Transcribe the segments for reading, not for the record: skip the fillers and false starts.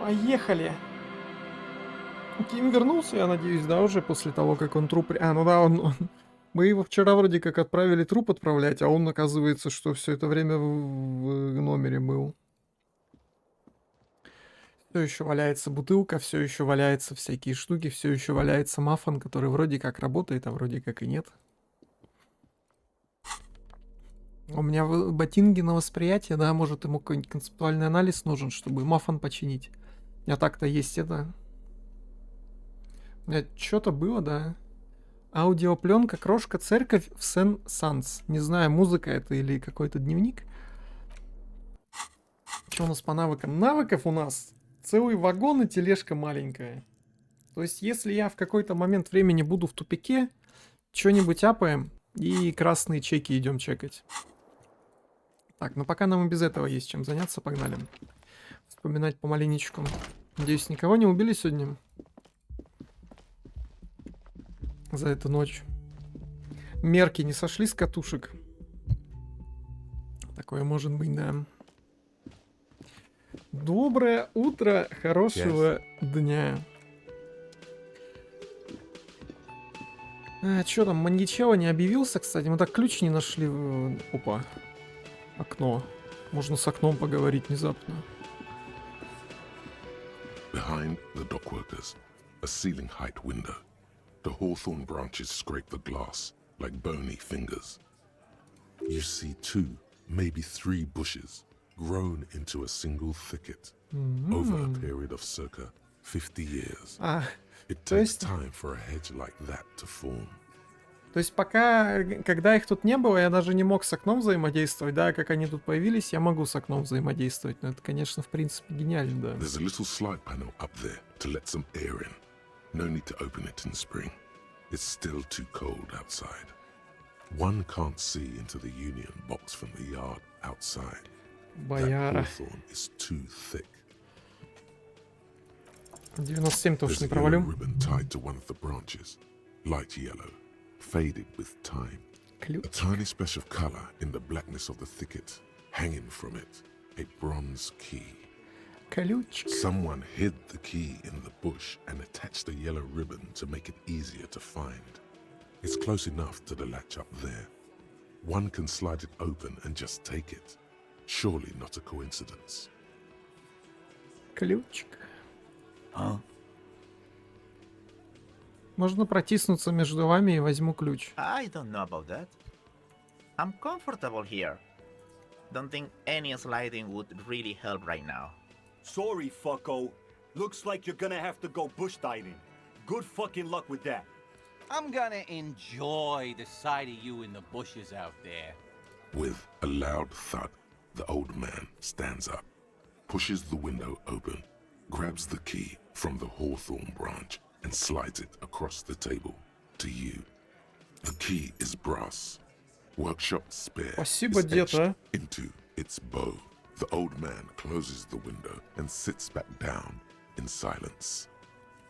Поехали. Ким вернулся, я надеюсь, да, уже после того, как он труп... А, ну да, мы его вчера вроде как отправили труп отправлять, а он, оказывается, что все это время в номере был. Все еще валяется бутылка, все еще валяются всякие штуки, все еще валяется мафон, который вроде как работает, а вроде как и нет. У меня ботинги на восприятие, да, может ему какой-нибудь концептуальный анализ нужен, чтобы мафон починить. А так-то есть это. У меня что-то было, да. Аудиопленка, крошка, церковь в Сен-Санс. Не знаю, музыка это или какой-то дневник. Что у нас по навыкам? Навыков у нас целый вагон и тележка маленькая. То есть, если я в какой-то момент времени буду в тупике, что-нибудь апаем и красные чеки идем чекать. Так, ну пока нам и без этого есть чем заняться, погнали. Вспоминать помаленечку. Надеюсь, никого не убили сегодня за эту ночь. Мерки не сошли с катушек. Такое может быть, да. Доброе утро, хорошего дня. Чё там, Маньячелло не объявился, кстати? Мы так ключ не нашли. Опа. Окно. Можно с окном поговорить внезапно. Behind the dockworkers, a ceiling-height window. The hawthorn branches scrape the glass like bony fingers. You see 2, maybe 3 bushes grown into a single thicket over a period of circa 50 years. It takes time for a hedge like that to form. То есть пока, когда их тут не было, я даже не мог с окном взаимодействовать, да, как они тут появились, я могу с окном взаимодействовать, но это, конечно, в принципе гениально, да. There's a little slide panel up there to let some air in. No need to open it in spring. It's still too cold outside. One can't see into the union box from the yard outside. Бояра. That hawthorn is too thick. 97 уж There's не a yellow провалю. ribbon tied to one of the branches, light yellow, faded with time. A tiny splash of color in the blackness of the thicket, hanging from it, a bronze key. Ключик. Someone hid the key in the bush and attached a yellow ribbon to make it easier to find. It's close enough to the latch up there. One can slide it open and just take it. Surely not a coincidence. Ключик. Можно протиснуться между вами и возьму ключ. I don't know about that. I'm comfortable here. Don't think any sliding would really help right now. Sorry, fucko. Looks like you're gonna have to go bush diving. Good fucking luck with that. I'm gonna enjoy the sight of you in the bushes out there. With a loud thud, the old man stands up, pushes the window open, grabs the key from the hawthorn branch and slides it across the table to you. The key is brass. Workshop spare Спасибо, is дед, etched into its bow. The old man closes the window and sits back down in silence.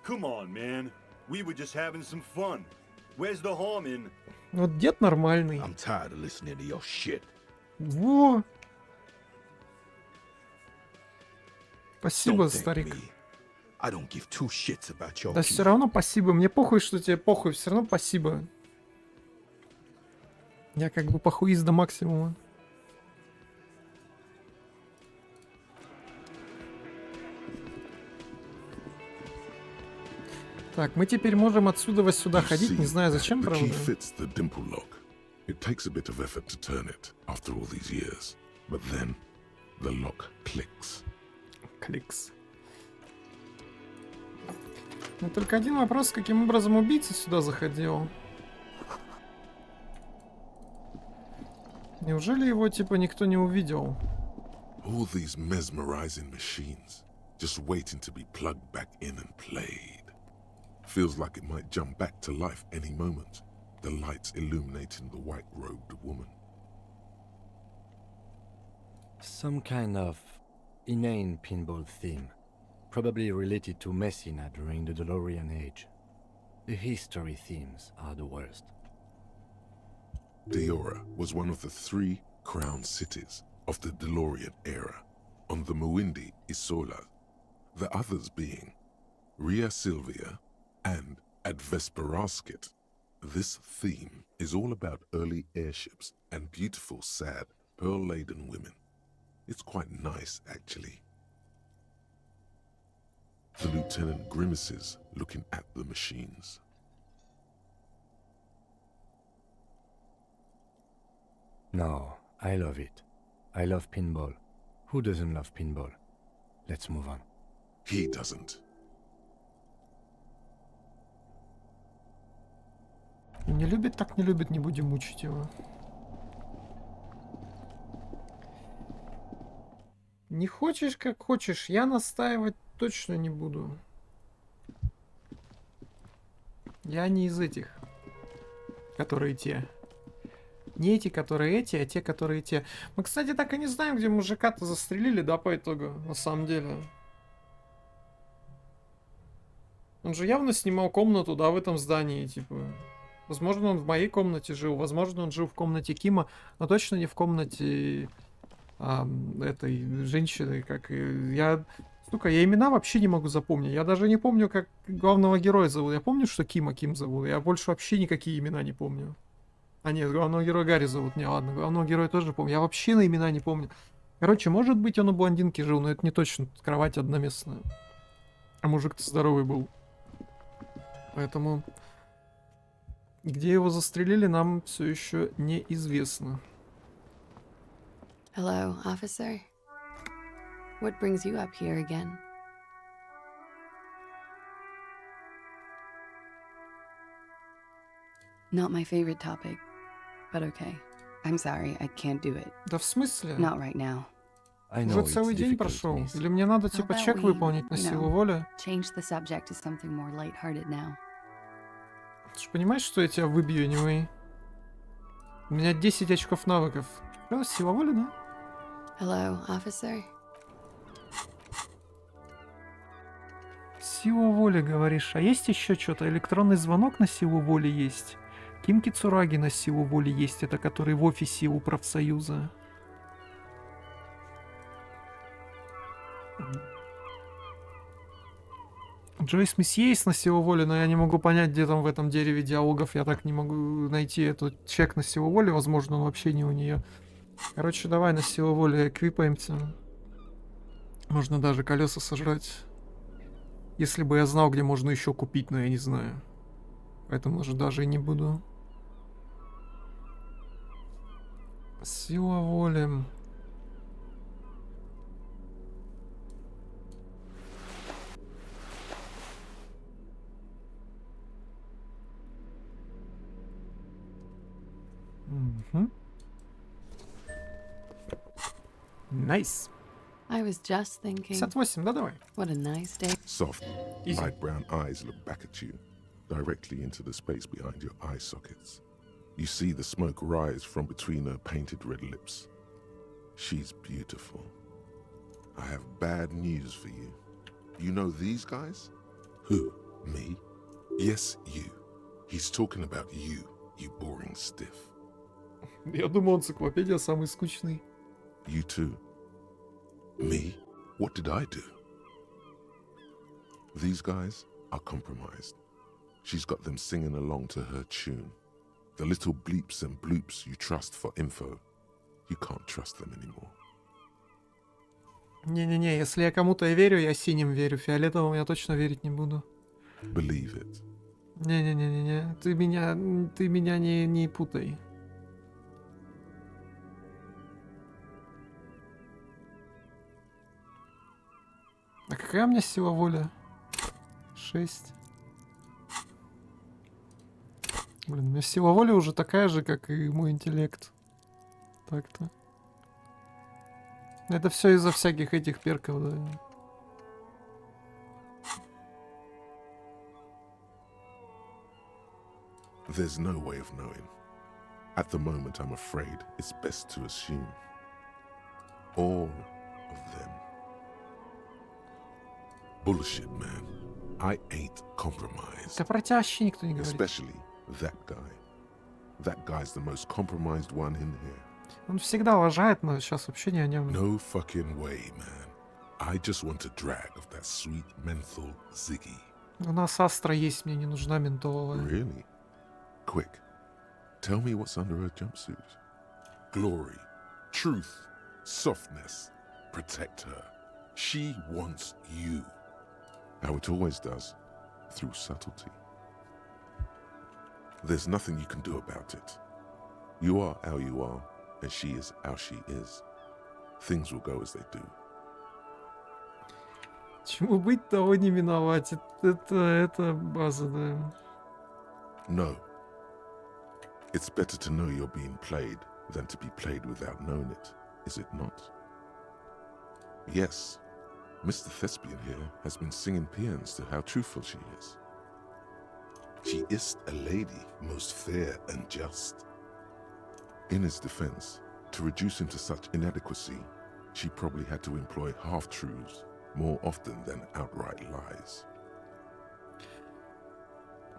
Come on, man. We were just having some fun. Where's the harm in... Вот дед нормальный. I'm tired of listening to your shit. Во! Спасибо, Don't thank старик. me. I don't give 2 shits about your Да key. все равно спасибо. Мне похуй, что тебе похуй. Все равно спасибо. Я как бы похуист до максимума. Так, мы теперь можем отсюда сюда You ходить. Не see знаю that зачем, the key правда. fits the dimple lock. It takes a bit of effort to turn it after all these years, but then the lock clicks. Кликс. Но только один вопрос, каким образом убийца сюда заходил? Неужели его типа никто не увидел? All these mesmerizing machines, just waiting to be plugged back in and played. Feels like it might jump back to life any moment, the lights illuminating the white-robed woman. Some kind of inane pinball theme, probably related to Messina during the DeLorean age. The history themes are the worst. Diora was one of the 3 crown cities of the DeLorean era on the Muindi Isola, The others being Rhea Silvia and Advesperasket. This theme is all about early airships and beautiful, sad, pearl-laden women. It's quite nice, actually. The lieutenant grimaces, looking at the machines. No, I love it. I love pinball. Who doesn't love pinball? Let's move on. He doesn't. Не любит, так не любит, не будем мучить его. Не хочешь, как хочешь, я настаивать точно не буду. Я не из этих, которые те. Не эти, которые эти, а те, которые те. Мы, кстати, так и не знаем, где мужика-то застрелили, да, по итогу, на самом деле. Он же явно снимал комнату, да, в этом здании, типа. Возможно, он в моей комнате жил, возможно, он жил в комнате Кима, но точно не в комнате этой женщины, как и я... Сука, я имена вообще не могу запомнить. Я даже не помню, как главного героя зовут. Я помню, что Ким зовут. Я больше вообще никакие имена не помню. А нет, главного героя Гарри зовут. Не, ладно, главного героя тоже помню. Я вообще на имена не помню. Короче, может быть, он у блондинки жил, но это не точно. Кровать одноместная. А мужик-то здоровый был. Поэтому... Где его застрелили, нам все еще неизвестно. Hello, officer. What brings you up here again? Not my favorite topic, but okay. I'm sorry, I can't do it. Да в смысле? Not right now. I know Уже it's целый день difficult, прошел. miss. Или мне надо типа about чек we, выполнить на you силу know, воли? Change the subject to something more lighthearted now. Ты же понимаешь, что я тебя выбью, anyway? У меня 10 очков навыков. Что, сила воли, да? Hello, officer. Сила воли, говоришь. А есть еще что-то? Электронный звонок на силу воли есть. Ким Кицураги на силу воли есть. Это который в офисе у профсоюза. Джойс Месье есть на силу воли, но я не могу понять, где там в этом дереве диалогов. Я так не могу найти этот чек на силу воли. Возможно, он вообще не у нее. Короче, давай на силу воли эквипаемся. Можно даже колеса сожрать. Если бы я знал, где можно еще купить, но я не знаю. Поэтому уже даже и не буду. Сила воли. Найс. I was just thinking, 58, да, давай. what a nice day. Soft, Easy. light brown eyes look back at you, directly into the space behind your eye sockets. You see the smoke rise from between her painted red lips. She's beautiful. I have bad news for you. You know these guys? Who? Me? Yes, you. He's talking about you, you boring stiff. Я думал, энциклопедия самый скучный. You too. Me? What did I do? These guys are compromised. She's got them singing along to her tune. The little bleeps and bloops you trust for info, you can't trust them anymore. Не-не-не, если я кому-то и верю, я синим верю. Фиолетовым я точно верить не буду. Believe it. Не-не-не-не-не. Ты меня не путай. А какая у меня сила воли? 6. Блин, у меня сила воли уже такая же, как и мой интеллект. Так-то. Это все из-за всяких этих перков, да. There's no way of knowing. At the moment, I'm afraid it's best to assume. All of them. Bullshit, man. I ain't compromised. Да про тебя вообще никто не говорит. Especially that guy. That guy's the most compromised one in here. Он всегда уважает, но сейчас вообще не о нем. No fucking way, man. I just want a drag of that sweet menthol ziggy. У нас Астра есть, мне не нужна ментоловая. Really? Quick, tell me what's under her jumpsuit. Glory, truth, softness. Protect her. She wants you. How it always does, through subtlety. There's nothing you can do about it. You are how you are, and she is how she is. Things will go as they do. Чему быть, того не миновать. Это база, да. No. It's better to know you're being played than to be played without knowing it, is it not? Yes, Mr. Thespian here has been singing paeans to how truthful she is. She is a lady, most fair and just. In his defense, to reduce him to such inadequacy, she probably had to employ half-truths more often than outright lies.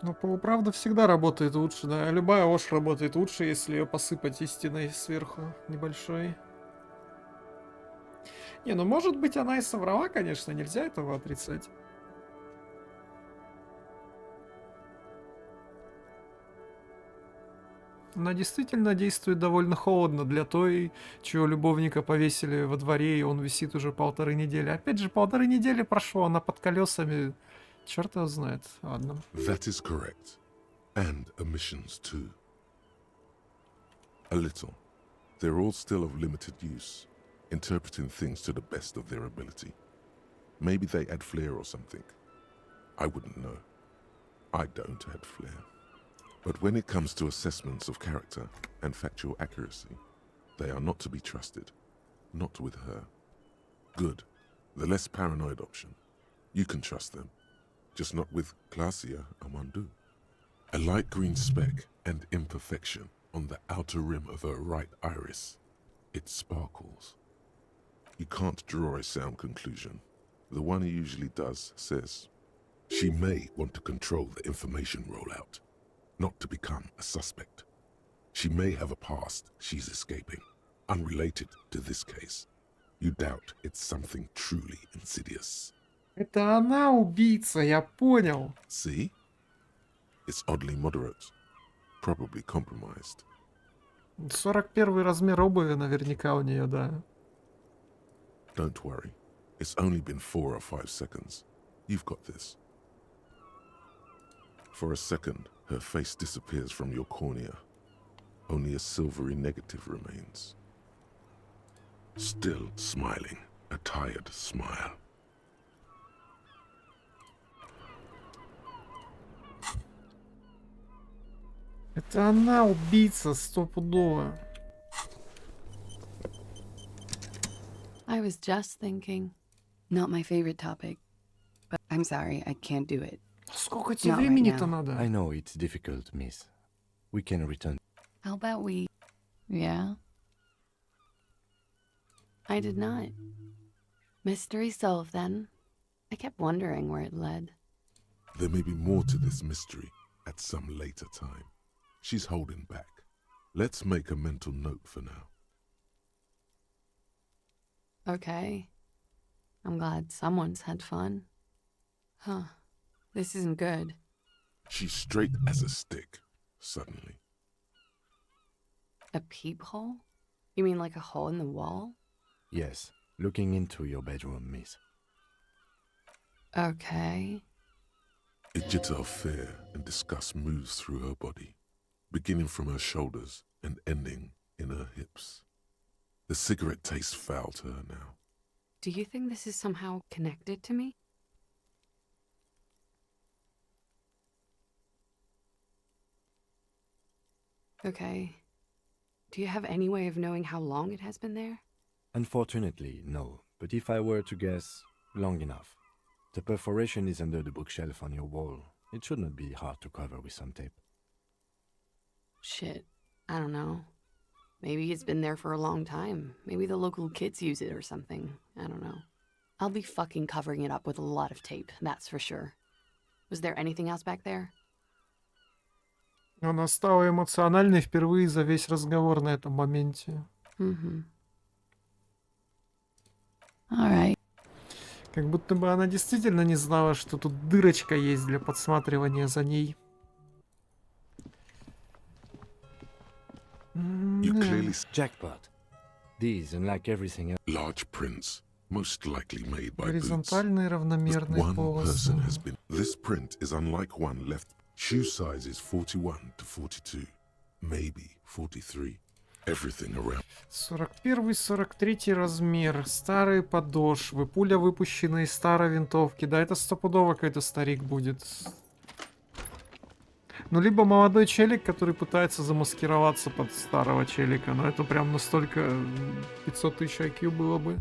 Но полуправда всегда работает лучше, да. Любая ложь работает лучше, если ее посыпать истиной сверху небольшой. Не, ну может быть она и соврала, конечно, нельзя этого отрицать. Она действительно действует довольно холодно для той, чьего любовника повесили во дворе, и он висит уже 1,5 недели. Опять же, 1,5 недели прошло, она под колесами. Черт его знает. Ладно. That is correct. And omissions too. A little. They're all still of limited use, interpreting things to the best of their ability. Maybe they add flair or something. I wouldn't know. I don't add flair. But when it comes to assessments of character and factual accuracy, they are not to be trusted. Not with her. Good. The less paranoid option. You can trust them. Just not with Glacia Amandu. A light green speck and imperfection on the outer rim of her right iris. It sparkles. You can't draw a sound conclusion. The one who usually does says, she may want to control the information rollout, not to become a suspect. She may have a past she's escaping, unrelated to this case. You doubt it's something truly insidious. Это она убийца, я понял. See? It's oddly moderate. Probably compromised. 41 размер обуви наверняка у нее, да. Don't worry. It's only been 4 or 5 seconds. You've got this. For a second, her face disappears from your cornea. Only a silvery negative remains. Still smiling, a tired smile. Это она убийца, стопудово. I was just thinking. Not my favorite topic. But I'm sorry, I can't do it. Сколько тебе Not right времени-то now. надо? I know it's difficult, miss. We can return. How about we... Yeah? I did not. Mystery solved then. I kept wondering where it led. There may be more to this mystery at some later time. She's holding back. Let's make a mental note for now. Okay. I'm glad someone's had fun. Huh. This isn't good. She's straight as a stick, suddenly. A peephole? You mean like a hole in the wall? Yes, looking into your bedroom, miss. Okay. A jitter of fear and disgust moves through her body, beginning from her shoulders and ending in her hips. The cigarette tastes foul to her now. Do you think this is somehow connected to me? Okay. Do you have any way of knowing how long it has been there? Unfortunately, no. But if I were to guess, long enough. The perforation is under the bookshelf on your wall. It should not be hard to cover with some tape. Shit. I don't know. Maybe it's been there for a long time. Maybe the local kids use it or something. I don't know. I'll be fucking covering it up with a lot of tape, that's for sure. Was there anything else back there? Она стала эмоциональной впервые за весь разговор на этом моменте. Mm-hmm. All right. Как будто бы она действительно не знала, что тут дырочка есть для подсматривания за ней. You clearly see Jackpot. These, unlike everything else, large prints, most likely made by boots. Горизонтальные Just равномерные one полосы. person has been. This print is unlike one left. Shoe size is 41 to 42, maybe 43. Everything around. 41-43 размер. Старые подошвы. Пуля, выпущенная из старой винтовки. Да, это стопудово какой-то старик будет. Ну, либо молодой челик, который пытается замаскироваться под старого челика. Но это прям настолько 500 тысяч IQ было бы.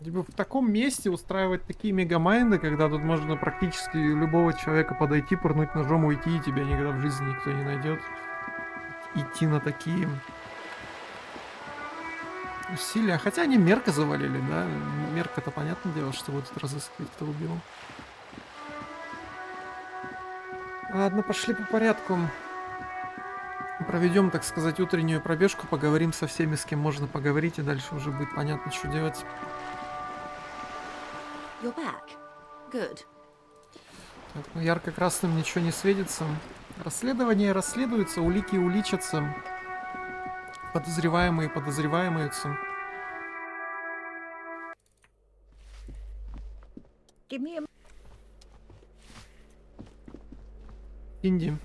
Типа в таком месте устраивать такие мегамайнды, когда тут можно практически любого человека подойти, пырнуть ножом, уйти, и тебя никогда в жизни никто не найдет. Идти на такие усилия. Хотя они Мерка завалили, да? Мерка-то понятное дело, что будут разыскивать, кто убил. Ладно, пошли по порядку. Проведем, так сказать, утреннюю пробежку, поговорим со всеми, с кем можно поговорить, и дальше уже будет понятно, что делать. You're back. Good. Так, ну ярко-красным ничего не светится. Расследование расследуется, улики уличатся. Подозреваемые подозреваемаются. Give me a... Инди.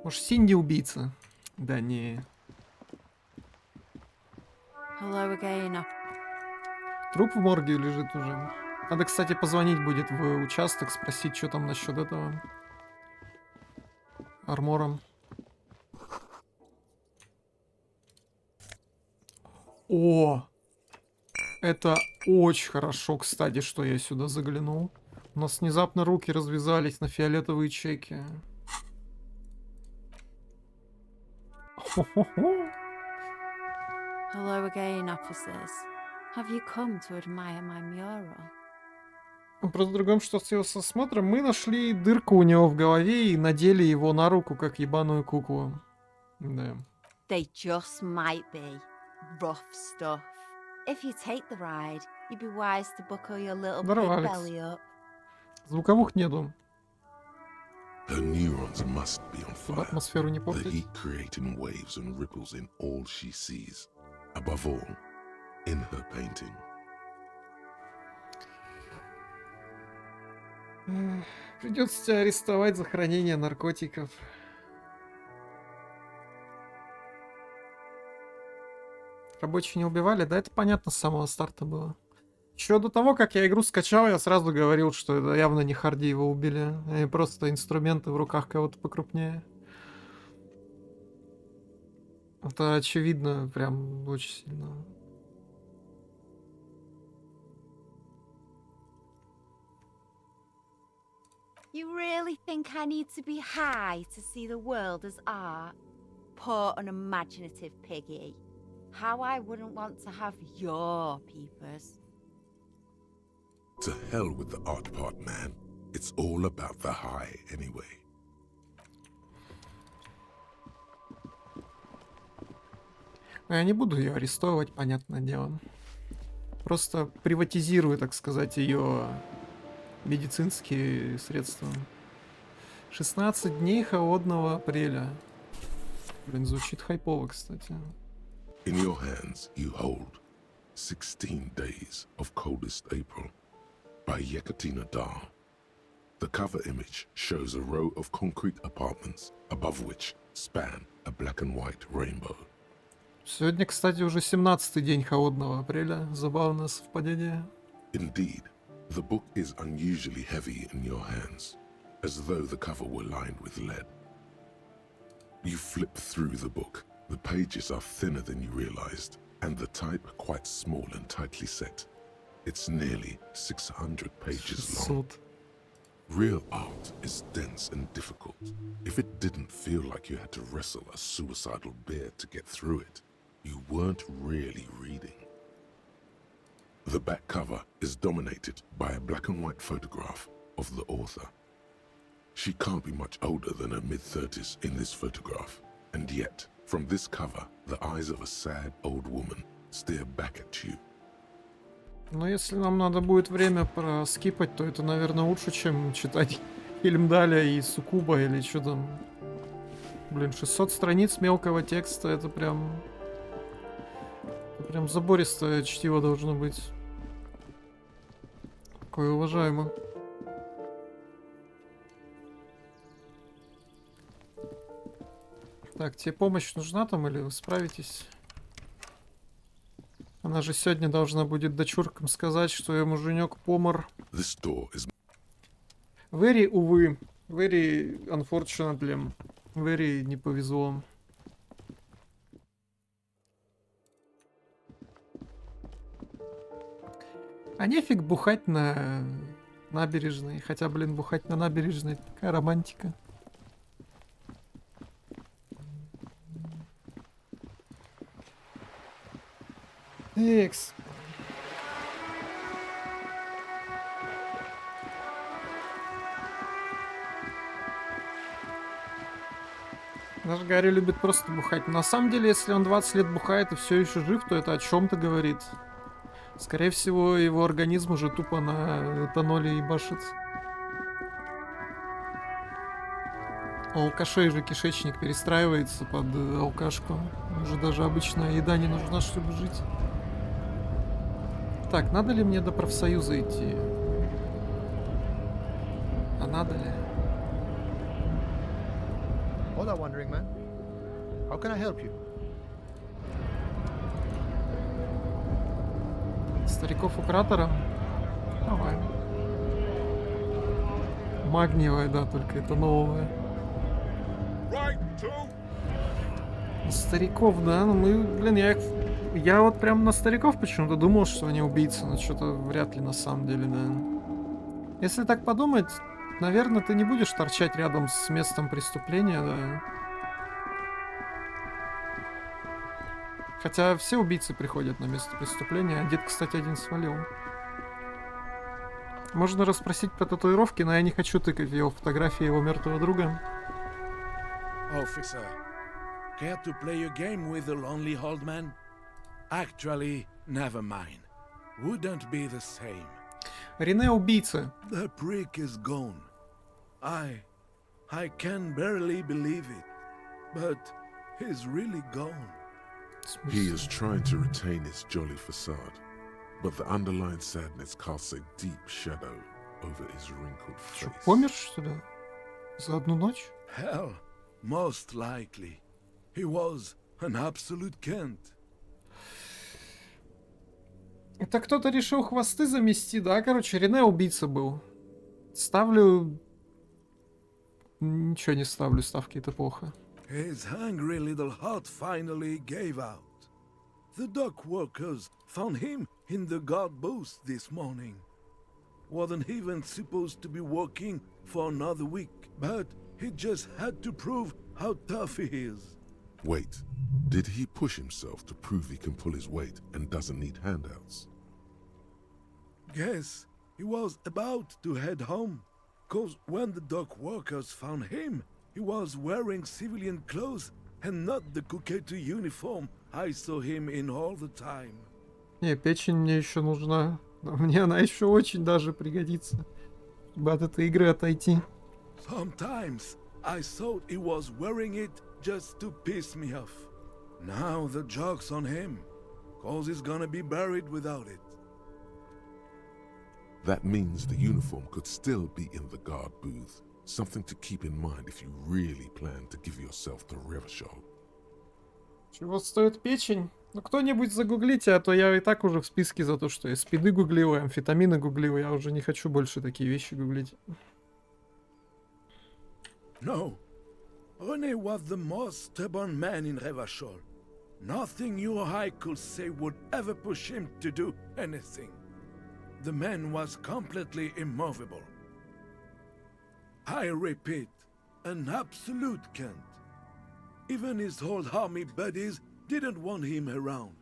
Может, Синди убийца? Да не. Hello again. Труп в морге лежит уже. Надо, кстати, позвонить будет в участок, спросить, что там насчет этого. Армором. О! Это очень хорошо, кстати, что я сюда заглянул. У нас внезапно руки развязались на фиолетовые чеки. Хо-хо-хо. Hello again, officers. Have you come to admire my mural? Просто в другом, что с его осмотром, мы нашли дырку у него в голове и надели его на руку, как ебаную куклу. Да. They just might be. Rough stuff. If you take the ride, you'd be wise to buckle your little Здорово, pig Алекс. belly up. Звуковых нету. Her neurons must be on Чтобы fire. атмосферу не The портить. heat creating waves and ripples in all she sees. Above all, in her painting. Придется тебя арестовать за хранение наркотиков. Рабочие не убивали? Да, это понятно с самого старта было. Еще до того, как я игру скачал, я сразу говорил, что это явно не Харди его убили, а просто инструменты в руках кого-то покрупнее. Это очевидно, прям очень сильно. You really think I need to be high to see the world as art? Poor unimaginative piggy. How I wouldn't want to have your peepers. To hell with the art part, man. It's all about the high anyway. Я не буду ее арестовывать, понятное дело. Просто приватизирую, так сказать, ее медицинские средства. 16 дней холодного апреля. Блин, звучит хайпово, кстати. In your hands, you hold 16 Days of Coldest April by Yekaterina Dar. The cover image shows a row of concrete apartments, above which span a black and white rainbow. Сегодня, кстати, уже 17-й день холодного апреля. Забавное совпадение. Indeed, the book is unusually heavy in your hands, as though the cover were lined with lead. You flip through the book. The pages are thinner than you realized, and the type quite small and tightly set. It's nearly 600 pages long. Суд. Real art is dense and difficult. If it didn't feel like you had to wrestle a suicidal bear to get through it, you weren't really reading. The back cover is dominated by a black and white photograph of the author. She can't be much older than her mid-30s in this photograph, and yet, from this cover, the eyes of a sad old woman stare back at you. Но если нам надо будет время проскипать, то это, наверное, лучше, чем читать фильм Даля и Суккуба или что там. Блин, 600 страниц мелкого текста, это прям забористое чтиво должно быть. Такое уважаемо. Так, тебе помощь нужна там или вы справитесь? Она же сегодня должна будет дочуркам сказать, что ее муженек помер. This door is Very, увы. Very unfortunately. Very не повезло. А нефиг бухать на набережной. Хотя, блин, бухать на набережной — такая романтика. Экс. Наш Гарри любит просто бухать. Но на самом деле, если он 20 лет бухает и все еще жив, то это о чем-то говорит. Скорее всего, его организм уже тупо на этаноле ебашится. У алкашей же кишечник перестраивается под алкашку. Уже даже обычная еда не нужна, чтобы жить. Так, надо ли мне до профсоюза идти? А надо ли? Hola, wandering man. How can I help you? Стариков у кратера? Давай. Магниевая, да, только это новая. Стариков, да, ну мы, блин, я вот прям на стариков почему-то думал, что они убийцы, но что-то вряд ли на самом деле, да. Если так подумать, наверное, ты не будешь торчать рядом с местом преступления, да. Хотя все убийцы приходят на место преступления, а дед, кстати, один свалил. Можно расспросить про татуировки, но я не хочу тыкать его фотографии его мертвого друга. Officer, care to play a game with the lonely old man? Actually, never mind. Wouldn't be the same. Рене убийца. The prick is gone. I can barely believe it, but he's really gone. He is trying to retain his jolly facade, but the underlying sadness casts a deep shadow over his wrinkled Чё, face. помер, что ли? За одну ночь? Hell, most likely. He was an absolute Kent. Это кто-то решил хвосты замести, да? Короче, Рене убийца был. Ставлю... Ничего не ставлю, ставки это плохо. His hungry little heart finally gave out. The dock workers found him in the guard booth this morning. Wasn't even supposed to be working for another week, but he just had to prove how tough he is. Wait, did he push himself to prove he can pull his weight and doesn't need handouts? Guess he was about to head home, 'cause when the dock workers found him, he was wearing civilian clothes and not the Kuketu uniform I saw him in all the time. Не, печень мне еще нужна. Мне она еще очень даже пригодится, чтобы от этой игры отойти. Sometimes I thought he was wearing it just to piss me off. Now the joke's on him, 'cause he's gonna be buried without it. That means the uniform could still be in the guard booth. Something to keep in mind if you really plan to give yourself to Revachol. Чего стоит печень? Ну кто-нибудь загуглите, а то я и так уже в списке за то, что я спиды гуглил, и амфетамины гуглил, я уже не хочу больше такие вещи гуглить. No, René was the most stubborn man in Revachol. Nothing you or I could say would ever push him to do anything. The man was completely immovable. I repeat, an absolute Kent. Even his old army buddies didn't want him around.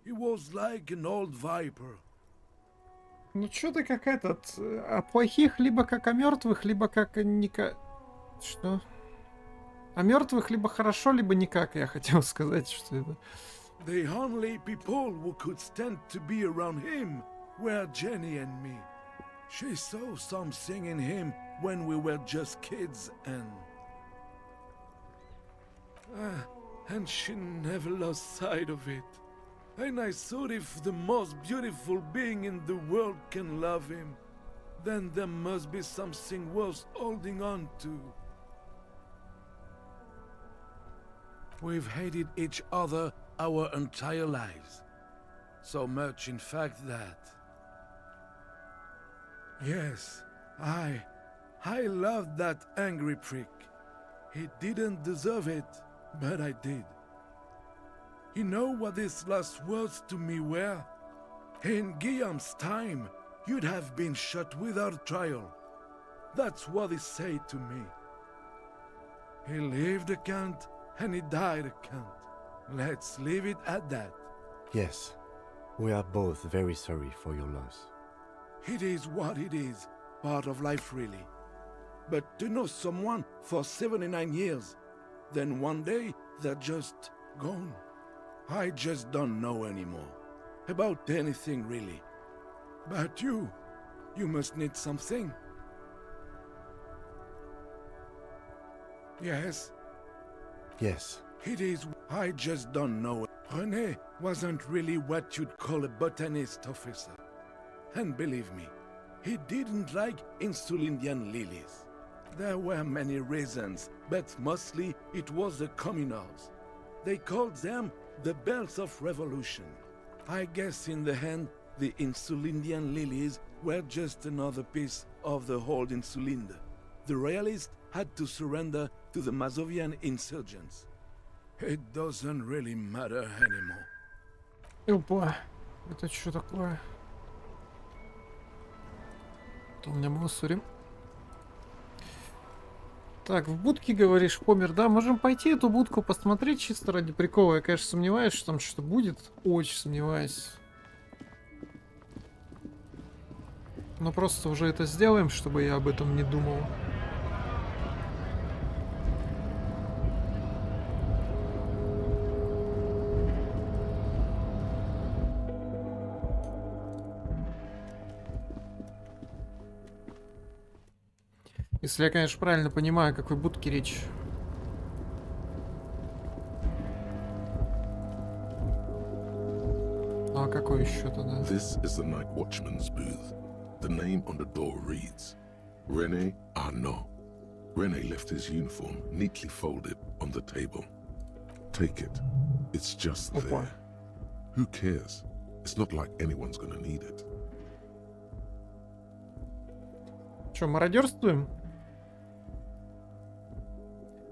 He was like an old viper. Ну чё ты как этот, о плохих либо как о мертвых, либо как Что? О мертвых либо хорошо, либо никак, я хотел сказать, что это... The only people who could stand to be around him were Jenny and me. She saw something in him when we were just kids and she never lost sight of it. And I thought if the most beautiful being in the world can love him, then there must be something worth holding on to. We've hated each other our entire lives. So much, in fact, that... Yes, I loved that angry prick. He didn't deserve it, but I did. You know what his last words to me were? In Guillaume's time, you'd have been shot without trial. That's what he said to me. He lived a cunt, and he died a cunt. Let's leave it at that. Yes, we are both very sorry for your loss. It is what it is, part of life really. But to know someone for 79 years, then one day they're just gone. I just don't know anymore. About anything really. But you must need something. Yes? Yes. It is, I just don't know. René wasn't really what you'd call a botanist, officer. And believe me, he didn't like Insulindian lilies. There were many reasons, but mostly it was the communals. They called them the bells of revolution. I guess in the end, the Insulindian lilies were just another piece of the whole Insulinde. The royalists had to surrender to the Mazovian insurgents. It doesn't really matter anymore. Опа, это что такое? Это у меня мусорим. Так, в будке, говоришь, помер, да? Можем пойти эту будку посмотреть чисто ради прикола. Я, конечно, сомневаюсь, что там что-то будет. Очень сомневаюсь. Но просто уже это сделаем, чтобы я об этом не думал. Если я, конечно, правильно понимаю, о какой будке речь. Ну а какой еще тогда? This is the night watchman's booth. The name on the door reads, René Arnaud. René left his uniform neatly folded on the table. Take it. It's just there. Who cares? It's not like anyone's gonna need it. Че, мародерствуем?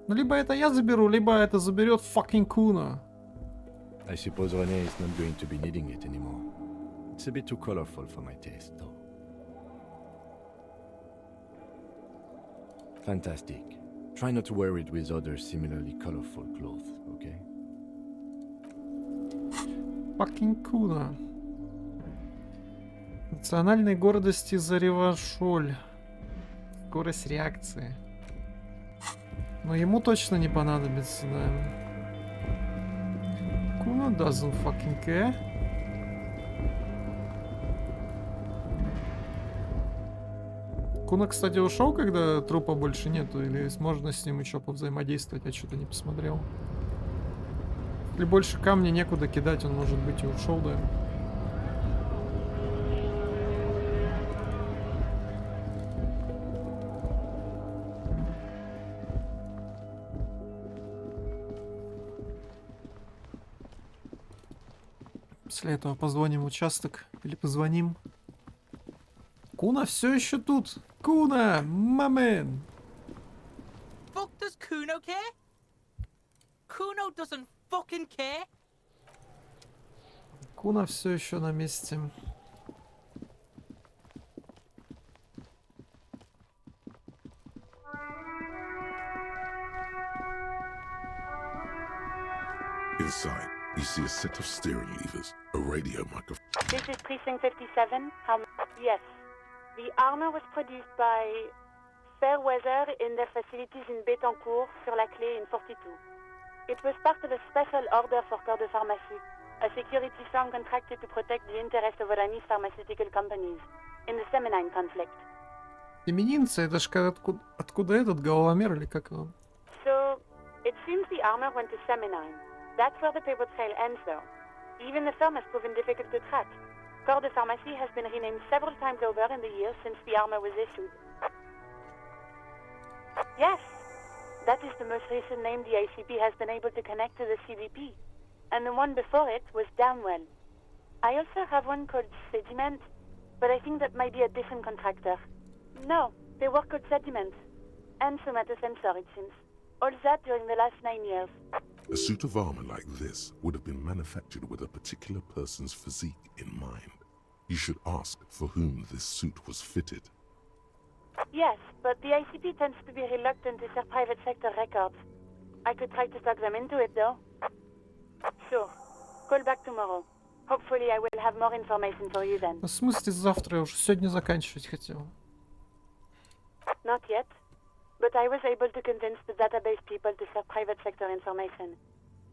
Ну, либо это я заберу, либо это заберет fucking Kuna. I suppose René is not going to be needing it anymore. It's a bit too colorful for my taste, though. Fantastic. Try not to wear it with other similarly colorful clothes, okay? Fucking Kuna. Национальной гордости за Ревашоль. Скорость реакции. Но ему точно не понадобится, да. Kuna doesn't fucking care. Kuna, кстати, ушел, когда трупа больше нету, или можно с ним еще повзаимодействовать? Я что-то не посмотрел. Или больше камня некуда кидать, он, может быть, и ушел, да. После этого позвоним в участок. Или позвоним. Kuna все еще тут. Kuna, мамен. Fuck does Kuno care? Kuno doesn't fucking care. Kuna все еще на месте. Inside, you see a set of steering levers, a radio microphone. This is Precinct 57. Yes. The armor was produced by Fairweather in their facilities in Bétancourt, sur la clé in 42. It was part of a special order for Corps de Pharmacie. a security firm contracted to protect the interests of Iranese pharmaceutical companies in the Semenine conflict. Фемининцы, это ж откуда этот головомер или как его? So, it seems the armor went to Semenine. That's where the paper trail ends, though. Even the firm has proven difficult to track. Corps de Pharmacie has been renamed several times over in the years since the armor was issued. Yes, that is the most recent name the ICP has been able to connect to the CBP. And the one before it was Damwell. I also have one called Sediment, but I think that might be a different contractor. No, they work called Sediment. And somatosensor, it seems. All that during the last 9 years. A suit of armor like this would have been manufactured with a particular person's physique in mind. You should ask for whom this suit was fitted. Yes, but the ICP tends to be reluctant to share private sector records. I could try to talk them into it, though. Sure. Call back tomorrow. Hopefully I will have more information for you then. В смысле завтра? Я уже сегодня заканчивать хотел. Not yet. But I was able to convince the database people to share private sector information.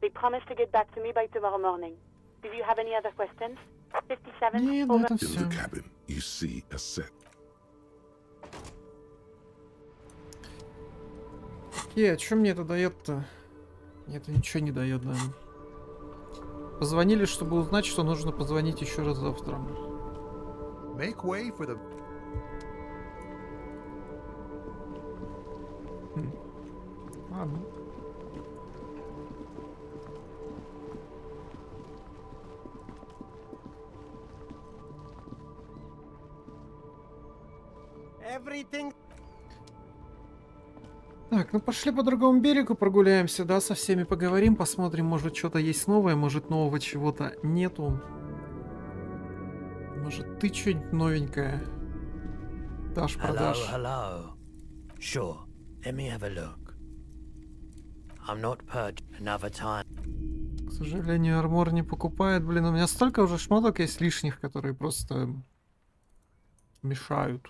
They promised to get back to me by tomorrow morning. Do you have any other questions? 57, Не, на over. этом In все. the cabin, you see a set. А что мне это дает-то? Нет, это ничего не дает, да. Позвонили, чтобы узнать, что нужно позвонить еще раз завтра. Make way for the... Ладно. Everything. Так, ну пошли по другому берегу прогуляемся, да, со всеми поговорим, посмотрим, может что-то есть новое, может нового чего-то нету. Может ты что-нибудь новенькое дашь, продашь. Hello. Sure, let me have a look. I'm not purged another time. К сожалению, армор не покупает, блин, у меня столько уже шмоток есть лишних, которые просто мешают.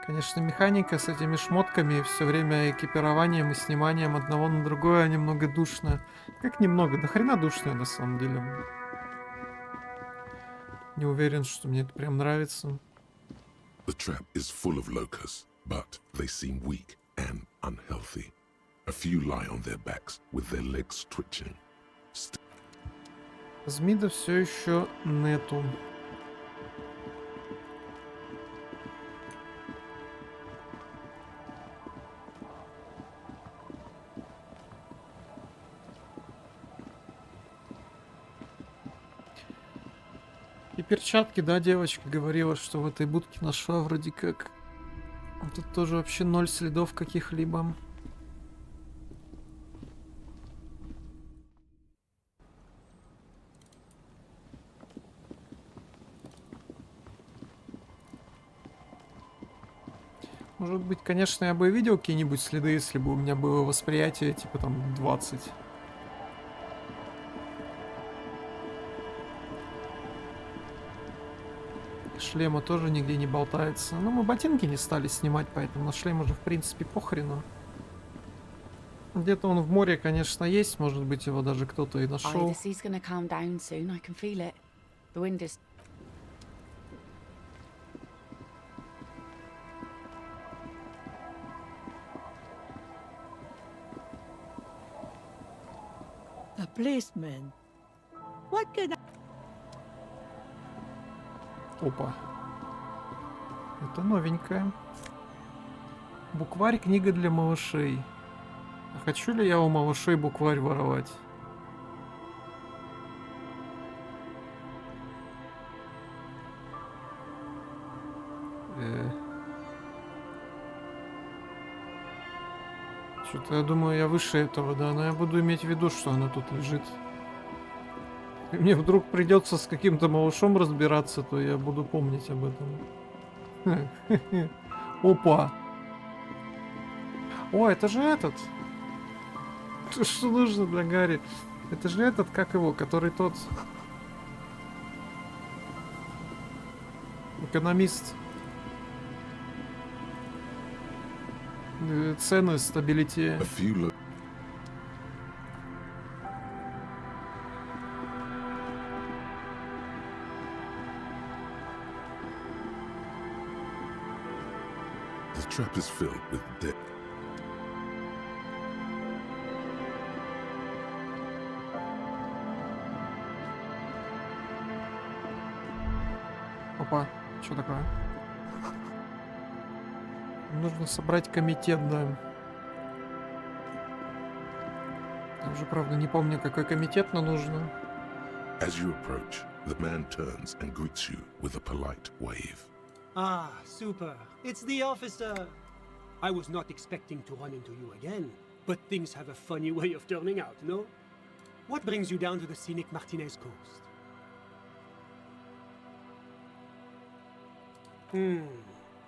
Конечно, механика с этими шмотками, все время экипированием и сниманием одного на другое немного душно. Как немного? До хрена душно на самом деле. Не уверен, что мне это прям нравится. The trap is full of locusts, but they seem weak and unhealthy. A few lie on their backs with their legs twitching. Змида все еще нету. И перчатки, да, девочка говорила, что в этой будке нашла вроде как. А тут тоже вообще 0 следов каких-либо. Может быть, конечно, я бы видел какие-нибудь следы, если бы у меня было восприятие, типа там 20. Шлема тоже нигде не болтается. Но мы ботинки не стали снимать, поэтому на шлем уже в принципе похрену. Где-то он в море, конечно, есть. Может быть, его даже кто-то и нашел. A policeman. What can I... Опа. Это новенькое. Букварь, книга для малышей. А хочу ли я у малышей букварь воровать? Что-то я думаю, я выше этого, да, но я буду иметь в виду, что она тут лежит. И мне вдруг придется с каким-то малышом разбираться, то я буду помнить об этом. Опа! О, это же этот! Что нужно для Гарри? Это же этот, как его, который тот... Экономист. Цены, стабилити. trap is filled with dead. Опа, что такое? Нужно собрать комитет, да. Я уже, правда, не помню, какой комитет, но нужно. As you approach, the man turns and greets you with a polite wave. Ah, super. It's the officer. I was not expecting to run into you again, but things have a funny way of turning out, no? What brings you down to the scenic Martinez coast?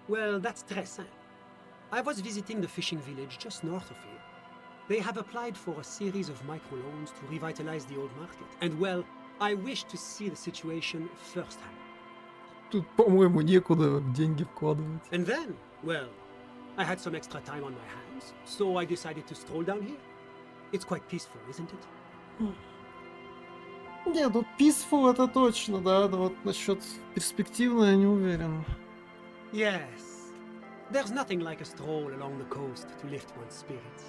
Well, that's très simple. I was visiting the fishing village just north of here. They have applied for a series of microloans to revitalize the old market. And well, I wish to see the situation firsthand. Тут, по-моему, некуда деньги вкладывать. And then, well, I had some extra time on my hands, so I decided to stroll down here. It's quite peaceful, isn't it? Не, тут peaceful это точно, да, но вот насчет перспективно я не уверен. Yes. There's nothing like a stroll along the coast to lift one's spirits.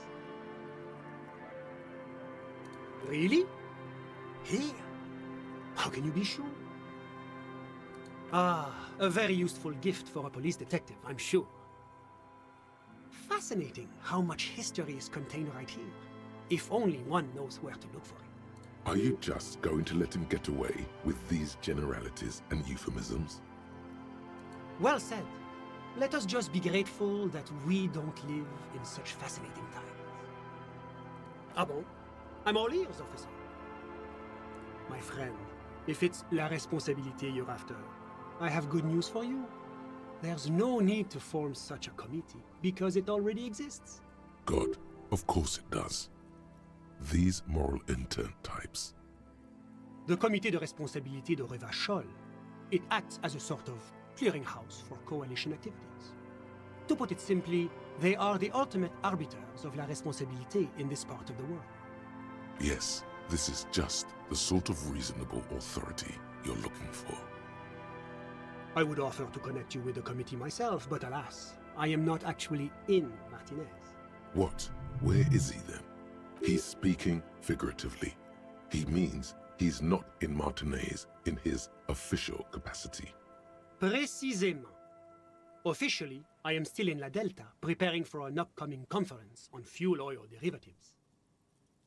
Really? Here? How can you be sure? Ah, a very useful gift for a police detective, I'm sure. Fascinating how much history is contained right here. If only one knows where to look for it. Are you just going to let him get away with these generalities and euphemisms? Well said. Let us just be grateful that we don't live in such fascinating times. Ah bon? I'm all ears, officer. My friend, if it's la responsabilité you're after, I have good news for you. There's no need to form such a committee, because it already exists. God, of course it does. These moral intern types. The Comité de Responsabilité de Revachol, it acts as a sort of clearinghouse for coalition activities. To put it simply, they are the ultimate arbiters of la responsabilité in this part of the world. Yes, this is just the sort of reasonable authority you're looking for. I would offer to connect you with the committee myself, but alas, I am not actually in Martinez. What? Where is he then? He's speaking figuratively. He means he's not in Martinez in his official capacity. Précisément. Officially, I am still in La Delta, preparing for an upcoming conference on fuel oil derivatives.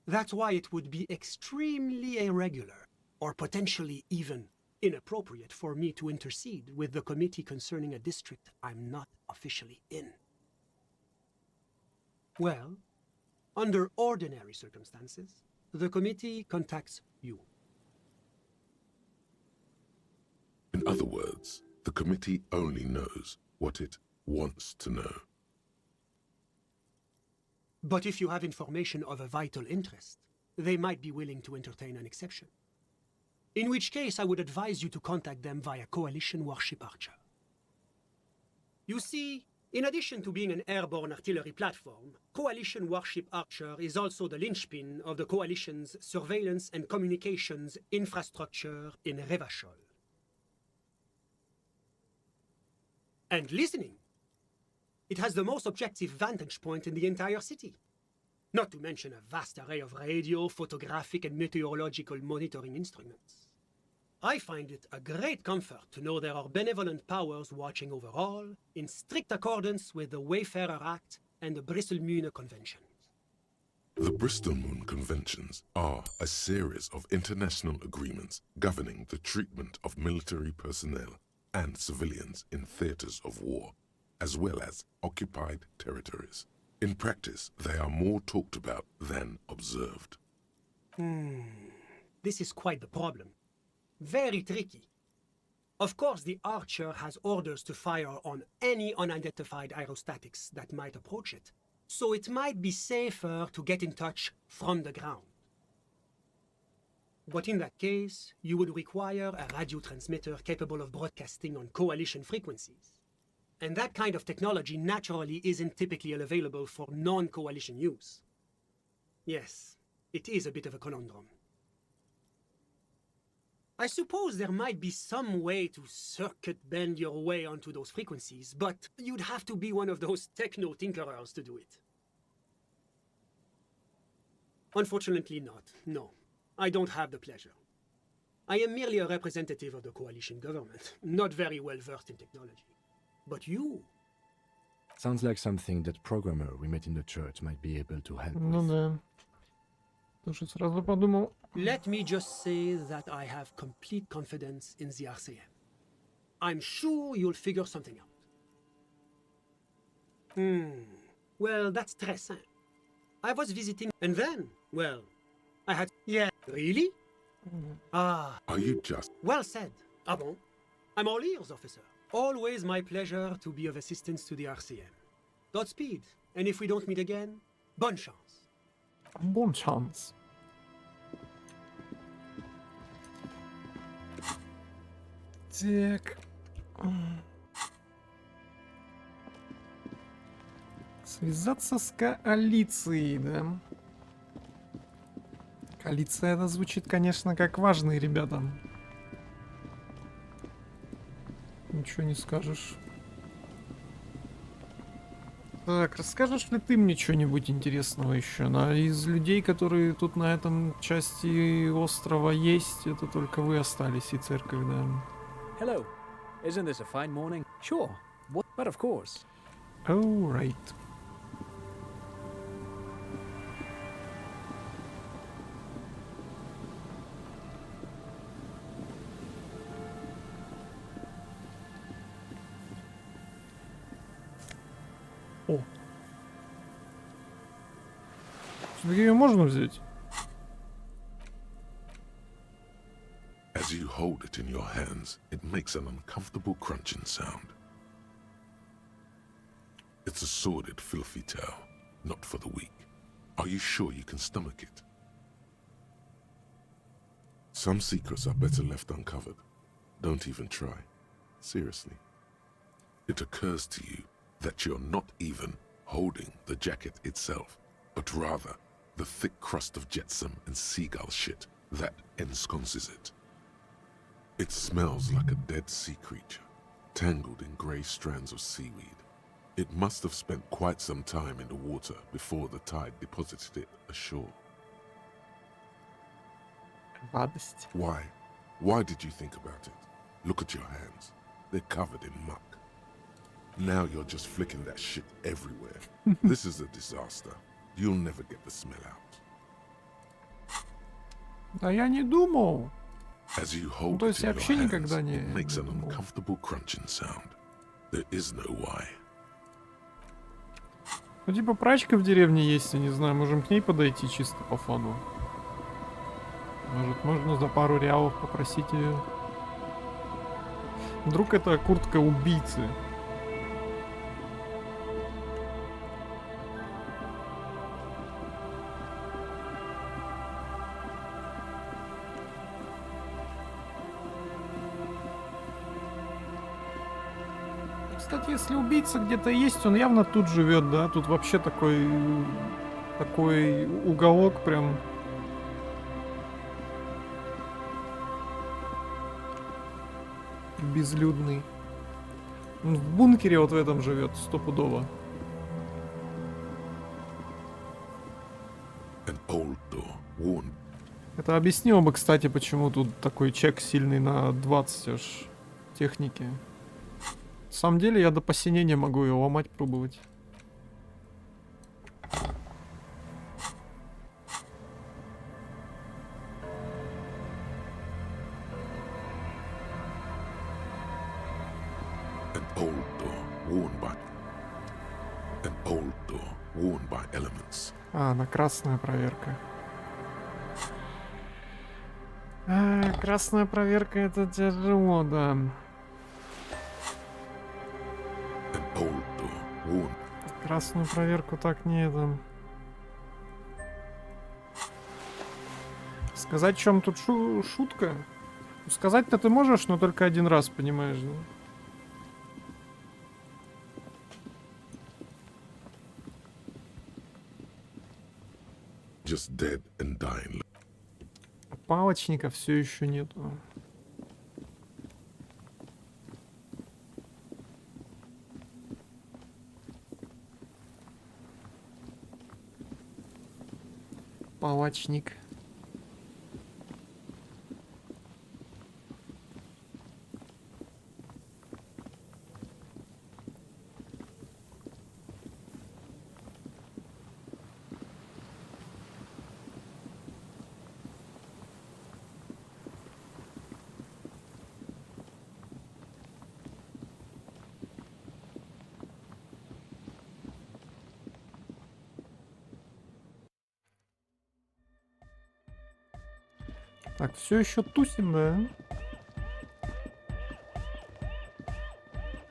That's why it would be extremely irregular, or potentially even inappropriate for me to intercede with the committee concerning a district I'm not officially in. Well, under ordinary circumstances, the committee contacts you. In other words, the committee only knows what it wants to know. But if you have information of a vital interest, they might be willing to entertain an exception. In which case, I would advise you to contact them via Coalition Warship Archer. You see, in addition to being an airborne artillery platform, Coalition Warship Archer is also the linchpin of the Coalition's surveillance and communications infrastructure in Revachol. And listening. It has the most objective vantage point in the entire city. Not to mention a vast array of radio, photographic, and meteorological monitoring instruments. I find it a great comfort to know there are benevolent powers watching over all, in strict accordance with the Wayfarer Act and the Bristol-Mune Conventions. The Bristol-Mune Conventions are a series of international agreements governing the treatment of military personnel and civilians in theaters of war, as well as occupied territories. In practice, they are more talked about than observed. This is quite the problem. Very tricky. Of course, the Archer has orders to fire on any unidentified aerostatics that might approach it, so it might be safer to get in touch from the ground. But in that case, you would require a radio transmitter capable of broadcasting on coalition frequencies. And that kind of technology naturally isn't typically available for non-coalition use. Yes, it is a bit of a conundrum. I suppose there might be some way to circuit bend your way onto those frequencies, but you'd have to be one of those techno tinkerers to do it. Unfortunately not, no. I don't have the pleasure. I am merely a representative of the coalition government, not very well versed in technology. But you... Sounds like something that programmer we met in the church might be able to help Ну with. да. Тоже сразу подумал. Let me just say that I have complete confidence in the RCM. I'm sure you'll figure something out. Well, that's très simple. I was visiting, and then, well, I had... Yeah, really? Ah. Are you just... Well said. Ah bon? I'm all ears, officer. Always my pleasure to be of assistance to the RCM. Godspeed, and if we don't meet again, bonne chance. Bon chance. Так. Связаться с коалицией, да? Коалиция, это звучит, конечно, как важные ребята. Ничего не скажешь. Так, расскажешь ли ты мне что-нибудь интересного еще? Из людей, которые тут на этом части острова есть, это только вы остались и церковь, да. Hello. Isn't this a fine morning? Sure. What? But of course. Oh, right. О. Все-таки ее можно взять? As you hold it in your hands, it makes an uncomfortable crunching sound. It's a sordid, filthy tale, not for the weak. Are you sure you can stomach it? Some secrets are better left uncovered. Don't even try. Seriously. It occurs to you that you're not even holding the jacket itself, but rather the thick crust of jetsam and seagull shit that ensconces it. It smells like a dead sea creature, tangled in grey strands of seaweed. It must have spent quite some time in the water before the tide deposited it ashore. Радость. Why? Why did you think about it? Look at your hands. They're covered in muck. Now you're just flicking that shit everywhere. This is a disaster. You'll never get the smell out. Да я не думал. As you hold То it есть я in your вообще hands, никогда не it makes an думал. uncomfortable crunching sound. There is no why. Ну типа прачка в деревне есть, я не знаю, можем к ней подойти чисто по фану. Может, можно за пару реалов попросить ее. Вдруг это куртка убийцы. Кстати, если убийца где-то есть, он явно тут живет, да? Тут вообще такой уголок прям. Безлюдный. Он в бункере вот в этом живет, стопудово. An old door, worn. Это объяснило бы, кстати, почему тут такой чек сильный на 20 аж техники. На самом деле я до посинения могу ее ломать, пробовать. А, на красная проверка. Красная проверка это тяжело, да. Красную проверку так не это. Сказать, в чем тут шутка? Сказать-то ты можешь, но только один раз, понимаешь, да? Just dead and dying. Палочника все еще нету. Палачник. Так, все еще тусим, да?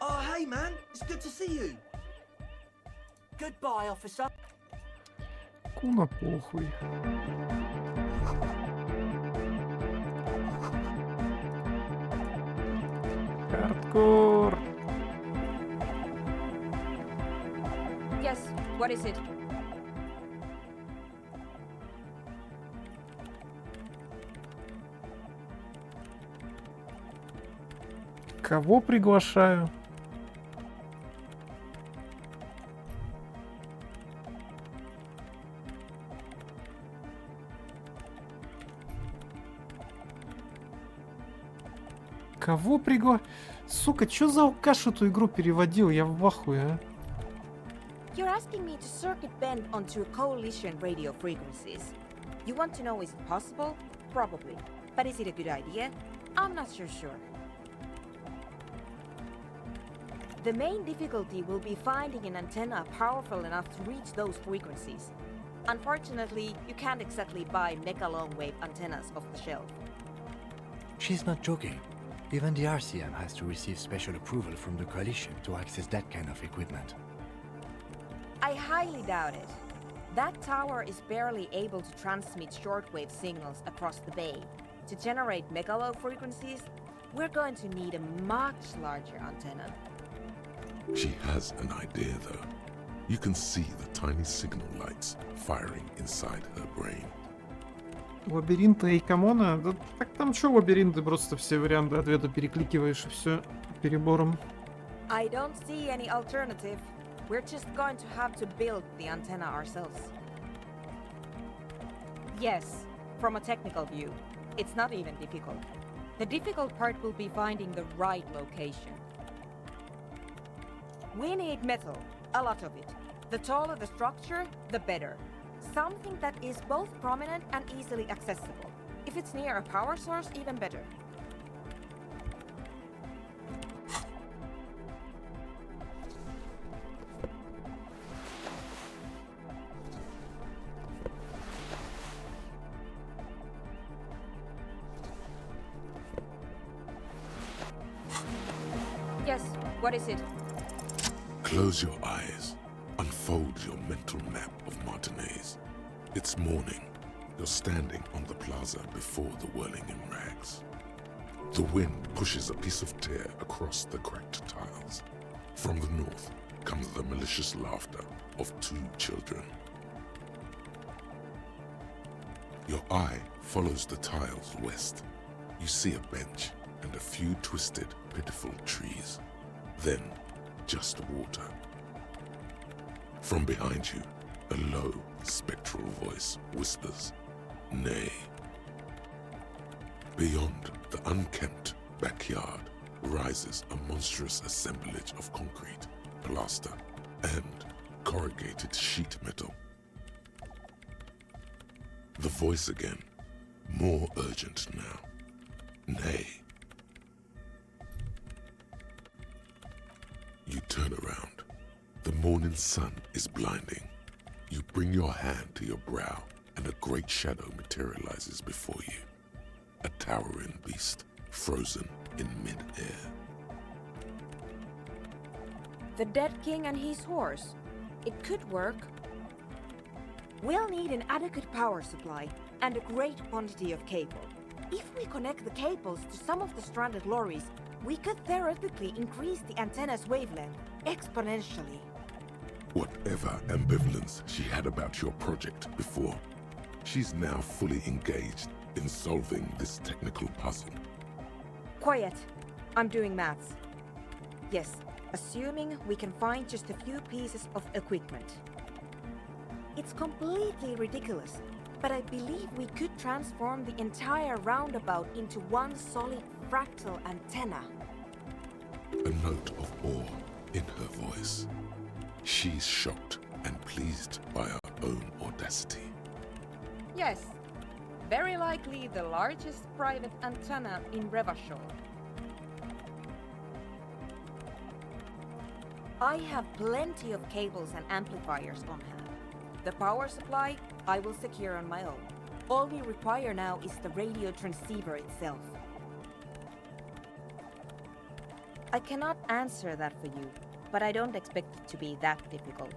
Oh, hey, man. It's good to see you. Goodbye, officer. Куна похуй. Хардкор. Yes, what is it? Кого приглашаю? Кого Сука, чё за алкаш эту игру переводил? Я в ахуе, а? You're asking me to circuit bend onto coalition radio frequencies. You want to know is it possible? Probably. But is it a good idea? I'm not so sure. The main difficulty will be finding an antenna powerful enough to reach those frequencies. Unfortunately, you can't exactly buy mega long wave antennas off the shelf. She's not joking. Even the RCM has to receive special approval from the coalition to access that kind of equipment. I highly doubt it. That tower is barely able to transmit shortwave signals across the bay. To generate mega low frequencies, we're going to need a much larger antenna. She has an idea, though. You can see the tiny signal lights firing inside her brain. Лабиринты и Камона? Да так там что лабиринты? Просто все варианты ответа перекликиваешь и все перебором. I don't see any alternative. We're just going to have to build the antenna ourselves. Yes, from a technical view, it's not even difficult. The difficult part will be finding the right location. We need metal, a lot of it. The taller the structure, the better. Something that is both prominent and easily accessible. If it's near a power source, even better. Yes, what is it? Close your eyes. Unfold your mental map of Martinez. It's morning. You're standing on the plaza before the whirling in rags. The wind pushes a piece of tear across the cracked tiles. From the north comes the malicious laughter of two children. Your eye follows the tiles west. You see a bench and a few twisted, pitiful trees. Then, just water. From behind you, a low, spectral voice whispers, "Nay." Beyond the unkempt backyard rises a monstrous assemblage of concrete, plaster, and corrugated sheet metal. The voice again, more urgent now. "Nay." You turn around. The morning sun is blinding. You bring your hand to your brow, and a great shadow materializes before you. A towering beast, frozen in mid-air. The dead king and his horse. It could work. We'll need an adequate power supply and a great quantity of cable. If we connect the cables to some of the stranded lorries, we could theoretically increase the antenna's wavelength exponentially. Whatever ambivalence she had about your project before, she's now fully engaged in solving this technical puzzle. Quiet. I'm doing maths. Yes, assuming we can find just a few pieces of equipment. It's completely ridiculous, But I believe we could transform the entire roundabout into one solid fractal antenna. A note of awe in her voice. She's shocked and pleased by our own audacity. Yes, very likely the largest private antenna in Revachol. I have plenty of cables and amplifiers on hand. The power supply I will secure on my own. All we require now is the radio transceiver itself. I cannot answer that for you, but I don't expect it to be that difficult.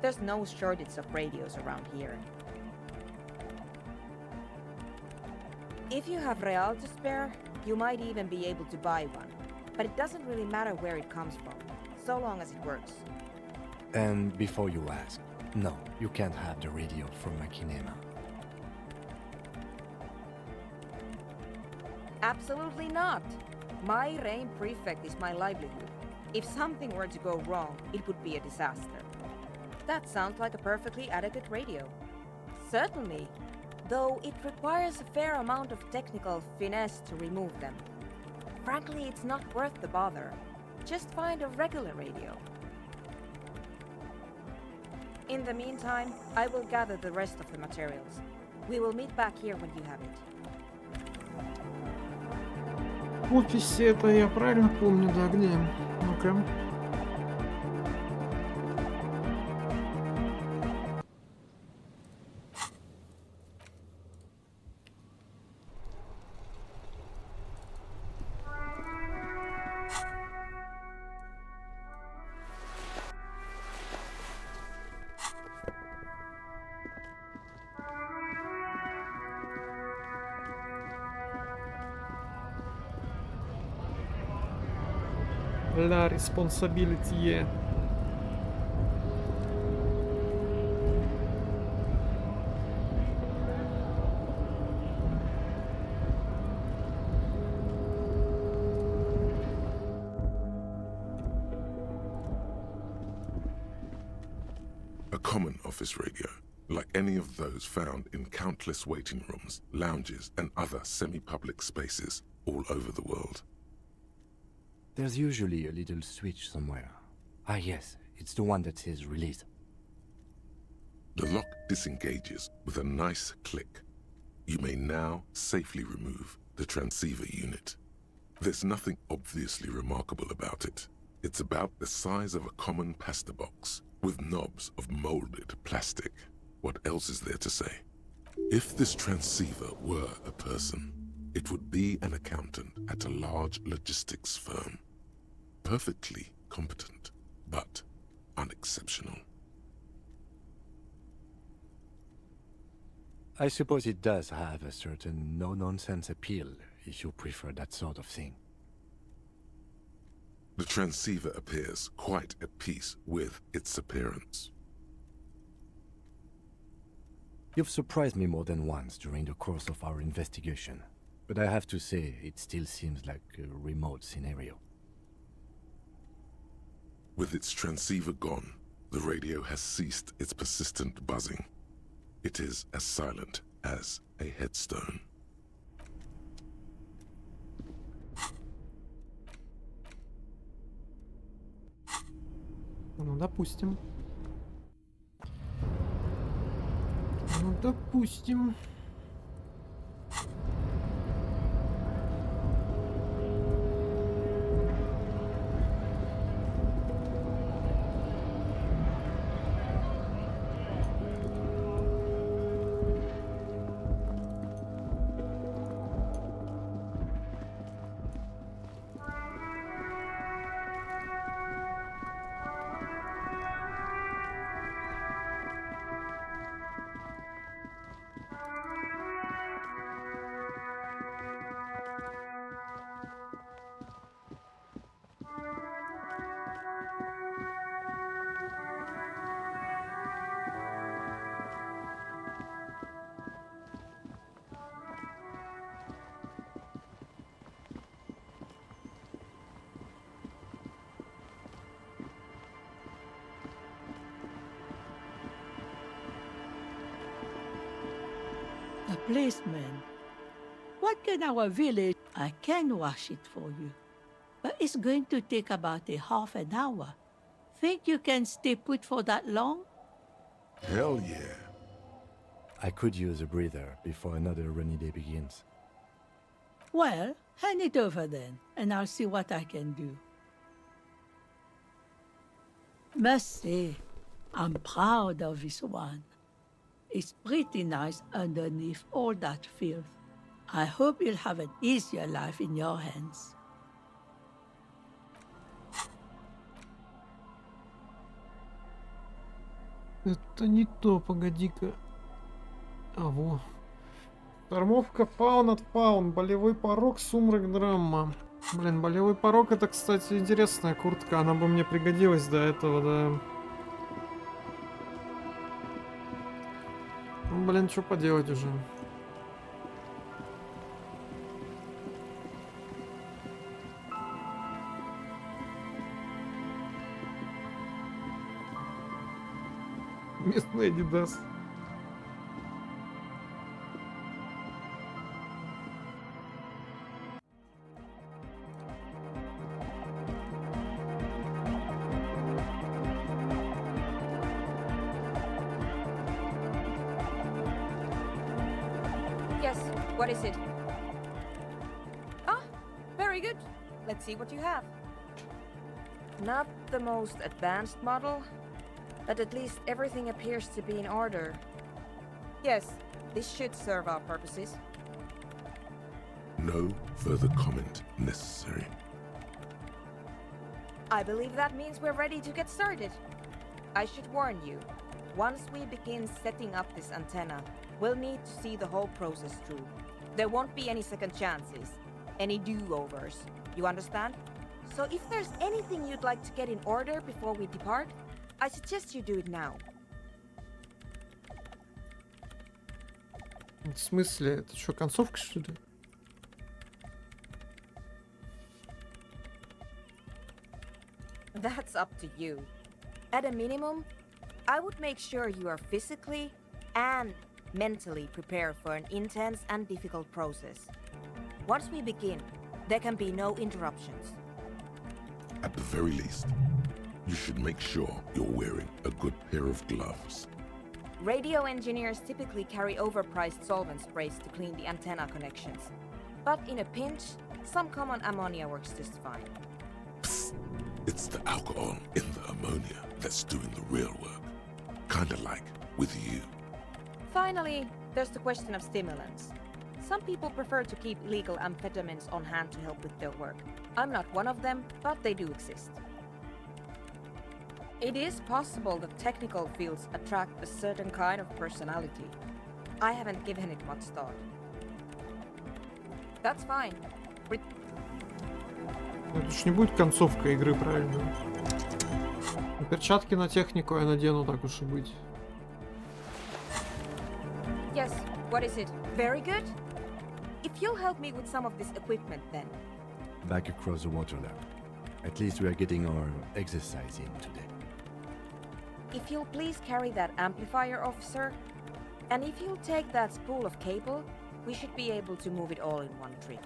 There's no shortage of radios around here. If you have real to spare, you might even be able to buy one. But it doesn't really matter where it comes from, so long as it works. And before you ask, no, you can't have the radio from Machinema. Absolutely not. My reign prefect is my livelihood. If something were to go wrong, it would be a disaster. That sounds like a perfectly adequate radio. Certainly, though it requires a fair amount of technical finesse to remove them. Frankly, it's not worth the bother. Just find a regular radio. In the meantime, I will gather the rest of the materials. We will meet back here when you have it. В офисе это я правильно помню, да, где? Ну-ка. La responsibility. A common office radio, like any of those found in countless waiting rooms, lounges, and other semi-public spaces all over the world. There's usually a little switch somewhere. Ah yes, it's the one that says release. The lock disengages with a nice click. You may now safely remove the transceiver unit. There's nothing obviously remarkable about it. It's about the size of a common pasta box, with knobs of molded plastic. What else is there to say? If this transceiver were a person, it would be an accountant at a large logistics firm. Perfectly competent, but unexceptional. I suppose it does have a certain no-nonsense appeal, if you prefer that sort of thing. The transceiver appears quite at peace with its appearance. You've surprised me more than once during the course of our investigation, but I have to say it still seems like a remote scenario. With its transceiver gone, the radio has ceased its persistent buzzing. It is as silent as a headstone. Ну, допустим. Ну, допустим. The policeman. What can our village? I can wash it for you. But it's going to take about a half an hour. Think you can stay put for that long? Hell yeah. I could use a breather before another rainy day begins. Well, hand it over then, and I'll see what I can do. Must say, I'm proud of this one. It's pretty nice underneath all that filth. I hope you'll have an easier life in your hands. Это не то, погоди-ка. А, во. Штормовка фаун от фаун. Болевой порог, сумрак, драма. Блин, болевой порог это, кстати, интересная куртка. Она бы мне пригодилась до этого, да. Ну, блин, что поделать уже. Местный Адидас. Yes, what is it? Ah, very good. Let's see what you have. Not the most advanced model, but at least everything appears to be in order. Yes, this should serve our purposes. No further comment necessary. I believe that means we're ready to get started. I should warn you, once we begin setting up this antenna, we'll need to see the whole process through. There won't be any second chances, any do-overs, you understand? So if there's anything you'd like to get in order before we depart, I suggest you do it now. В смысле? Это что, концовка, что ли? That's up to you. At a minimum, I would make sure you are physically and mentally prepared for an intense and difficult process. Once we begin, there can be no interruptions. At the very least, you should make sure you're wearing a good pair of gloves. Radio engineers typically carry overpriced solvent sprays to clean the antenna connections. But in a pinch, some common ammonia works just fine. Psst. It's the alcohol in the ammonia that's doing the real work. Kinda like with you. Finally, there's the question of stimulants. Some people prefer to keep legal amphetamines on hand to help with their work. I'm not one of them, but they do exist. It is possible that technical fields attract a certain kind of personality. I haven't given it much thought. That's fine. Это ж не будет концовка игры, правильно? Перчатки на технику я надену, так уж и быть. Yes, what is it? Very good? If you'll help me with some of this equipment then. Back across the water lab. At least we are getting our exercise in today. If you'll please carry that amplifier, officer, and if you'll take that spool of cable, we should be able to move it all in one trip.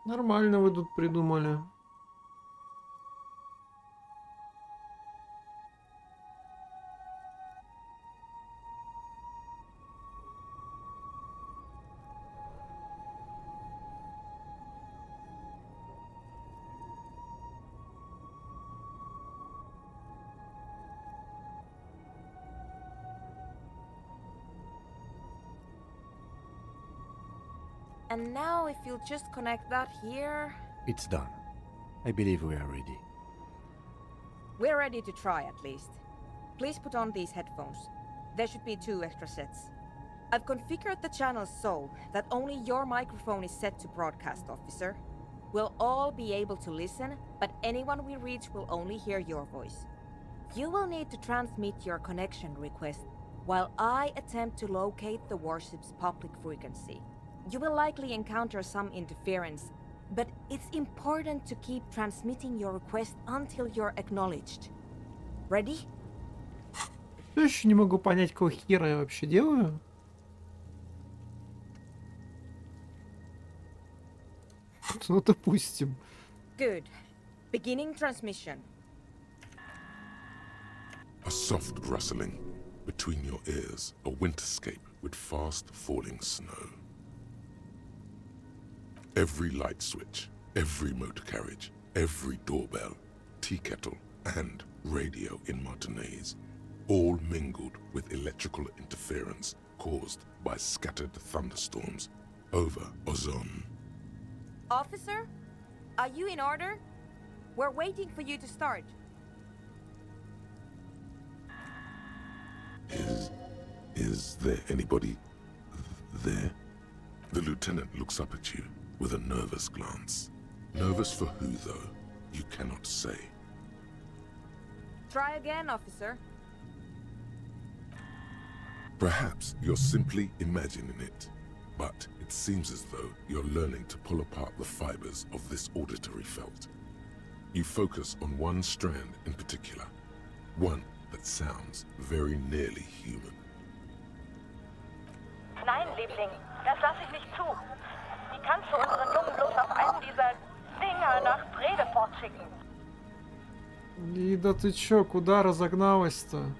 Нормально вы тут придумали. And now if you'll just connect that here... It's done. I believe we are ready. We're ready to try at least. Please put on these headphones. There should be 2 extra sets. I've configured the channels so that only your microphone is set to broadcast, officer. We'll all be able to listen, but anyone we reach will only hear your voice. You will need to transmit your connection request while I attempt to locate the warship's public frequency. You will likely encounter some interference, but it's important to keep transmitting your request until you're acknowledged. Ready? Я еще не могу понять, какого хера я вообще делаю. Ну, допустим. Good. Beginning transmission. A soft rustling between your ears, a winterscape with fast falling snow. Every light switch, every motor carriage, every doorbell, tea kettle, and radio in Martinez, all mingled with electrical interference caused by scattered thunderstorms over Ozone. Officer, are you in order? We're waiting for you to start. Is there anybody there? The lieutenant looks up at you with a nervous glance. Nervous for who, though? You cannot say. Try again, officer. Perhaps you're simply imagining it, but it seems as though you're learning to pull apart the fibers of this auditory felt. You focus on one strand in particular, one that sounds very nearly human. Nein, Liebling, das lasse ich nicht zu. Wie kannst du unseren Jungen bloß auf einen dieser Dinger nach Bredefort schicken? Лида, ты чё, куда разогналась-то?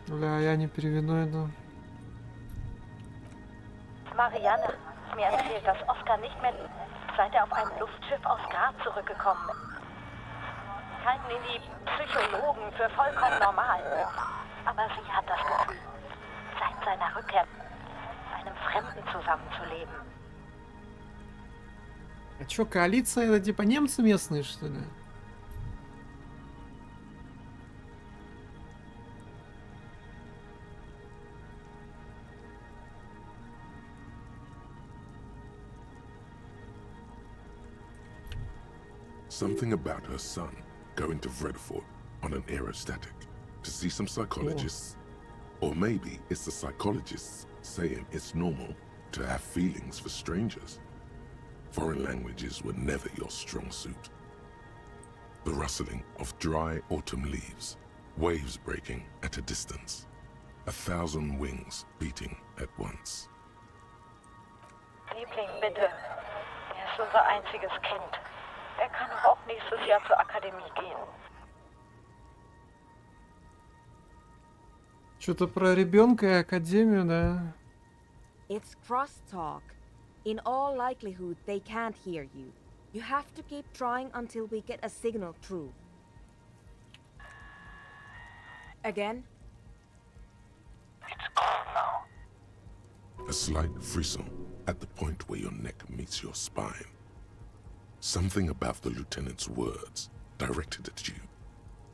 Бля, я не перевиновен. Marianne, mir erzählt, dass Oscar nicht mehr, seit er auf einem Luftschiff aus Grab zurückgekommen ist. Halten ihn die Psychologen für vollkommen normal. Aber sie hat das Gefühl, seit seiner Rückkehr mit einem Fremden zusammenzuleben. А чё, коалиция это типа немцы местные, что ли? Something about her son going to Vredefort on an aerostatic to see some psychologists. Or maybe it's the psychologists saying it's normal to have feelings for strangers. Foreign languages were never your strong suit. The rustling of dry autumn leaves, waves breaking at a distance, 1,000 wings beating at once. Liebling, bitte. Er ist unser einziges Kind. Er kann auch nächstes Jahr zur Akademie gehen. Что-то про ребенка и академию, да? It's crosstalk. In all likelihood, they can't hear you. You have to keep trying until we get a signal through. Again? It's cold now. A slight frisson at the point where your neck meets your spine. Something about the lieutenant's words directed at you,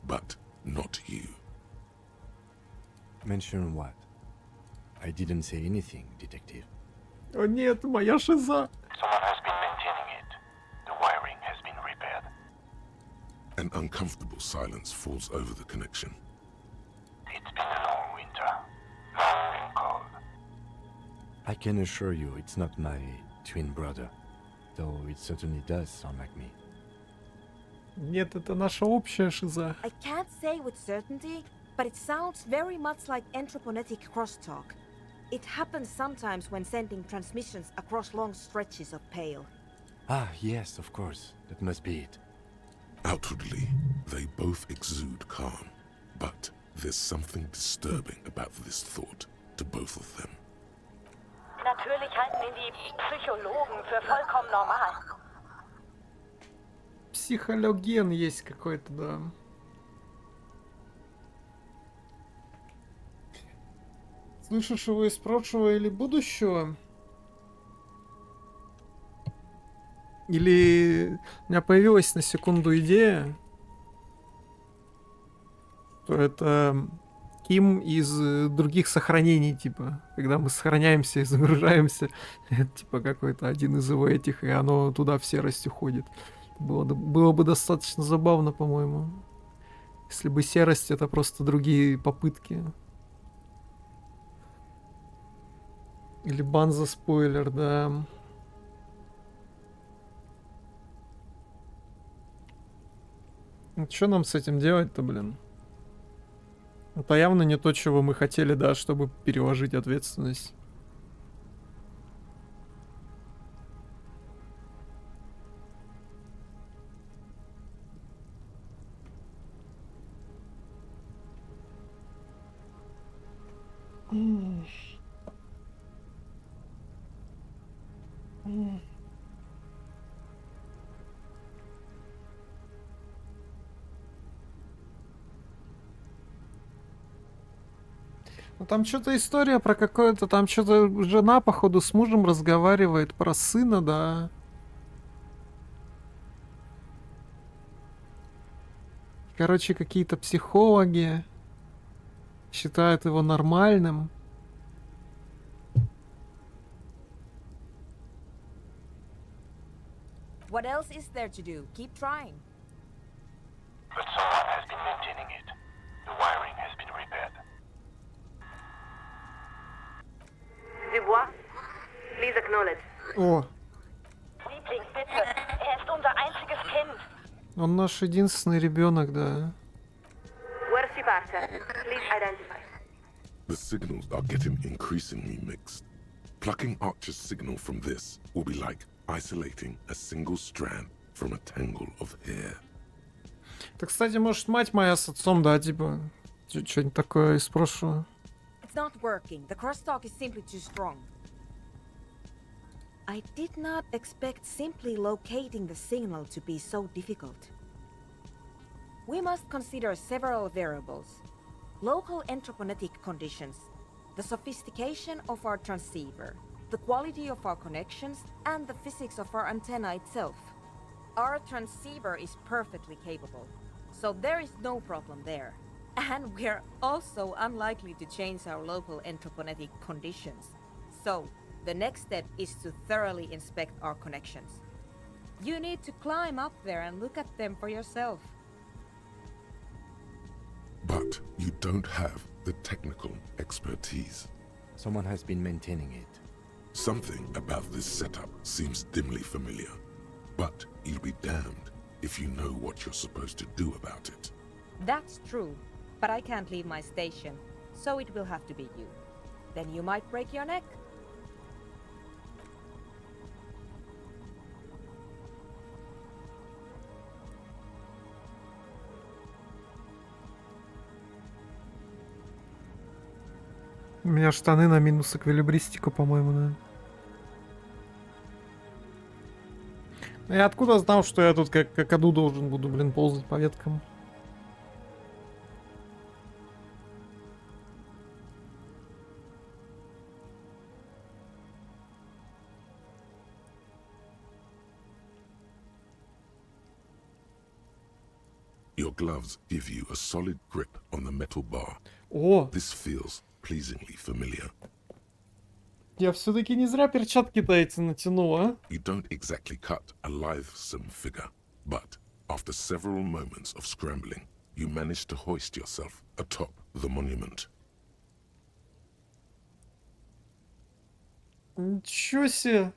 but not you. Mention what? I didn't say anything, detective. О нет, моя шиза. Someone has been maintaining it. The wiring has been repaired. An uncomfortable silence falls over the connection. It's been a long winter. Long and cold. I can assure you it's not my twin brother, though it certainly does sound like me. Нет, это наша общая шиза. I can't say with certainty, but it sounds very much like anthroponetic crosstalk. It happens sometimes when sending transmissions across long stretches of pale. Ah, yes, of course. That must be it. Outwardly, they both exude calm, but there's something disturbing about this thought to both of them. Natürlich halten ihn die Psychologen für vollkommen normal. Психологен есть какой-то, да. Слышишь его из прошлого или будущего? Или у меня появилась на секунду идея, что это Ким из других сохранений, типа, когда мы сохраняемся и загружаемся, это типа какой-то один из его этих, и оно туда в серость уходит. Было бы достаточно забавно, по-моему. Если бы серость — это просто другие попытки. Или бан за спойлер, да. Что нам с этим делать-то, блин? Это явно не то, чего мы хотели, да, чтобы переложить ответственность. Ну там что-то история про какое-то, там что-то жена, походу, с мужем разговаривает про сына, да. Короче, какие-то психологи считают его нормальным. What else is there to do? Keep trying. But someone has been maintaining it. The wiring has been repaired. Dubois, please acknowledge. О, Liebling, bitte. Ist unser einziges Kind. он наш единственный ребенок, да. Where's Shibarcha? Please identify. The signals are getting increasingly mixed. Plucking Archer's signal from this will be like isolating a single strand from a tangle of hair. Так, кстати, может, мать моя с отцом, да, типа, что-нибудь такое из прошлого. It's not working. The crosstalk is simply too strong. I did not expect simply locating the signal to be so difficult. We must consider several variables. Local entroponetic conditions, the sophistication of our transceiver, the quality of our connections, and the physics of our antenna itself. Our transceiver is perfectly capable, so there is no problem there. And we're also unlikely to change our local entroponetic conditions. So, the next step is to thoroughly inspect our connections. You need to climb up there and look at them for yourself. But you don't have the technical expertise. Someone has been maintaining it. Something about this setup seems dimly familiar. But you'll be damned if you know what you're supposed to do about it. That's true, but I can't leave my station, so it will have to be you. Then you might break your neck. У меня штаны на минус эквилибристику, по-моему, да. Я откуда знал, что я тут как какаду должен буду, блин, ползать по веткам? Your gloves give you a solid grip on the metal bar. О! This feels pleasingly familiar. Я все-таки не зря перчатки-то эти натянул, а? You don't exactly cut a lithesome figure, but after several moments of scrambling, you manage to hoist yourself atop the monument. Ничего себе!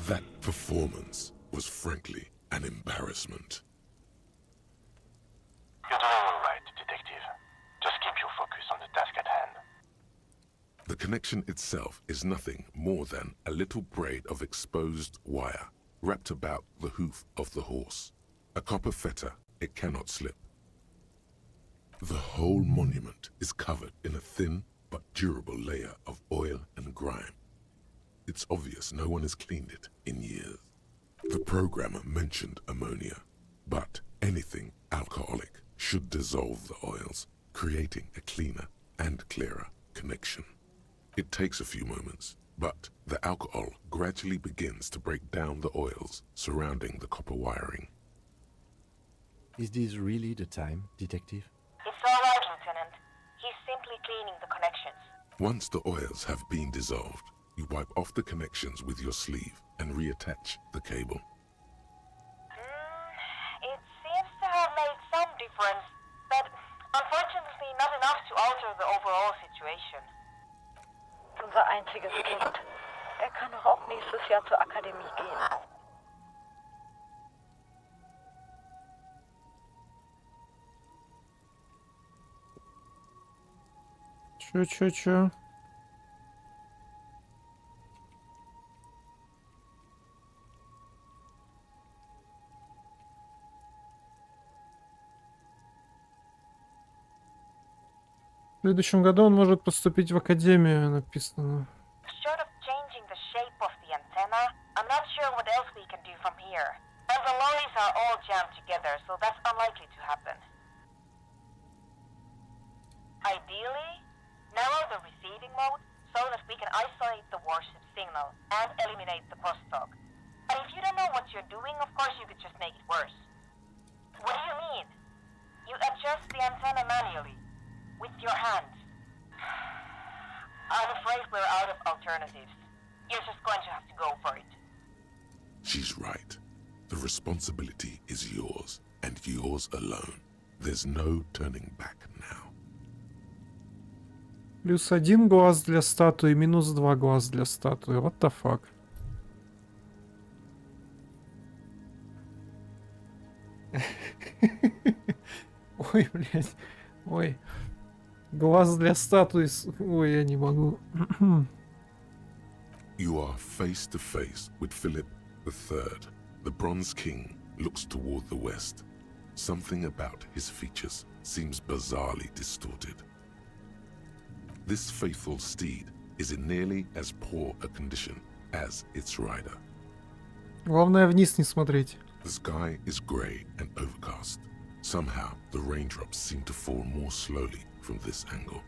That performance was frankly an embarrassment. You're doing all right, detective. Just keep your focus on the task at hand. The connection itself is nothing more than a little braid of exposed wire wrapped about the hoof of the horse. A copper fetter it cannot slip. The whole monument is covered in a thin but durable layer of oil and grime. It's obvious no one has cleaned it in years. The programmer mentioned ammonia, but Anything alcoholic should dissolve the oils, creating a cleaner and clearer connection. It takes a few moments, but the alcohol gradually begins to break down the oils surrounding the copper wiring. Is this really the time, Detective? It's all right, Lieutenant. He's simply cleaning the connections. Once the oils have been dissolved, you wipe off the connections with your sleeve and reattach the cable. It seems to have made some difference, but unfortunately not enough to alter the overall situation. Unser einziges Kind. Kann doch auch nächstes Jahr zur Akademie gehen. Чё? В следующем году он может поступить в академию, написано. Short of changing the shape of the antenna, I'm not sure what else we can do from here. And the lorries are all jammed together, so that's unlikely to happen. Ideally, narrow the receiving mode so that we can isolate the warship signal and eliminate the crosstalk. But if you don't know what you're doing, of course you could just make it worse. What do you mean? You adjust the antenna manually, with your hands. I'm afraid we're out of alternatives. You're just going to have to go for it. She's right. The responsibility is yours, and yours alone. There's no turning back now. +1 глаз для статуи, -2 глаз для статуи. What the fuck? Ой, блядь. Ой. Глаз для статуи. Ой, я не могу. You are face to face with Philip III. The Bronze King looks toward the west. Something about his features seems bizarrely distorted. This faithful steed is in nearly as poor a condition as its rider. Главное вниз не смотреть. The sky is grey and overcast. Somehow, the raindrops seem to fall more slowly from this angle.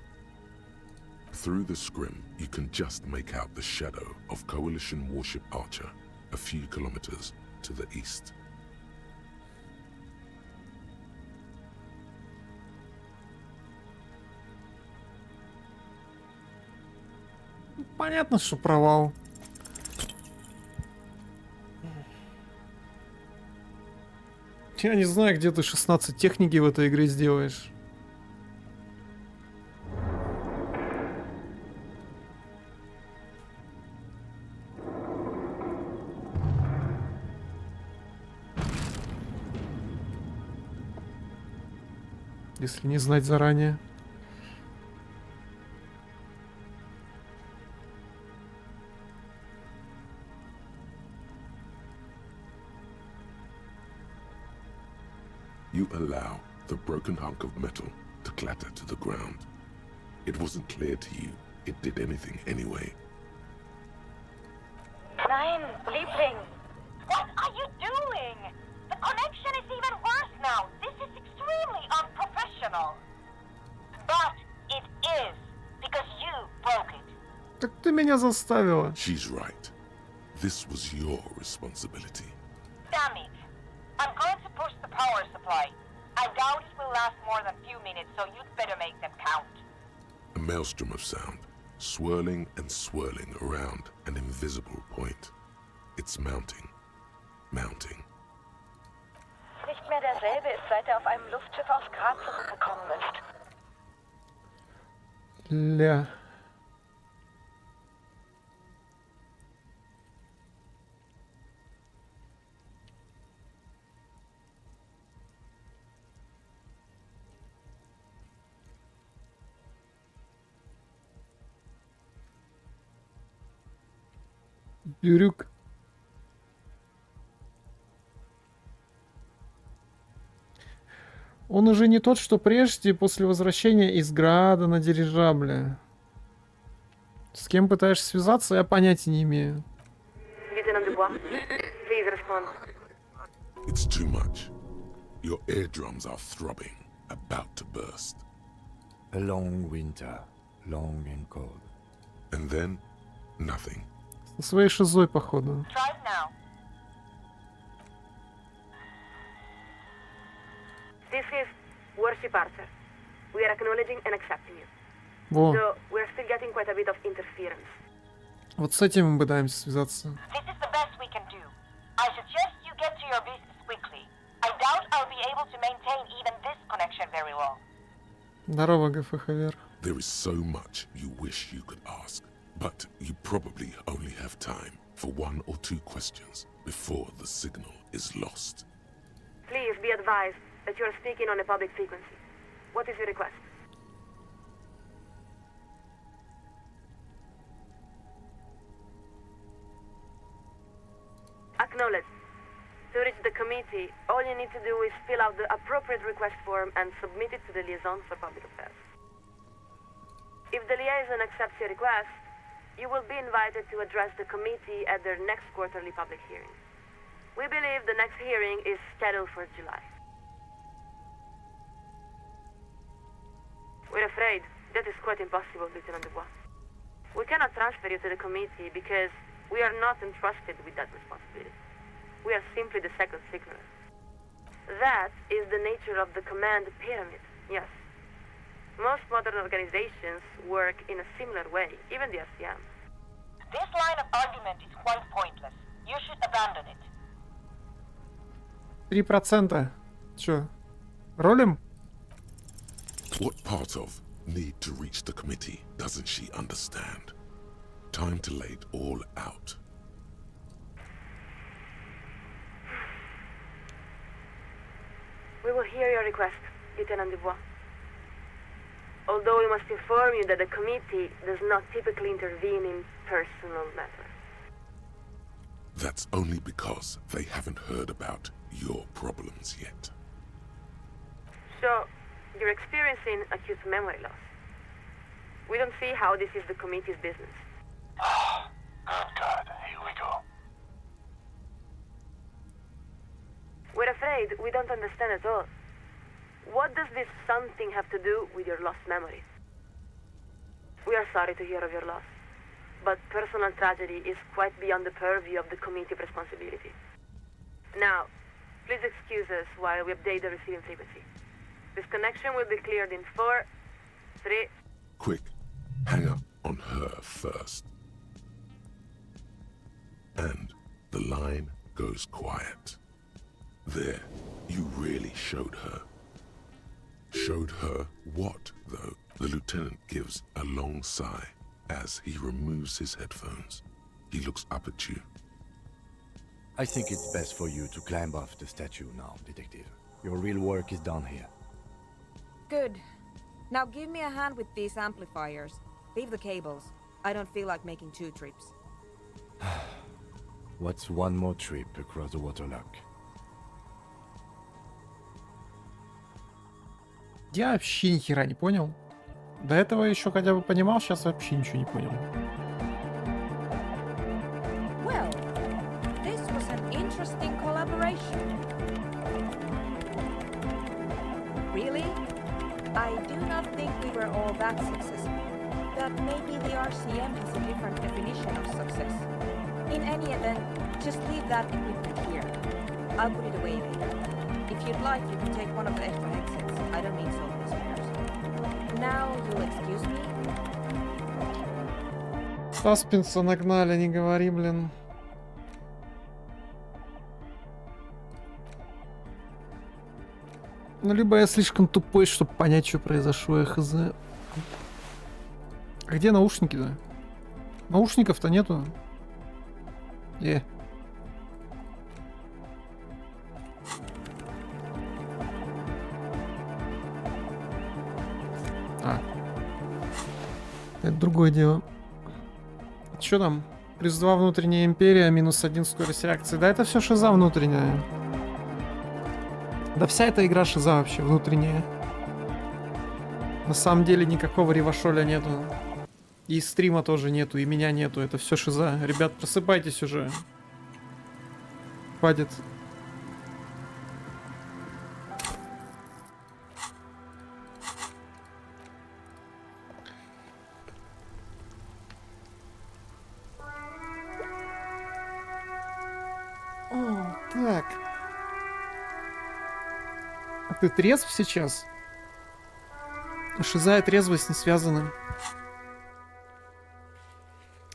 Through the scrim, you can just make out the shadow of Coalition warship Archer a few kilometers to the east. Понятно, что провал. Я не знаю, где ты 16 техники в этой игре сделаешь. Если не знать заранее. You allow the broken hunk of metal to clatter to the ground. It wasn't clear to you it did anything anyway. Nein, Liebling. What are you doing? The connection is even worse now. This is extremely unprofessional. But it is, because you broke it. Так ты меня заставила. She's right. This was your responsibility. Damn it. I'm going to push the power supply. I doubt it will last more than a few minutes, so you'd better make them count. A maelstrom of sound, swirling and swirling around an invisible point. It's mounting, mounting. Nicht mehr derselbe ist, seit er auf einem Luftschiff aus Graz zurückgekommen ist. Ля. Бирюк. Он уже не тот, что прежде, после возвращения из Града на дирижабле. С кем пытаешься связаться, я понятия не имею. It's too much. Your eardrums are throbbing, about to burst. A long winter, long and cold. And then, nothing. Со своей шизой, походу. Try it now. This is Worship Archer. We are acknowledging and accepting you. Во. Though we're still getting quite a bit of interference. Вот с этим мы пытаемся связаться. This is the best we can do. I suggest you get to your business quickly. I doubt I'll be able to maintain even this connection very long. Здорово, ГФХ вверх. There is so much you wish you could ask, but you probably only have time for 1 or 2 questions before the signal is lost. Please be advised that you are speaking on a public frequency. What is your request? Acknowledged. To reach the committee, all you need to do is fill out the appropriate request form and submit it to the liaison for public affairs. If the liaison accepts your request, you will be invited to address the committee at their next quarterly public hearing. We believe the next hearing is scheduled for July. We're afraid that is quite impossible, Lieutenant Dubois. We cannot transfer you to the committee because we are not entrusted with that responsibility. We are simply the second signaler. That is the nature of the command pyramid, yes. Most modern organizations work in a similar way, even the SCM. This line of argument is quite pointless. You should abandon it. 3%. Чё? Ролим? What part of need to reach the committee doesn't she understand? Time to lay it all out. We will hear your request, Lieutenant Dubois. Although we must inform you that the committee does not typically intervene in personal matters. That's only because they haven't heard about your problems yet. So, you're experiencing acute memory loss. We don't see how this is the committee's business. Good God, here we go. We're afraid we don't understand at all. What does this something have to do with your lost memories? We are sorry to hear of your loss, but personal tragedy is quite beyond the purview of the committee's responsibility. Now, please excuse us while we update the receiving frequency. This connection will be cleared in 4, 3... Quick, hang up on her first. And the line goes quiet. There, you really showed her. Showed her what, though? The lieutenant gives a long sigh as he removes his headphones. He looks up at you. I think it's best for you to climb off the statue now, Detective. Your real work is done here. Good. Now give me a hand with these amplifiers. Leave the cables. I don't feel like making 2 trips. What's one more trip across the waterlock? Я вообще ни хера не понял. До этого еще хотя бы понимал, сейчас вообще ничего не понял. Well, this was an interesting collaboration. Really? I do not think we were all that successful. But maybe the RCM has a different definition of success. In any event, just leave that equipment here. I'll put it away later. If you'd like, you can take one of the extra headsets. I don't need so many spares. Now, you'll excuse me? Саспенса нагнали, не говори, блин. Ну, либо я слишком тупой, чтобы понять, что произошло, я хз. А где наушники-то? Наушников-то нету. Это другое дело. Что там? Плюс 2 внутренняя империя, минус 1 скорость реакции. Да, это все шиза внутренняя. Да вся эта игра шиза вообще внутренняя. На самом деле никакого ревашоля нету. И стрима тоже нету, и меня нету. Это все шиза. Ребят, просыпайтесь уже. Хватит. Ты трезв сейчас? Шиза и трезвость не связаны.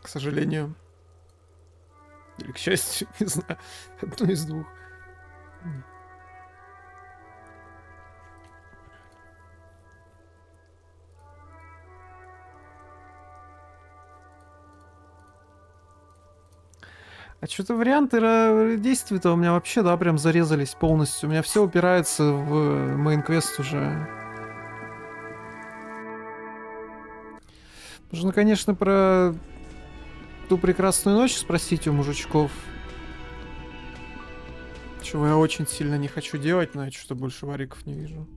К сожалению. Или к счастью, не знаю. Одно из двух. А что-то варианты действий-то у меня вообще, да, прям зарезались полностью. У меня все упирается в мейн-квест уже. Нужно, конечно, про ту прекрасную ночь спросить у мужичков. Чего я очень сильно не хочу делать, но я что-то больше вариков не вижу.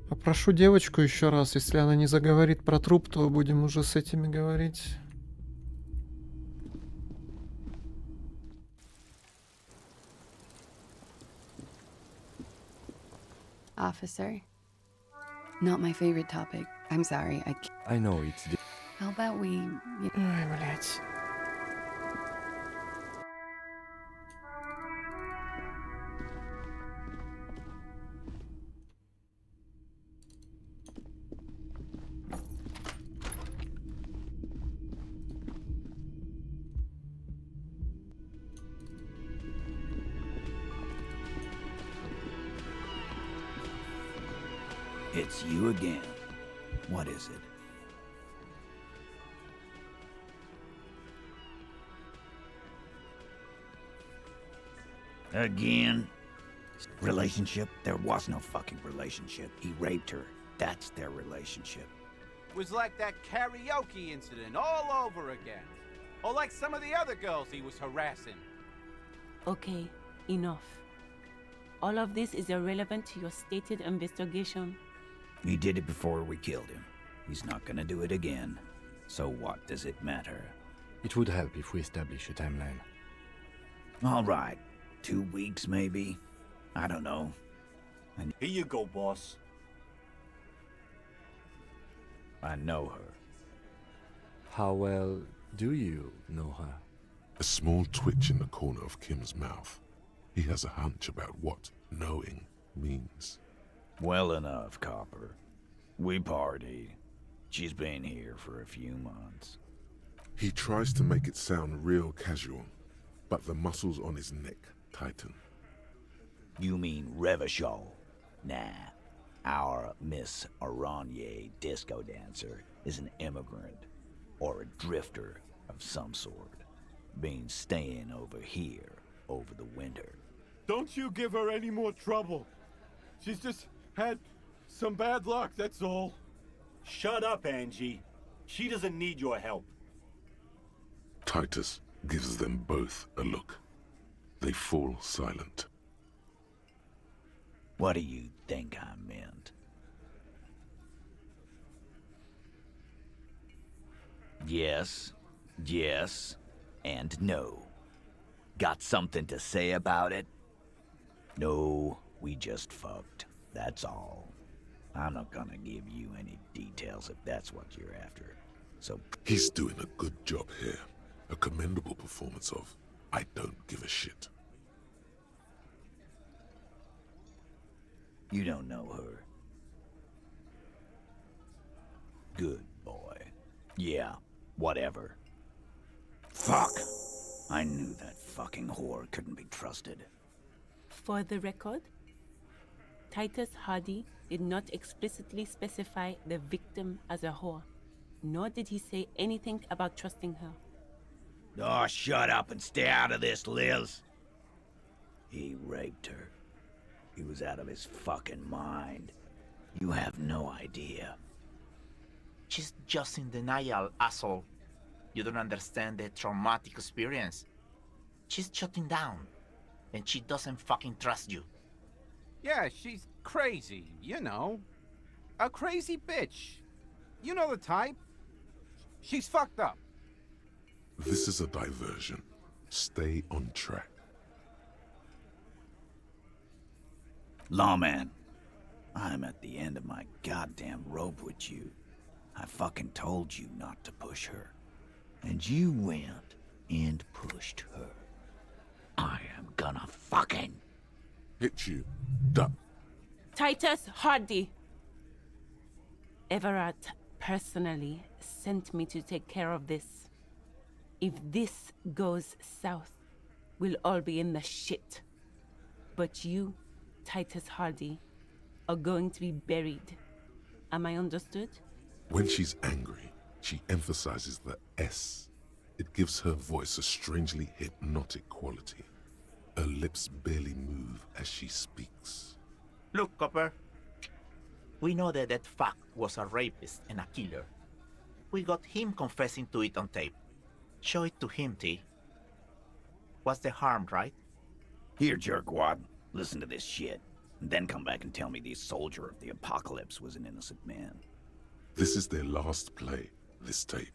Попрошу девочку еще раз, если она не заговорит про труп, то будем уже с этими говорить. Officer. Not my favorite topic. I'm sorry. I know it's... How about we... Ой, блядь. It's you again. What is it? Again? Relationship? There was no fucking relationship. He raped her. That's their relationship. It was like that karaoke incident all over again. Or like some of the other girls he was harassing. Okay, enough. All of this is irrelevant to your stated investigation. He did it before we killed him. He's not gonna do it again. So what does it matter? It would help if we establish a timeline. All right. 2 weeks, maybe? I don't know. And here you go, boss. I know her. How well do you know her? A small twitch in the corner of Kim's mouth. He has a hunch about what knowing means. Well enough, Copper. We party. She's been here for a few months. He tries to make it sound real casual, but the muscles on his neck tighten. You mean Revachol? Nah. Our Miss Aranye disco dancer is an immigrant, or a drifter of some sort. Been staying over here over the winter. Don't you give her any more trouble. She's just had some bad luck, that's all. Shut up, Angie. She doesn't need your help. Titus gives them both a look. They fall silent. What do you think I meant? Yes, yes, and no. Got something to say about it? No, we just fucked. That's all. I'm not gonna give you any details if that's what you're after. So... He's doing a good job here. A commendable performance of I don't give a shit. You don't know her. Good boy. Yeah, whatever. Fuck! I knew that fucking whore couldn't be trusted. For the record, Titus Hardy did not explicitly specify the victim as a whore, nor did he say anything about trusting her. Oh, shut up and stay out of this, Liz. He raped her. He was out of his fucking mind. You have no idea. She's just in denial, asshole. You don't understand the traumatic experience. She's shutting down, and she doesn't fucking trust you. Yeah, she's crazy, you know. A crazy bitch. You know the type. She's fucked up. This is a diversion. Stay on track. Lawman, I'm at the end of my goddamn rope with you. I fucking told you not to push her. And you went and pushed her. I am gonna fucking hit you. Duck. Titus Hardy. Everett personally sent me to take care of this. If this goes south, we'll all be in the shit. But you, Titus Hardy, are going to be buried. Am I understood? When she's angry, she emphasizes the S. It gives her voice a strangely hypnotic quality. Her lips barely move as she speaks. Look, Copper. We know that fuck was a rapist and a killer. We got him confessing to it on tape. Show it to him, T. What's the harm, right? Here, jerkwad. Listen to this shit. And then come back and tell me the soldier of the apocalypse was an innocent man. This is their last play, this tape.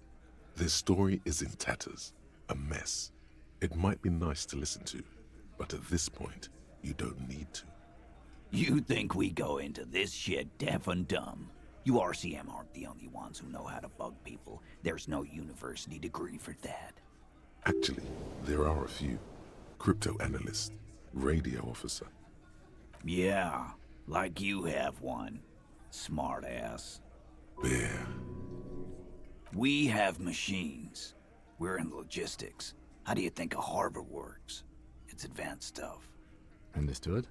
Their story is in tatters, a mess. It might be nice to listen to, but at this point, you don't need to. You think we go into this shit deaf and dumb? You RCM aren't the only ones who know how to bug people. There's no university degree for that. Actually, there are a few. Crypto analyst, radio officer. Yeah, like you have one. Smart ass. Bear. We have machines. We're in logistics. How do you think a harbor works? It's advanced stuff. Understood?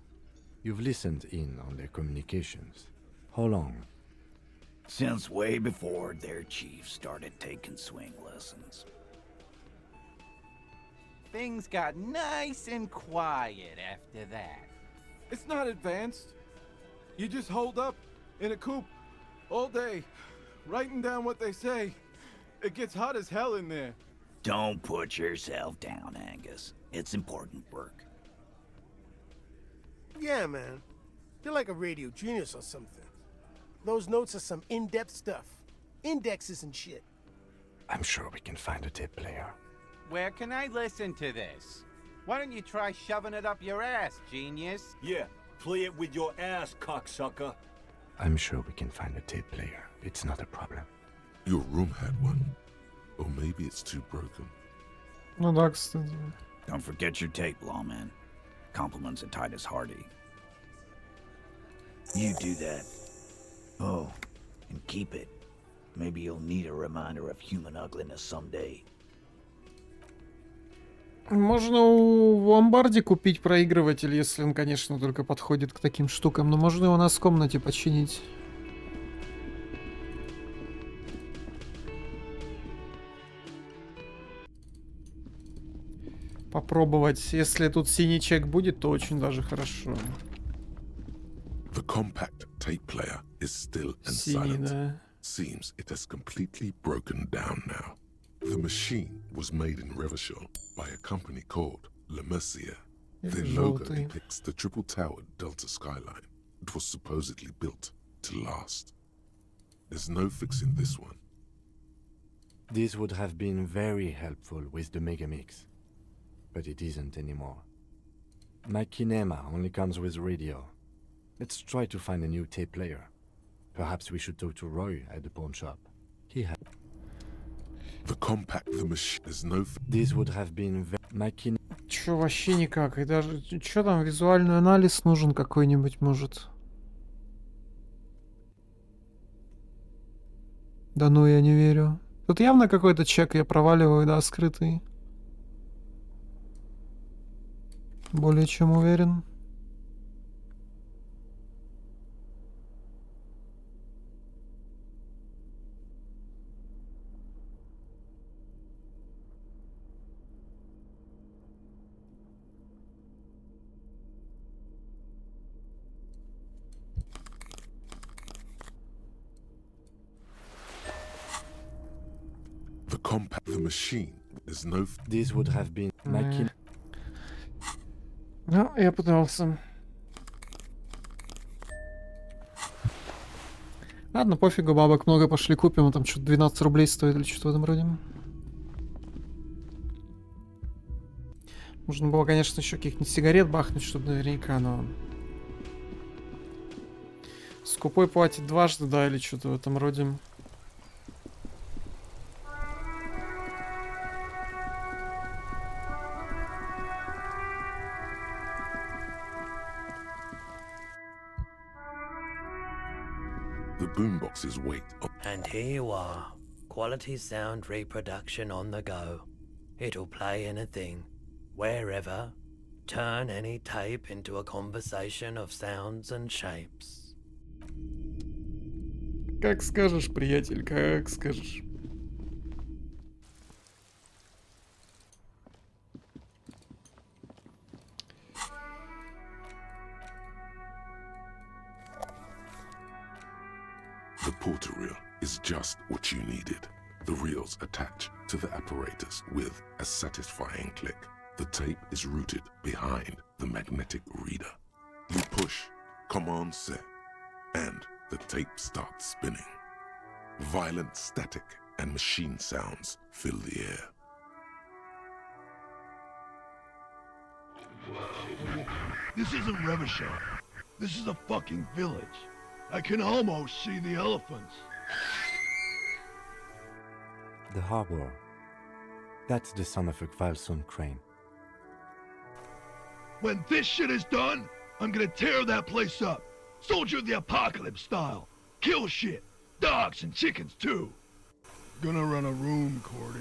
You've listened in on their communications. How long? Since way before their chief started taking swing lessons. Things got nice and quiet after that. It's not advanced. You just hold up in a coop all day, writing down what they say. It gets hot as hell in there. Don't put yourself down, Angus. It's important work. Yeah, man. You're like a radio genius or something. Those notes are some in-depth stuff. Indexes and shit. I'm sure we can find a tape player. Where can I listen to this? Why don't you try shoving it up your ass, genius? Yeah, play it with your ass, cocksucker. I'm sure we can find a tape player. It's not a problem. Your room had one. Or maybe it's too broken. Ну да, кстати. Don't forget your tape, lawman. Compliments of Titus Hardy. You do that. Oh, and keep it. Maybe you'll need a reminder of human ugliness someday. Можно в ломбарде купить проигрыватель, если он, конечно, только подходит к таким штукам. Но можно его у нас в комнате починить. Попробовать. Если тут синий чек будет, то очень даже хорошо. The compact tape player is still and Синий, silent. да. Seems it has completely broken down now. The machine was made in Revachol by a company called Le Mercier. Their logo depicts the triple-towered Delta skyline. It was supposedly built to last. There's no fixing this one. This would have been very helpful with the Megamix, but it isn't anymore. My Kinema only comes with radio. Let's try to find a new tape player. Perhaps we should talk to Roy at the pawn shop. He had... The compact, the machine, there's no... This would have been my Kinema... Чё, вообще никак. И даже... Чё там, визуальный анализ нужен какой-нибудь, может? Да ну, я не верю. Тут явно какой-то чек я проваливаю, да, скрытый. Более чем уверен. The compact, the machine, there's no... This would have been my Kinema... Ну, я пытался. Ладно, пофигу, бабок много, пошли купим. Там что-то 12 рублей стоит или что-то в этом роде. Можно было, конечно, еще каких-нибудь сигарет бахнуть, чтобы наверняка, но... Скупой платит дважды, да, или что-то в этом роде. The boomboxes wait on... And here you are. Quality sound reproduction on the go. It'll play anything, wherever. Turn any tape into a conversation of sounds and shapes. Как скажешь, приятель, как скажешь. The porter reel is just what you needed. The reels attach to the apparatus with a satisfying click. The tape is routed behind the magnetic reader. You push Command Set, and the tape starts spinning. Violent static and machine sounds fill the air. This isn't Revachon. This is a fucking village. I can almost see the elephants. The harbor. That's the son of a Kvalson crane. When this shit is done, I'm gonna tear that place up. Soldier of the Apocalypse style. Kill shit. Dogs and chickens too. Gonna run a room, Cordy.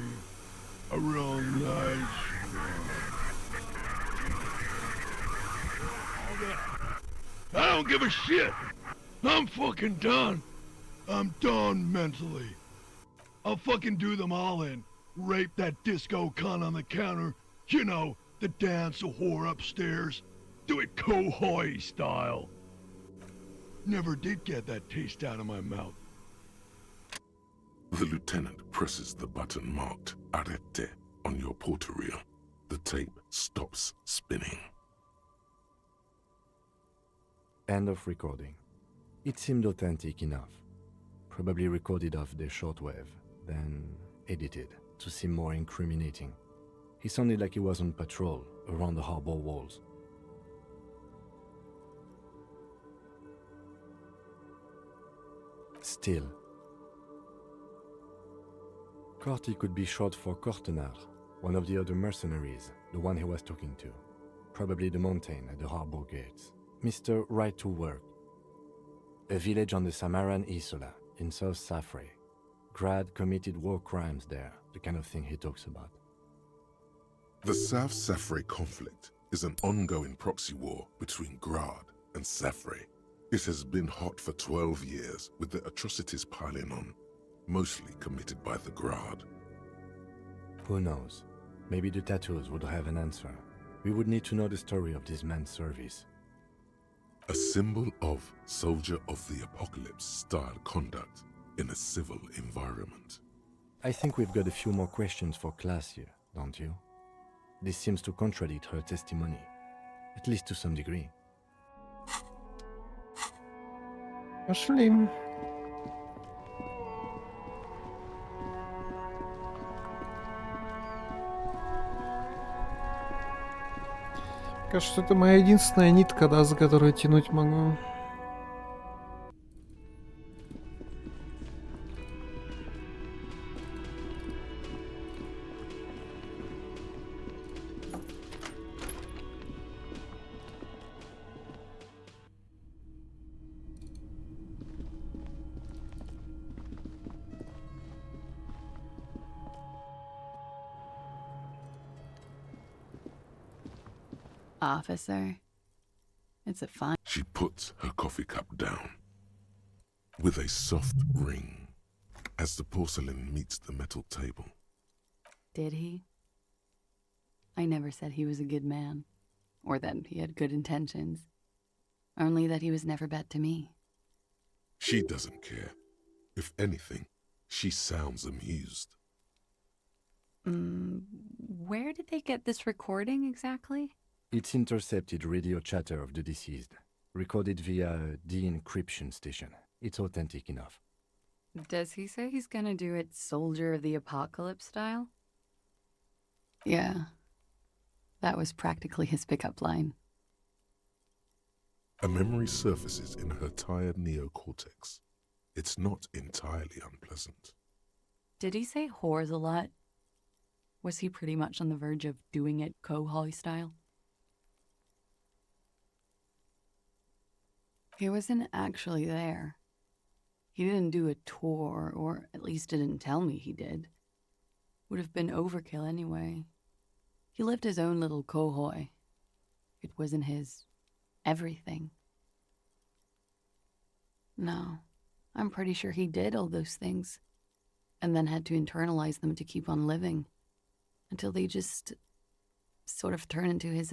A real nice room. I don't give a shit. I'm fucking done. I'm done mentally. I'll fucking do them all in. Rape that disco cunt on the counter. You know, the dance a whore upstairs. Do it Kohoi style. Never did get that taste out of my mouth. The lieutenant presses the button marked Arrête on your porter reel. The tape stops spinning. End of recording. It seemed authentic enough. Probably recorded off the shortwave, then edited to seem more incriminating. He sounded like he was on patrol around the harbor walls. Still, Corty could be short for Cortenard, one of the other mercenaries, the one he was talking to. Probably the mountain at the harbor gates. Mr. Right to Work. A village on the Samaran Isola, in South Safre. Grad committed war crimes there, the kind of thing he talks about. The South Safre conflict is an ongoing proxy war between Grad and Safre. It has been hot for 12 years, with the atrocities piling on, mostly committed by the Grad. Who knows? Maybe the tattoos would have an answer. We would need to know the story of this man's service. A symbol of soldier of the apocalypse style conduct in a civil environment. I think we've got a few more questions for class here, don't you? This seems to contradict her testimony, at least to some degree. Пошли. Кажется, это моя единственная нитка, да, за которую тянуть могу. Officer, it's a fine... She puts her coffee cup down with a soft ring as the porcelain meets the metal table. Did he? I never said he was a good man, or that he had good intentions, only that he was never bad to me. She doesn't care. If anything, she sounds amused. Where did they get this recording exactly? It's intercepted radio chatter of the deceased, recorded via a de-encryption station. It's authentic enough. Does he say he's gonna do it Soldier of the Apocalypse style? Yeah. That was practically his pickup line. A memory surfaces in her tired neocortex. It's not entirely unpleasant. Did he say whores a lot? Was he pretty much on the verge of doing it Kohoi style? He wasn't actually there. He didn't do a tour, or at least didn't tell me he did. Would have been overkill anyway. He lived his own little kohoi. It wasn't his everything. No, I'm pretty sure he did all those things, and then had to internalize them to keep on living, until they just sort of turn into his,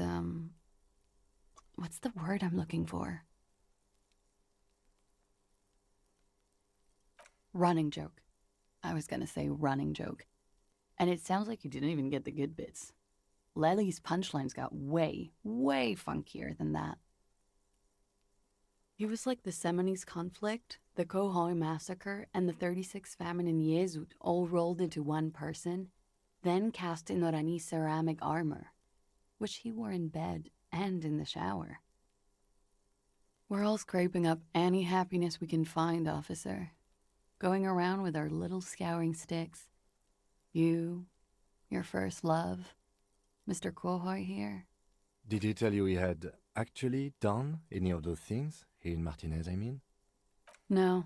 what's the word I'm looking for? Running joke. I was gonna say running joke. And it sounds like you didn't even get the good bits. Lely's punchlines got way, way funkier than that. He was like the Seminese conflict, the Kohoi massacre, and the 36 famine in Yezut all rolled into one person, then cast in Orani's ceramic armor, which he wore in bed and in the shower. We're all scraping up any happiness we can find, officer. Going around with our little scouring sticks. You, your first love, Mr. Kohoi here. Did he tell you he had actually done any of those things? He and Martinez, I mean? No.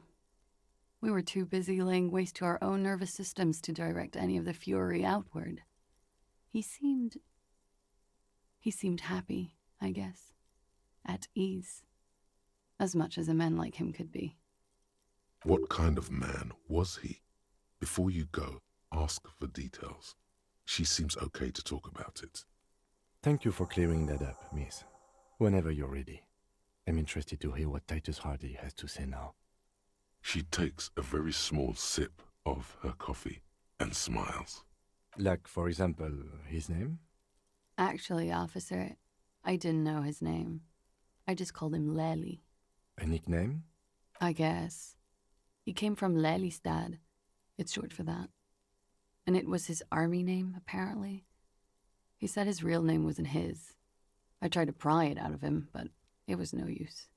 We were too busy laying waste to our own nervous systems to direct any of the fury outward. He seemed happy, I guess. At ease. As much as a man like him could be. What kind of man was he? Before you go, ask for details. She seems okay to talk about it. Thank you for clearing that up, miss. Whenever you're ready. I'm interested to hear what Titus Hardy has to say now. She takes a very small sip of her coffee and smiles. Like, for example, his name? Actually, officer, I didn't know his name. I just called him Lely. A nickname? I guess. He came from Lelystad. It's short for that. And it was his army name, apparently. He said his real name wasn't his. I tried to pry it out of him, but it was no use.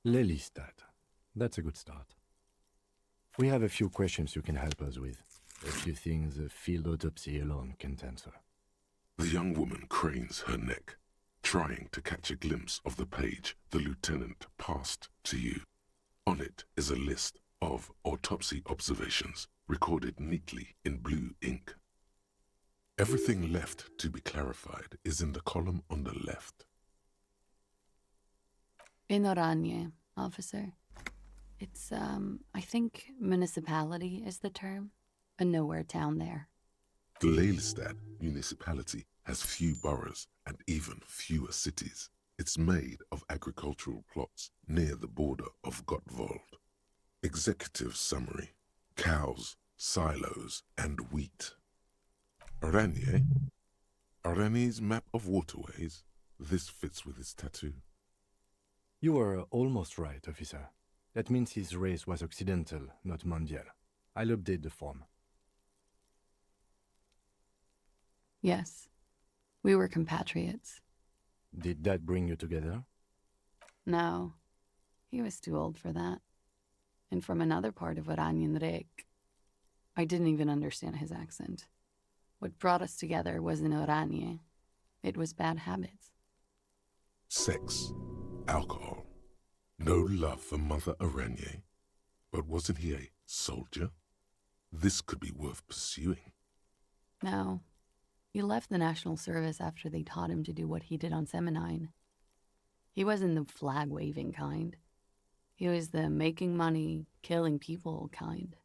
Lelystad. That's a good start. We have a few questions you can help us with. A few things a field autopsy alone can't answer. The young woman cranes her neck, trying to catch a glimpse of the page the lieutenant passed to you. On it is a list of autopsy observations recorded neatly in blue ink. Everything left to be clarified is in the column on the left. In Oranje, officer. It's, I think municipality is the term. A nowhere town there. The Lelystad municipality has few boroughs and even fewer cities. It's made of agricultural plots near the border of Gottwald. Executive summary: cows, silos, and wheat. Oranje? Oranje's map of waterways? This fits with his tattoo. You were almost right, officer. That means his race was Occidental, not Mondial. I'll update the form. Yes. We were compatriots. Did that bring you together? No. He was too old for that. And from another part of Oranjenrek. I didn't even understand his accent. What brought us together wasn't Oranje. It was bad habits. Sex, alcohol, no love for Mother Oranje. But wasn't he a soldier? This could be worth pursuing. No. He left the National Service after they taught him to do what he did on Seminine. He wasn't the flag-waving kind. He was the making money, killing people kind.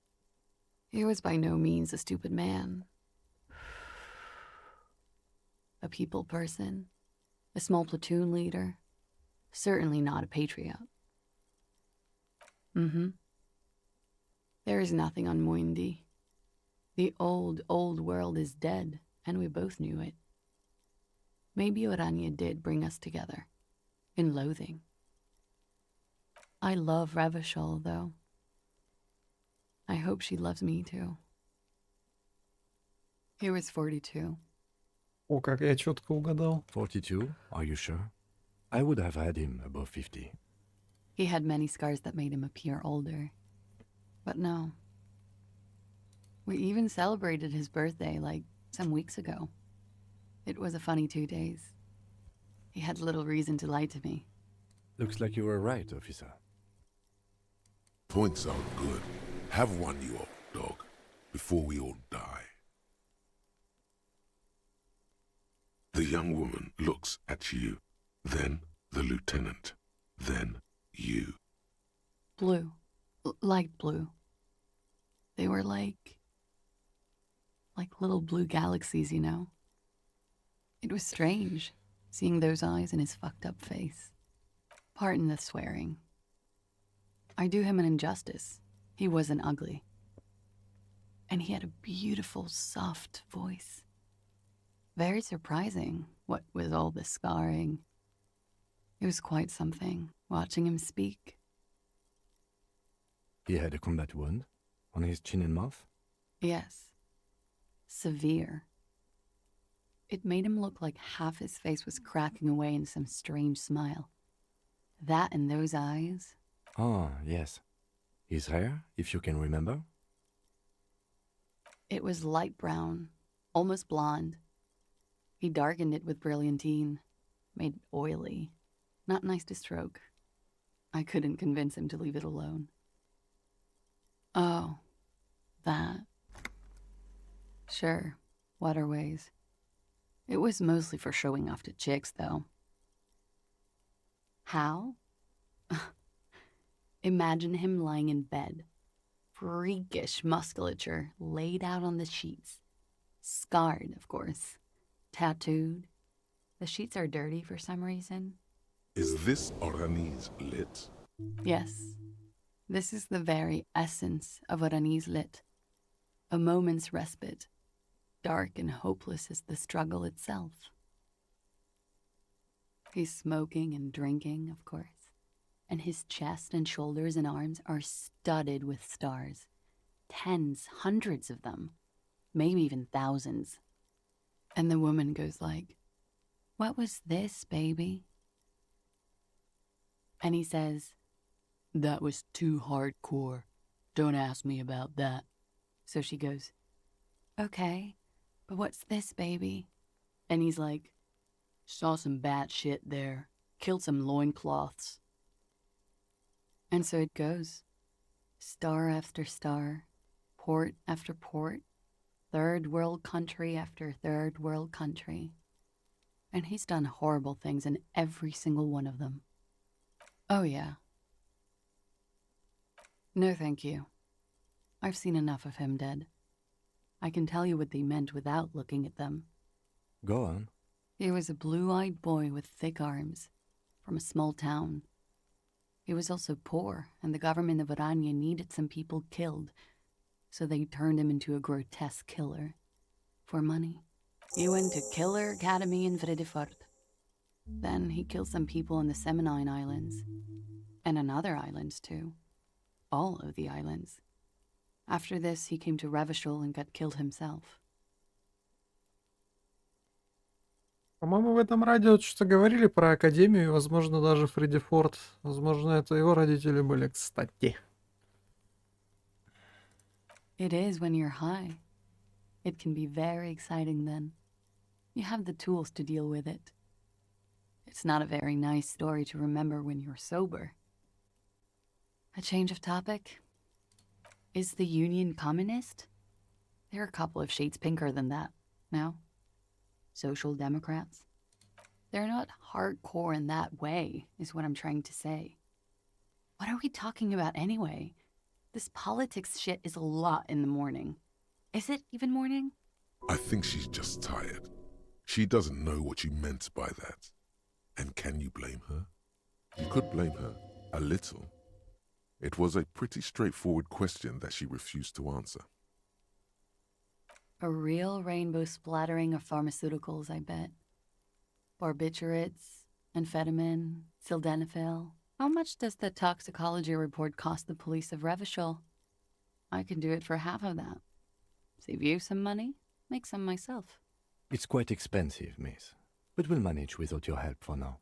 He was by no means a stupid man. A people person. A small platoon leader. Certainly not a patriot. There is nothing on Muindi. The old, old world is dead, and we both knew it. Maybe Oranje did bring us together. In loathing. I love Revachol, though. I hope she loves me, too. He was 42. О, как я четко угадал. 42? Are you sure? I would have had him above 50. He had many scars that made him appear older. But no. We even celebrated his birthday, like, some weeks ago. It was a funny 2 days. He had little reason to lie to me. Looks like you were right, officer. Points are good. Have one, you old dog, before we all die. The young woman looks at you, then the lieutenant, then you. Blue. Light blue. They were like little blue galaxies, you know? It was strange, seeing those eyes in his fucked up face. Pardon the swearing. I do him an injustice. He wasn't ugly. And he had a beautiful, soft voice. Very surprising, what with all the scarring. It was quite something, watching him speak. He had a combat wound on his chin and mouth? Yes. Severe. It made him look like half his face was cracking away in some strange smile. That and those eyes. Ah, yes. His hair, if you can remember? It was light brown, almost blonde. He darkened it with brilliantine, made it oily. Not nice to stroke. I couldn't convince him to leave it alone. Oh, that. Sure, waterways. It was mostly for showing off to chicks, though. How? Imagine him lying in bed. Freakish musculature laid out on the sheets. Scarred, of course. Tattooed. The sheets are dirty for some reason. Is this Orani's lit? Yes. This is the very essence of Orani's lit. A moment's respite. Dark and hopeless as the struggle itself. He's smoking and drinking, of course. And his chest and shoulders and arms are studded with stars. Tens, hundreds of them. Maybe even thousands. And the woman goes like, "What was this, baby?" And he says, "That was too hardcore. Don't ask me about that." So she goes, "Okay, but what's this, baby?" And he's like, "Saw some bat shit there. Killed some loincloths." And so it goes. Star after star, port after port, third world country after third world country. And he's done horrible things in every single one of them. Oh yeah. No thank you. I've seen enough of him dead. I can tell you what they meant without looking at them. Go on. He was a blue-eyed boy with thick arms, from a small town. He was also poor, and the government of Orania needed some people killed, so they turned him into a grotesque killer. For money. He went to Killer Academy in Vredefort. Then he killed some people in the Seminine Islands. And on other islands, too. All of the islands. After this, he came to Revachol and got killed himself. По-моему, в этом радио что-то говорили про Академию, и, возможно, даже Фредди Форд. Возможно, это его родители были, кстати. It is when you're high. It can be very exciting then. You have the tools to deal with it. It's not a very nice story to remember when you're sober. A change of topic? Is the Union communist? They're a couple of shades pinker than that, no? Social Democrats? They're not hardcore in that way, is what I'm trying to say. What are we talking about anyway? This politics shit is a lot in the morning. Is it even morning? I think she's just tired. She doesn't know what you meant by that. And can you blame her? You could blame her, a little. It was a pretty straightforward question that she refused to answer. A real rainbow splattering of pharmaceuticals, I bet. Barbiturates, amphetamine, sildenafil. How much does the toxicology report cost the police of Revachol? I can do it for half of that. Save you some money, make some myself. It's quite expensive, miss. But we'll manage without your help for now.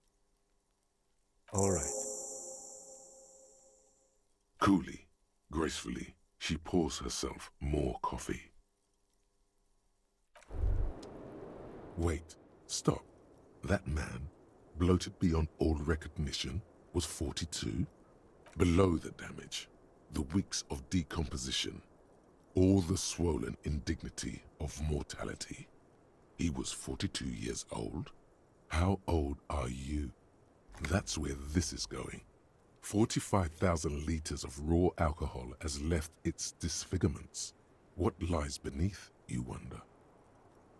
All right. Coolly, gracefully, she pours herself more coffee. Wait, stop. That man, bloated beyond all recognition, was 42? Below the damage. the weeks of decomposition, all the swollen indignity of mortality. He was 42 years old. How old are you? That's where this is going. 45,000 liters of raw alcohol has left its disfigurements. What lies beneath, you wonder?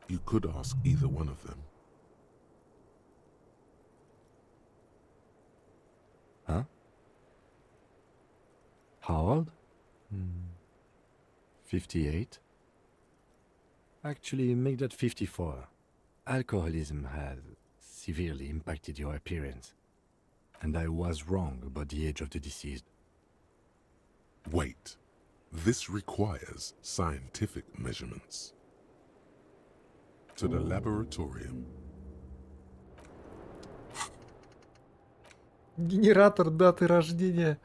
You could ask either one of them. Huh? How old? 58? Actually, make that 54. Alcoholism has severely impacted your appearance. And I was wrong about the age of the deceased. Wait. This requires scientific measurements. To the laboratorium. Генератор даты рождения.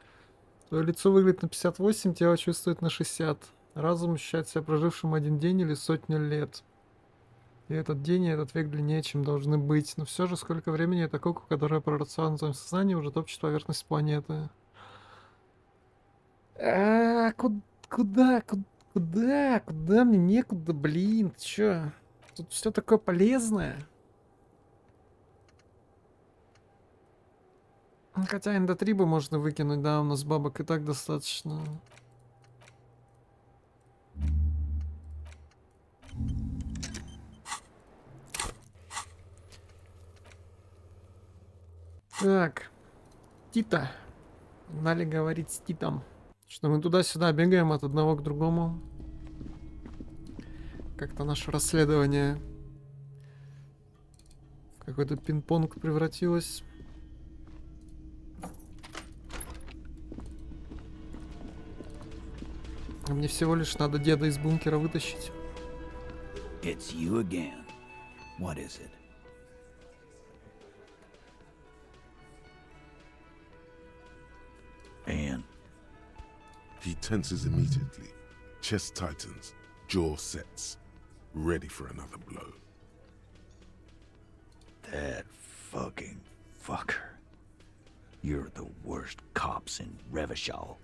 Твое лицо выглядит на 58, тело чувствует на 60. Разум ощущает себя прожившим один день или сотню лет. И этот день, и этот век длиннее, чем должны быть. Но все же, сколько времени эта кукла, которая прорастала на твоем сознании, уже топчет поверхность планеты. Куда мне некуда, блин, ты чё? Тут все такое полезное. Хотя НД3 бы можно выкинуть, да, у нас бабок и так достаточно. Так, Тита. Надо говорить с Титом. Что мы туда-сюда бегаем от одного к другому. Как-то наше расследование в какой-то пинг-понг превратилось. А мне всего лишь надо деда из бункера вытащить. It's you again. What is it? And he tenses immediately. Chest tightens, jaw sets, ready for another blow. That fucking fucker. You're the worst cops in Revachol.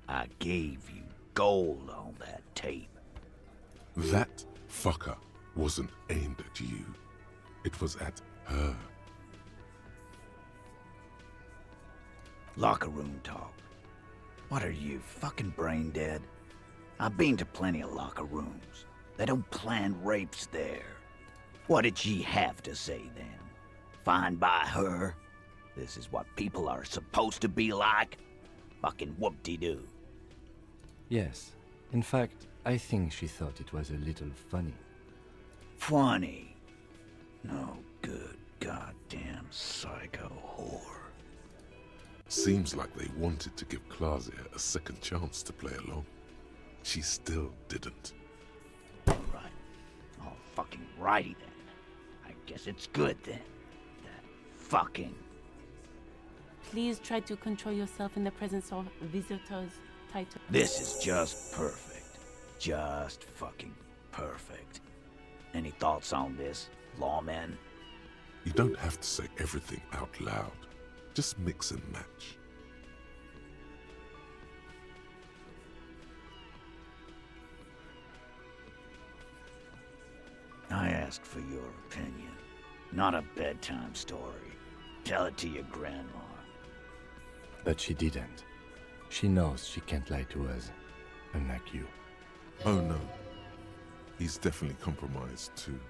I gave you gold on that tape. That fucker wasn't aimed at you. It was at her. Locker room talk. What are you, fucking brain dead? I've been to plenty of locker rooms. They don't plan rapes there. What did she have to say then? Fine by her? This is what people are supposed to be like? Fucking whoop-de-doo. Yes. In fact, I think she thought it was a little funny. Funny? No good goddamn psycho whore. Seems like they wanted to give Klasia a second chance to play along. She still didn't. Right. Oh, fucking righty then. I guess it's good then. That fucking... Please try to control yourself in the presence of visitors, Title. This is just perfect. Just fucking perfect. Any thoughts on this, lawman? You don't have to say everything out loud. Just mix and match. I asked for your opinion, not a bedtime story. Tell it to your grandma. But she didn't. She knows she can't lie to us, unlike you. Oh no. He's definitely compromised too.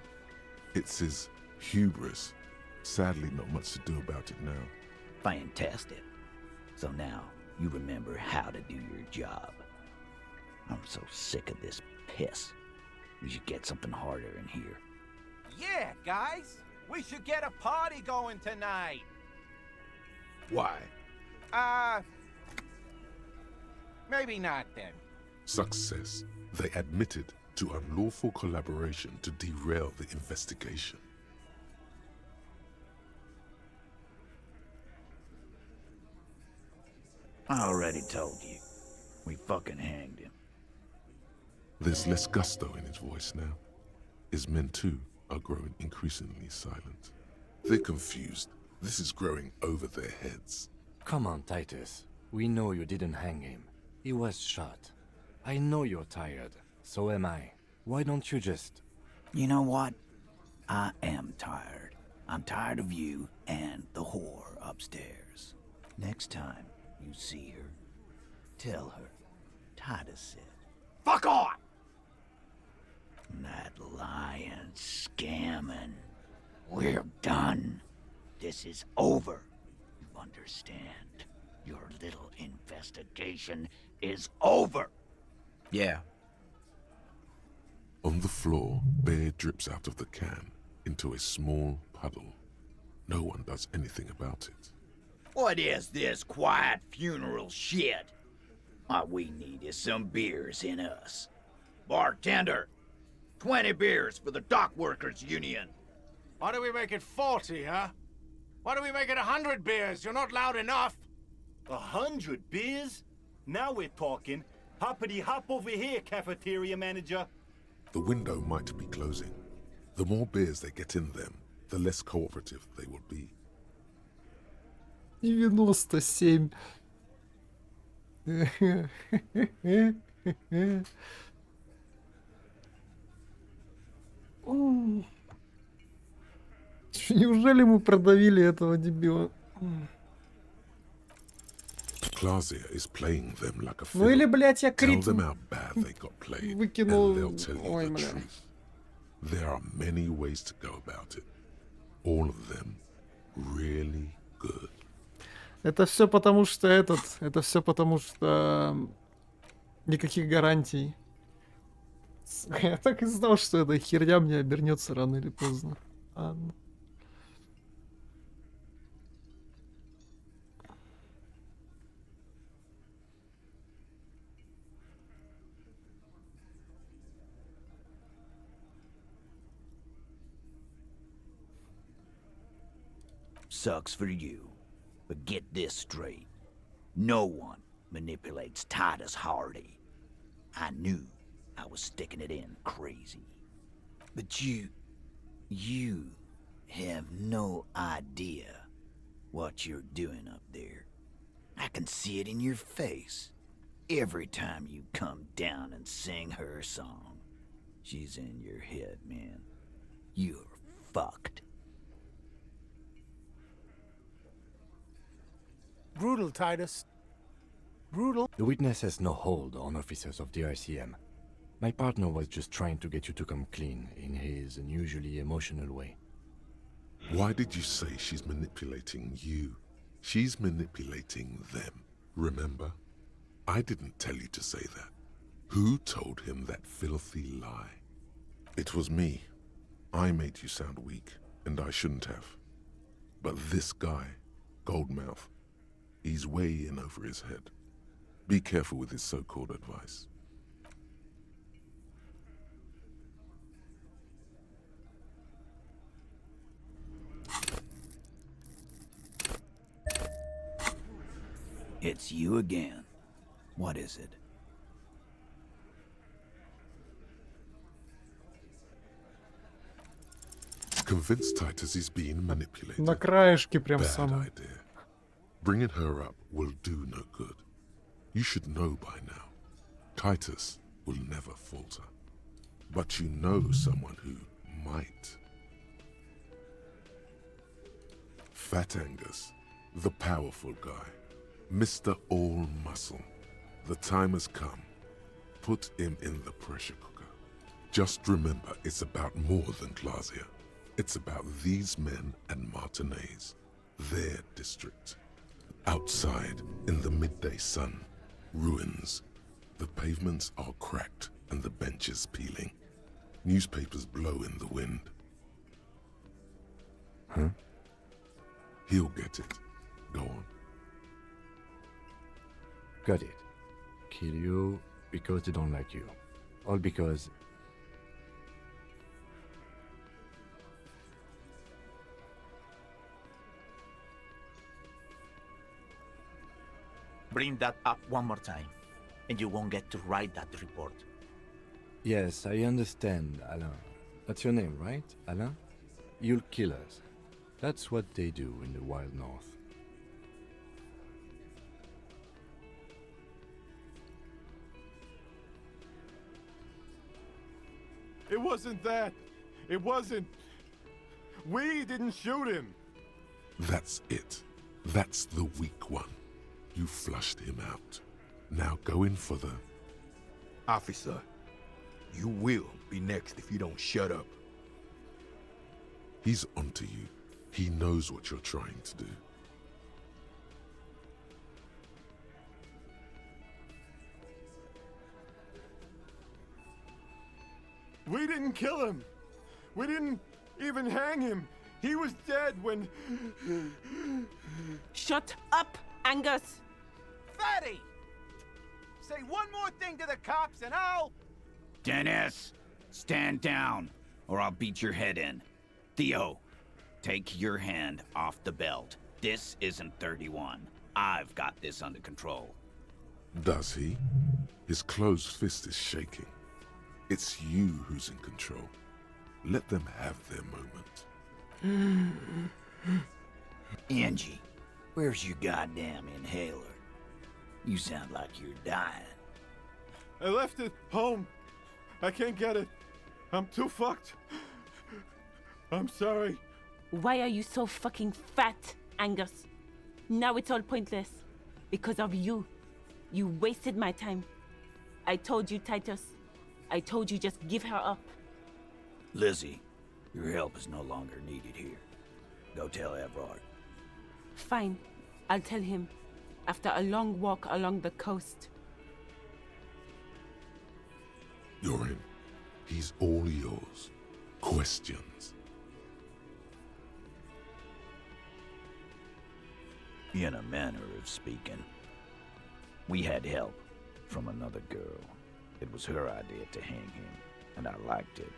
It's his hubris. Sadly, not much to do about it now. Fantastic. So now, you remember how to do your job. I'm so sick of this piss. We should get something harder in here. Yeah, guys! We should get a party going tonight! Why? Maybe not then. Success. They admitted to unlawful collaboration to derail the investigation. I already told you. We fucking hanged him. There's less gusto in his voice now. His men too are growing increasingly silent. They're confused. This is growing over their heads. Come on, Titus. We know you didn't hang him. He was shot. I know you're tired. So am I. Why don't you just... You know what? I am tired. I'm tired of you and the whore upstairs. Next time you see her, tell her Titus said, "Fuck on!" That lying, scamming. We're done. This is over. You understand? Your little investigation is over. Yeah. On the floor, beer drips out of the can into a small puddle. No one does anything about it. What is this quiet funeral shit? All we need is some beers in us. Bartender, 20 beers for the Dock Workers Union. Why do we make it 40, huh? Why do we make it 100 beers? You're not loud enough. 100 beers? Now we're talking. Hoppity hop over here, cafeteria manager. The window might be closing. The more beers they get in them, the less cooperative they will be. 97. Неужели мы продавили этого дебила? Clausia is playing them like a Ну fiddle. или, блядь, я Tell крит them how bad they got played, выкинул. and they'll tell you Ой, the бля. truth. There are many ways to go about it. All of them really good. Это все потому, что это все потому, что никаких гарантий. Я так и знал, что эта херня мне обернется рано или поздно. Ладно. Sucks for you, but get this straight. No one manipulates Titus Hardy. I knew I was sticking it in crazy. But you have no idea what you're doing up there. I can see it in your face. Every time you come down and sing her song, she's in your head, man. You're fucked. Brutal, Titus. Brutal. The witness has no hold on officers of the ICM. My partner was just trying to get you to come clean in his unusually emotional way. Why did you say she's manipulating you? She's manipulating them, remember? I didn't tell you to say that. Who told him that filthy lie? It was me. I made you sound weak, and I shouldn't have. But this guy, Goldmouth, he's way in over his head. Be careful with his so-called advice. It's you again. What is it? Convince Titus he's being manipulated. На краешке прям Bad самое. idea. Bringing her up will do no good. You should know by now. Titus will never falter. But you know someone who might. Fat Angus, the powerful guy. Mr. All Muscle. The time has come. Put him in the pressure cooker. Just remember, it's about more than Clausia. It's about these men and Martinez, their district. Outside, in the midday sun, ruins. The pavements are cracked and the benches peeling. Newspapers blow in the wind. Huh? He'll get it. Go on. Got it. Kill you because they don't like you. All because... Bring that up one more time, and you won't get to write that report. Yes, I understand, Alain. That's your name, right, Alain? You'll kill us. That's what they do in the Wild North. wasn't that. It wasn't. We didn't shoot him. That's it. That's the weak one. You flushed him out. Now go in for the... Officer, you will be next if you don't shut up. He's onto you. He knows what you're trying to do. We didn't kill him. We didn't even hang him. He was dead when... Shut up, Angus! Fatty! Say one more thing to the cops and I'll... Dennis, stand down, or I'll beat your head in. Theo, take your hand off the belt. This isn't 31. I've got this under control. Does he? His closed fist is shaking. It's you who's in control. Let them have their moment. Angie, where's your goddamn inhaler? You sound like you're dying. I left it home. I can't get it. I'm too fucked. I'm sorry. Why are you so fucking fat, Angus? Now it's all pointless. Because of you. You wasted my time. I told you, Titus. I told you just give her up. Lizzie, your help is no longer needed here. Go tell Everard. Fine. I'll tell him. After a long walk along the coast. You're in. He's all yours. Questions? In a manner of speaking. We had help from another girl. It was her idea to hang him, and I liked it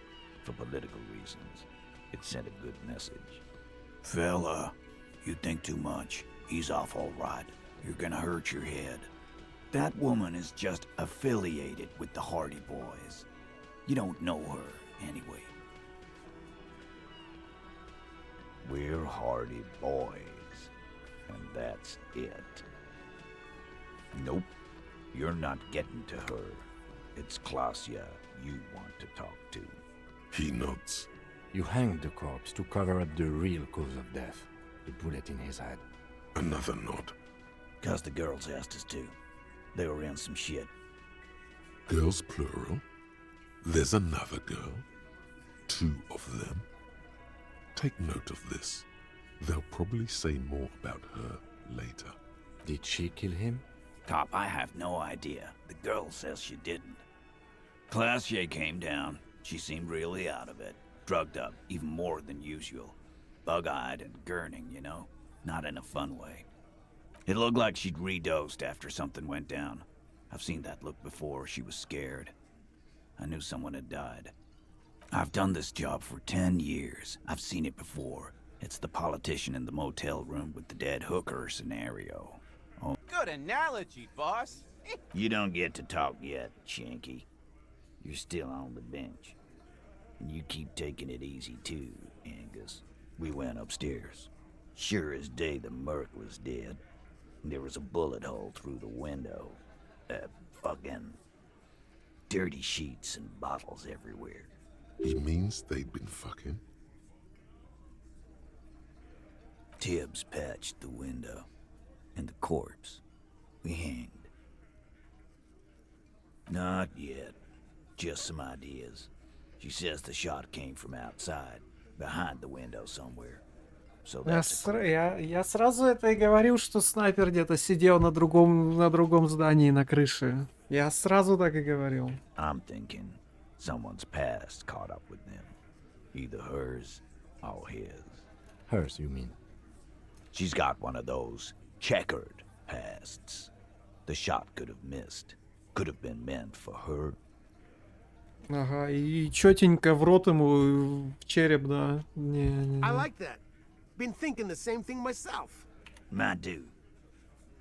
for political reasons. It sent a good message. Fella, you think too much. He's off all right. You're gonna hurt your head. That woman is just affiliated with the Hardy Boys. You don't know her, anyway. We're Hardy Boys, and that's it. Nope, you're not getting to her. It's Klasia you want to talk to. He nods. You hanged the corpse to cover up the real cause of death. The bullet in his head. Another nod. 'Cause the girls asked us to. They were in some shit. Girls plural? There's another girl? 2 of them? Take note of this. They'll probably say more about her later. Did she kill him? Cop, I have no idea. The girl says she didn't. Klasia came down. She seemed really out of it. Drugged up, even more than usual. Bug-eyed and gurning, you know? Not in a fun way. It looked like she'd redosed after something went down. I've seen that look before. She was scared. I knew someone had died. I've done this job for 10 years. I've seen it before. It's the politician in the motel room with the dead hooker scenario. Oh. Good analogy, boss. You don't get to talk yet, Shanky. You're still on the bench. And you keep taking it easy too, Angus. We went upstairs. Sure as day the Merc was dead. There was a bullet hole through the window. Fucking dirty sheets and bottles everywhere. He means they'd been fucking? Tibbs patched the window. And the corpse. We hanged. Not yet. Just some ideas. She says the shot came from outside, behind the window somewhere. So Я сразу это и говорил, что снайпер где-то сидел на другом здании, на крыше. Я сразу так и говорил. I'm thinking someone's past caught up with them. Either hers or his. Hers, you mean? She's got one of those checkered pasts. The shot could have missed. Could have been meant for her. Ага, и чётенько в рот ему, в череп, да. Не. I like that. Been thinking the same thing myself. My dude.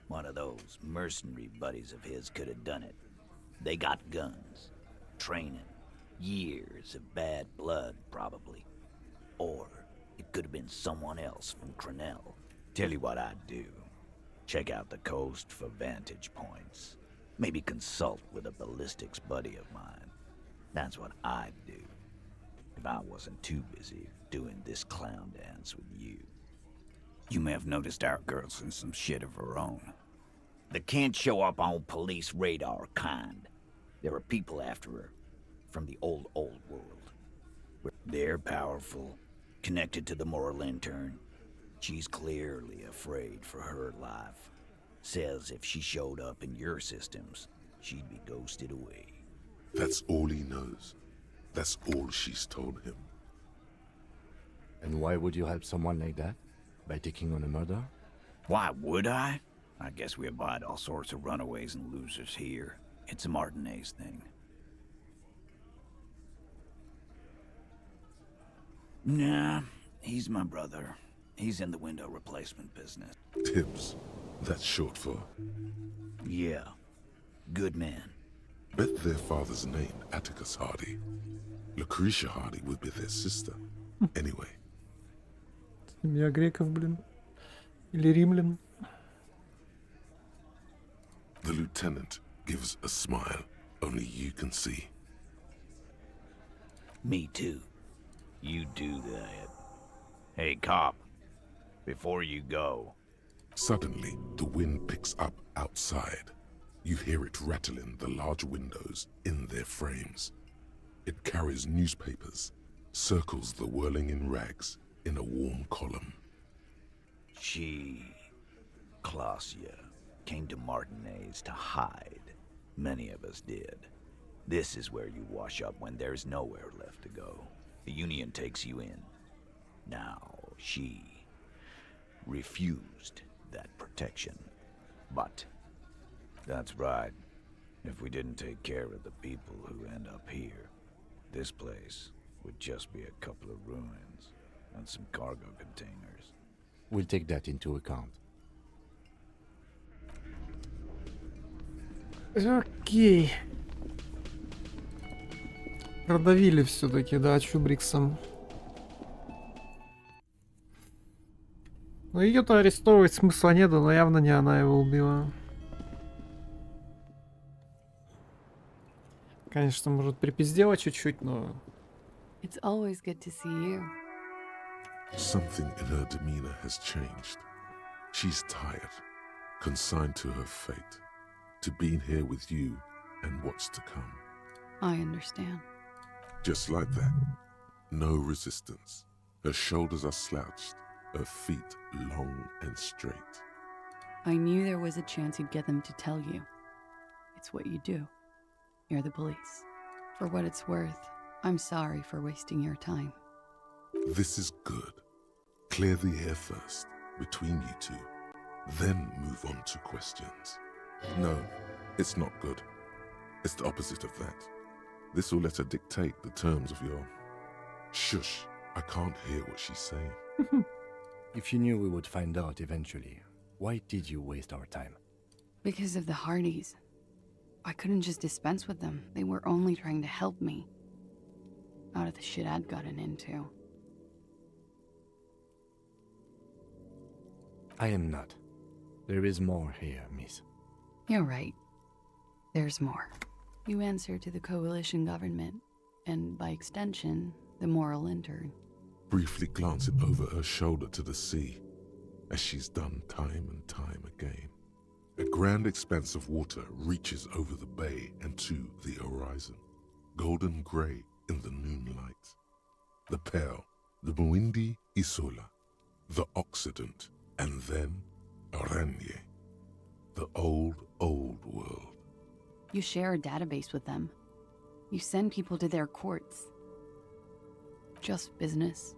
One of those mercenary buddies of his could have done it. They got guns. Training. Years of bad blood, probably. Or it could have been someone else from Crenell. Tell you what I'd do. Check out the coast for vantage points. Maybe consult with a ballistics buddy of mine. That's what I'd do. if I wasn't too busy doing this clown dance with you. You may have noticed our girl's in some shit of her own. They can't show up on police radar kind. There are people after her from the old world. They're powerful, connected to the moral intern. She's clearly afraid for her life. Says if she showed up in your systems, she'd be ghosted away. That's all he knows. That's all she's told him. And why would you help someone like that? By taking on a murder? Why would I? I guess we abide all sorts of runaways and losers here. It's a Martinez thing. Nah, he's my brother. He's in the window replacement business. Tibbs. That's short for... Yeah. Good man. Bet their father's name, Atticus Hardy. Lucretia Hardy would be their sister. Anyway. Семья греков, блин. Или римлян. The lieutenant gives a smile only you can see. Me too. You do that. Hey, cop. Before you go. Suddenly, the wind picks up outside. You hear it rattling the large windows in their frames. It carries newspapers, circles the whirling in rags in a warm column. She, Clausia, came to Martinez to hide. Many of us did. This is where you wash up when there's nowhere left to go. The Union takes you in. Now, she refused that protection. But, that's right. If we didn't take care of the people who end up here, this place would just be a couple of ruins and some cargo containers. We'll take that into account. Окей. Продавили все-таки, да, Чубриксом. Ну ее-то арестовывать смысла нет, но явно не она его убила. Конечно, может припиздела чуть-чуть, но... It's always good to see you. Something in her demeanor has changed. She's tired, consigned to her fate, to being here with you and what's to come. I understand. Just like that. No resistance. Her shoulders are slouched, her feet long and straight. I knew there was a chance you'd get them to tell you. It's what you do. You're the police. For what it's worth, I'm sorry for wasting your time. This is good. Clear the air first, between you two, then move on to questions. No, it's not good. It's the opposite of that. This will let her dictate the terms of your... Shush, I can't hear what she's saying. If you knew we would find out eventually, why did you waste our time? Because of the Hardys. I couldn't just dispense with them. They were only trying to help me. Out of the shit I'd gotten into. I am not. There is more here, miss. You're right. There's more. You answer to the coalition government, and by extension, the moral intern. Briefly glancing over her shoulder to the sea, as she's done time and time again. A grand expanse of water reaches over the bay and to the horizon, golden grey in the noonlight. The Pale, the Muindi Isola, the Occident, and then Oranje, the old world. You share a database with them. You send people to their courts. Just business,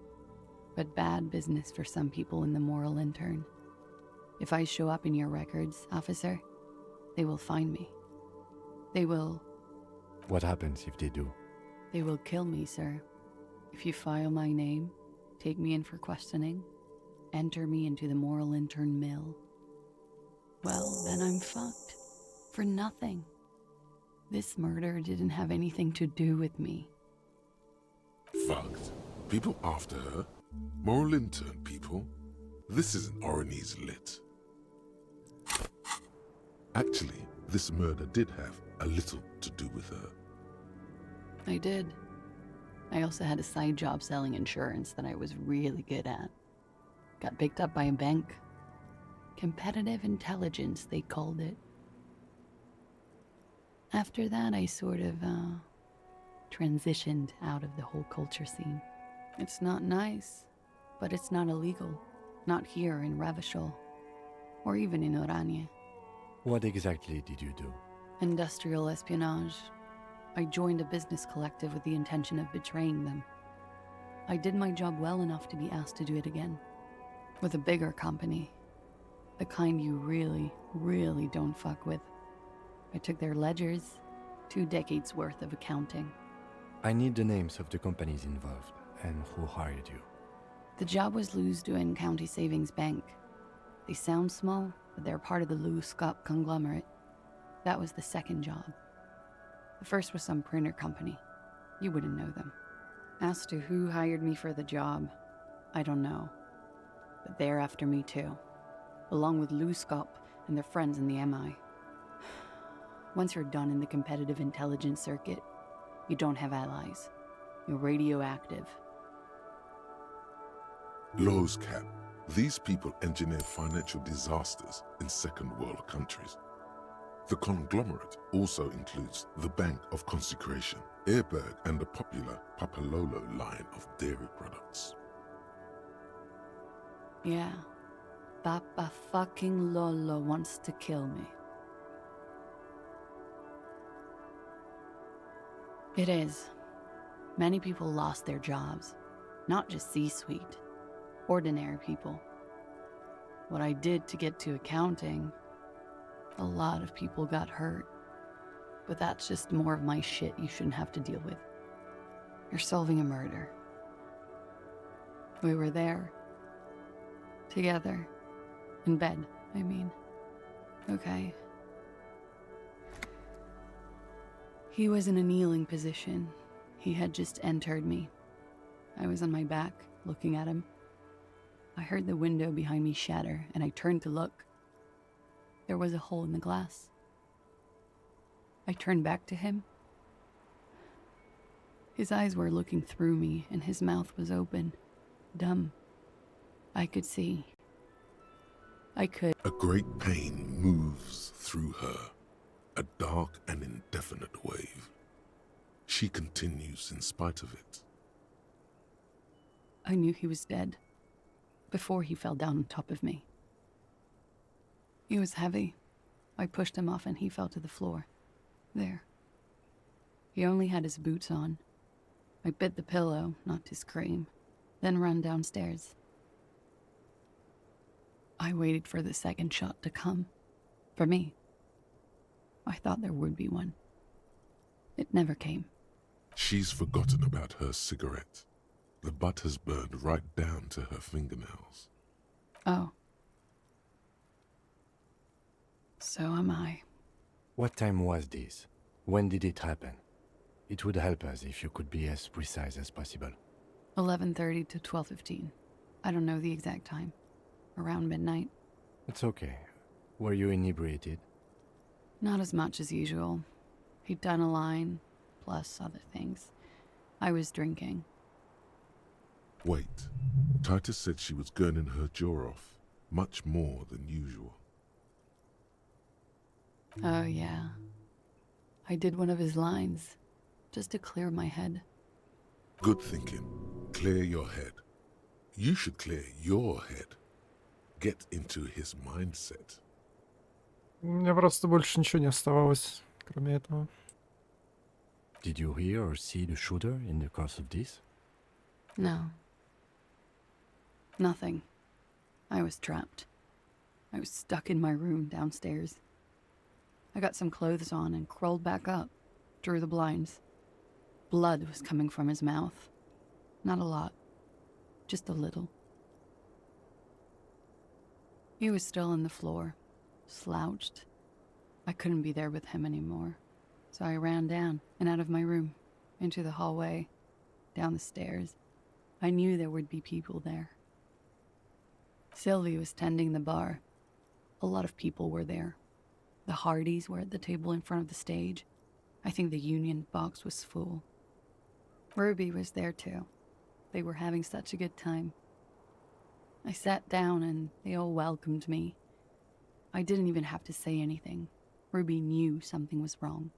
but bad business for some people in the moral intern. If I show up in your records, officer, they will find me. They will... What happens if they do? They will kill me, sir. If you file my name, take me in for questioning, enter me into the moral intern mill, well, then I'm fucked. For nothing. This murder didn't have anything to do with me. Fucked? People after her? Moral intern people? This isn't Oranese lit. Actually, this murder did have a little to do with her. I did. I also had a side job selling insurance that I was really good at. Got picked up by a bank. Competitive intelligence, they called it. After that, I sort of, transitioned out of the whole culture scene. It's not nice, but it's not illegal. Not here in Ravishol, or even in Oranje. What exactly did you do? Industrial espionage. I joined a business collective with the intention of betraying them. I did my job well enough to be asked to do it again. With a bigger company. The kind you really, really don't fuck with. I took their ledgers, 2 decades worth of accounting. I need the names of the companies involved and who hired you. The job was Elysium County Savings Bank. They sound small, but they're part of the Elysium conglomerate. That was the second job. The first was some printer company. You wouldn't know them. As to who hired me for the job, I don't know. But they're after me too, along with Elysium and their friends in the MI. Once you're done in the competitive intelligence circuit, you don't have allies. You're radioactive. Lowe's Cap. These people engineer financial disasters in second world countries. The conglomerate also includes the Bank of Consecration, Airberg, and the popular Papalolo line of dairy products. Yeah. Papa fucking Lolo wants to kill me. It is. Many people lost their jobs. Not just C-suite. Ordinary people. What I did to get to accounting, a lot of people got hurt. But that's just more of my shit you shouldn't have to deal with. You're solving a murder. We were there. Together. In bed, I mean. Okay. He was in a kneeling position. He had just entered me. I was on my back, looking at him. I heard the window behind me shatter, and I turned to look. There was a hole in the glass. I turned back to him. His eyes were looking through me, and his mouth was open. Dumb. I could see. I could. A great pain moves through her, a dark and indefinite wave. She continues in spite of it. I knew he was dead before he fell down on top of me. He was heavy. I pushed him off and he fell to the floor. There. He only had his boots on. I bit the pillow, not to scream, then ran downstairs. I waited for the second shot to come. For me. I thought there would be one. It never came. She's forgotten about her cigarette. The butt has burned right down to her fingernails. Oh. So am I. What time was this? When did it happen? It would help us if you could be as precise as possible. 11:30 to 12:15. I don't know the exact time. Around midnight. It's okay. Were you inebriated? Not as much as usual. He'd done a line, plus other things. I was drinking. Wait. Titus said she was gurning her jaw off, much more than usual. Oh, yeah. I did one of his lines, just to clear my head. Good thinking. Clear your head. You should clear your head. Get into his mindset. Мне просто больше ничего не оставалось, кроме этого. Did you hear or see the shooter in the course of this? No. Nothing. I was trapped. I was stuck in my room downstairs. I got some clothes on and crawled back up, drew the blinds. Blood was coming from his mouth. Not a lot. Just a little. He was still on the floor, slouched. I couldn't be there with him anymore, so I ran down and out of my room, into the hallway, down the stairs. I knew there would be people there. Sylvie was tending the bar. A lot of people were there. The Hardys were at the table in front of the stage. I think the Union box was full. Ruby was there too. They were having such a good time. I sat down and they all welcomed me. I didn't even have to say anything. Ruby knew something was wrong.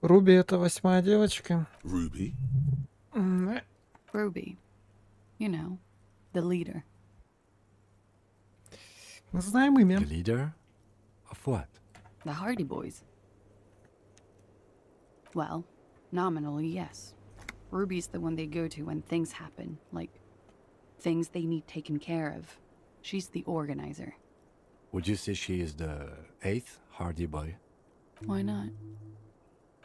Руби — это 8-я девочка. Ruby? Ruby. You know, the leader. Мы знаем имя. The leader? Of what? The Hardy Boys. Well, nominally, yes. Ruby's the one they go to when things happen, like things they need taken care of. She's the organizer. Would you say she is the 8th Hardy Boy? Why not?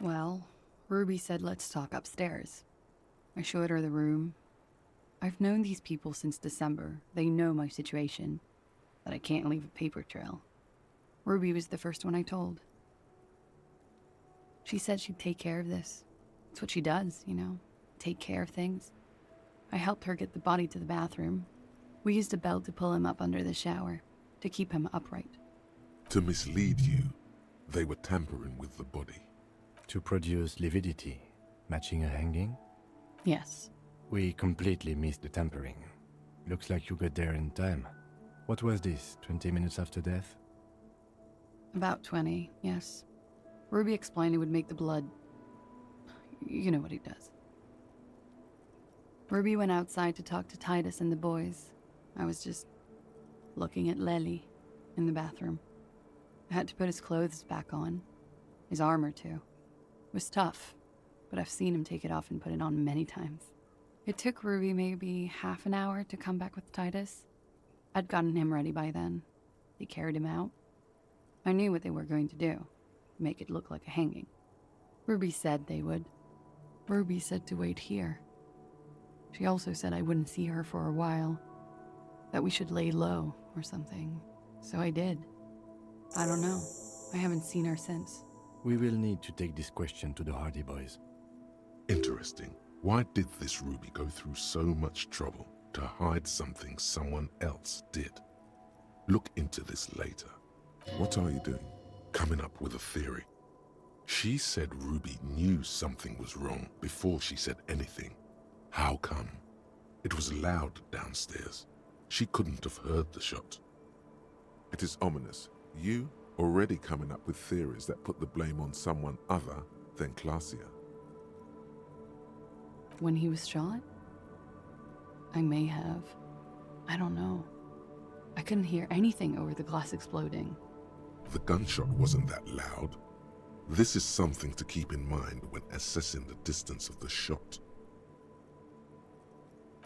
Well, Ruby said let's talk upstairs. I showed her the room. I've known these people since December. They know my situation, that I can't leave a paper trail. Ruby was the first one I told. She said she'd take care of this. It's what she does, you know, take care of things. I helped her get the body to the bathroom. We used a belt to pull him up under the shower, to keep him upright. To mislead you, they were tampering with the body. To produce lividity, matching a hanging? Yes. We completely missed the tampering. Looks like you got there in time. What was this, 20 minutes after death? About 20, yes. Ruby explained it would make the blood... You know what he does. Ruby went outside to talk to Titus and the boys. I was just looking at Lely in the bathroom. I had to put his clothes back on. His armor, too. It was tough, but I've seen him take it off and put it on many times. It took Ruby maybe half an hour to come back with Titus. I'd gotten him ready by then. They carried him out. I knew what they were going to do. Make it look like a hanging. Ruby said they would. Ruby said to wait here. She also said I wouldn't see her for a while. That we should lay low or something. So I did. I don't know. I haven't seen her since. We will need to take this question to the Hardy Boys. Interesting. Why did this Ruby go through so much trouble to hide something someone else did? Look into this later. What are you doing? Coming up with a theory. She said Ruby knew something was wrong before she said anything. How come? It was loud downstairs. She couldn't have heard the shot. It is ominous. You already coming up with theories that put the blame on someone other than Clausia. When he was shot? I may have. I don't know. I couldn't hear anything over the glass exploding. The gunshot wasn't that loud. This is something to keep in mind when assessing the distance of the shot.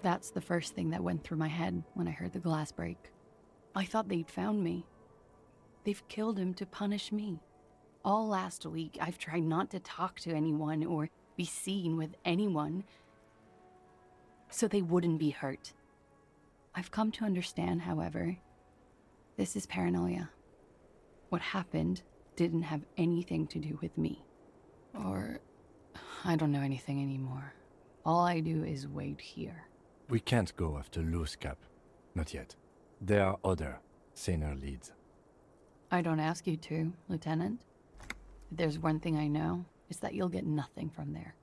That's the first thing that went through my head when I heard the glass break. I thought they'd found me. They've killed him to punish me. All last week, I've tried not to talk to anyone or be seen with anyone so they wouldn't be hurt. I've come to understand, however, this is paranoia. What happened didn't have anything to do with me. Or, I don't know anything anymore. All I do is wait here. We can't go after Loose Cap. Not yet. There are other, saner leads. I don't ask you to, Lieutenant. If there's one thing I know, it's that you'll get nothing from there.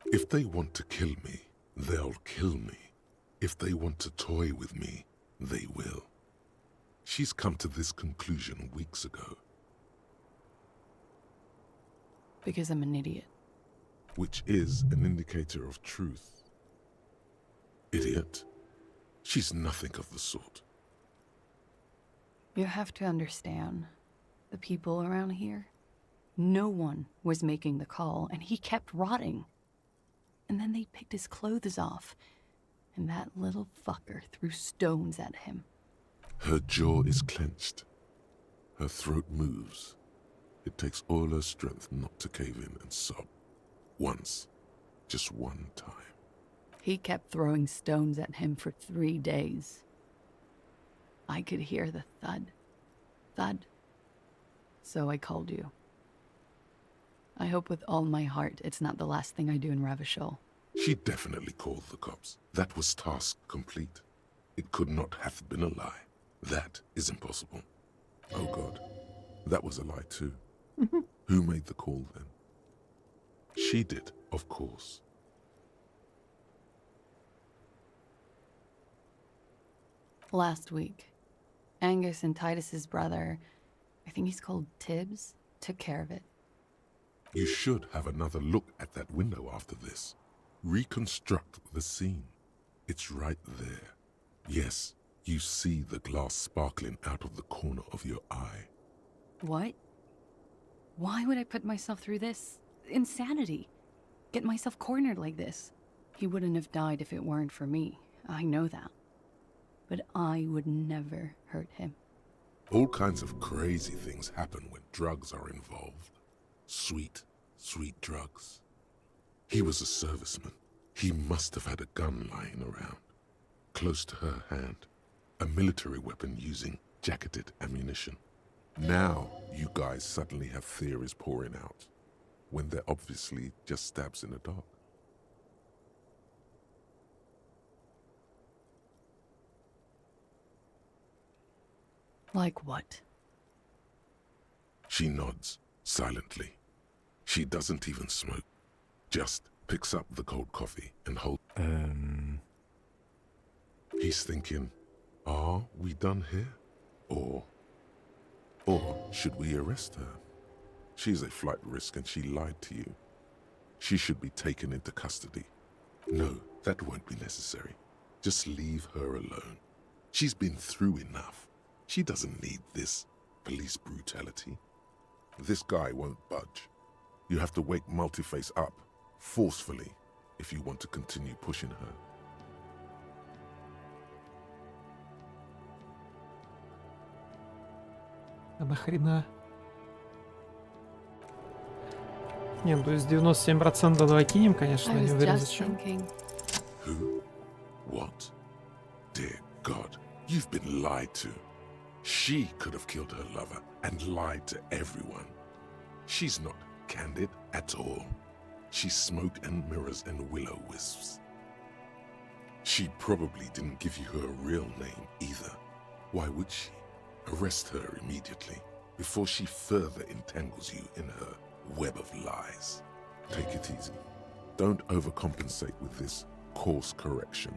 If they want to kill me, they'll kill me. If they want to toy with me, they will. She's come to this conclusion weeks ago. Because I'm an idiot. Which is an indicator of truth. Idiot. She's nothing of the sort. You have to understand, the people around here, no one was making the call, and he kept rotting. And then they picked his clothes off, and that little fucker threw stones at him. Her jaw is clenched. Her throat moves. It takes all her strength not to cave in and sob. Once. Just one time. He kept throwing stones at him for 3 days. I could hear the thud. Thud. So I called you. I hope with all my heart it's not the last thing I do in Ravishol. She definitely called the cops. That was task complete. It could not have been a lie. That is impossible. Oh God, that was a lie too. Who made the call then? She did, of course. Last week. Angus and Titus's brother, I think he's called Tibbs, took care of it. You should have another look at that window after this. Reconstruct the scene. It's right there. Yes, you see the glass sparkling out of the corner of your eye. What? Why would I put myself through this? Insanity. Get myself cornered like this. He wouldn't have died if it weren't for me. I know that. But I would never hurt him. All kinds of crazy things happen when drugs are involved. Sweet, sweet drugs. He was a serviceman. He must have had a gun lying around, close to her hand. A military weapon using jacketed ammunition. Now, you guys suddenly have theories pouring out, when they're obviously just stabs in the dark. Like what? She nods, silently. She doesn't even smoke. Just picks up the cold coffee and holds... He's thinking, are we done here? Or should we arrest her? She's a flight risk and she lied to you. She should be taken into custody. No, that won't be necessary. Just leave her alone. She's been through enough. She doesn't need this police brutality. This guy won't budge. You have to wake Multiface up, forcefully, if you want to continue pushing her. А нахрена? Не, ну то есть 97% давай кинем, конечно, не уверен зачем. Who? What? Dear God, you've been lied to. She could have killed her lover and lied to everyone. She's not candid at all. She's smoke and mirrors and will-o-wisps. She probably didn't give you her real name either. Why would she? Arrest her immediately, before she further entangles you in her web of lies. Take it easy. Don't overcompensate with this course correction.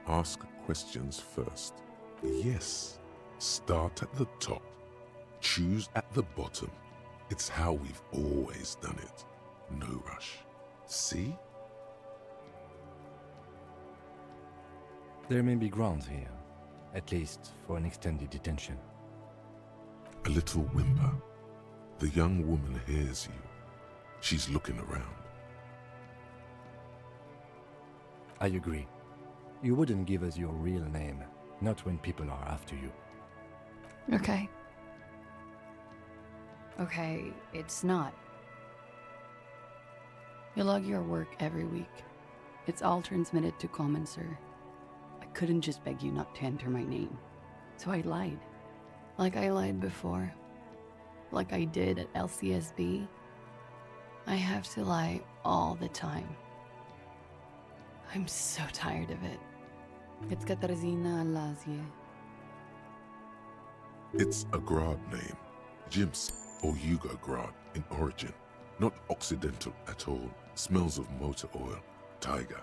Ask questions first. Yes, start at the top. Choose at the bottom. It's how we've always done it. No rush. See? There may be grounds here, at least for an extended detention. A little whimper. The young woman hears you. She's looking around. I agree. You wouldn't give us your real name, not when people are after you. Okay. Okay, it's not. You log your work every week. It's all transmitted to Common, sir. I couldn't just beg you not to enter my name. So I lied. Like I lied before. Like I did at LCSB. I have to lie all the time. I'm so tired of it. It's Katarzyna Elysium. It's a Grad name. Jim's or Yugo Grad in origin. Not Occidental at all. Smells of motor oil, tiger,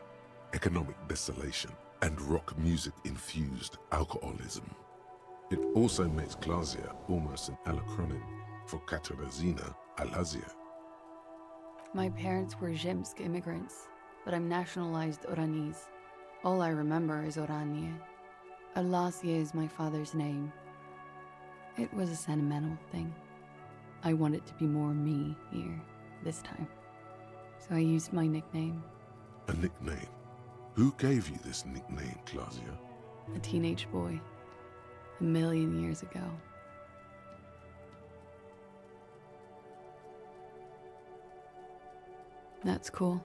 economic desolation, and rock music infused alcoholism. It also makes Klasia almost an alacronym for Katarzyna Elysium. My parents were Zhemsk immigrants, but I'm nationalized Oranese. All I remember is Oranje. Elysium is my father's name. It was a sentimental thing. I wanted to be more me here, this time. So I used my nickname. A nickname? Who gave you this nickname, Klasia? A teenage boy. 1,000,000 years ago. That's cool.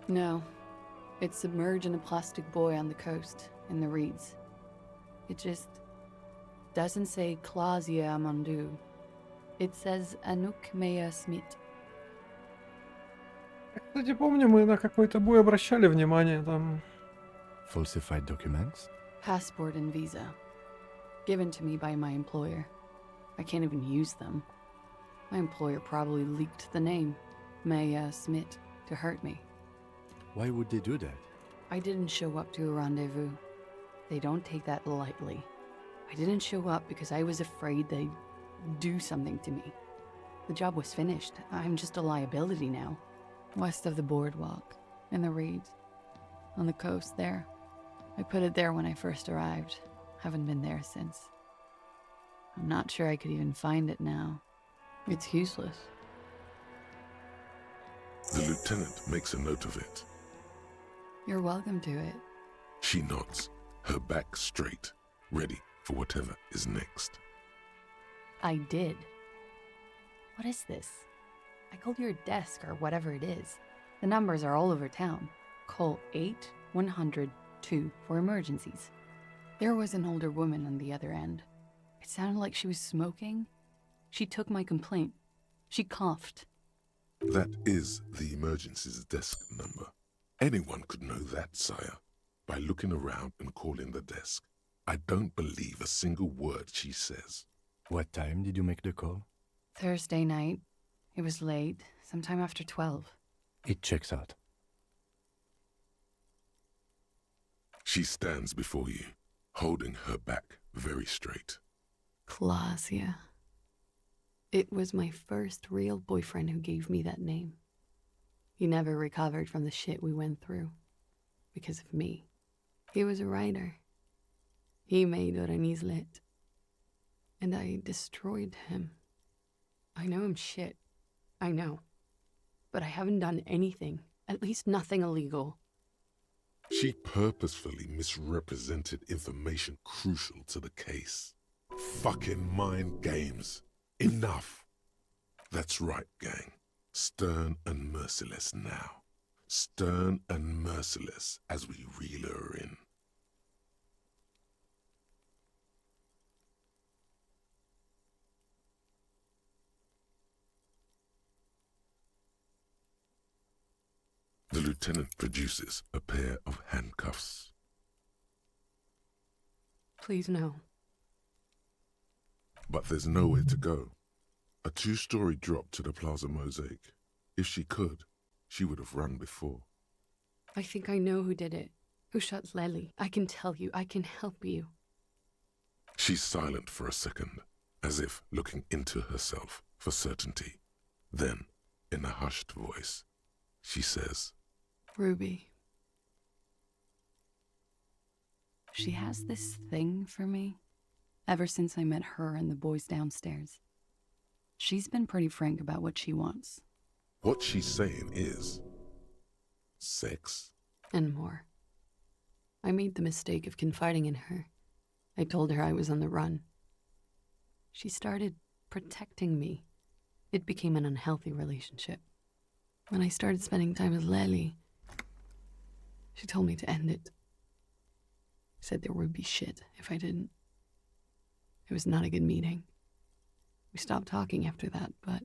No. It's submerged in a plastic buoy on the coast, in the reeds. It just doesn't say Klasia Amandu. It says Anuk Meya Smith. Кстати, помню, мы на какой-то бой обращали внимание там. Falsified documents? Passport and visa. Given to me by my employer. I can't even use them. My employer probably leaked the name, Meya Smith, to hurt me. Why would they do that? I didn't show up to a rendezvous. They don't take that lightly. I didn't show up because I was afraid they'd do something to me. The job was finished. I'm just a liability now. West of the boardwalk, in the reeds, on the coast there. I put it there when I first arrived. Haven't been there since. I'm not sure I could even find it now. It's useless. The lieutenant makes a note of it. You're welcome to it. She nods, her back straight, ready for whatever is next. I did. What is this? I called your desk or whatever it is. The numbers are all over town. Call 8-100-2 for emergencies. There was an older woman on the other end. It sounded like she was smoking. She took my complaint. She coughed. That is the emergencies desk number. Anyone could know that, sire, by looking around and calling the desk. I don't believe a single word she says. What time did you make the call? Thursday night. It was late, sometime after 12. It checks out. She stands before you, holding her back very straight. Clausia. It was my first real boyfriend who gave me that name. He never recovered from the shit we went through. Because of me. He was a writer. He made Orenislet. And I destroyed him. I know I'm shit. I know. But I haven't done anything. At least nothing illegal. She purposefully misrepresented information crucial to the case. Fucking mind games. Enough. That's right, gang. Stern and merciless now. Stern and merciless as we reel her in. The lieutenant produces a pair of handcuffs. Please no. But there's nowhere to go. A 2-story drop to the Plaza Mosaic. If she could, she would have run before. I think I know who did it. Who shot Lely. I can tell you. I can help you. She's silent for a second, as if looking into herself for certainty. Then, in a hushed voice, she says, Ruby. She has this thing for me. Ever since I met her and the boys downstairs. She's been pretty frank about what she wants. What she's saying is sex. And more. I made the mistake of confiding in her. I told her I was on the run. She started protecting me. It became an unhealthy relationship. When I started spending time with Lely, she told me to end it. Said there would be shit if I didn't. It was not a good meeting. We stopped talking after that, but...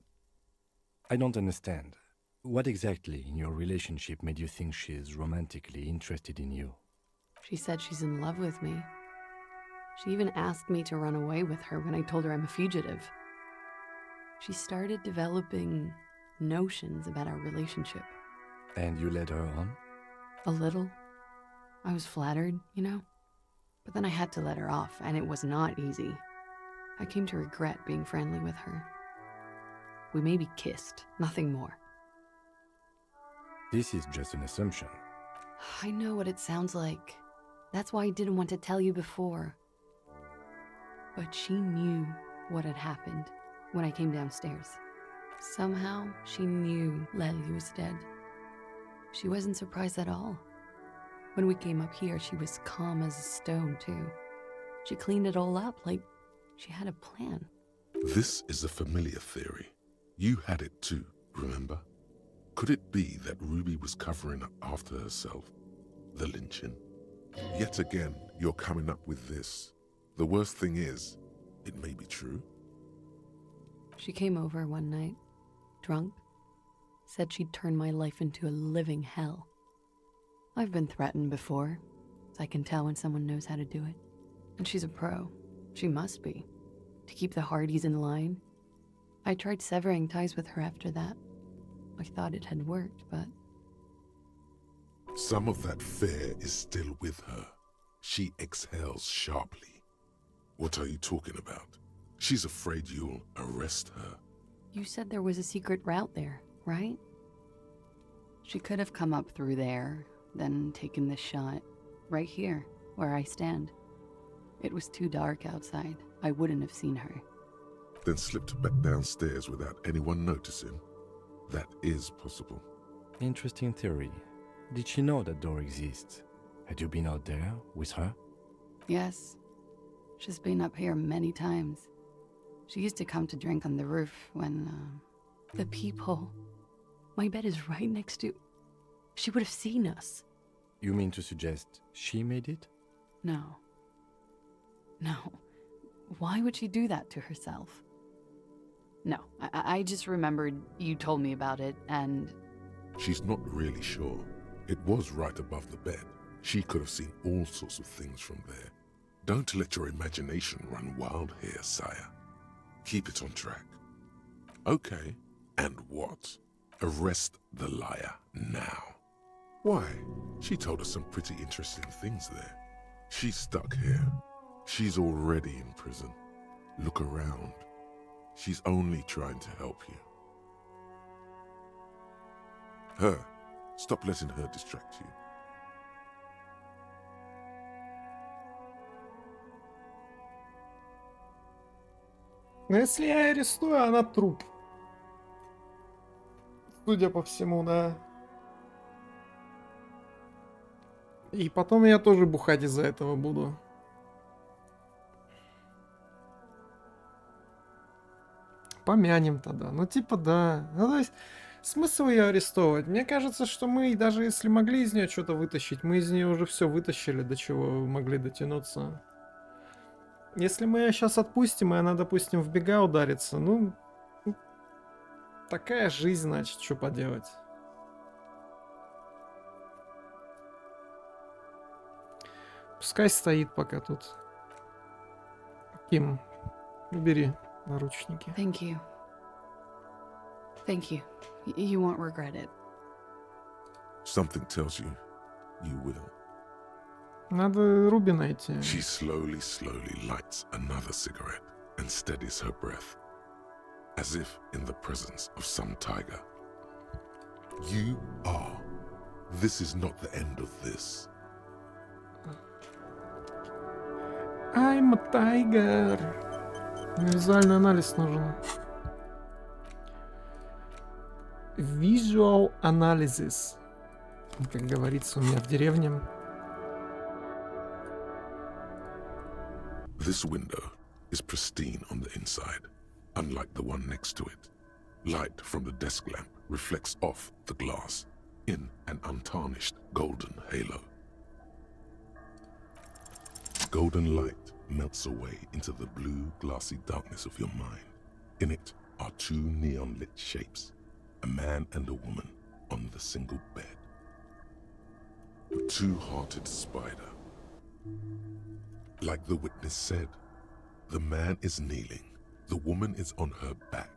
I don't understand. What exactly in your relationship made you think she's romantically interested in you? She said she's in love with me. She even asked me to run away with her when I told her I'm a fugitive. She started developing notions about our relationship. And you led her on? A little. I was flattered, you know? But then I had to let her off, and it was not easy. I came to regret being friendly with her. We maybe kissed, nothing more. This is just an assumption. I know what it sounds like. That's why I didn't want to tell you before. But she knew what had happened when I came downstairs. Somehow, she knew Lely was dead. She wasn't surprised at all. When we came up here, she was calm as a stone, too. She cleaned it all up like she had a plan. This is a familiar theory. You had it too, remember? Could it be that Ruby was covering up after herself? The lynching? Yet again, you're coming up with this. The worst thing is, it may be true. She came over one night, drunk, said she'd turn my life into a living hell. I've been threatened before, so I can tell when someone knows how to do it. And she's a pro. She must be. To keep the Hardys in line. I tried severing ties with her after that. I thought it had worked, but... Some of that fear is still with her. She exhales sharply. What are you talking about? She's afraid you'll arrest her. You said there was a secret route there, right? She could have come up through there, then taken this shot, right here, where I stand. It was too dark outside. I wouldn't have seen her. Then slipped back downstairs without anyone noticing. That is possible. Interesting theory. Did she know that door exists? Had you been out there with her? Yes. She's been up here many times. She used to come to drink on the roof when, the peephole. My bed is right next to... She would have seen us. You mean to suggest she made it? No. No. Why would she do that to herself? No, I just remembered you told me about it, and... She's not really sure. It was right above the bed. She could have seen all sorts of things from there. Don't let your imagination run wild here, sire. Keep it on track. Okay, and what? Arrest the liar now. Why? She told us some pretty interesting things there. She's stuck here. She's already in prison. Look around. She's only trying to help you. Her. Stop letting her distract you. Но если я арестую, она труп. Судя по всему, да. И потом я тоже бухать из-за этого буду. Помянем тогда. Ну, типа, да. Ну, то есть, смысл ее арестовывать? Мне кажется, что мы, даже если могли из нее что-то вытащить, мы из нее уже все вытащили, до чего могли дотянуться. Если мы ее сейчас отпустим, и она, допустим, в бега ударится, ну, такая жизнь, значит, что поделать. Пускай стоит пока тут. Ким, убери наручники. Thank you. Thank you. You won't regret it. Something tells you, you will. Надо Руби найти. She slowly lights another cigarette and steadies her breath, as if in the presence of some tiger. You are. This is not the end of this. I'm a tiger. Визуальный анализ нужен. Visual analysis. Как говорится у меня в деревне. This window is pristine on the inside, unlike the one next to it. Light from the desk lamp reflects off the glass in an untarnished golden halo. Golden light melts away into the blue, glassy darkness of your mind. In it are two neon-lit shapes, a man and a woman on the single bed. A two-hearted spider. Like the witness said, the man is kneeling, the woman is on her back.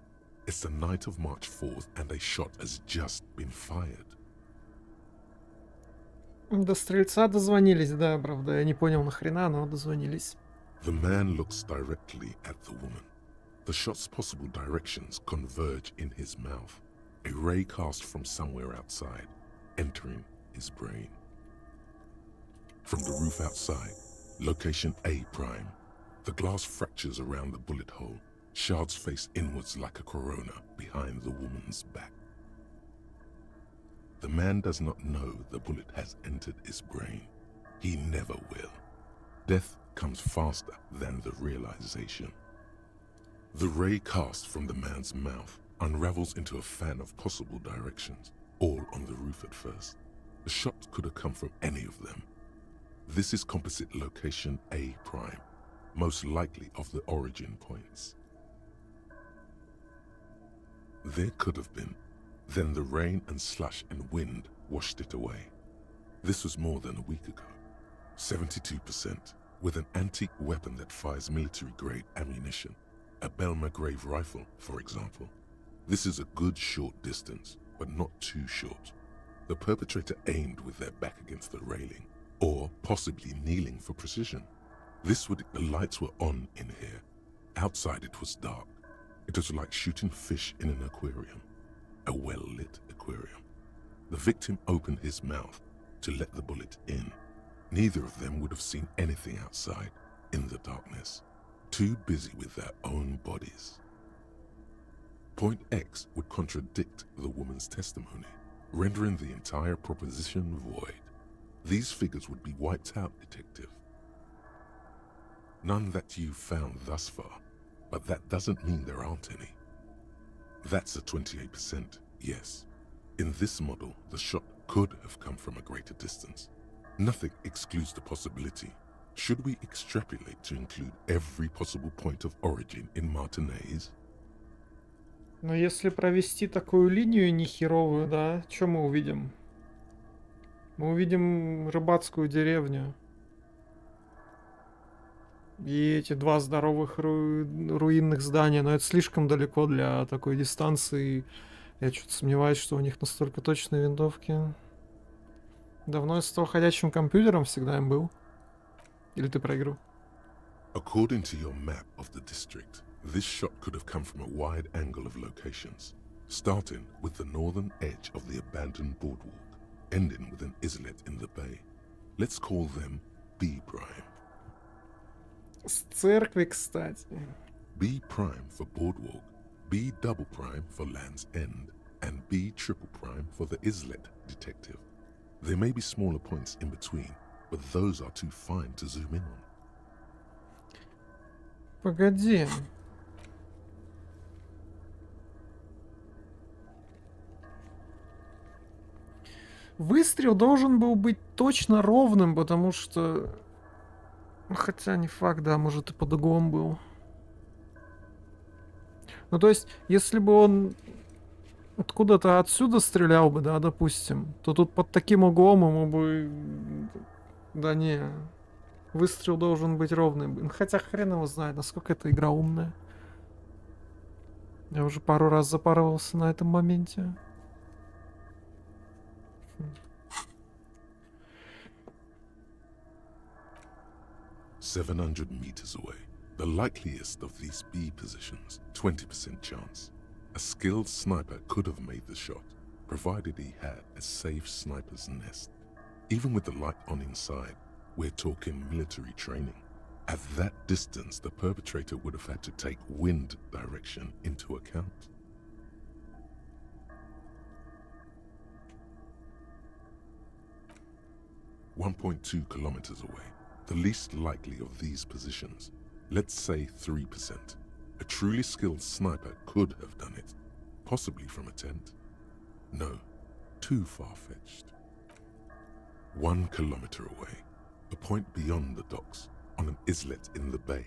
It's the night of March 4th and a shot has just been fired. До стрельца дозвонились, да, правда, я не понял нахрена, но дозвонились. The man looks directly at the woman. The shot's possible directions converge in his mouth, a ray cast from somewhere outside, entering his brain. From the roof outside, location A prime, the glass fractures around the bullet hole, shards face inwards like a corona behind the woman's back. The man does not know the bullet has entered his brain. He never will. Death comes faster than the realization. The ray cast from the man's mouth unravels into a fan of possible directions, all on the roof at first. The shot could have come from any of them. This is composite location A prime, most likely of the origin points. There could have been. Then the rain and slush and wind washed it away. This was more than a week ago. 72%, with an antique weapon that fires military-grade ammunition. A Belma-grave rifle, for example. This is a good short distance, but not too short. The perpetrator aimed with their back against the railing, or possibly kneeling for precision. The lights were on in here. Outside it was dark. It was like shooting fish in an aquarium, a well-lit aquarium. The victim opened his mouth to let the bullet in. Neither of them would have seen anything outside, in the darkness, too busy with their own bodies. Point X would contradict the woman's testimony, rendering the entire proposition void. These figures would be wiped out, Detective. None that you've found thus far, but that doesn't mean there aren't any. That's a 28%, yes. In this model, the shot could have come from a greater distance. Nothing excludes the possibility. Should we extrapolate to include every possible point of origin in Martinez? Но если провести такую линию нехеровую, да, что мы увидим? Мы увидим рыбацкую деревню. И эти два здоровых руинных здания, но это слишком далеко для такой дистанции. Я что-то сомневаюсь, что у них настолько точные винтовки. Давно я с того ходячим компьютером всегда им был. Или ты проиграл? According to your map of the district, this shot could have come from a wide angle of locations, starting with the northern edge of the abandoned boardwalk, ending with an islet in the bay. Let's call them B prime. С церкви, кстати. B prime for boardwalk, B double prime for Land's End, and B triple prime for the islet, Detective. There may be smaller points in between, but those are too fine to zoom in on. Погоди. Выстрел должен был быть точно ровным, потому что... Хотя не факт, да, может и под углом был. Ну, то есть, если бы он откуда-то отсюда стрелял бы, да, допустим, то тут под таким углом ему бы... Да не, выстрел должен быть ровный. Хотя хрен его знает, насколько эта игра умная. Я уже пару раз запарывался на этом моменте. 700 meters away, the likeliest of these B positions, 20% chance. A skilled sniper could have made the shot, provided he had a safe sniper's nest. Even with the light on inside, we're talking military training. At that distance, the perpetrator would have had to take wind direction into account. .2 kilometers away, the least likely of these positions, let's say 3%. A truly skilled sniper could have done it, possibly from a tent. No, too far-fetched. 1 kilometer away, a point beyond the docks, on an islet in the bay.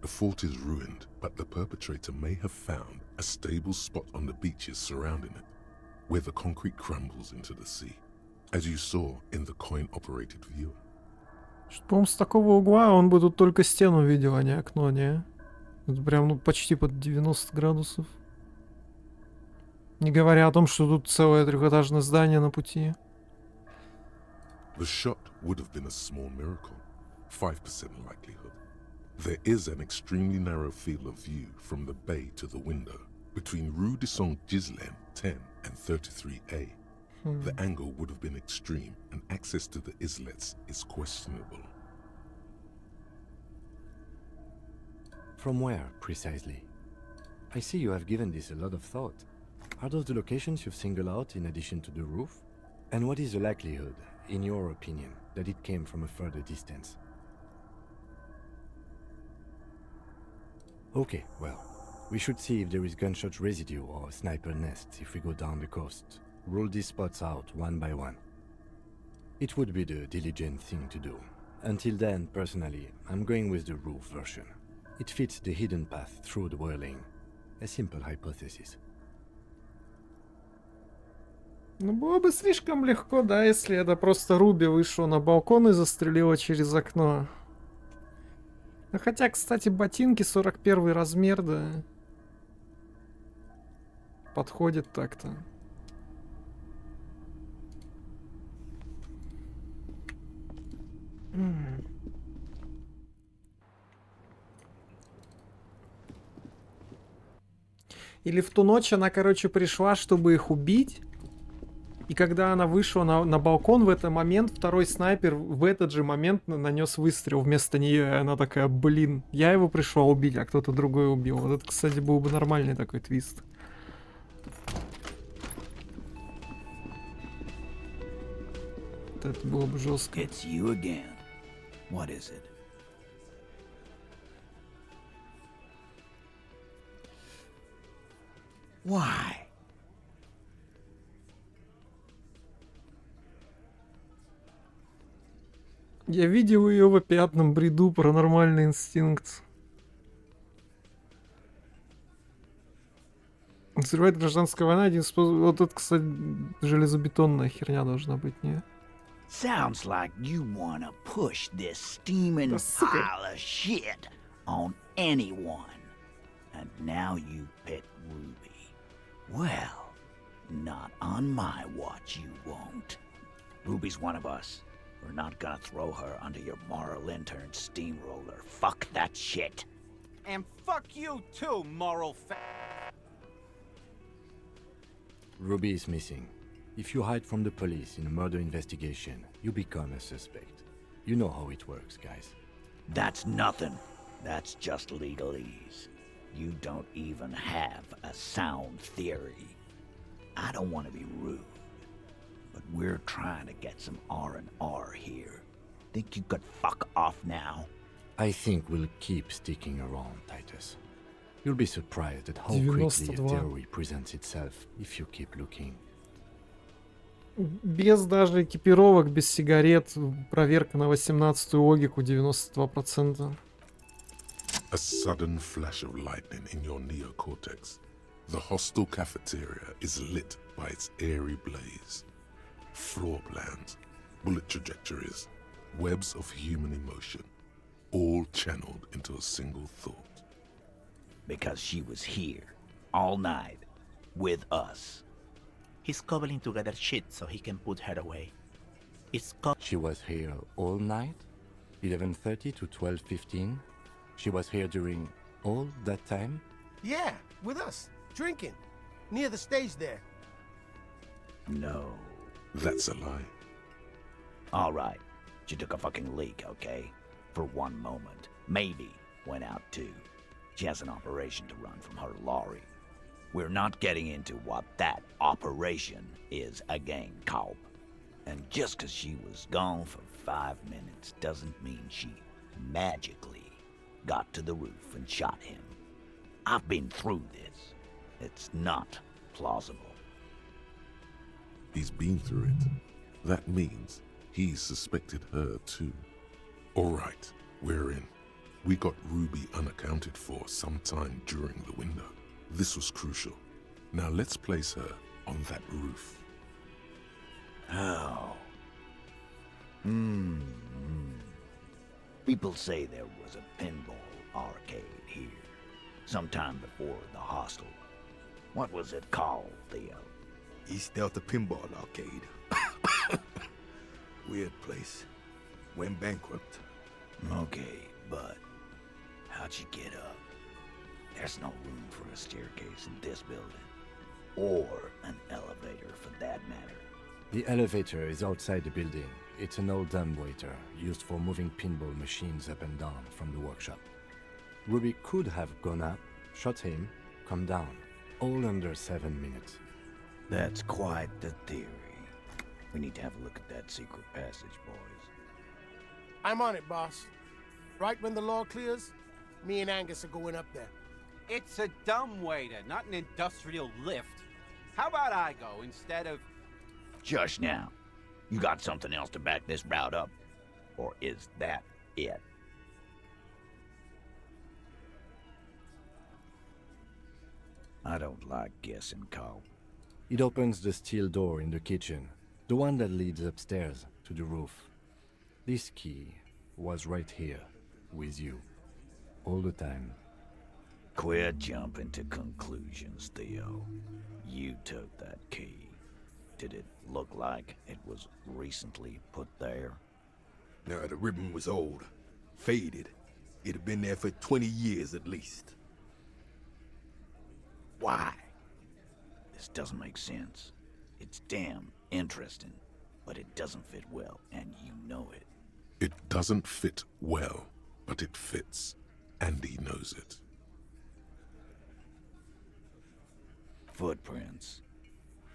The fort is ruined, but the perpetrator may have found a stable spot on the beaches surrounding it, where the concrete crumbles into the sea, as you saw in the coin-operated viewer. По-моему, с такого угла он бы тут только стену видел, а не окно, не? Это прям, ну, почти под 90 градусов. Не говоря о том, что тут целое трехэтажное здание на пути. The shot would have been a small miracle, 5% likelihood. There is an extremely narrow field of view from the bay to the window, between Rue de Saint-Ghislain 10 and 33A. The angle would have been extreme, and access to the islets is questionable. From where, precisely? I see you have given this a lot of thought. Are those the locations you've singled out in addition to the roof? And what is the likelihood, in your opinion, that it came from a further distance? Okay, well, we should see if there is gunshot residue or sniper nests if we go down the coast. Rule these spots out one by one. It would be the diligent thing to do. Until then, personally, I'm going with the roof version. It fits the hidden path through the whirling. A simple hypothesis. Ну, было бы слишком легко, да, если это просто Руби вышел на балкон и застрелила через окно. Ну, хотя, кстати, ботинки 41 размер, да. Подходит так-то. Или в ту ночь она, короче, пришла, чтобы их убить. И когда она вышла на балкон, в этот момент второй снайпер в этот же момент нанес выстрел вместо нее. И она такая, блин, я его пришла убить, а кто-то другой убил. Вот это, кстати, был бы нормальный такой твист. Вот это было бы жестко. It's you again. What is it? Why? Я видел ее в опятном бреду «Паранормальный инстинкт». Взрывает гражданская война, один способ... Вот это, кстати, железобетонная херня должна быть, не? Sounds like you wanna push this steaming pile of shit on anyone. And now you pick Ruby. Well, not on my watch you won't. Ruby's one of us. We're not gonna throw her under your moral intern steamroller. Fuck that shit. And fuck you too, moral Ruby is missing. If you hide from the police in a murder investigation, you become a suspect. You know how it works, guys. That's nothing. That's just legalese. You don't even have a sound theory. I don't want to be rude, but we're trying to get some R&R here. Think you could fuck off now? I think we'll keep sticking around, Titus. You'll be surprised at how quickly a 92. theory presents itself if you keep looking. Без даже экипировок, без сигарет, проверка на 18-ю логику 92%. A sudden flash of lightning in your neocortex. The hostel cafeteria is lit by its airy blaze. Floor plans, bullet trajectories, webs of human emotion, all channeled into a single thought. Because she was here, all night, with us. He's cobbling together shit so he can put her away. She was here all night? 11:30 to 12:15? She was here during all that time? Yeah, with us, drinking, near the stage there. No. That's a lie. All right. She took a fucking leak, okay? For one moment. Maybe went out too. She has an operation to run from her lorry. We're not getting into what that operation is again, Cobb. And just 'cause she was gone for 5 minutes doesn't mean she magically got to the roof and shot him. I've been through this. It's not plausible. He's been through it. That means he's suspected her too. All right, we're in. We got Ruby unaccounted for sometime during the window. This was crucial. Now let's place her on that roof. How? People say there was a pinball arcade here, sometime before the hostel. What was it called, Theo? East Delta Pinball Arcade. Weird place. Went bankrupt. Okay, but how'd you get up? There's no room for a staircase in this building. Or an elevator, for that matter. The elevator is outside the building. It's an old dumbwaiter used for moving pinball machines up and down from the workshop. Ruby could have gone up, shot him, come down, all under 7 minutes. That's quite the theory. We need to have a look at that secret passage, boys. I'm on it, boss. Right when the law clears, me and Angus are going up there. It's a dumbwaiter, not an industrial lift. How about I go instead of... Just now. You got something else to back this route up? Or is that it? I don't like guessing, Carl. It opens the steel door in the kitchen, the one that leads upstairs to the roof. This key was right here, with you, all the time. Quit jumping to conclusions, Theo. You took that key. Did it look like it was recently put there? Now, the ribbon was old, faded. It had been there for 20 years at least. Why? This doesn't make sense. It's damn interesting, but it doesn't fit well, and you know it. It doesn't fit well, but it fits, and he knows it. Footprints.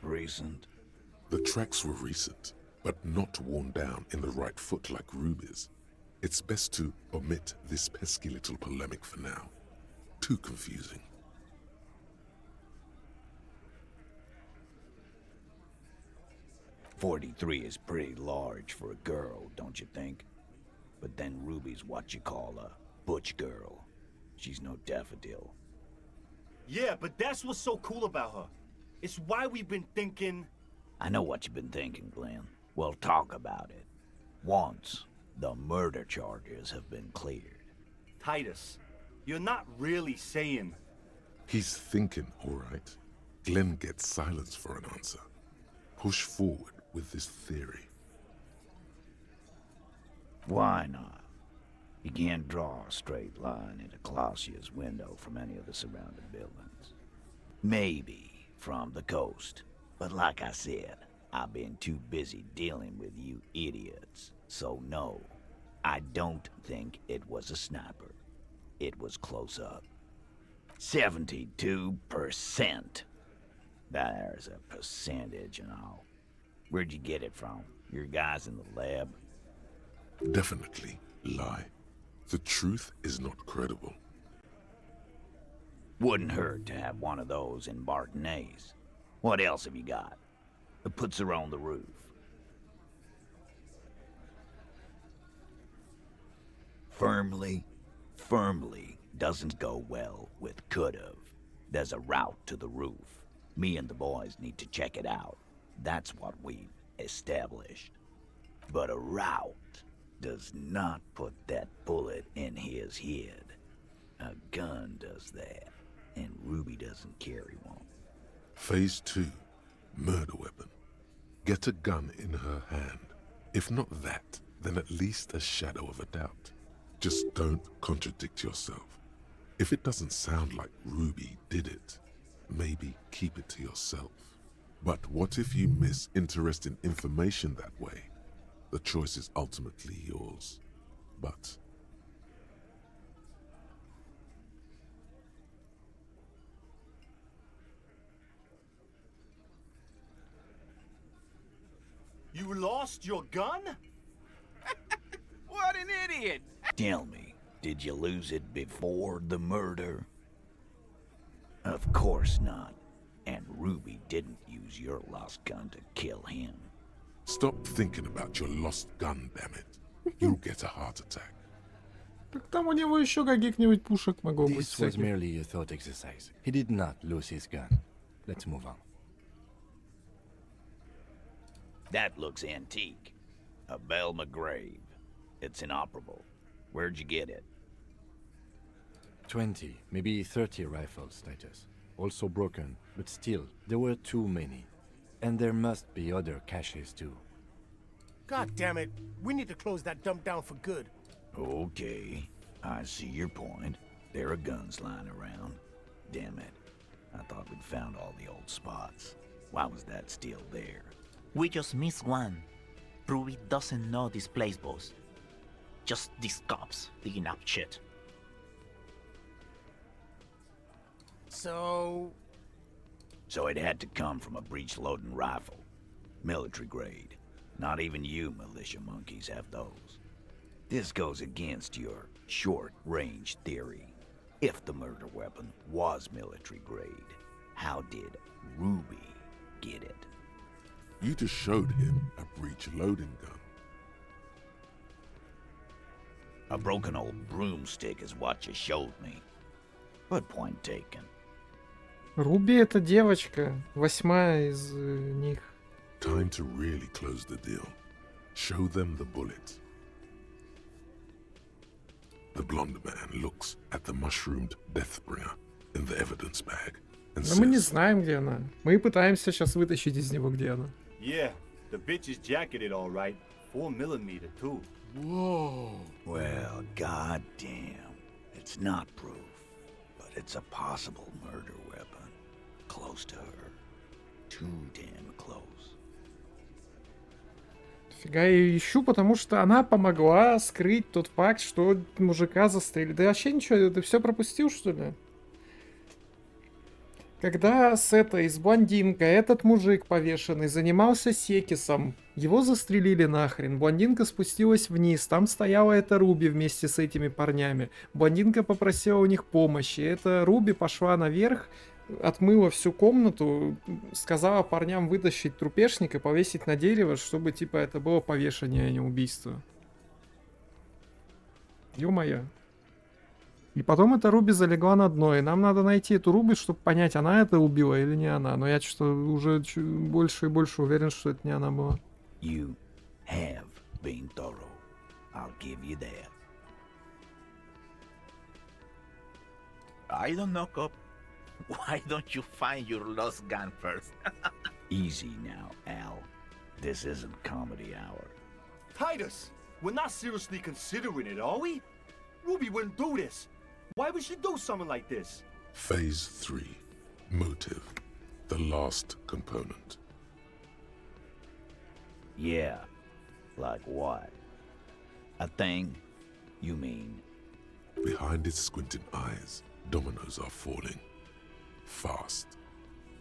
Recent. The tracks were recent, but not worn down in the right foot like Ruby's. It's best to omit this pesky little polemic for now. Too confusing. .43 is pretty large for a girl, don't you think? But then Ruby's what you call a butch girl. She's no daffodil. Yeah, but that's what's so cool about her. It's why we've been thinking... I know what you've been thinking, Glenn. We'll talk about it. Once the murder charges have been cleared. Titus, you're not really saying... He's thinking, all right. Glenn gets silence for an answer. Push forward with this theory. Why not? You can't draw a straight line into Clausia's window from any of the surrounding buildings. Maybe from the coast, but like I said, I've been too busy dealing with you idiots. So no, I don't think it was a sniper. It was close up. 72%. There's a percentage and all. Where'd you get it from? Your guys in the lab? Definitely lie. The truth is not credible. Wouldn't hurt to have one of those in Bartonese. What else have you got? That puts her on the roof. Firmly doesn't go well with could've. There's a route to the roof. Me and the boys need to check it out. That's what we've established. But a route does not put that bullet in his head. A gun does that, and Ruby doesn't carry one. Phase 2, murder weapon. Get a gun in her hand. If not that, then at least a shadow of a doubt. Just don't contradict yourself. If it doesn't sound like Ruby did it, maybe keep it to yourself. But what if you miss interesting information that way? The choice is ultimately yours. But You lost your gun? What an idiot! Tell me, did you lose it before the murder? Of course not. And Ruby didn't use your lost gun to kill him. stop thinking about your lost gun, damn it. You'll get a heart attack. Так там у него еще каких-нибудь пушек могло быть. This was всяких. merely a thought exercise. He did not lose his gun. Let's move on. That looks antique. A Bell McGrave. It's inoperable. Where'd you get it? 20, maybe 30 rifles, Titus. Also broken, but still, there were too many. And there must be other caches too. God damn it. We need to close that dump down for good. Okay, I see your point. There are guns lying around. Damn it. I thought we'd found all the old spots. Why was that still there? We just missed one. Ruby doesn't know this place, boss. Just these cops digging up shit. So it had to come from a breech-loading rifle. Military grade. Not even you militia monkeys have those. This goes against your short-range theory. If the murder weapon was military grade, how did Ruby get it? You just showed him a breech-loading gun. A broken old broomstick is what you showed me. But point taken. Руби это девочка, 8-я из них. Time to really close the deal. Show them the bullet. The blonde man looks at the mushroomed Deathbringer in the evidence bag and Но мы не says, знаем, где она. Мы пытаемся сейчас вытащить из него, где она. Yeah, the bitch is jacketed all right. 4mm too. Whoa. Well, goddamn. It's not proof, but it's a possible murder weapon. Close to her. Too damn close. Фига я ее ищу, потому что она помогла скрыть тот факт, что мужика застрелили. Да вообще ничего, ты все пропустил, что ли? Когда с блондинкой этот мужик повешенный занимался секисом, его застрелили нахрен. Блондинка спустилась вниз, там стояла эта Руби вместе с этими парнями. Блондинка попросила у них помощи. Эта Руби пошла наверх, отмыла всю комнату, сказала парням вытащить трупешник и повесить на дерево, чтобы типа это было повешение, а не убийство. Ё-моё. И потом эта Руби залегла на дно, и нам надо найти эту Руби, чтобы понять, она это убила или не она. Но я что-то уже больше и больше уверен, что это не она была. You have been thorough. I'll give you that. I don't know, Cop. Why don't you find your lost gun first? Easy now, Al. This isn't comedy hour. Titus, we're not seriously considering it, are we? Ruby wouldn't do this. Why would she do something like this? Phase 3. Motive. The last component. Yeah. Like what? A thing? You mean? Behind his squinting eyes, dominoes are falling. Fast.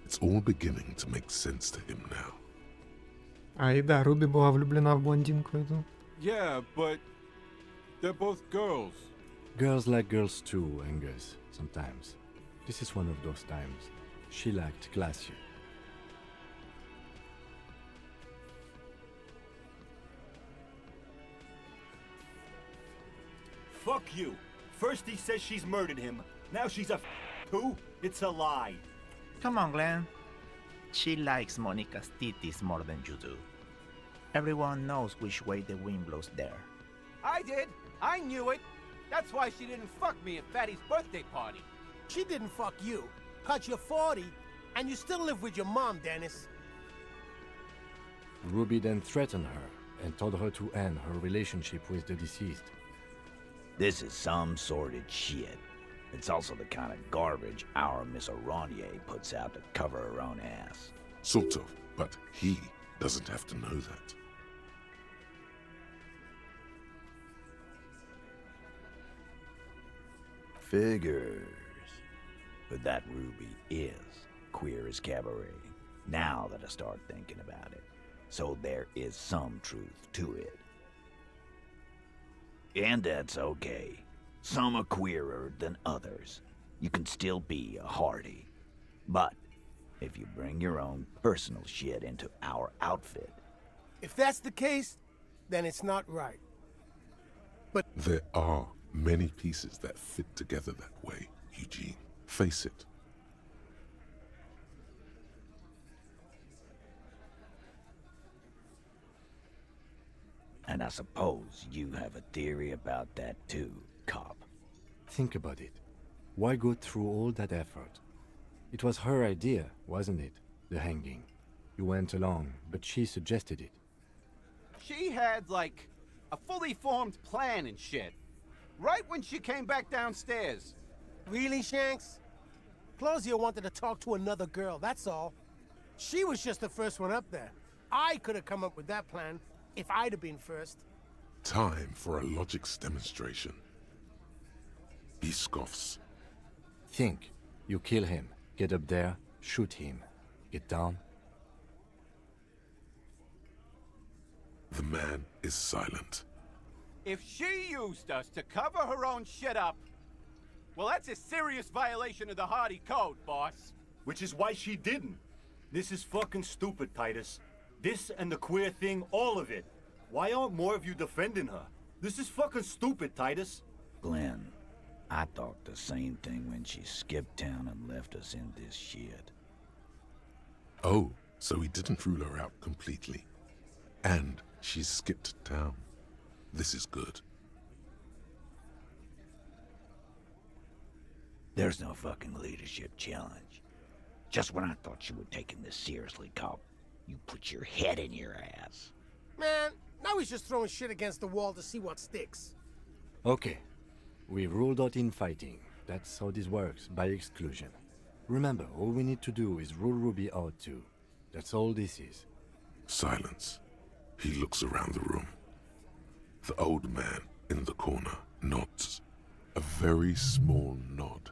It's all beginning to make sense to him now. А, и да, Руби была влюблена в блондинку эту. Yeah, but they're both girls. Girls like girls too, Angus, sometimes. This is one of those times. She lacked glacier. Fuck you. First he says she's murdered him. Now she's a too? It's a lie. Come on, Glenn. She likes Monica's titties more than you do. Everyone knows which way the wind blows there. I did. I knew it. That's why she didn't fuck me at Fatty's birthday party. She didn't fuck you, 'cause you're 40, and you still live with your mom, Dennis. Ruby then threatened her and told her to end her relationship with the deceased. This is some sordid shit. It's also the kind of garbage our Miss Aronier puts out to cover her own ass. Sort of, but he doesn't have to know that. Figures. But that Ruby is queer as cabaret, now that I start thinking about it. So there is some truth to it. And that's okay. Some are queerer than others. You can still be a Hardy. But if you bring your own personal shit into our outfit... If that's the case, then it's not right. But there are many pieces that fit together that way, Eugene. Face it. And I suppose you have a theory about that too, cop. Think about it. Why go through all that effort? It was her idea, wasn't it? The hanging. You went along, but she suggested it. She had, like, a fully formed plan and shit. Right when she came back downstairs. Really, Shanks? Claudia wanted to talk to another girl, that's all. She was just the first one up there. I could have come up with that plan if I'd have been first. Time for a logics demonstration. He scoffs. Think. You kill him. Get up there. Shoot him. Get down. The man is silent. If she used us to cover her own shit up, well, that's a serious violation of the Hardy Code, boss. Which is why she didn't. This is fucking stupid, Titus. This and the queer thing, all of it. Why aren't more of you defending her? This is fucking stupid, Titus. Glenn, I thought the same thing when she skipped town and left us in this shit. Oh, so he didn't rule her out completely. And she skipped town. This is good. There's no fucking leadership challenge. Just when I thought you were taking this seriously, cop, you put your head in your ass. Man, now I was just throwing shit against the wall to see what sticks. Okay. We ruled out infighting. That's how this works, by exclusion. Remember, all we need to do is rule Ruby out too. That's all this is. Silence. He looks around the room. The old man in the corner nods. A very small nod.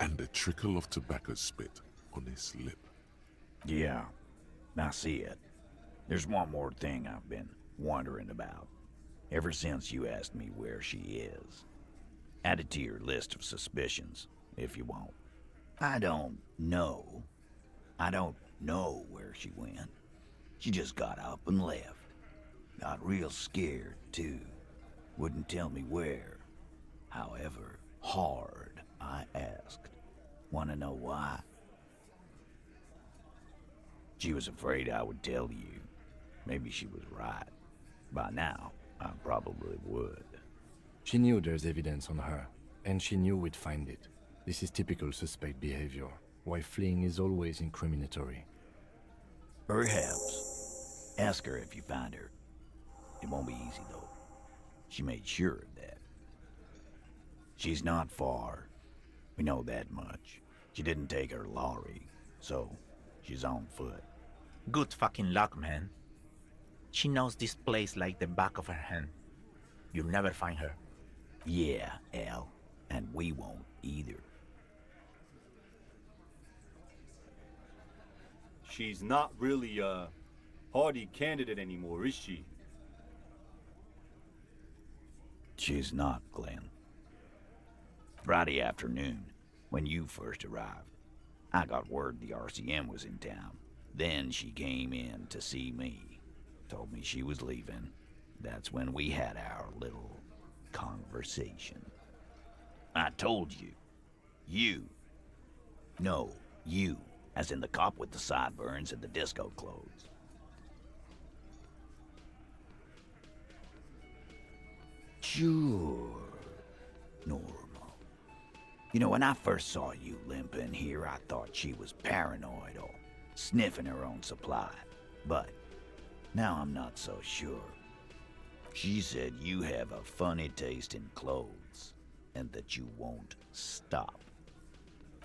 And a trickle of tobacco spit on his lip. Yeah, I see it. There's one more thing I've been wondering about. Ever since you asked me where she is. Add it to your list of suspicions, if you want. I don't know where she went. She just got up and left. Got real scared, too. Wouldn't tell me where. However hard I asked. Want to know why? She was afraid I would tell you. Maybe she was right. By now, I probably would. She knew there's evidence on her, and she knew we'd find it. This is typical suspect behavior, why fleeing is always incriminatory. Perhaps. Ask her if you find her. It won't be easy, though. She made sure of that. She's not far. We know that much. She didn't take her lorry, so she's on foot. Good fucking luck, man. She knows this place like the back of her hand. You'll never find her. Yeah, Al. And we won't either. She's not really a hardy candidate anymore, is she? She's not, Glenn. Friday afternoon, when you first arrived, I got word the RCM was in town. Then she came in to see me. Told me she was leaving. That's when we had our little conversation. I told you. You, as in the cop with the sideburns and the disco clothes. Sure. Normal. You know, when I first saw you limping here, I thought she was paranoid or sniffing her own supply. But now I'm not so sure. She said you have a funny taste in clothes and that you won't stop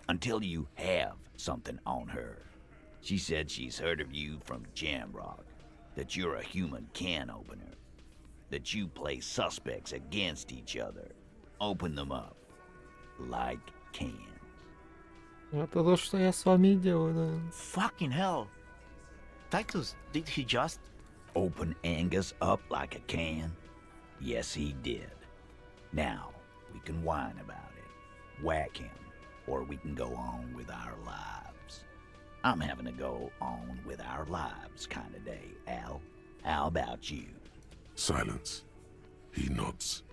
until you have something on her. She said she's heard of you from Jamrock, that you're a human can opener, that you play suspects against each other, open them up like cans. Это то, что я с вами делаю, да. Fucking hell. Titus, did he just... Open Angus up like a can? Yes, he did. Now, we can whine about it, whack him, or we can go on with our lives. I'm having a go on with our lives kind of day, Al. How about you? Silence. He nods.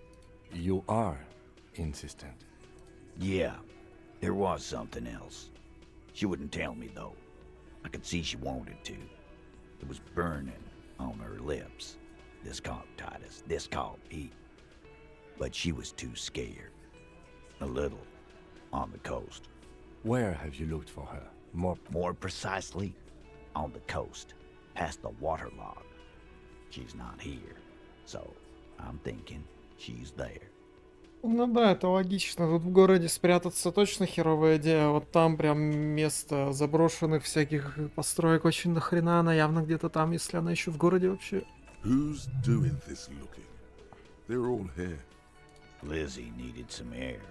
You are insistent. Yeah, there was something else. She wouldn't tell me, though. I could see she wanted to. It was burning on her lips. This called Titus, this called Pete. But she was too scared. A little. On the coast. Where have you looked for her? More precisely, on the coast, past the waterlog. She's not here, so I'm thinking she's there. Ну да, это логично. Тут в городе спрятаться точно херовая идея. Вот там прям место заброшенных всяких построек очень дохрена. Она явно где-то там, если она еще в городе вообще. Who's doing this looking? They're all here. Lizzie needed some air.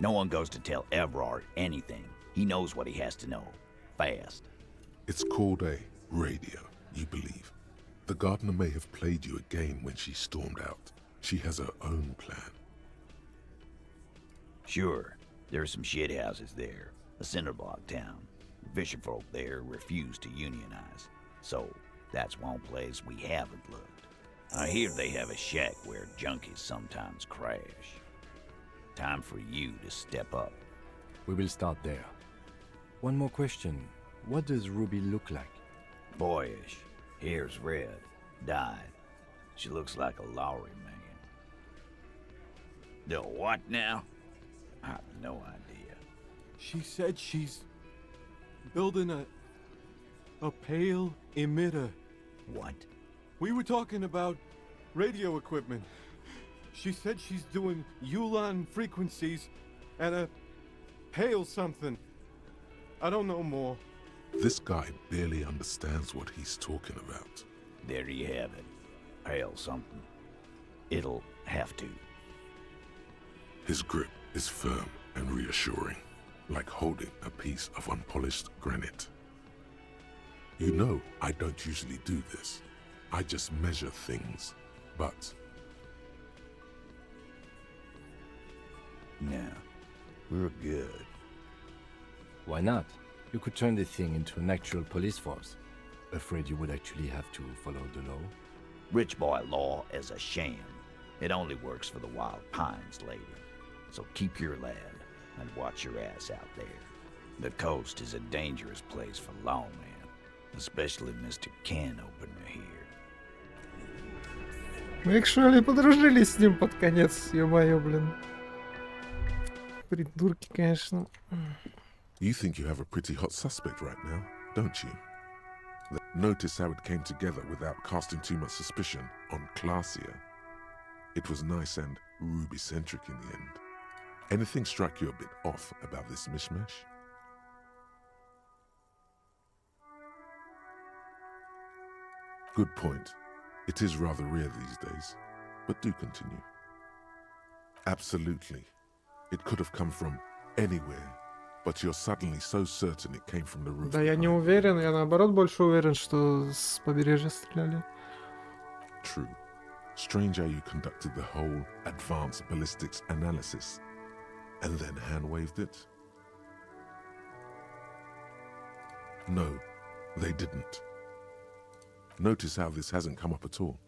No one goes to tell Everard anything. He knows what he has to know. Fast. It's called a radio, you believe. The gardener may have played you a game when she stormed out. She has her own plan. Sure, there are some shithouses there. A cinderblock town. Fisherfolk there refuse to unionize. So, that's one place we haven't looked. I hear they have a shack where junkies sometimes crash. Time for you to step up. We will start there. One more question. What does Ruby look like? Boyish. Hair's red. Dyed. She looks like a Lowry man. The what now? I have no idea. She said she's building a pale emitter What? We were talking about radio equipment. She said she's doing Ulan frequencies and a hail something. I don't know more. This guy barely understands what he's talking about. There you have it. Hail something. It'll have to. His grip is firm and reassuring, like holding a piece of unpolished granite. You know, I don't usually do this. I just measure things, but... No, we're good. Why not? You could turn the thing into an actual police force. Afraid you would actually have to follow the law? Rich boy law is a sham. It only works for the Wild Pines, lady. So keep your lad and watch your ass out there. The coast is a dangerous place for lawmen, especially Mr. Can Opener here. Мы, actually, подружились с ним под конец, ё-моё, блин. Придурки, конечно. You think you have a pretty hot suspect right now, don't you? Notice how it came together without casting too much suspicion on Clausia. It was nice and Ruby-centric in the end. Anything struck you a bit off about this mishmash? Good point. It is rather rare these days, but do continue. Absolutely. It could have come from anywhere, but you're suddenly so certain it came from the roof. Да я не уверен, я наоборот больше уверен, что с побережья стреляли. True. Strange how you conducted the whole advanced ballistics analysis and then hand-waved it? No, they didn't. Notice how this hasn't come up at all.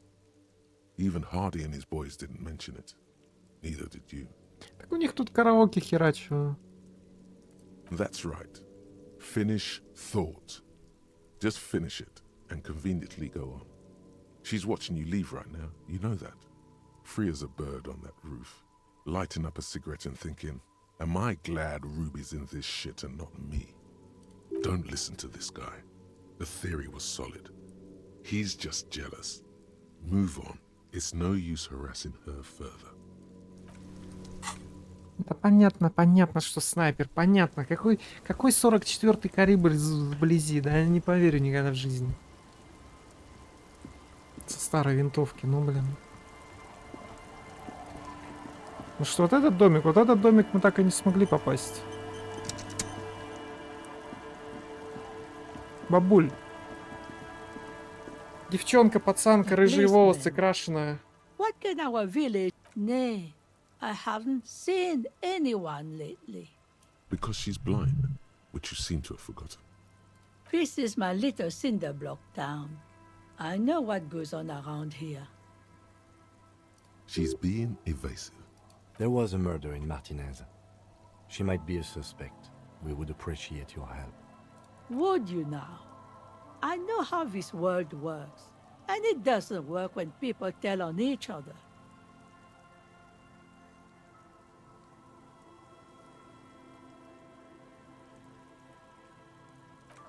Even Hardy and his boys didn't mention it. Neither did you. Так у них тут караоке херачило. That's right. Finish thought. Just finish it and conveniently go on. She's watching you leave right now. You know that. Free as a bird on that roof. Lighting up a cigarette and thinking, am I glad Ruby's in this shit and not me? Don't listen to this guy. The theory was solid. He's just jealous. Move on. It's no use harassing her further. Да понятно, что снайпер, понятно. Какой 44-й калибр вблизи, да? Я не поверю никогда в жизни. Со старой винтовки, ну блин. Ну что, вот этот домик мы так и не смогли попасть. Бабуль. Девчонка, пацанка, рыжие волосы, крашеная. What can our village? Nay, I haven't seen anyone lately. Because she's blind, which you seem to have forgotten. This is my little cinder block town. I know what goes on around here. She's being evasive. There was a murder in Martinez. She might be a suspect. We would appreciate your help. Would you now? I know how this world works, and it doesn't work when people tell on each other.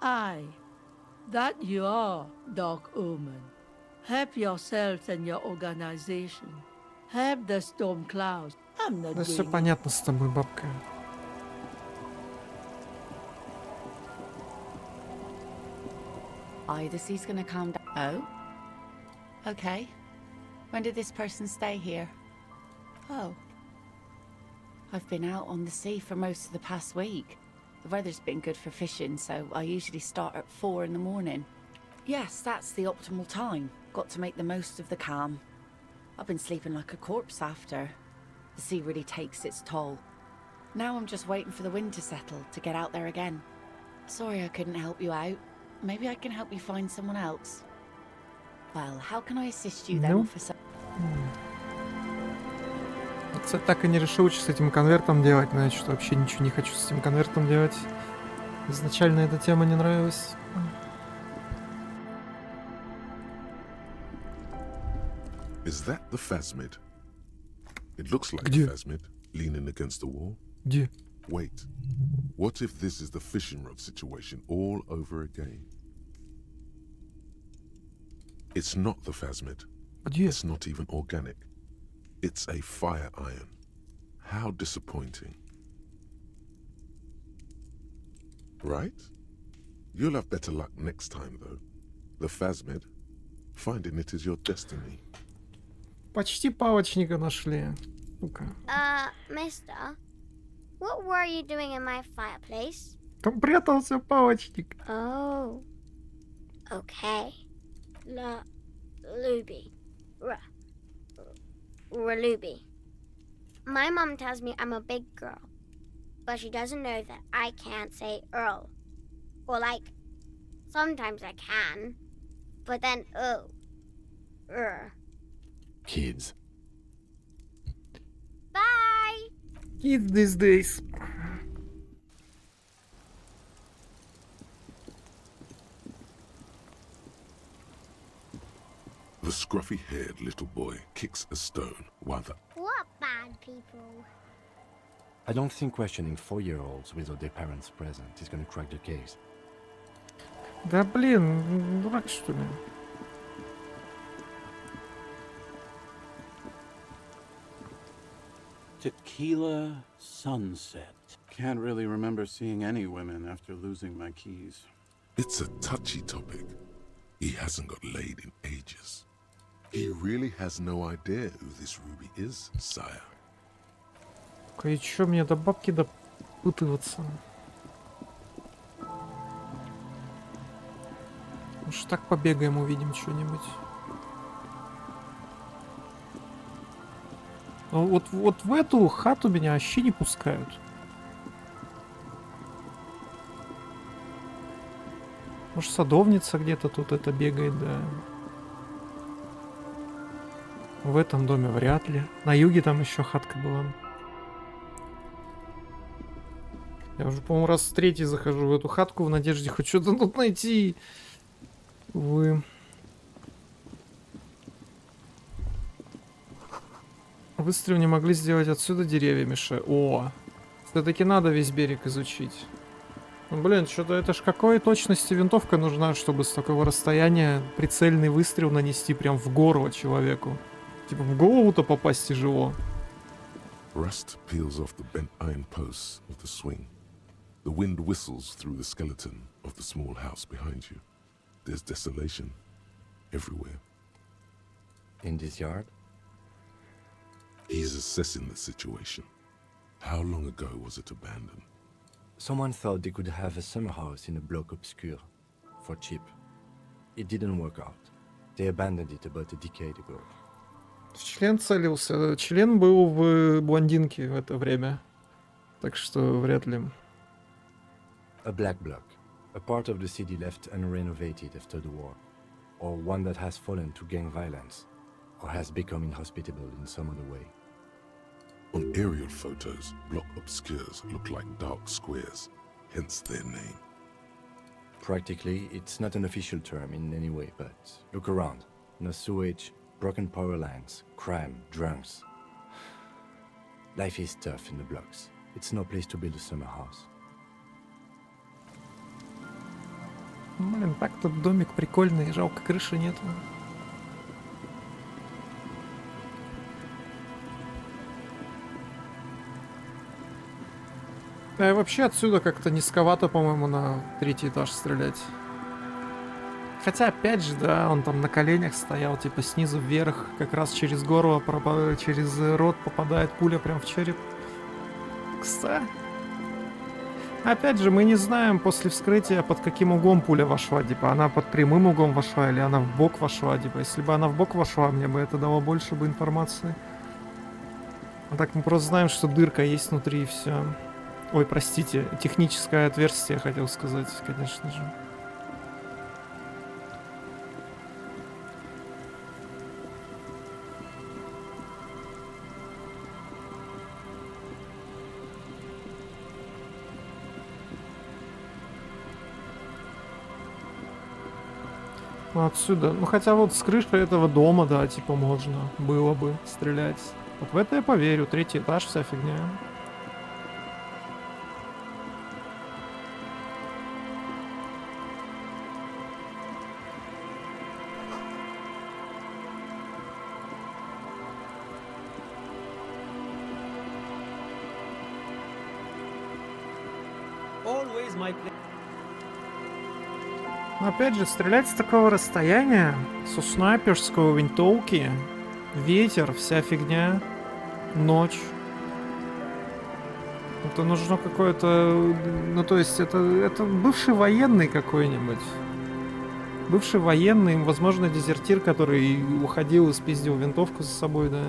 Aye, that you are, Dark Omen. Help yourselves and your organization. Help the storm clouds. I'm not Да все doing понятно с тобой, бабка. Oh, the sea's gonna calm down. Oh? Okay. When did this person stay here? Oh. I've been out on the sea for most of the past week. The weather's been good for fishing, so I usually start at 4 in the morning. Yes, that's the optimal time. Got to make the most of the calm. I've been sleeping like a corpse after. The sea really takes its toll. Now I'm just waiting for the wind to settle to get out there again. Sorry I couldn't help you out. Maybe I can help you find someone else. Well, how can I assist you then, Ну. officer? Кстати, так и не решил, что с этим конвертом делать. Значит, что вообще ничего не хочу с этим конвертом делать. Изначально эта тема не нравилась. Is that the phasmid? It looks like Где? a phasmid, leaning against the wall. Где? Wait. What if this is the fishing rod situation all over again? It's not the phasmid. Где? It's not even organic. It's a fire iron. How disappointing. Right? You'll have better luck next time, though. The phasmid, finding it is your destiny. Почти палочника нашли. Сука. Mister, what were you doing in my fireplace? Там прятался палочник. Oh. Okay. Luby. Luby. My mom tells me I'm a big girl, but she doesn't know that I can't say Earl. Or like, sometimes I can, but then Kids. Bye! Kids these days. The scruffy-haired little boy kicks a stone while the... What bad people? I don't think questioning 4-year-olds without their parents present is gonna crack the case. Да блин, дурак что ли? Tequila sunset. Can't really remember seeing any women after losing my keys. It's a touchy topic. He hasn't got laid in ages. He really has no idea who this Ruby is, sire. И чё мне до бабки допытываться? Уж так побегаем, увидим что-нибудь. Вот в эту хату меня вообще не пускают. Может, садовница где-то тут это бегает, да. В этом доме вряд ли. На юге там еще хатка была. Я уже, по-моему, раз третий захожу в эту хатку в надежде хоть что-то тут найти. Увы. Выстрел не могли сделать отсюда, деревья мешают. О, все-таки надо весь берег изучить. Ну, блин, что-то это ж какой точности винтовка нужна, чтобы с такого расстояния прицельный выстрел нанести прям в горло человеку. Типа в голову-то попасть тяжело. Rust peels off the bent iron posts of the swing. The wind whistles through the skeleton of the small house behind you. There's desolation everywhere. In this yard? He's assessing the situation. How long ago was it abandoned? Someone thought they could have a summer house in a bloc obscure, for cheap. It didn't work out. They abandoned it about a decade ago. Член целился. Член был в блондинке в это время. Так что вряд ли. A black block. A part of the city left unrenovated after the war. Or one that has fallen to gang violence. Or has become inhospitable in some other way. On aerial photos, block obscures look like dark squares, hence their name. Practically, it's not an official term in any way, but look around. No sewage, broken power lines, crime, drunks. Life is tough in the blocks. It's no place to build a summer house. Блин, так-то домик прикольный, жалко крыши нету. Да и вообще отсюда как-то низковато, по-моему, на 3-й этаж стрелять. Хотя, опять же, да, он там на коленях стоял, типа снизу вверх, как раз через горло, через рот попадает пуля прям в череп. Кстати. Опять же, мы не знаем после вскрытия, под каким углом пуля вошла. Типа, она под прямым углом вошла или она в бок вошла. Типа, если бы она в бок вошла, мне бы это дало больше бы информации. А так мы просто знаем, что дырка есть внутри и все. Ой, простите, техническое отверстие, хотел сказать, конечно же. Ну, отсюда, ну хотя вот с крыши этого дома, да, типа можно было бы стрелять. Вот в это я поверю, 3-й этаж, вся фигня. Always my pleasure. Но опять же, стрелять с такого расстояния, со снайперской винтовки, ветер, вся фигня, ночь. Это нужно какое-то... Ну, то есть, это бывший военный какой-нибудь. Бывший военный, возможно, дезертир, который уходил и спиздил винтовку за собой, да.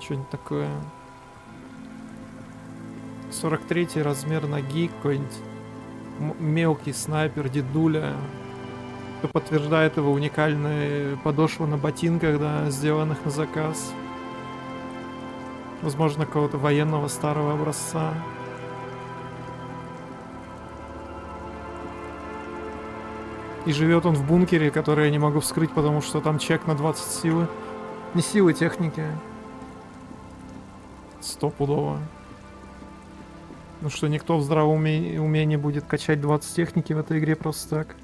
Что-нибудь такое. 43-й размер ноги, какой-нибудь мелкий снайпер, дедуля. Что подтверждает его уникальные подошвы на ботинках, да, сделанных на заказ. Возможно, какого-то военного старого образца. И живет он в бункере, который я не могу вскрыть, потому что там чек на 20 силы. Не силы, техники. Стопудово. Ну что, никто в здравом уме не будет качать 20 техники в этой игре просто так.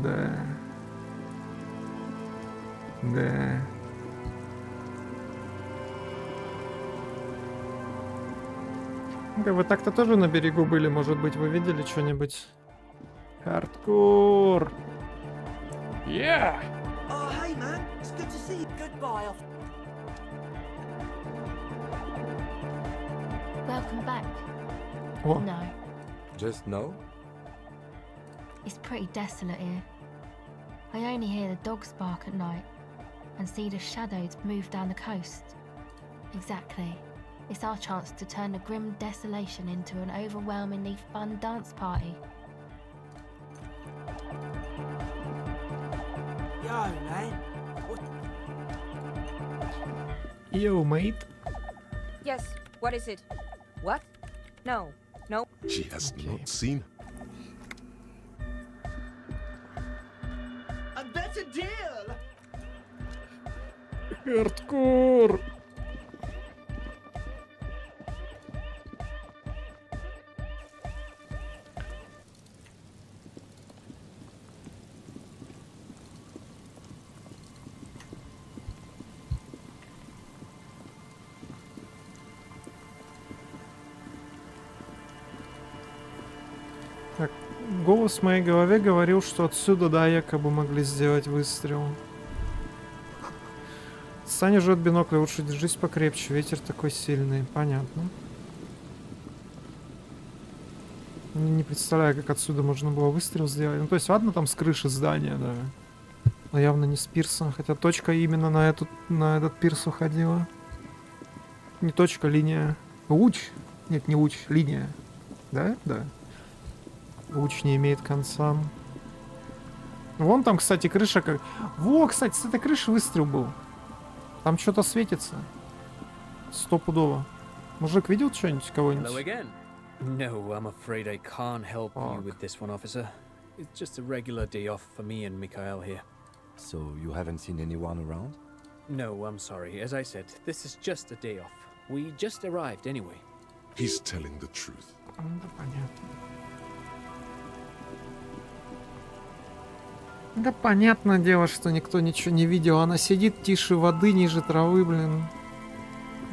Да. Да. Да, вы так-то тоже на берегу были, может быть, вы видели что-нибудь? Хардкор. Yeah. Oh, hey man, it's good to see you. Goodbye. Welcome back. What? No, Just no? it's pretty desolate here. I only hear the dogs bark at night and see the shadows move down the coast. Exactly. It's our chance to turn the grim desolation into an overwhelmingly fun dance party. Yo, man. Yo, mate. Yes, what is it? What? No, no. She has not seen. A better deal. Хардкор. Так, голос в моей голове говорил, что отсюда, да, якобы могли сделать выстрел. Саня жжет бинокль, лучше держись покрепче, ветер такой сильный. Понятно. Не представляю, как отсюда можно было выстрел сделать. Ну, то есть, ладно, там с крыши здания, да. Но явно не с пирса. Хотя точка именно на этот пирс уходила. Не точка, линия. Луч? Нет, не луч, линия. Да? Да. Луч не имеет конца. Вон там, кстати, крыша как... Во, кстати, с этой крыши выстрел был. Там что-то светится. Стопудово. Мужик видел что-нибудь, кого-нибудь? Hello again. No, I'm afraid I can't help you with this one, officer. It's just a regular day off for me and Mikhail here. So you haven't seen anyone around? No, I'm sorry. As I said, this is just a day off. We just arrived anyway. He's telling the truth. Да, понятно. Да, понятное дело, что никто ничего не видел. Она сидит тише воды, ниже травы, блин.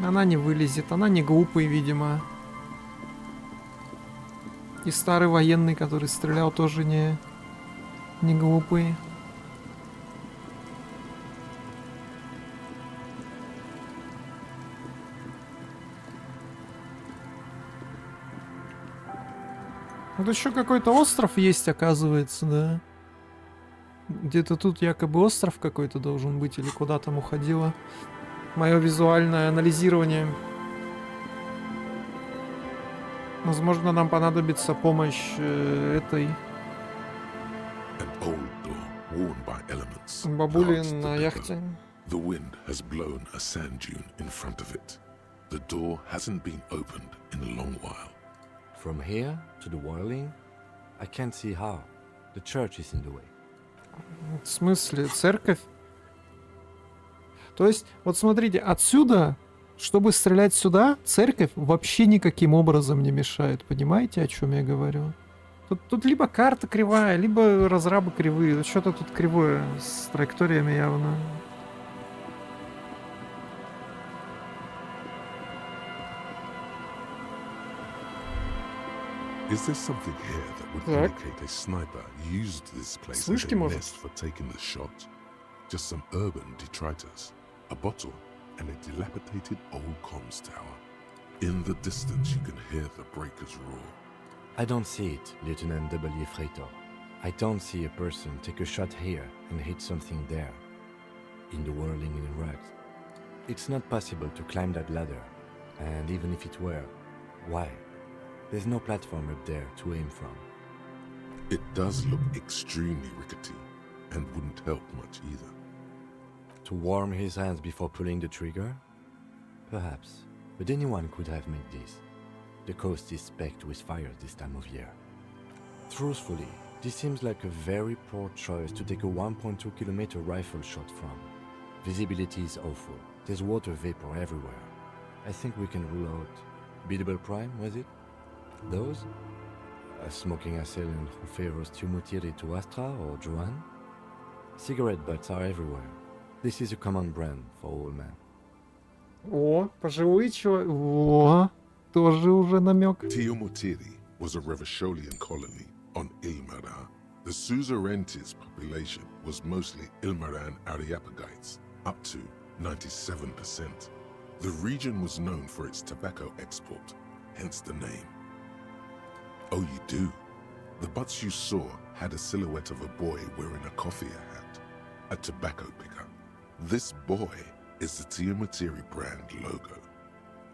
Она не вылезет. Она не глупый, видимо. И старый военный, который стрелял, тоже не глупый. Вот еще какой-то остров есть, оказывается, да? Где-то тут якобы остров какой-то должен быть, или куда там уходило мое визуальное анализирование. Возможно, нам понадобится помощь этой бабули на яхте. The wind has blown a sand dune in front of it. The door hasn't been opened in a long while. From here to the whirling, I can't see how. The church is in the way. В смысле, церковь? То есть, вот смотрите, отсюда, чтобы стрелять сюда, церковь вообще никаким образом не мешает. Понимаете, о чем я говорю? Тут либо карта кривая, либо разрабы кривые. Что-то тут кривое с траекториями явно. Is there something here that would Так. indicate a sniper used this place as Слышки, a может? nest for taking the shot? Just some urban detritus, a bottle, and a dilapidated old comms tower. In the distance, you can hear the breakers roar. I don't see it, Lieutenant W. Freighter. I don't see a person take a shot here and hit something there, in the whirling in rugs. It's not possible to climb that ladder, and even if it were, why? There's no platform up there to aim from. It does look extremely rickety, and wouldn't help much either. To warm his hands before pulling the trigger? Perhaps, but anyone could have made this. The coast is specked with fires this time of year. Truthfully, this seems like a very poor choice to take a 1.2 kilometer rifle shot from. Visibility is awful. There's water vapor everywhere. I think we can rule out Biddable Prime, was it? Those? A smoking assailant who favors Tumutiri to Astra or Joan? Cigarette butts are everywhere. This is a common brand for all men. О, пожилой человек. О, тоже уже намек. Tumutiri was a Revacholian colony on Ilmaran. The Suzerainties population was mostly Ilmaran Areopagites, up to 97%. The region was known for its tobacco export, hence the name. Oh, you do? The butts you saw had a silhouette of a boy wearing a coffee hat, a tobacco picker. This boy is the Tumutiri brand logo.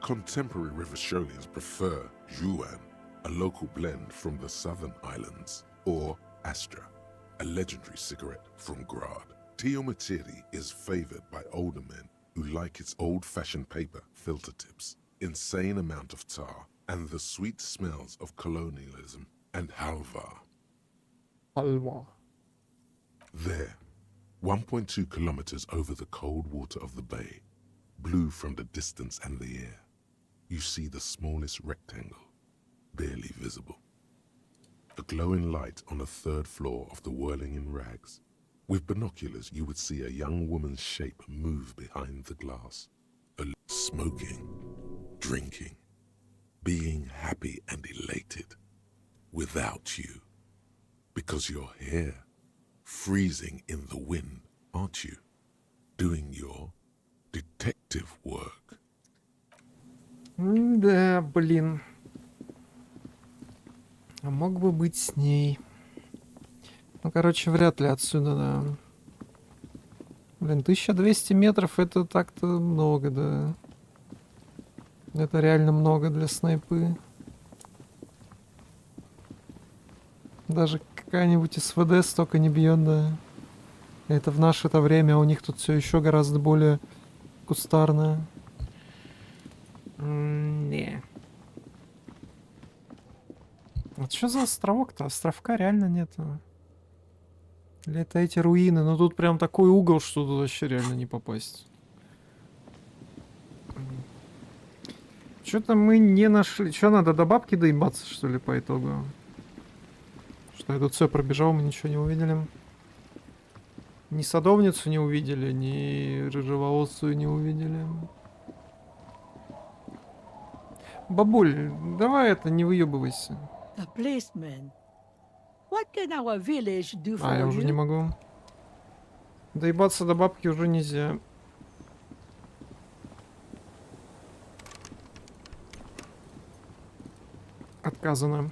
Contemporary Revacholians prefer Juan, a local blend from the southern islands, or Astra, a legendary cigarette from Grad. Tumutiri is favored by older men who like its old-fashioned paper filter tips, insane amount of tar, and the sweet smells of colonialism and halva. Halva. There, 1.2 kilometers over the cold water of the bay, blue from the distance and the air, you see the smallest rectangle, barely visible. A glowing light on the third floor of the whirling in rags. With binoculars, you would see a young woman's shape move behind the glass. Smoking, drinking, being happy and elated. Without you. Because you're here, freezing in the wind, aren't you? Doing your detective work. Да, блин. А мог бы быть с ней. Ну, короче, вряд ли отсюда, да. Блин, 1200 метров это так-то много, да. Это реально много для снайпы. Даже какая-нибудь СВД столько не бьет, да. Это в наше-то время, у них тут все еще гораздо более кустарно. Не. Вот что за островок-то? Островка реально нету. Или это эти руины? Но тут прям такой угол, что тут вообще реально не попасть. Что-то мы не нашли. Что, надо до бабки доебаться, что ли, по итогу? Что я тут все пробежал, мы ничего не увидели. Ни садовницу не увидели, ни рыжеволосую не увидели. Бабуль, давай это, не выебывайся. The policeman. What can our village do for А, я уже не you? могу. Доебаться до бабки уже нельзя. Отказано.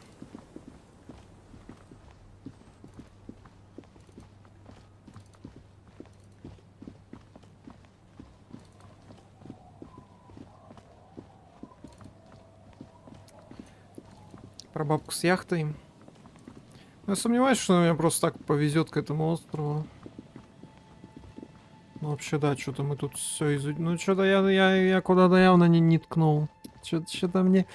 Про бабку с яхтой. Я сомневаюсь, что мне просто так повезет к этому острову. Ну, вообще, да, что-то мы тут все изучили. Ну, что-то я куда-то явно не ткнул. Что-то мне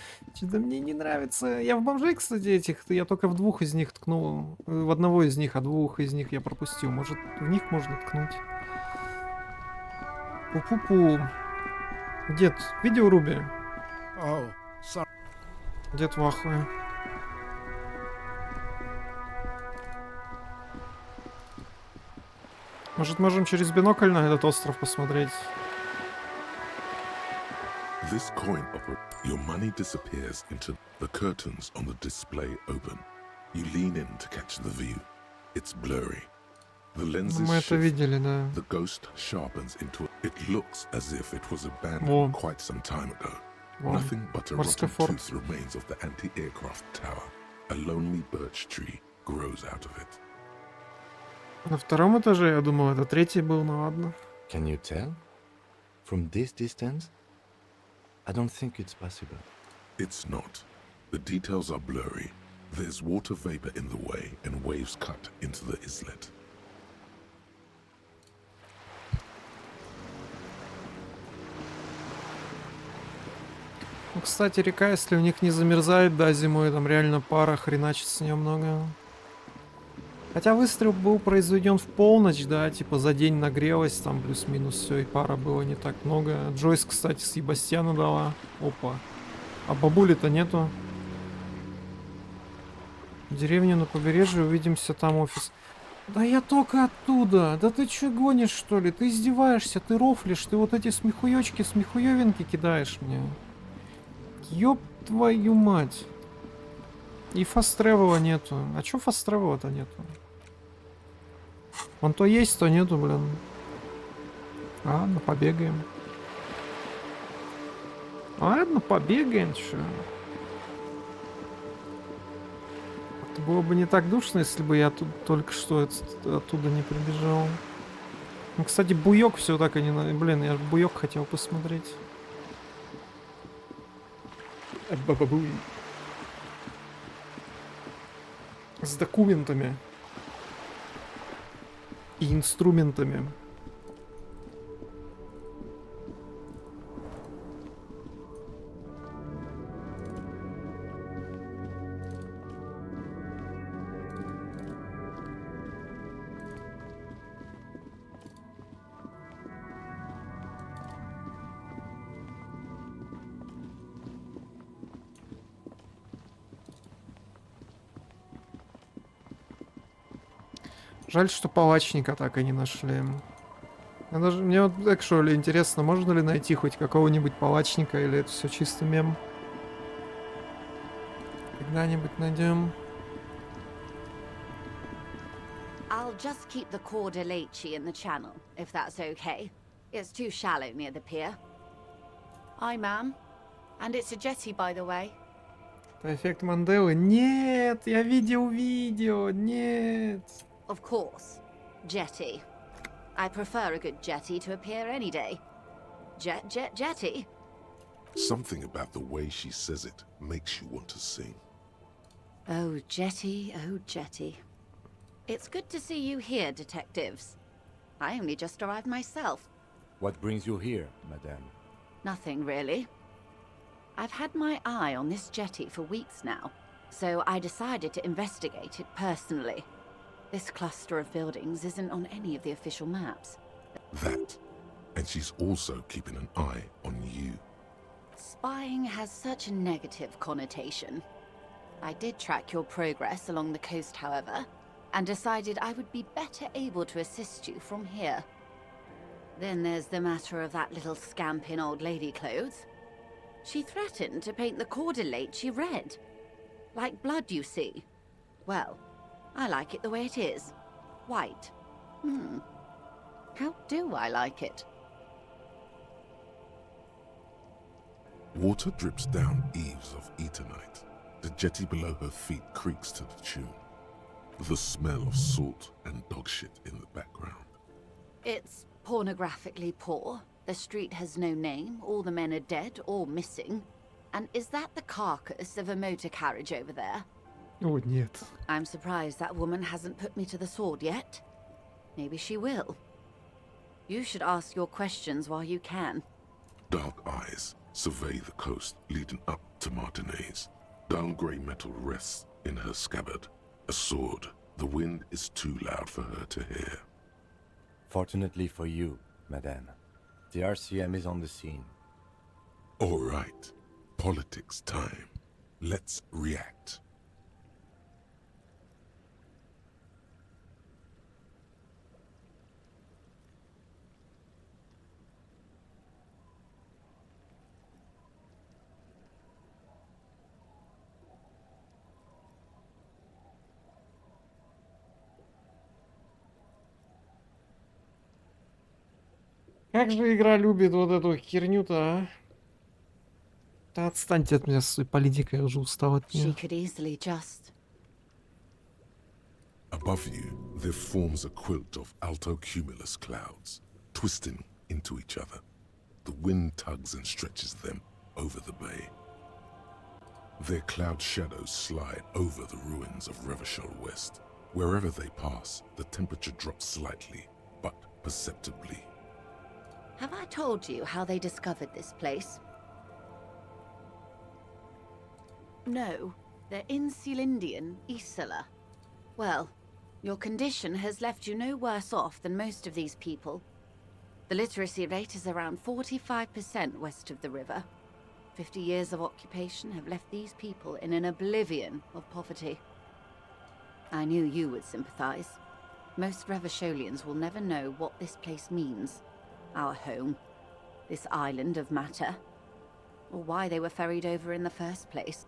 не нравится. Я в бомжей, кстати, этих, я только в двух из них ткнул. В одного из них, а двух из них я пропустил. Может, в них можно ткнуть? Пу-пу-пу. Дед, видел Руби? Oh, sorry. Дед в ахуе. Может, можем через бинокль на этот остров посмотреть? This coin your money disappears into the curtains on the display open. You lean in to catch the view. It's blurry. The lenses Мы это shift. видели, да. The ghost sharpens into it. It looks as if it was abandoned quite some time ago. Nothing but a rotten tooth remains of the anti-aircraft tower. A lonely birch tree grows out of it. На втором этаже, я думал, это третий был, но ладно. Can you tell? From this distance? I don't think it's possible. It's not. The details are blurry. There's water vapor in the way and waves cut into the islet. Ну, кстати, река, если у них не замерзает, да, зимой, там реально пара хреначит с нее много. Хотя выстрел был произведен в полночь, да, типа за день нагрелась, там плюс-минус все, и пара было не так много. Джойс, кстати, с Себастьяна дала. Опа. А бабули-то нету. В деревню на побережье, увидимся, там офис. Да я только оттуда. Да ты чё гонишь, что ли? Ты издеваешься, ты рофлишь, ты вот эти смехуёчки, смехуёвинки кидаешь мне. Ёб твою мать. И фаст-тревела нету. А чё фаст-тревела-то нету? Вон то есть, то нету, блин. Ладно, побегаем. Ладно, побегаем, чё. Это было бы не так душно, если бы я тут только что оттуда не прибежал. Ну, кстати, буёк все так и не... Блин, я буёк хотел посмотреть. Бабабуй. С документами. И инструментами. Жаль, что палачника так и не нашли. Мне вот actually интересно, можно ли найти хоть какого-нибудь палачника, или это все чисто мем? Когда-нибудь найдем. I'll just keep the Corda Leche in the channel, if that's okay. It's too shallow near the pier. Aye, ma'am. And it's a jetty, by the way. Это эффект Манделы. Нет, я видел видео, нет. Of course. Jetty. I prefer a good jetty to a pier any day. Jetty? Something about the way she says it makes you want to sing. Oh, jetty, oh, jetty. It's good to see you here, detectives. I only just arrived myself. What brings you here, madame? Nothing, really. I've had my eye on this jetty for weeks now, so I decided to investigate it personally. This cluster of buildings isn't on any of the official maps. That. And she's also keeping an eye on you. Spying has such a negative connotation. I did track your progress along the coast, however, and decided I would be better able to assist you from here. Then there's the matter of that little scamp in old lady clothes. She threatened to paint the Corda Leche red. Like blood, you see. Well, I like it the way it is. White. How do I like it? Water drips down eaves of Eternite. The jetty below her feet creaks to the tune. The smell of salt and dog shit in the background. It's pornographically poor. The street has no name, all the men are dead or missing. And is that the carcass of a motor carriage over there? О, нет. I'm surprised that woman hasn't put me to the sword yet. Maybe she will. You should ask your questions while you can. Dark eyes survey the coast leading up to Martinez. Dull grey metal rests in her scabbard. A sword. The wind is too loud for her to hear. Fortunately for you, madame, the RCM is on the scene. All right. Politics time. Let's react. Как же игра любит вот эту херню-то, а? Да отстаньте от меня с своей политикой, я уже устал от She нее. could easily just. Above you, there forms a quilt of altocumulus clouds, twisting into each other. The wind tugs and stretches them over the bay. Their cloud shadows slide over the ruins of Revachol West. Wherever they pass, the temperature drops slightly, but perceptibly. Have I told you how they discovered this place? No, they're in Sealindian, Isala. Well, your condition has left you no worse off than most of these people. The literacy rate is around 45% west of the river. 50 years of occupation have left these people in an oblivion of poverty. I knew you would sympathize. Most Revacholians will never know what this place means. Our home. This island of matter. Or why they were ferried over in the first place.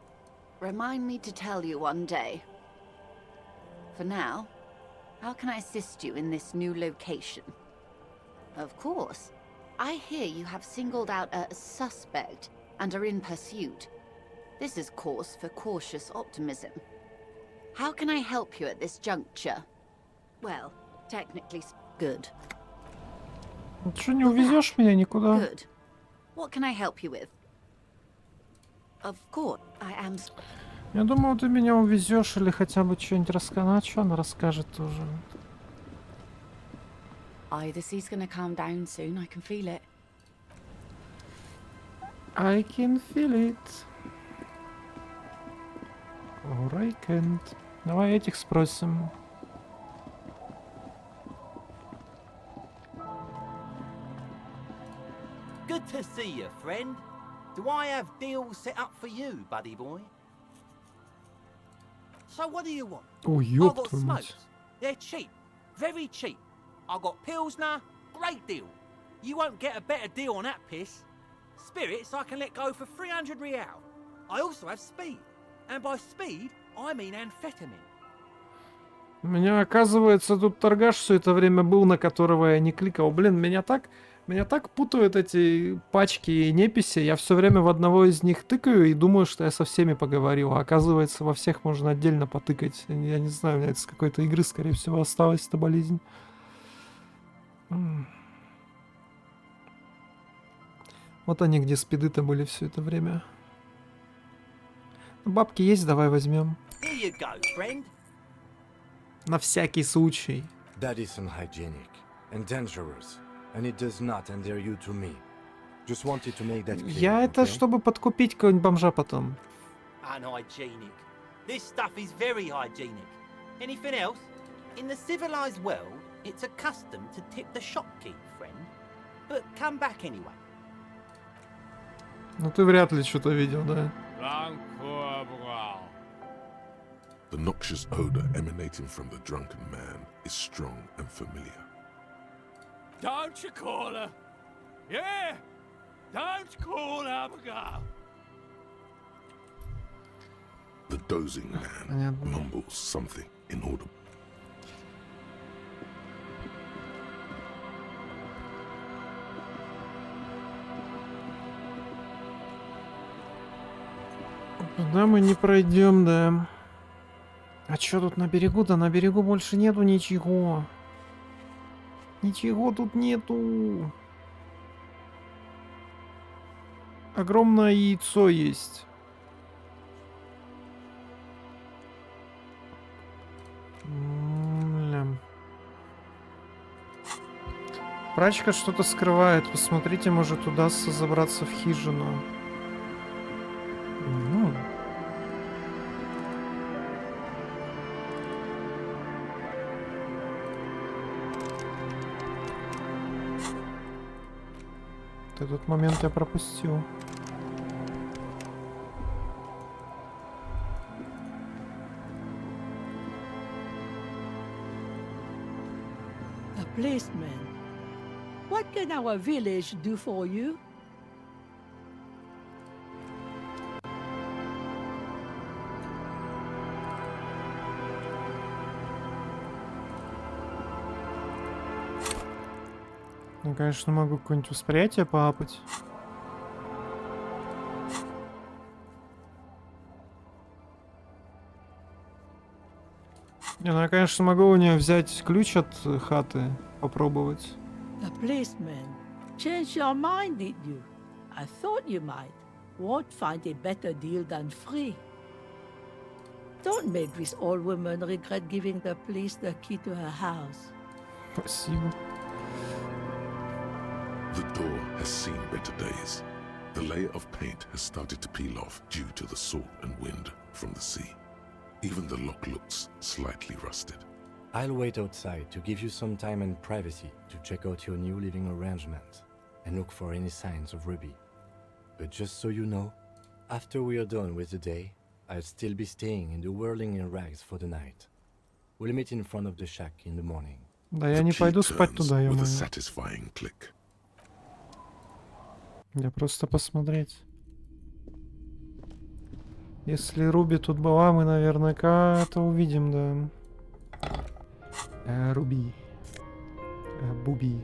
Remind me to tell you one day. For now, how can I assist you in this new location? Of course. I hear you have singled out a suspect and are in pursuit. This is cause for cautious optimism. How can I help you at this juncture? Well, technically, good. Что, не увезешь меня никуда? Good. What can I help you with? Of course, I am. Я думал, ты меня увезешь или хотя бы что-нибудь расскажешь. А что она расскажет тоже? The sea's gonna calm down soon. I can feel it. I can feel it. Or I can't. Давай этих спросим. Good to see you, friend. Do I have deals set up for you, buddy boy? So what do you want? Oh, I ёб got твою мать. smokes. They're cheap. Very cheap. I got Pilsner. Great deal. You won't get a better deal on that piss. Spirits I can let go for 300 real. I also have speed. And by speed, I mean amphetamine. У меня, оказывается, тут торгаш все это время был, на которого я не кликал. Блин, меня так путают эти пачки и неписи. Я все время в одного из них тыкаю и думаю, что я со всеми поговорил. А оказывается, во всех можно отдельно потыкать. Я не знаю, у меня это с какой-то игры, скорее всего, осталась эта болезнь. Вот они, где спиды-то были все это время. Бабки есть, давай возьмем. Here you go, friend. На всякий случай. That is unhygienic and dangerous, and it does not endear you to me. Just wanted to make that clear. Я это, чтобы подкупить какого-нибудь бомжа потом. Unhygienic. This stuff is very hygienic. Anything else? In the civilized world, it's a custom to tip the shopkeep, friend. But come back anyway. Ну ты вряд ли что-то видел, да? The noxious odor emanating from the drunken man is strong and familiar. Don't you call her? Yeah! Don't call Abigail! The dozing man mumbles something inaudible. Туда мы не пройдем, да. А что тут на берегу? Да на берегу больше нету ничего. Ничего тут нету. Огромное яйцо есть. Бля. Прачка что-то скрывает. Посмотрите, может удастся забраться в хижину. Этот момент я пропустил. The policeman. What can our village do for you? Я, конечно, могу какое-нибудь восприятие поапать. Не, ну я, конечно, могу у нее взять ключ от хаты, попробовать. The policeman changed your mind, did you? I thought you might. Won't find a better deal than free. Don't make this old woman regret giving the police the key to her house. Спасибо. The door has seen better days. The layer of paint has started to peel off due to the salt and wind from the sea. Even the lock looks slightly rusted. I'll wait outside to give you some time and privacy to check out your new living arrangement and look for any signs of Ruby. But just so you know, after we are done with the day, I'll still be staying in the whirling in rags for the night. We'll meet in front of the shack in the morning. Да я не пойду спать туда, я With a могу. satisfying click. Я просто посмотреть. Если Руби тут была, мы наверняка это увидим, да. Руби. Буби.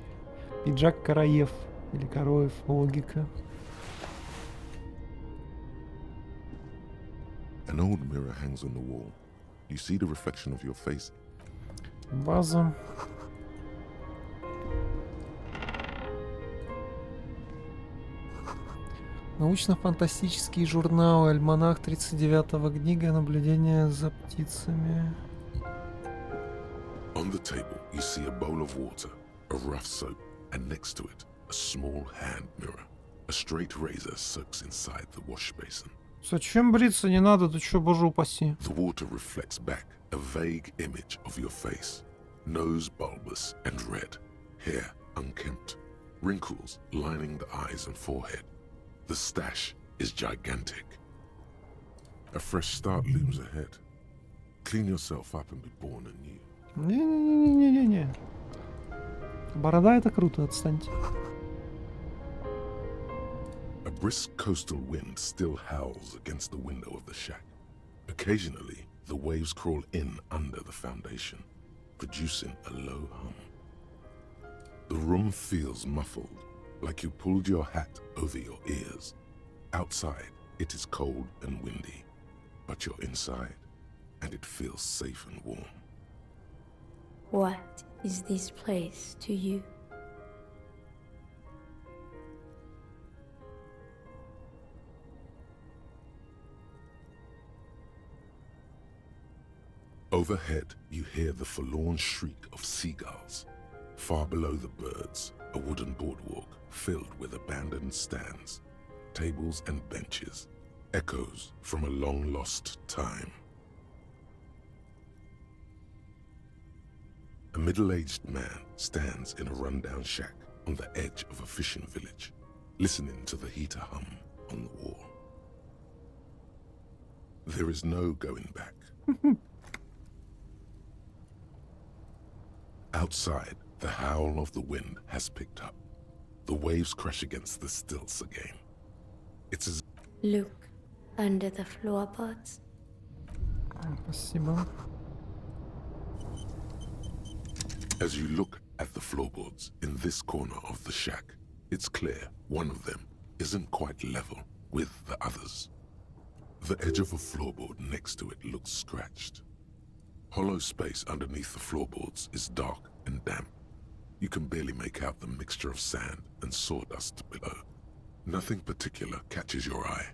Пиджак Караев. Или Кароев. Логика. An old mirror hangs on the wall. You see the reflection of your face. База. Научно-фантастический журнал «Альманах» 39-го, книга «Наблюдение за птицами». On the table, you see a bowl of water, a rough soap, and next to it, a small hand mirror. A straight razor soaks inside the wash basin. Зачем бриться не надо? Ты чё, боже упаси? The water reflects back a vague image of your face. Nose bulbous and red, hair unkempt, wrinkles lining the eyes and forehead. The stash is gigantic. A fresh start looms ahead. Clean yourself up and be born anew. Не-не-не-не-не-не. Борода — это круто, отстаньте. A brisk coastal wind still howls against the window of the shack. Occasionally, the waves crawl in under the foundation, producing a low hum. The room feels muffled, like you pulled your hat over your ears. Outside, it is cold and windy, but you're inside, and it feels safe and warm. What is this place to you? Overhead, you hear the forlorn shriek of seagulls. Far below the birds, a wooden boardwalk filled with abandoned stands, tables and benches, echoes from a long-lost time. A middle-aged man stands in a rundown shack on the edge of a fishing village, listening to the heater hum on the wall. There is no going back. Outside, the howl of the wind has picked up. The waves crash against the stilts again. It's as... Look under the floorboards. Спасибо. As you look at the floorboards in this corner of the shack, it's clear one of them isn't quite level with the others. The edge of a floorboard next to it looks scratched. Hollow space underneath the floorboards is dark and damp. You can barely make out the mixture of sand and sawdust below. Nothing particular catches your eye.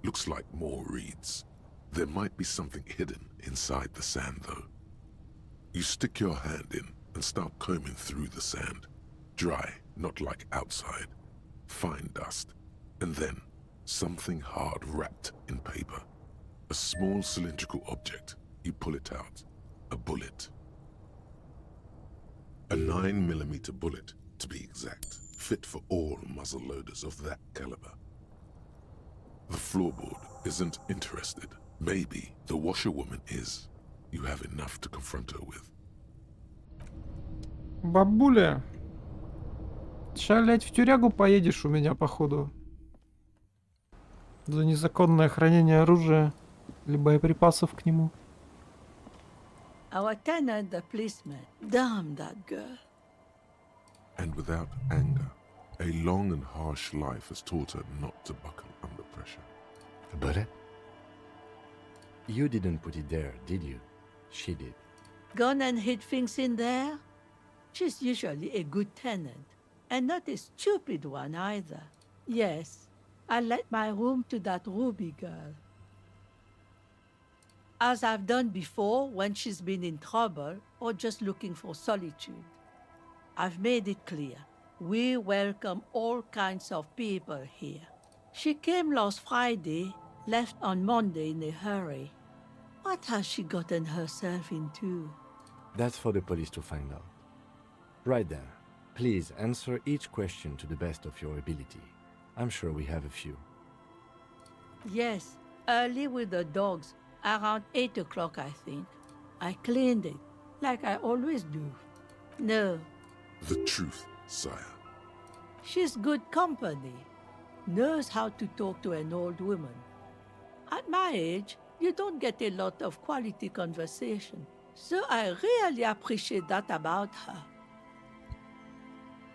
Looks like more reeds. There might be something hidden inside the sand, though. You stick your hand in and start combing through the sand. Dry, not like outside. Fine dust. And then, something hard wrapped in paper. A small cylindrical object. You pull it out. A bullet. A 9mm bullet, to be exact, fit for all muzzle loaders of that caliber. The floorboard isn't interested. Maybe the washerwoman is. You have enough to confront her with. Бабуля. Ща, блядь, в тюрягу поедешь у меня, походу. За незаконное хранение оружия или боеприпасов к нему. Our tenant, the policeman. Damn that girl. And without anger, a long and harsh life has taught her not to buckle under pressure. But you didn't put it there, did you? She did. Gone and hid things in there? She's usually a good tenant, and not a stupid one either. Yes, I let my room to that Ruby girl. As I've done before when she's been in trouble or just looking for solitude. I've made it clear. We welcome all kinds of people here. She came last Friday, left on Monday in a hurry. What has she gotten herself into? That's for the police to find out. Right then, please answer each question to the best of your ability. I'm sure we have a few. Yes, early with the dogs, around 8 o'clock I think. I cleaned it, like I always do. No. The truth, sire. She's good company. Knows how to talk to an old woman. At my age, you don't get a lot of quality conversation. So I really appreciate that about her.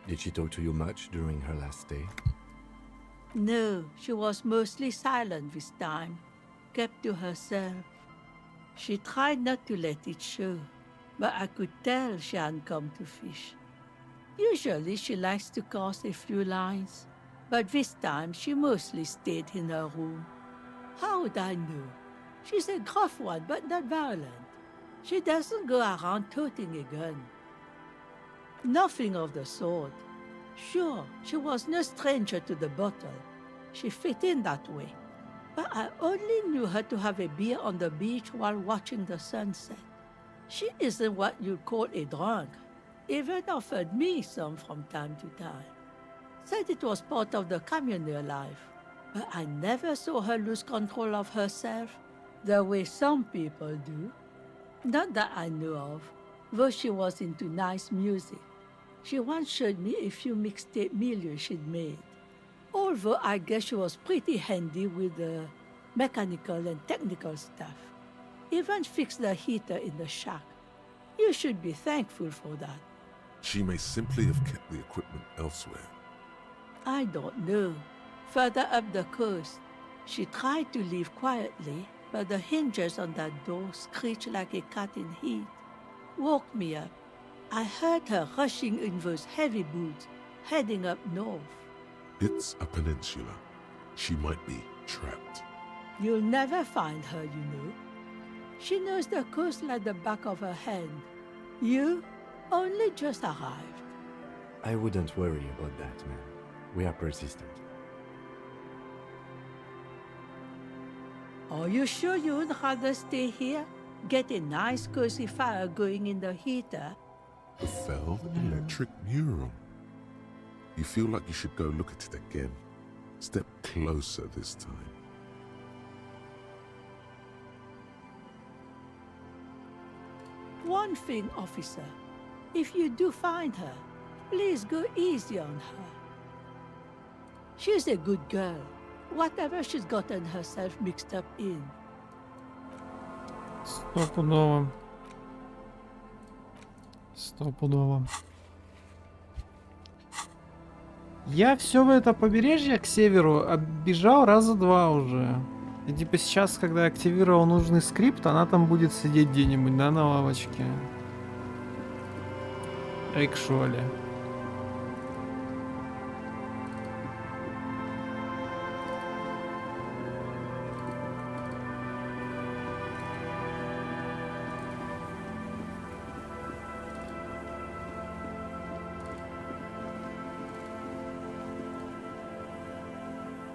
Did she talk to you much during her last stay? No, she was mostly silent this time. Kept to herself. She tried not to let it show, but I could tell she hadn't come to fish. Usually she likes to cast a few lines, but this time she mostly stayed in her room. How would I know? She's a gruff one, but not violent. She doesn't go around toting a gun. Nothing of the sort. Sure, she was no stranger to the bottle. She fit in that way. But I only knew her to have a beer on the beach while watching the sunset. She isn't what you'd call a drunk. Even offered me some from time to time. Said it was part of the communal life. But I never saw her lose control of herself, the way some people do. Not that I know of, though she was into nice music. She once showed me a few mixtape milieux she'd made. Although I guess she was pretty handy with the mechanical and technical stuff. Even fixed the heater in the shack. You should be thankful for that. She may simply have kept the equipment elsewhere. I don't know. Further up the coast, she tried to leave quietly, but the hinges on that door screeched like a cat in heat. Woke me up. I heard her rushing in those heavy boots, heading up north. It's a peninsula. She might be trapped. You'll never find her, you know. She knows the coast like the back of her hand. You only just arrived. I wouldn't worry about that, man. We are persistent. Are you sure you would rather stay here? Get a nice cozy fire going in the heater? The felled electric mural. You feel like you should go look at it again. Step closer this time. One thing, officer. If you do find her, please go easy on her. She's a good girl. Whatever she's gotten herself mixed up in. Стопудово. Стопудово. Я все это побережье к северу оббежал раза два уже. И типа сейчас, когда я активировал нужный скрипт, она там будет сидеть где-нибудь, да, на лавочке. Actually.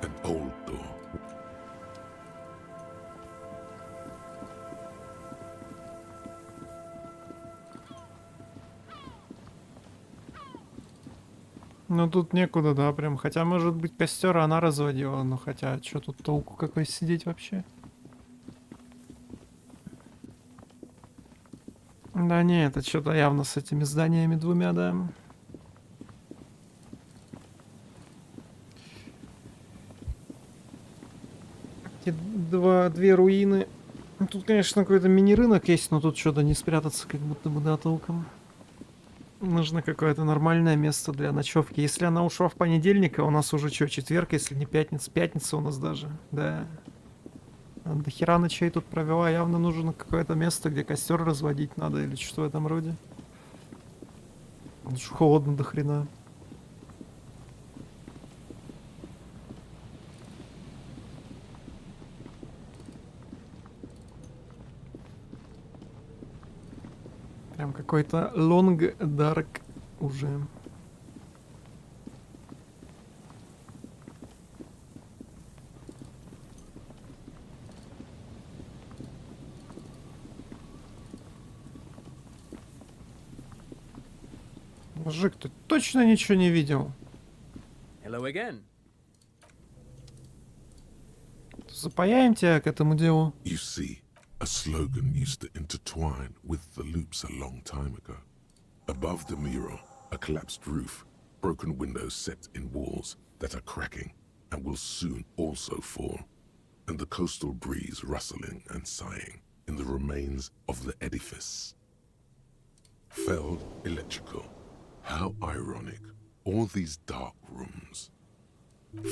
An old door. Ну тут некуда, да, прям. Хотя, может быть, костер она разводила, но хотя, что тут толку какой сидеть вообще? Да не, это что-то явно с этими зданиями двумя, да. Эти две руины. Ну, тут, конечно, какой-то мини-рынок есть, но тут что-то не спрятаться, как будто бы, да, толком. Нужно какое-то нормальное место для ночевки. Если она ушла в понедельник, а у нас уже что, четверг, если не пятница? Пятница у нас даже, да. Она до хера ночей тут провела. Явно нужно какое-то место, где костер разводить надо или что в этом роде. Уж холодно до хрена. Прям какой-то long dark уже. Мужик, ты точно ничего не видел? Hello again. Запаяем тебя к этому делу. You see, a slogan used to intertwine with the loops a long time ago. Above the mural, a collapsed roof, broken windows set in walls that are cracking and will soon also fall, and the coastal breeze rustling and sighing in the remains of the edifice. Felled electrical. How ironic. All these dark rooms.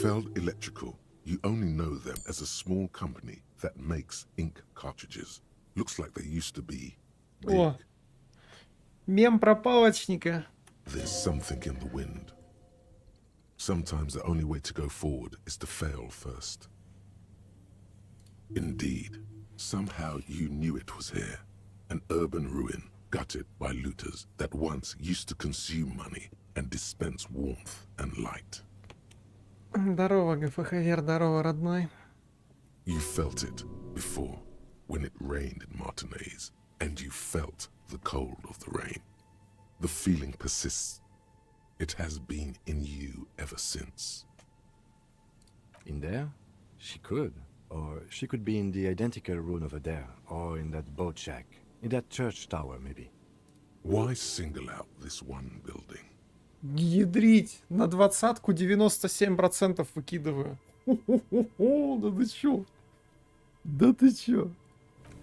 Felled Electrical, you only know them as a small company that makes ink cartridges. Looks like they used to be big. О, мем про палочника. There's something in the wind. Sometimes the only way to go forward is to fail first. Indeed, somehow you knew it was here. An urban ruin gutted by looters that once used to consume money and dispense warmth and light. Здорово, ГФХР, здорово, родной. You felt it before, when it rained in Martinez, and you felt the cold of the rain. The feeling persists. It has been in you ever since. In there? She could. Or she could be in the identical room over there, or in that boat shack. In that church tower, maybe. Why single out this one building? Ядрить! На 20-ку 97% выкидываю. Да ты чё? Да ты чё?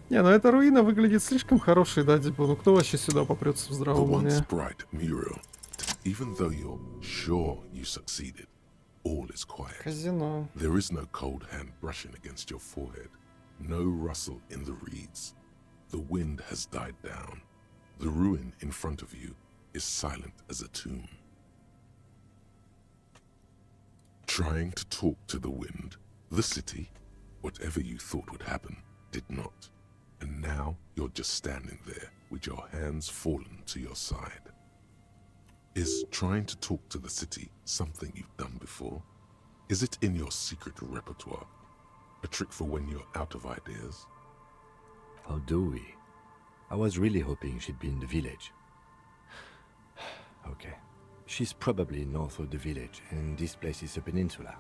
Не, ну эта руина выглядит слишком хорошей, да, типа, ну кто вообще сюда попрется в The здравом once уме? bright mural. Even though you're sure you succeeded, all is quiet. Казино. There is no cold hand brushing against your forehead. No rustle in the reeds. The wind has died down. The ruin in front of you is silent as a tomb. Trying to talk to the wind, the city, whatever you thought would happen, did not. And now you're just standing there with your hands fallen to your side. Is trying to talk to the city something you've done before? Is it in your secret repertoire? A trick for when you're out of ideas? How do we? I was really hoping she'd be in the village. Okay. She's probably north of the village, and this place is a peninsula.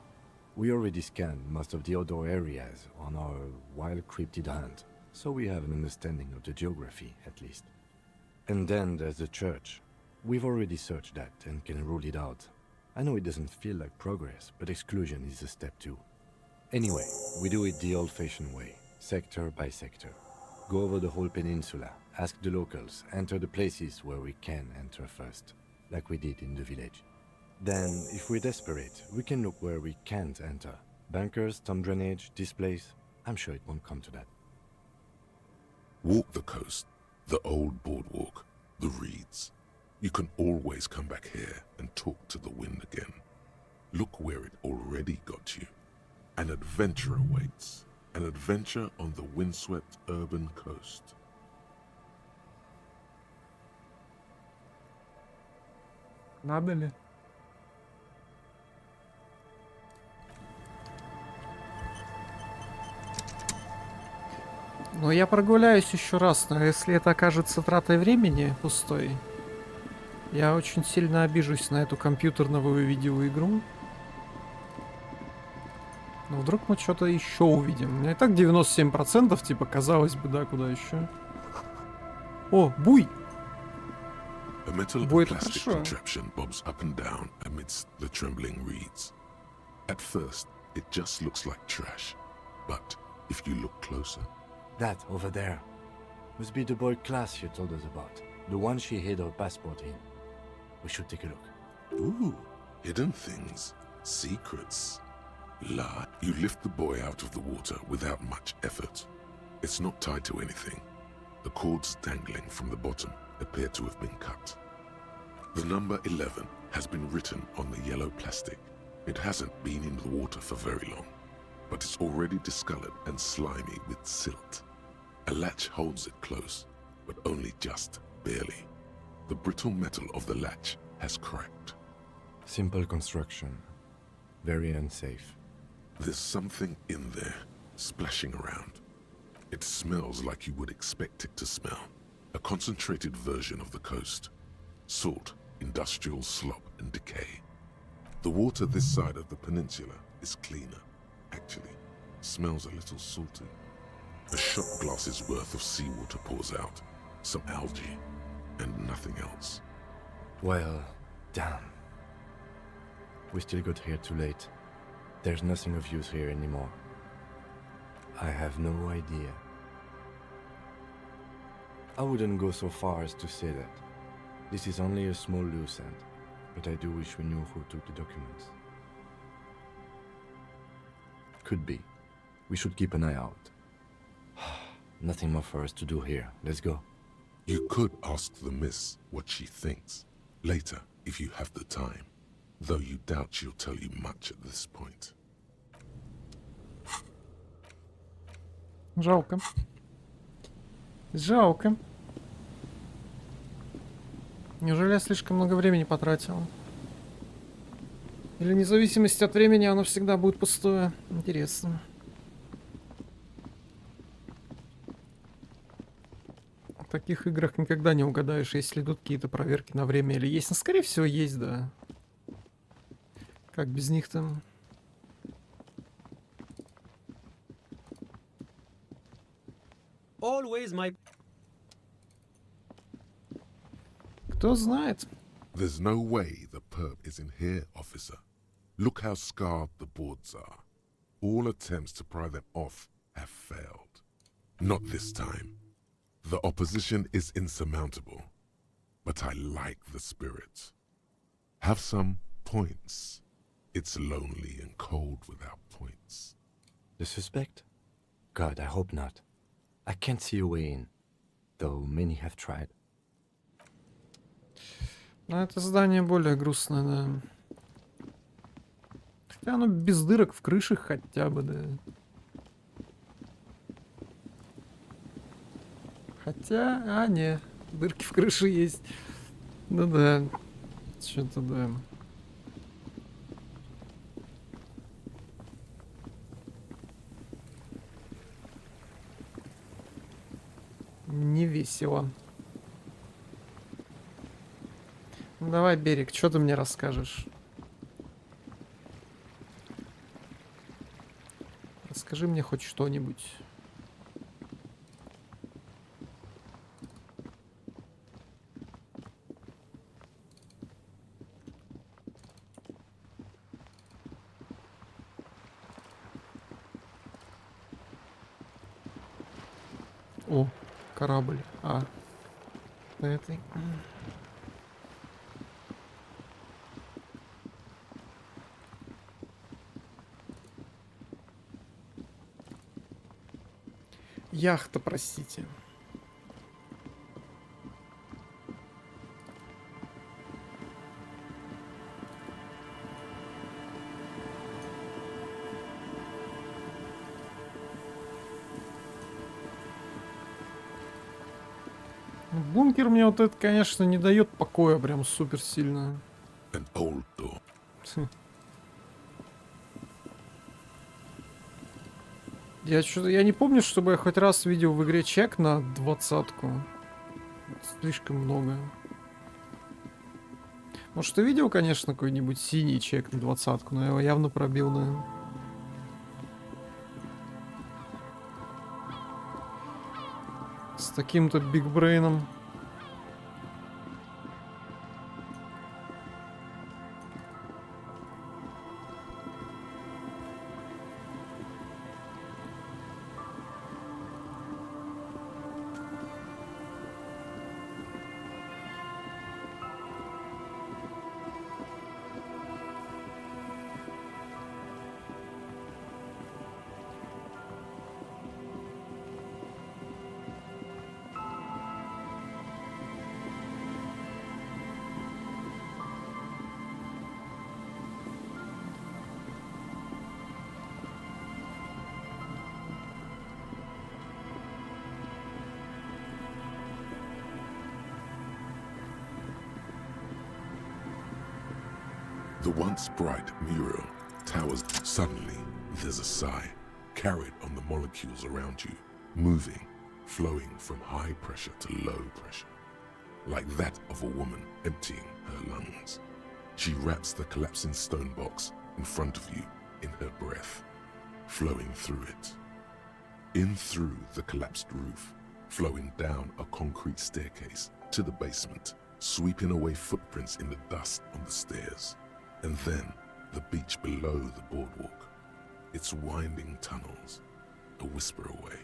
We already scanned most of the outdoor areas on our wild cryptid hunt, so we have an understanding of the geography, at least. And then there's the church. We've already searched that and can rule it out. I know it doesn't feel like progress, but exclusion is a step too. Anyway, we do it the old-fashioned way, sector by sector. Go over the whole peninsula, ask the locals, enter the places where we can enter first, like we did in the village. Then, if we're desperate, we can look where we can't enter. Bunkers, storm drainage, this place. I'm sure it won't come to that. Walk the coast, the old boardwalk, the reeds. You can always come back here and talk to the wind again. Look where it already got you. An adventure awaits. An adventure on the windswept urban coast. Надо ли? Но я прогуляюсь еще раз, но если это окажется тратой времени пустой, я очень сильно обижусь на эту компьютерную видеоигру. Но вдруг мы что-то еще увидим. У меня и так 97%, типа, казалось бы, да, куда еще. О, буй! A metal Буй, and это plastic хорошо. contraption bobs up and down amidst the trembling reeds. At first, it just looks like trash, but if you look closer, That, over there. Must be the boy class you told us about. The one she hid her passport in. We should take a look. Ooh, hidden things, secrets. La, you lift the boy out of the water without much effort. It's not tied to anything. The cords dangling from the bottom appear to have been cut. The number 11 has been written on the yellow plastic. It hasn't been in the water for very long, but it's already discolored and slimy with silt. A latch holds it close, but only just barely. The brittle metal of the latch has cracked. Simple construction. Very unsafe. There's something in there, splashing around. It smells like you would expect it to smell. A concentrated version of the coast. Salt, industrial slop and decay. The water this side of the peninsula is cleaner. Actually, smells a little salty. A shot glass's worth of seawater pours out. Some algae, and nothing else. Well, damn. We still got here too late. There's nothing of use here anymore. I have no idea. I wouldn't go so far as to say that. This is only a small loose end, but I do wish we knew who took the documents. Could be. We should keep an eye out. Nothing more for us to do here. Let's go. You could ask the miss what she thinks. Later, if you have the time. Though you doubt she'll tell you much at this point. Жалко. Жалко. Неужели я слишком много времени потратила? Или вне зависимости от времени оно всегда будет пустое? Интересно. В таких играх никогда не угадаешь, если идут какие-то проверки на время или есть. Но скорее всего есть, да. Как без них там? Always my... Кто знает? There's no way the perp is in here, officer. Look how scarred the boards are. All attempts to pry them off have failed. Not this time. The opposition is insurmountable. But I like the spirit. Have some points. It's lonely and cold without points. The suspect? God, I hope not. I can't see a way in, though many have tried. Но это здание более грустное, да. Хотя оно без дырок в крыше хотя бы, да. Хотя, не, дырки в крыше есть. Ну да, что-то да. Не весело. Ну, давай, Берег, что ты мне расскажешь? Расскажи мне хоть что-нибудь. О, корабль. Этой. Яхта, простите. Бункер мне вот это, конечно, не дает покоя прям супер сильно. An old door. Я не помню, чтобы я хоть раз видел в игре чек на 20-ку. Слишком много. Может, ты видел, конечно, какой-нибудь синий чек на 20-ку, но я его явно пробил, да. С таким-то бигбрейном. The once bright mural towers. Suddenly, there's a sigh, carried on the molecules around you, moving, flowing from high pressure to low pressure, like that of a woman emptying her lungs. She wraps the collapsing stone box in front of you in her breath, flowing through it. In through the collapsed roof, flowing down a concrete staircase to the basement, sweeping away footprints in the dust on the stairs, and then the beach below the boardwalk, its winding tunnels, a whisper away.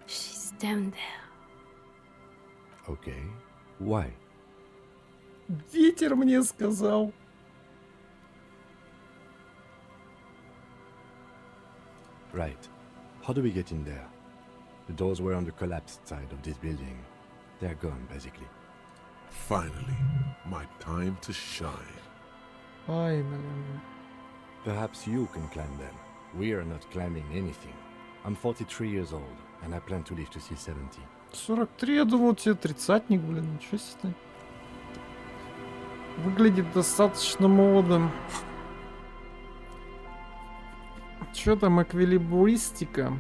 She's down there. Okay. Why? Ветер мне сказал. Right. How do we get in there? The doors were on the collapsed side of this building. They're gone, basically. Finally, my time to shine. Finally. Perhaps you can climb them. We are not climbing anything. I'm 43 years old, and I plan to live to see 70. 43, я думал, тебе тридцатник, блин, ничего себе. Выглядит достаточно молодым. Чё там эквилибристика?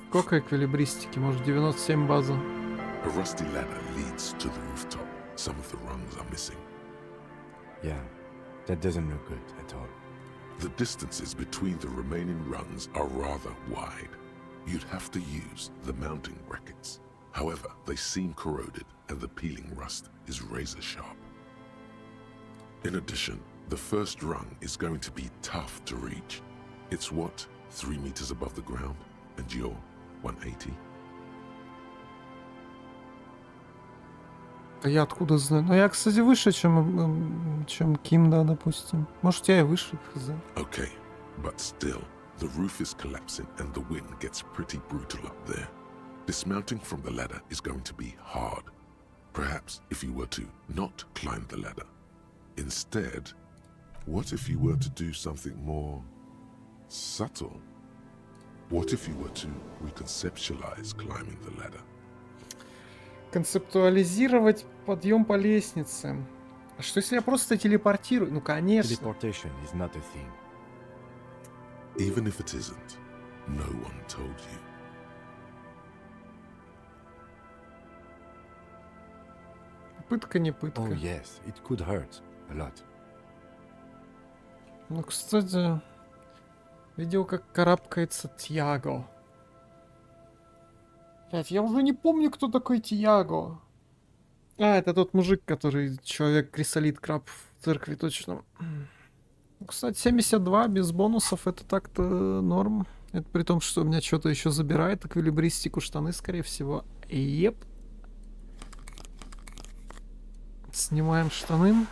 Сколько эквилибристики? Может, 97 база? A rusty ladder leads to the rooftop. Some of the rungs are missing. Yeah, that doesn't look good at all. The distances between the remaining rungs are rather wide. You'd have to use the mounting brackets. However, they seem corroded and the peeling rust is razor sharp. In addition, the first rung is going to be tough to reach. It's what, 3 meters above the ground, and you're 180? А я откуда знаю? Ну, я, кстати, выше, чем Ким, да, допустим. Может, я и выше, хз. Okay, but still, the roof is collapsing and the wind gets pretty brutal up there. Dismounting from the ladder is going to be hard. Perhaps if you were to not climb the ladder. Instead, what if you were to do something more subtle? What if you were to reconceptualize climbing the ladder? Концептуализировать подъем по лестнице. А что если я просто телепортирую? Ну, конечно. Teleportation is not a thing. Even if it isn't, no one told you. Пытка не пытка. Oh yes, it could hurt a lot. Ну, кстати, видел, как карабкается Тьяго. Блять, я уже не помню, кто такой Тьяго. А, это тот мужик, который человек-крисолит-краб в церкви, точно. Кстати, 72 без бонусов, это так-то норм. Это при том, что у меня что-то еще забирает, эквилибристику, штаны, скорее всего. Еп. Снимаем штаны.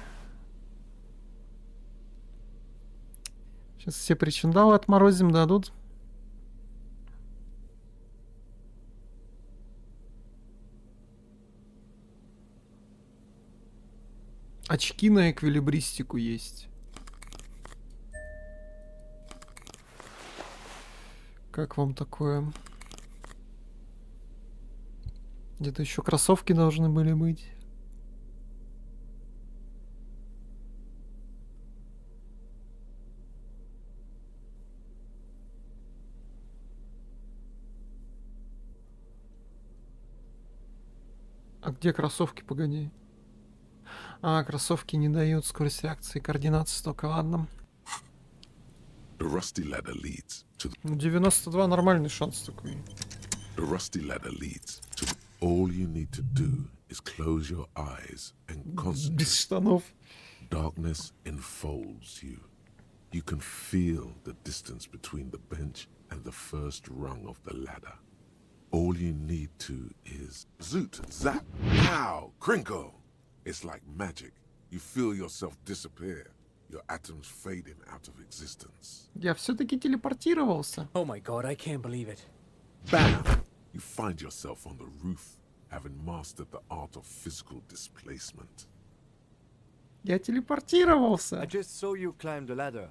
Сейчас все причиндалы отморозим, дадут. Очки на эквилибристику есть. Как вам такое? Где-то еще кроссовки должны были быть. А где кроссовки, погоди? А, кроссовки не дают скорость реакции, координации столько, ладно. The rusty ladder leads to 92 нормальный шанс такой. The rusty ladder leads to all you need to do is close your eyes and concentrate. Без штанов. Darkness enfolds you. You can feel the distance between the bench and the first rung of the ladder. All you need to is zoot, zap, pow, crinkle. It's like magic. You feel yourself disappear. Your atoms fading out of existence. Я все-таки телепортировался. Oh my god, I can't believe it. Bam! You find yourself on the roof, having mastered the art of physical displacement. Я телепортировался. I just saw you climb the ladder.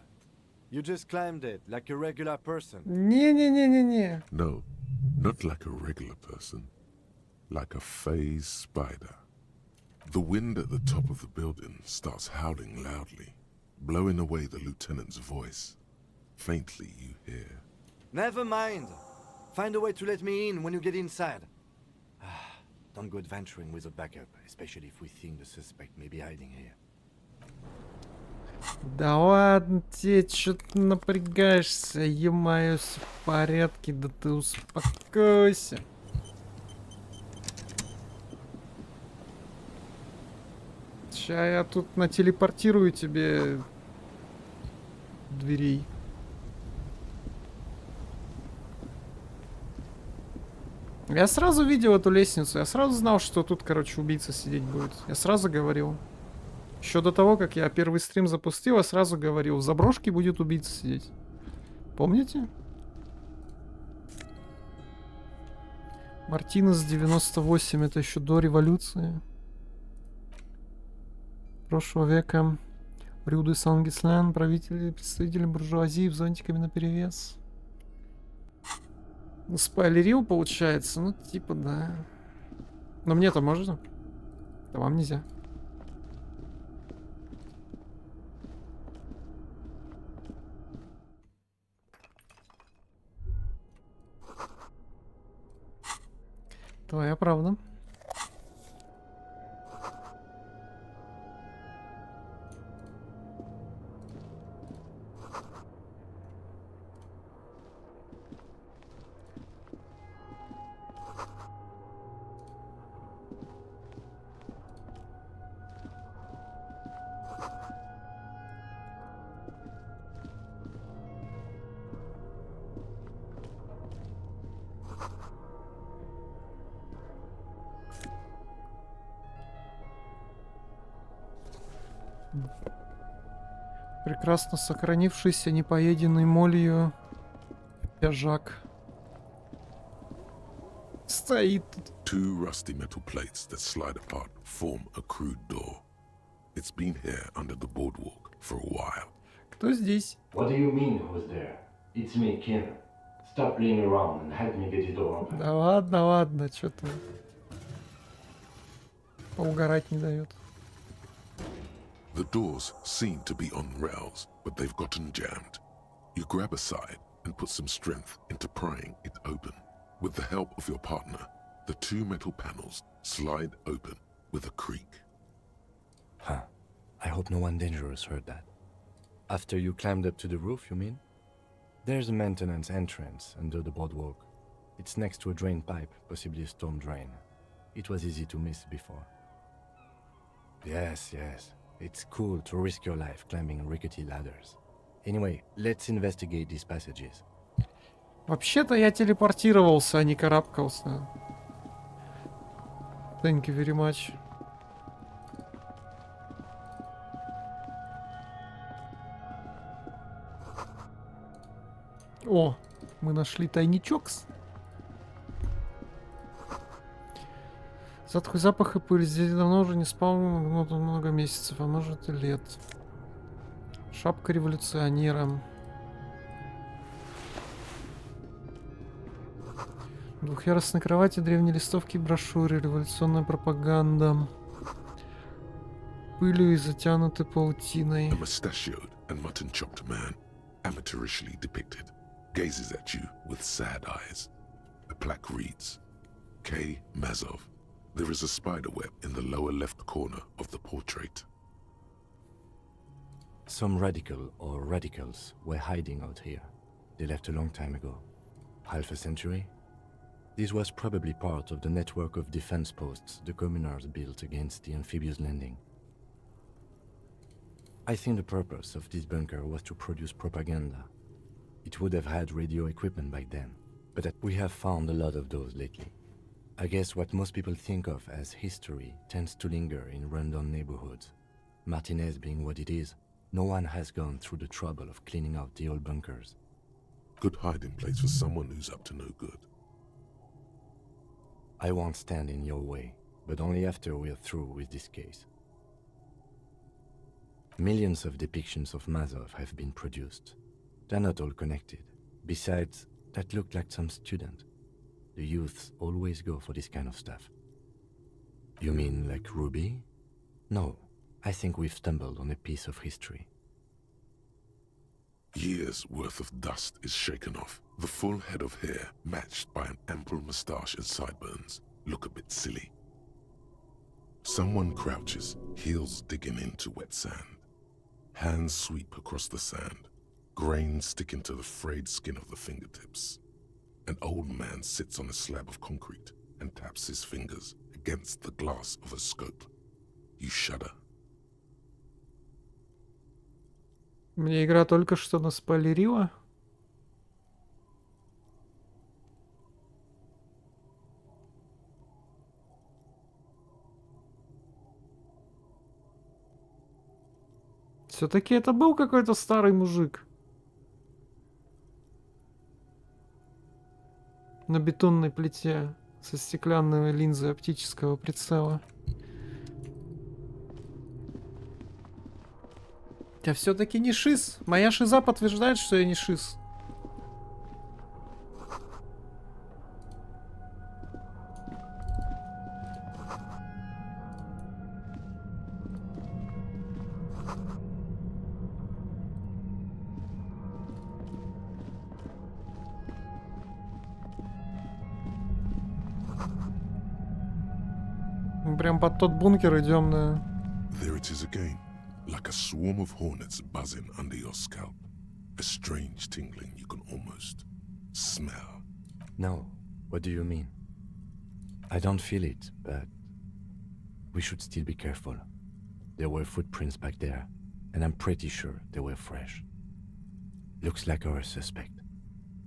You just climbed it like a regular person. Не-не-не-не-не. No, not like a regular person. Like a phased spider. The wind at the top of the building starts howling loudly. blowing away the lieutenant's voice. Faintly you hear. Never mind. Find a way to let me in when you get inside. Don't go adventuring with a backup, especially if we think the suspect may be hiding here. Да ладно тебе, чё ты напрягаешься? Е-мое, всё в порядке, да ты успокойся. Ща я тут нателепортирую тебе дверей. Я сразу видел эту лестницу, я сразу знал, что тут, короче, убийца сидеть будет. Я сразу говорил. Еще до того, как я первый стрим запустил, я сразу говорил, в заброшке будет убийца сидеть. Помните? Мартинес 98, это еще до революции. Прошлого века. Рюды Сангислен, представители буржуазии в зонтиками наперевес. Ну, спойлерил, получается. Ну, типа, да. Но мне-то можно. А вам нельзя. Твоя правда. Прекрасно сохранившийся, непоеденный молью пяжак. Стоит тут. Two rusty metal plates that slide apart form a crude door. It's been here under the boardwalk for a while. Кто здесь? What do you mean, who's there? It's me, Kim. Stop playing around and help me get the door open. Да ладно, ладно, что ты. Поугарать не дает. The doors seem to be on rails, but they've gotten jammed. You grab a side and put some strength into prying it open. With the help of your partner, the two metal panels slide open with a creak. Huh. I hope no one dangerous heard that. After you climbed up to the roof, you mean? There's a maintenance entrance under the boardwalk. It's next to a drain pipe, possibly a storm drain. It was easy to miss before. Yes, yes. It's cool to risk your life climbing rickety ladders. Anyway, let's investigate these passages. Вообще-то я телепортировался, а не карабкался. Thank you very much. О, мы нашли тайничок. Затхлый запах и пыль. Здесь давно уже не спал много месяцев, а может и лет. Шапка революционера. В двухъярусной кровати, древние листовки и брошюры, революционная пропаганда. Пылью и затянуты паутиной. A mustachioed and mutton-chopped man, amateurishly depicted, gazes at you with sad eyes. The plaque reads, K. Mazov. There is a spider web in the lower left corner of the portrait. Some radical or radicals were hiding out here. They left a long time ago. Half a century? This was probably part of the network of defense posts the communards built against the amphibious landing. I think the purpose of this bunker was to produce propaganda. It would have had radio equipment back then, but we have found a lot of those lately. I guess what most people think of as history tends to linger in rundown neighborhoods. Martinez being what it is, no one has gone through the trouble of cleaning out the old bunkers. Good hiding place for someone who's up to no good. I won't stand in your way, but only after we're through with this case. Millions of depictions of Mazov have been produced. They're not all connected. Besides, that looked like some student. The youths always go for this kind of stuff. You mean like Ruby? No, I think we've stumbled on a piece of history. Years' worth of dust is shaken off. The full head of hair, matched by an ample moustache and sideburns, look a bit silly. Someone crouches, heels digging into wet sand. Hands sweep across the sand, grains sticking to the frayed skin of the fingertips. An old man sits on a slab of concrete and taps his fingers against the glass of a scope. You shudder. Мне игра только что наспойлерила. Все-таки это был какой-то старый мужик. На бетонной плите со стеклянной линзой оптического прицела. Я все-таки не шиз. Моя шиза подтверждает, что я не шиз. Мы прям под тот бункер идем, да. There it is again, like a swarm of hornets buzzing under your scalp. A strange tingling you can almost smell. No, what do you mean? I don't feel it, but we should still be careful. There were footprints back there, and I'm pretty sure they were fresh. Looks like our suspect.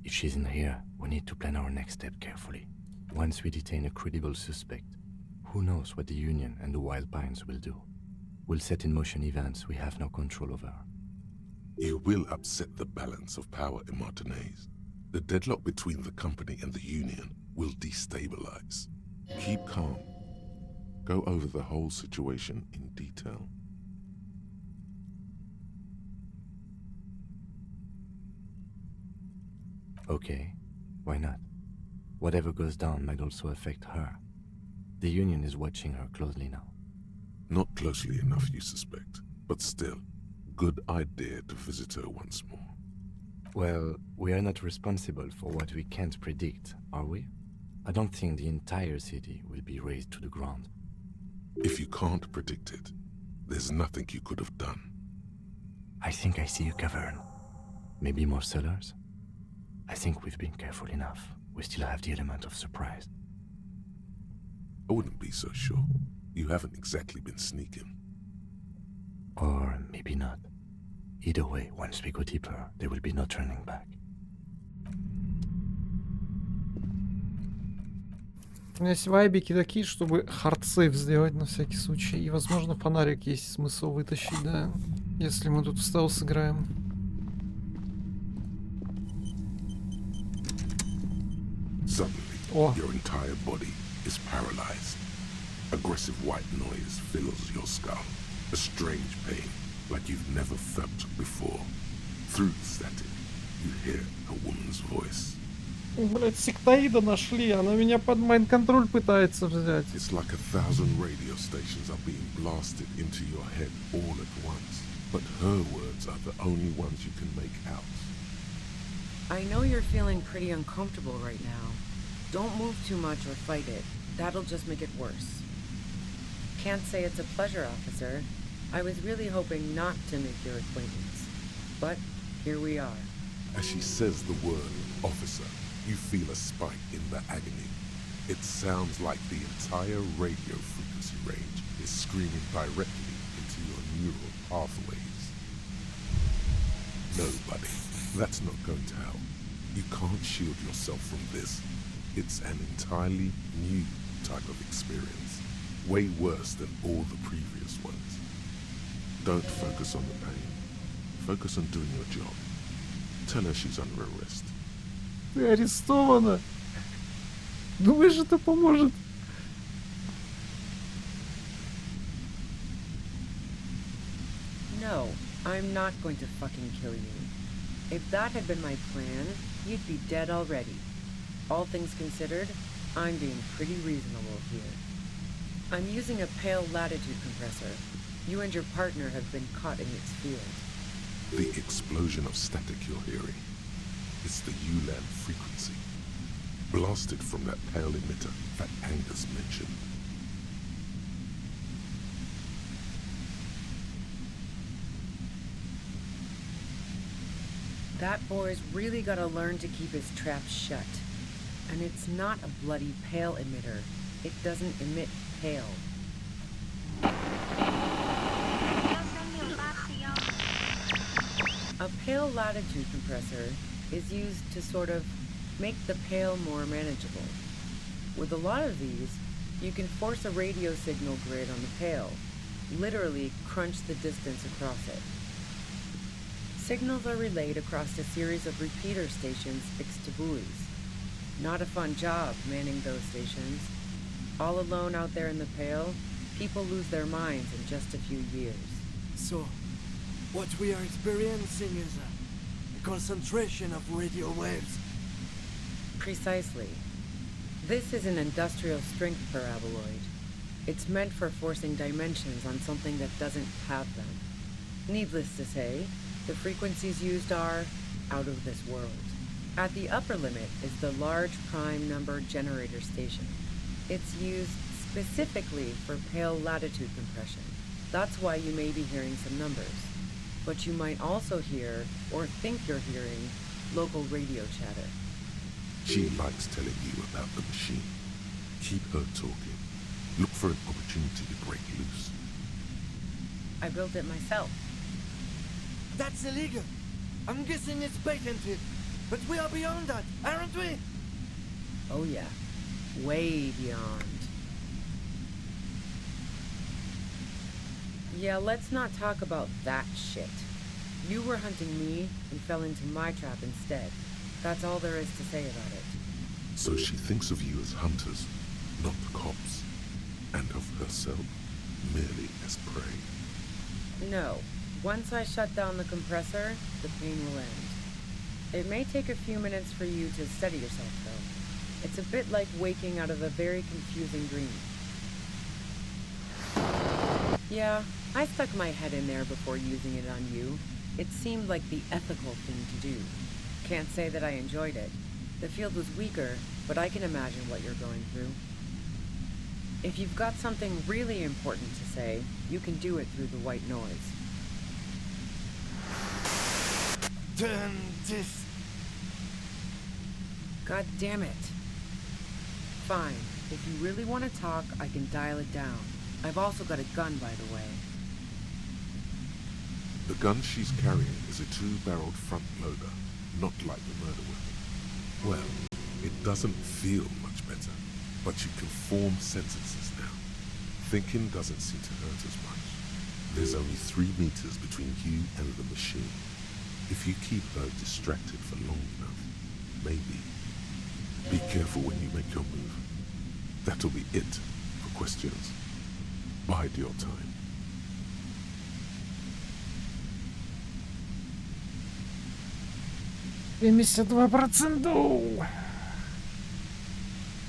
If she's in here, we need to plan our next step carefully. Once we detain a credible suspect, who knows what the Union and the Wild Pines will do? We'll set in motion events we have no control over. You will upset the balance of power in Martinez. The deadlock between the company and the Union will destabilize. Keep calm. Go over the whole situation in detail. Okay, why not? Whatever goes down might also affect her. The Union is watching her closely now. Not closely enough, you suspect, but still, good idea to visit her once more. Well, we are not responsible for what we can't predict, are we? I don't think the entire city will be razed to the ground. If you can't predict it, there's nothing you could have done. I think I see a cavern. Maybe more cellars? I think we've been careful enough. We still have the element of surprise. I wouldn't be so sure. You haven't exactly been sneaking. Or maybe not. Either way, once we go deeper, there will be no turning back. У меня есть вайбики такие, чтобы хардсейв сделать на всякий случай. И, возможно, фонарик есть смысл вытащить, да. Если мы тут в стелс играем. Suddenly, your entire body is paralyzed. Aggressive white noise fills your skull. A strange pain, like you've never felt before. Through the static, you hear a woman's voice. Блять, сектоида нашли, она меня под майнд-контроль пытается взять. It's like 1,000 radio stations are being blasted into your head all at once. But her words are the only ones you can make out. I know you're feeling pretty uncomfortable right now. Don't move too much or fight it. That'll just make it worse. Can't say it's a pleasure, officer. I was really hoping not to make your acquaintance. But here we are. As she says the word officer, you feel a spike in the agony. It sounds like the entire radio frequency range is screaming directly into your neural pathways. No, buddy, that's not going to help. You can't shield yourself from this. It's an entirely new type of experience, way worse than all the previous ones. Don't focus on the pain. Focus on doing your job. Tell her she's under arrest. Ты арестована. Думаешь, это поможет? No, I'm not going to fucking kill you. If that had been my plan, you'd be dead already. All things considered, I'm being pretty reasonable here. I'm using a pale latitude compressor. You and your partner have been caught in its field. The explosion of static you're hearing, it's the ULAN frequency, blasted from that pale emitter that Angus mentioned. That boy's really gotta learn to keep his trap shut. And it's not a bloody pale emitter. It doesn't emit pale. A pale latitude compressor is used to sort of make the pale more manageable. With a lot of these, you can force a radio signal grid on the pale, literally crunch the distance across it. Signals are relayed across a series of repeater stations fixed to buoys. Not a fun job manning those stations. All alone out there in the pale, people lose their minds in just a few years. So, what we are experiencing is a concentration of radio waves. Precisely. This is an industrial strength paraboloid. It's meant for forcing dimensions on something that doesn't have them. Needless to say, the frequencies used are out of this world. At the upper limit is the large prime number generator station. It's used specifically for pale latitude compression. That's why you may be hearing some numbers. But you might also hear, or think you're hearing, local radio chatter. She likes telling you about the machine. Keep her talking. Look for an opportunity to break loose. I built it myself. That's illegal. I'm guessing it's patented. But we are beyond that, aren't we? Oh yeah. Way beyond. Yeah, let's not talk about that shit. You were hunting me and fell into my trap instead. That's all there is to say about it. So she thinks of you as hunters, not cops, and of herself merely as prey. No. Once I shut down the compressor, the pain will end. It may take a few minutes for you to steady yourself, though. It's a bit like waking out of a very confusing dream. Yeah, I stuck my head in there before using it on you. It seemed like the ethical thing to do. Can't say that I enjoyed it. The field was weaker, but I can imagine what you're going through. If you've got something really important to say, you can do it through the white noise. Turn this. God damn it. Fine. If you really want to talk, I can dial it down. I've also got a gun, by the way. The gun she's carrying is a 2-barreled front loader, not like the murder weapon. Well, it doesn't feel much better, but you can form sentences now. Thinking doesn't seem to hurt as much. There's only 3 meters between you and the machine. If you keep her distracted for long enough, maybe. Be careful when you make your move. That'll be it for questions. Bide your time.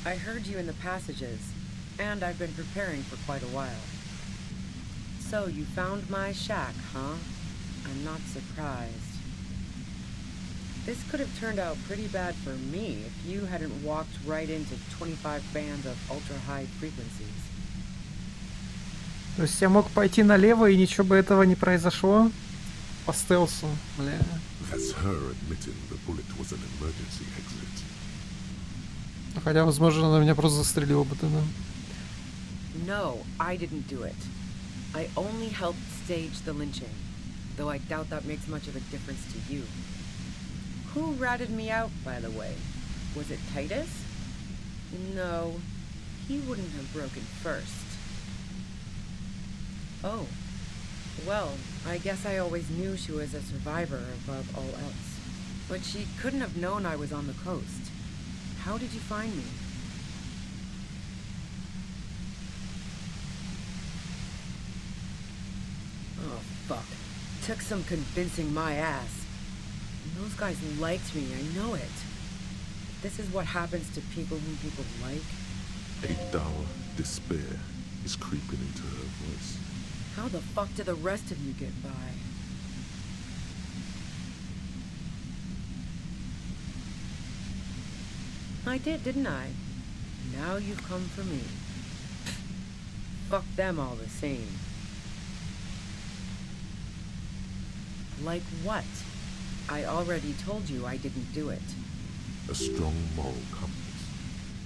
I heard you in the passages, and I've been preparing for quite a while. So you found my shack, huh? I'm not surprised. This could have turned out pretty bad for me if you hadn't walked right into 25 bands of ultra-high frequencies. То есть я мог пойти налево и ничего бы этого не произошло? По стелсу, бля. That's her admitting the bullet was an emergency exit. Хотя, возможно, она меня просто застрелила бы тогда. No, I didn't do it. I only helped stage the lynching, though I doubt that makes much of a difference to you. Who ratted me out, by the way? Was it Titus? No, he wouldn't have broken first. Oh, well, I guess I always knew she was a survivor above all else. But she couldn't have known I was on the coast. How did you find me? Oh, fuck. Took some convincing my ass. And those guys liked me, I know it. This is what happens to people whom people like. A dull despair is creeping into her voice. How the fuck did the rest of you get by? I did, didn't I? Now you've come for me. Fuck them all the same. Like what? I already told you I didn't do it. A strong moral compass.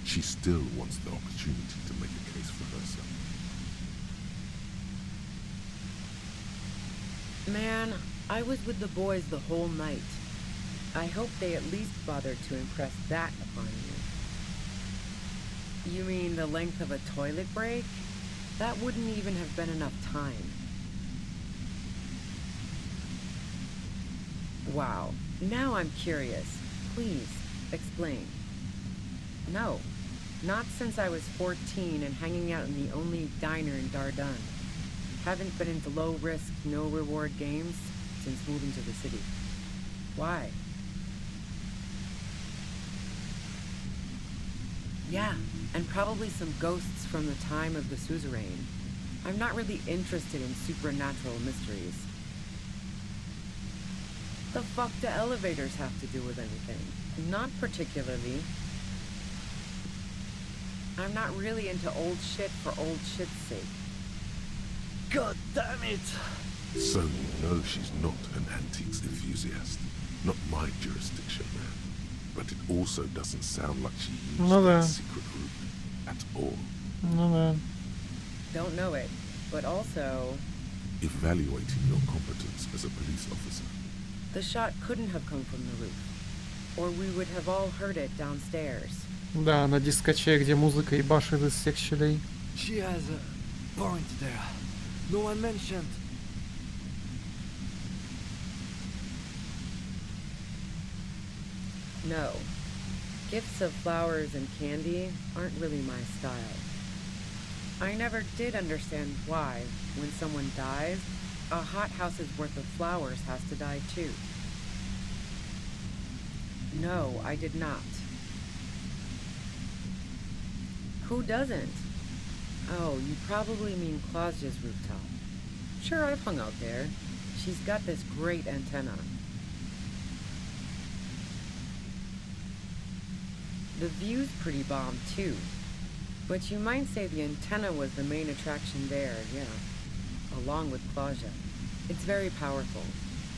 She still wants the opportunity to make a case for herself. Man, I was with the boys the whole night. I hope they at least bothered to impress that upon you. You mean the length of a toilet break? That wouldn't even have been enough time. Wow, now I'm curious. Please, explain. No, not since I was 14 and hanging out in the only diner in Dardun. Haven't been into low-risk, no-reward games since moving to the city. Why? Yeah, and probably some ghosts from the time of the suzerain. I'm not really interested in supernatural mysteries. The fuck do elevators have to do with anything? Not particularly. I'm not really into old shit for old shit's sake. God damn it! So you know she's not an antiques enthusiast. Not my jurisdiction, man. But it also doesn't sound like she used that secret route at all. Ну да. Don't know it, but also... Evaluating your competence as a police officer. The shot couldn't have come from the roof. Or we would have all heard it downstairs. Да, на дискоче, где музыка ебашит из всех щелей. She has a point there. No one mentioned. No. Gifts of flowers and candy aren't really my style. I never did understand why, when someone dies, a hothouse's worth of flowers has to die too. No, I did not. Who doesn't? Oh, you probably mean Claudia's rooftop. Sure, I've hung out there. She's got this great antenna. The view's pretty bomb too. But you might say the antenna was the main attraction there, yeah. Along with Claudia. It's very powerful.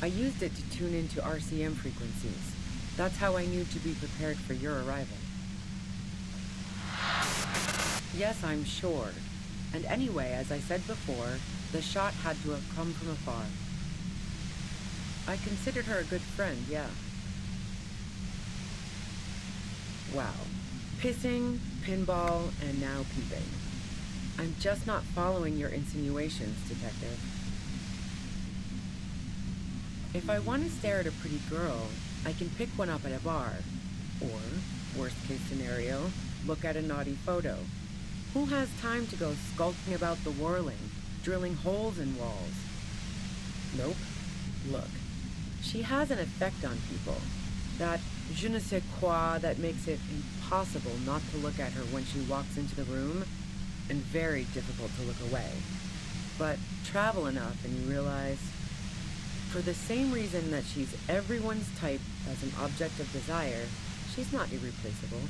I used it to tune into RCM frequencies. That's how I knew to be prepared for your arrival. Yes, I'm sure. And anyway, as I said before, the shot had to have come from afar. I considered her a good friend, yeah. Wow. Pissing, pinball, and now peeping. I'm just not following your insinuations, detective. If I want to stare at a pretty girl, I can pick one up at a bar. Or, worst case scenario, look at a naughty photo. Who has time to go skulking about the whirling, drilling holes in walls? Nope. Look. She has an effect on people. That je ne sais quoi that makes it impossible not to look at her when she walks into the room, and very difficult to look away. But travel enough and you realize, for the same reason that she's everyone's type as an object of desire, she's not irreplaceable.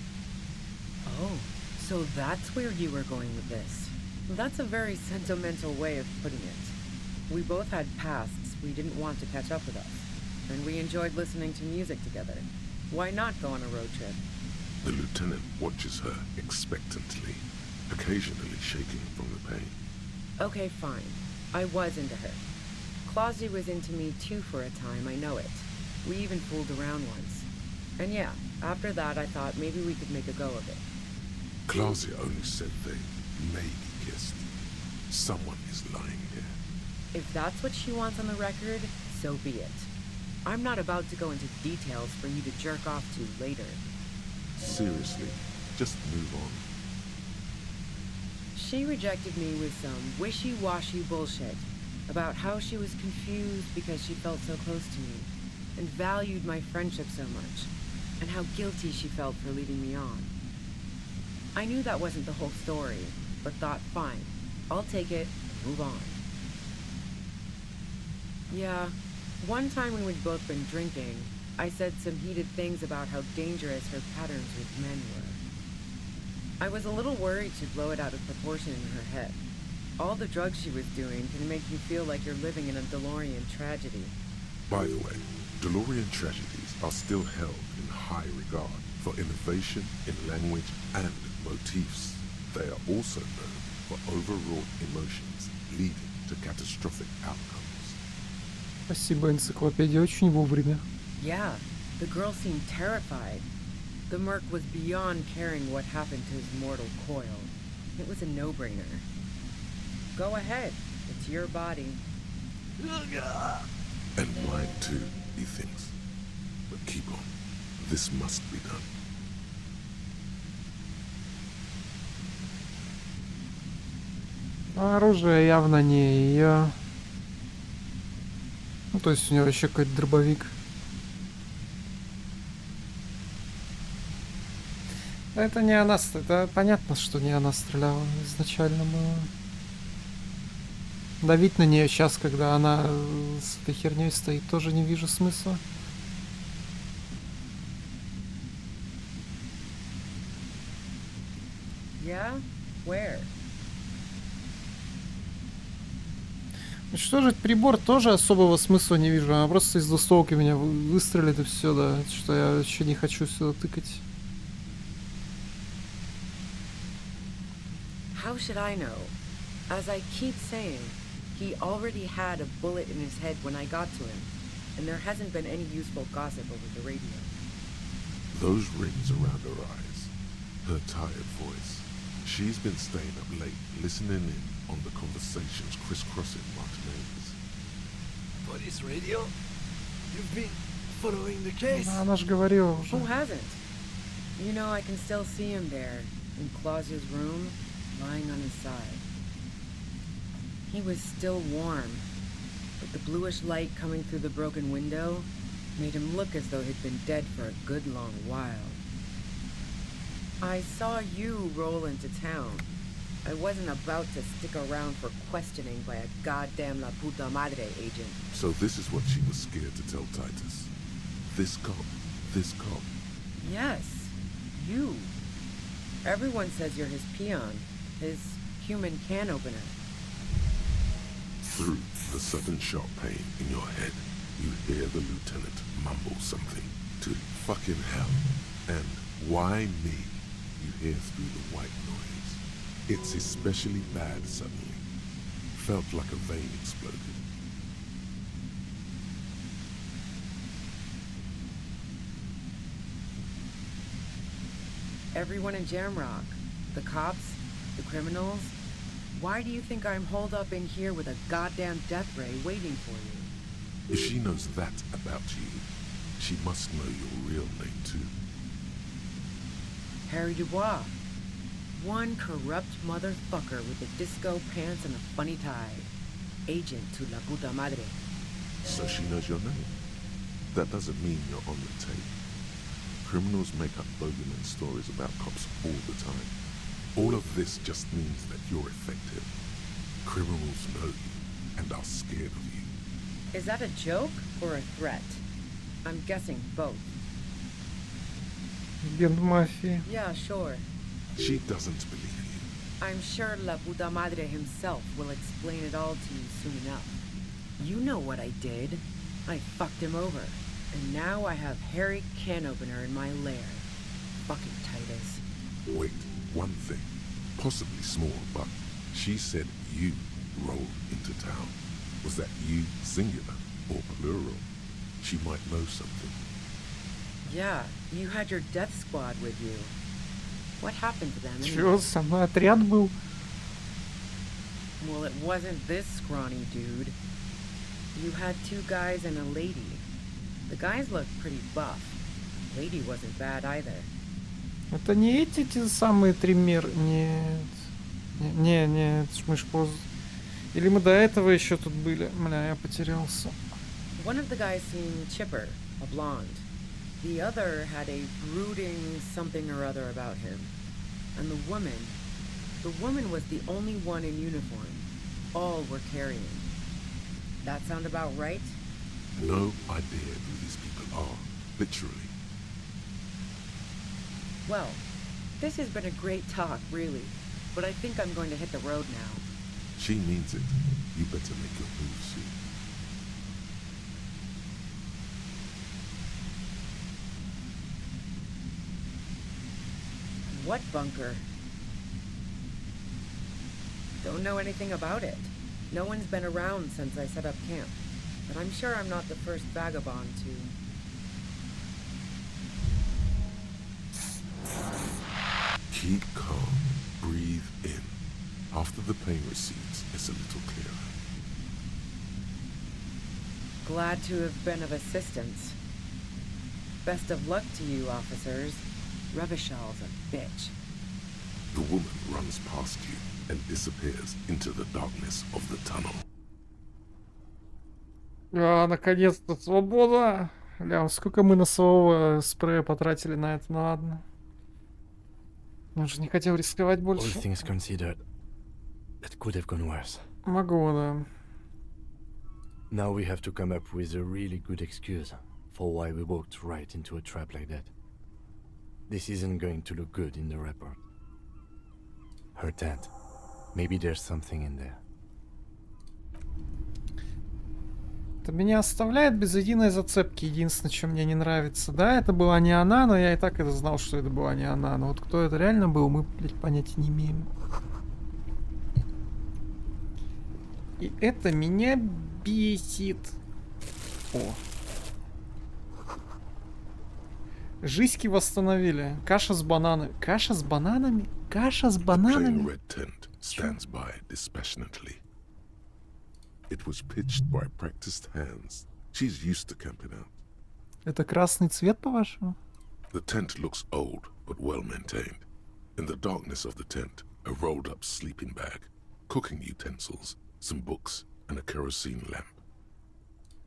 Oh, so that's where you were going with this. That's a very sentimental way of putting it. We both had pasts we didn't want to catch up with us, and we enjoyed listening to music together. Why not go on a road trip? The lieutenant watches her expectantly, occasionally shaking from the pain. Okay, fine. I was into her. Claudia was into me too for a time, I know it. We even fooled around once. And yeah, after that I thought maybe we could make a go of it. Claudia only said they maybe kissed. Someone is lying here. If that's what she wants on the record, so be it. I'm not about to go into details for you to jerk off to later. Seriously, just move on. She rejected me with some wishy-washy bullshit about how she was confused because she felt so close to me and valued my friendship so much, and how guilty she felt for leading me on. I knew that wasn't the whole story, but thought, fine, I'll take it and move on. Yeah, one time when we'd both been drinking, I said some heated things about how dangerous her patterns with men were. I was a little worried she'd blow it out of proportion in her head. All the drugs she was doing can make you feel like you're living in a DeLorean tragedy. By the way, DeLorean tragedies are still held in high regard for innovation in language and motifs. They are also known for overwrought emotions leading to catastrophic outcomes. Спасибо, энциклопедия, очень вовремя. Yeah, the girl seemed terrified. The merc was beyond caring what happened to his mortal coil. It was a no-brainer. Go ahead, it's your body. And mine too, he thinks. But keep on. This must be done. Оружие явно не ее. Ну, то есть у него еще какой-то дробовик. Это не она, это понятно, что не она стреляла изначально было. Давить на нее сейчас, когда она с этой херней стоит, тоже не вижу смысла. Yeah? Where? Уничтожить прибор тоже особого смысла не вижу. Она просто из двустволки меня выстрелит и все, да. Что я вообще не хочу сюда тыкать. How should I know? As I keep saying, he already had a bullet in his head when I got to him, and there hasn't been any useful gossip over the radio. Those rings around her eyes, her tired voice. She's been staying up late, listening in on the conversations crisscrossing Martinez. Police radio? You've been following the case? Она же говорила уже. Who hasn't? You know, I can still see him there, in Clausia's room, lying on his side. He was still warm, but the bluish light coming through the broken window made him look as though he'd been dead for a good long while. I saw you roll into town. I wasn't about to stick around for questioning by a goddamn La Puta Madre agent. So this is what she was scared to tell Titus. This cop. Yes, you. Everyone says you're his peon, his human can opener. Through the sudden sharp pain in your head, you hear the lieutenant mumble something to fucking hell. And why me? You hear through the white noise. It's especially bad suddenly. Felt like a vein exploded. Everyone in Jamrock, the cops, the criminals, why do you think I'm holed up in here with a goddamn death ray waiting for you? If she knows that about you, she must know your real name too. Harry Dubois. One corrupt motherfucker with the disco pants and a funny tie. Agent to La Puta Madre. So she knows your name. That doesn't mean you're on the tape. Criminals make up bogeyman stories about cops all the time. All of this just means that you're effective. Criminals know you and are scared of you. Is that a joke or a threat? I'm guessing both. Агент мафии. Yeah, sure. She doesn't believe you. I'm sure La Puta Madre himself will explain it all to you soon enough. You know what I did. I fucked him over. And now I have Harry Can Opener in my lair. Fucking Titus. Wait, one thing. Possibly small, but she said you rolled into town. Was that you singular or plural? She might know something. Yeah, you had your death squad with you. What happened to them anyway? Чё, самый отряд был? Well, it wasn't this scrawny dude. You had two guys and a lady. The guys looked pretty buff. The lady wasn't bad either. Это не эти те самые триммер? Нет. Нет, мы ж поздно. Или мы до этого еще тут были? Бля, я потерялся. One of the guys seemed chipper, a blonde. The other had a brooding something or other about him. And the woman was the only one in uniform. All were carrying. That sound about right? No idea who these people are. literally. Well, this has been a great talk, really. But I think I'm going to hit the road now. She means it. You better make your move soon. What bunker? Don't know anything about it. No one's been around since I set up camp. But I'm sure I'm not the first vagabond to... Keep calm. Breathe in. After the pain recedes, it's a little clearer. Glad to have been of assistance. Best of luck to you, officers. Revishal's a bitch. The woman runs past you and disappears into the darkness of the tunnel. Наконец-то свобода. Ля, сколько мы носового спрея потратили на это, ну ладно. Я же не хотел рисковать больше. All things considered, it could have gone worse. Могу, да. Now we have to come up with a really good excuse for why we walked right into a trap like that. This isn't going to look good in the report. Her tent. Maybe there's something in there. Это меня оставляет без единой зацепки. Единственное, что мне не нравится. Да, это была не она, но я и так это знал, что это была не она. Но вот кто это реально был, мы, блядь, понятия не имеем. И это меня бесит. О. Жизньки восстановили. Каша с бананами. Каша с бананами? Каша с бананами? The plain red tent stands by dispassionately. It was pitched by practiced hands. She's used to camping out. Это красный цвет, по-вашему? The tent looks old, but well maintained. In the darkness of the tent, a rolled up sleeping bag, cooking utensils, some books, and a kerosene lamp.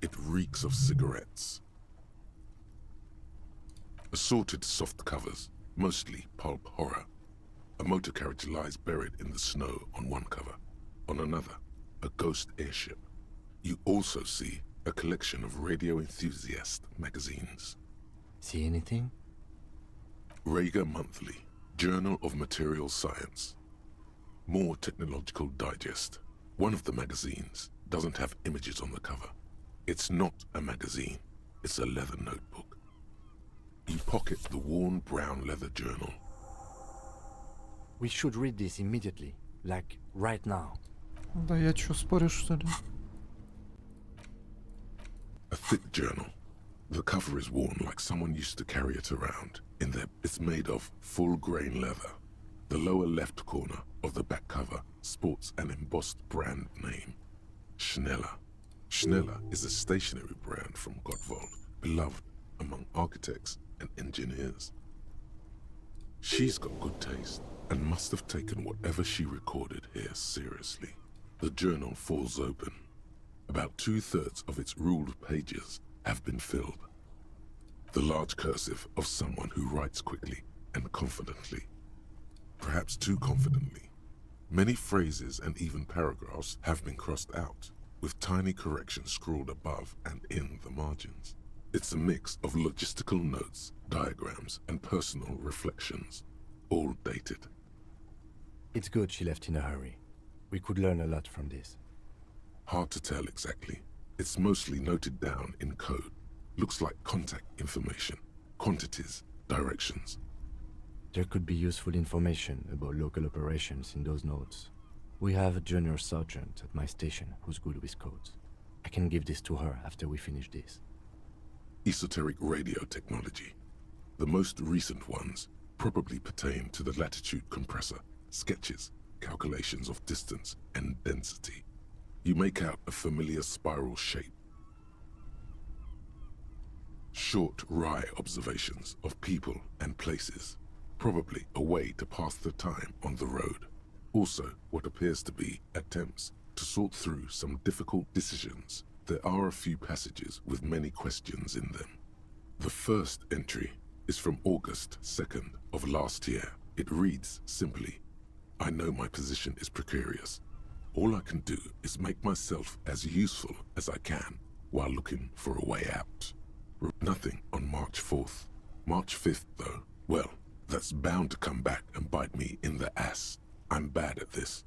It reeks of cigarettes. Assorted soft covers, mostly pulp horror. A motor carriage lies buried in the snow on one cover. On another, a ghost airship. You also see a collection of radio enthusiast magazines. See anything? Rager Monthly, Journal of Material Science. More Technological Digest. One of the magazines doesn't have images on the cover. It's not a magazine, it's a leather notebook. You pocket the worn brown leather journal. We should read this immediately, like right now. Да я чё, спорю, что ли? A thick journal. The cover is worn like someone used to carry it around, in that it's made of full-grain leather. The lower left corner of the back cover sports an embossed brand name, Schneller. Schneller is a stationery brand from Gottwald, beloved among architects and engineers. She's got good taste and must have taken whatever she recorded here seriously. The journal falls open. About 2/3 of its ruled pages have been filled. The large cursive of someone who writes quickly and confidently. Perhaps too confidently. Many phrases and even paragraphs have been crossed out, with tiny corrections scrawled above and in the margins. It's a mix of logistical notes, diagrams, and personal reflections, all dated. It's good she left in a hurry. We could learn a lot from this. Hard to tell exactly. It's mostly noted down in code. Looks like contact information, quantities, directions. There could be useful information about local operations in those notes. We have a junior sergeant at my station who's good with codes. I can give this to her after we finish this. Esoteric radio technology. The most recent ones probably pertain to the latitude compressor, sketches, calculations of distance and density. You make out a familiar spiral shape. Short, wry observations of people and places, probably a way to pass the time on the road. Also, what appears to be attempts to sort through some difficult decisions. There are a few passages with many questions in them. The first entry is from August 2nd of last year. It reads simply, I know my position is precarious. All I can do is make myself as useful as I can while looking for a way out. Nothing on March 4th. March 5th, though, well, that's bound to come back and bite me in the ass. I'm bad at this.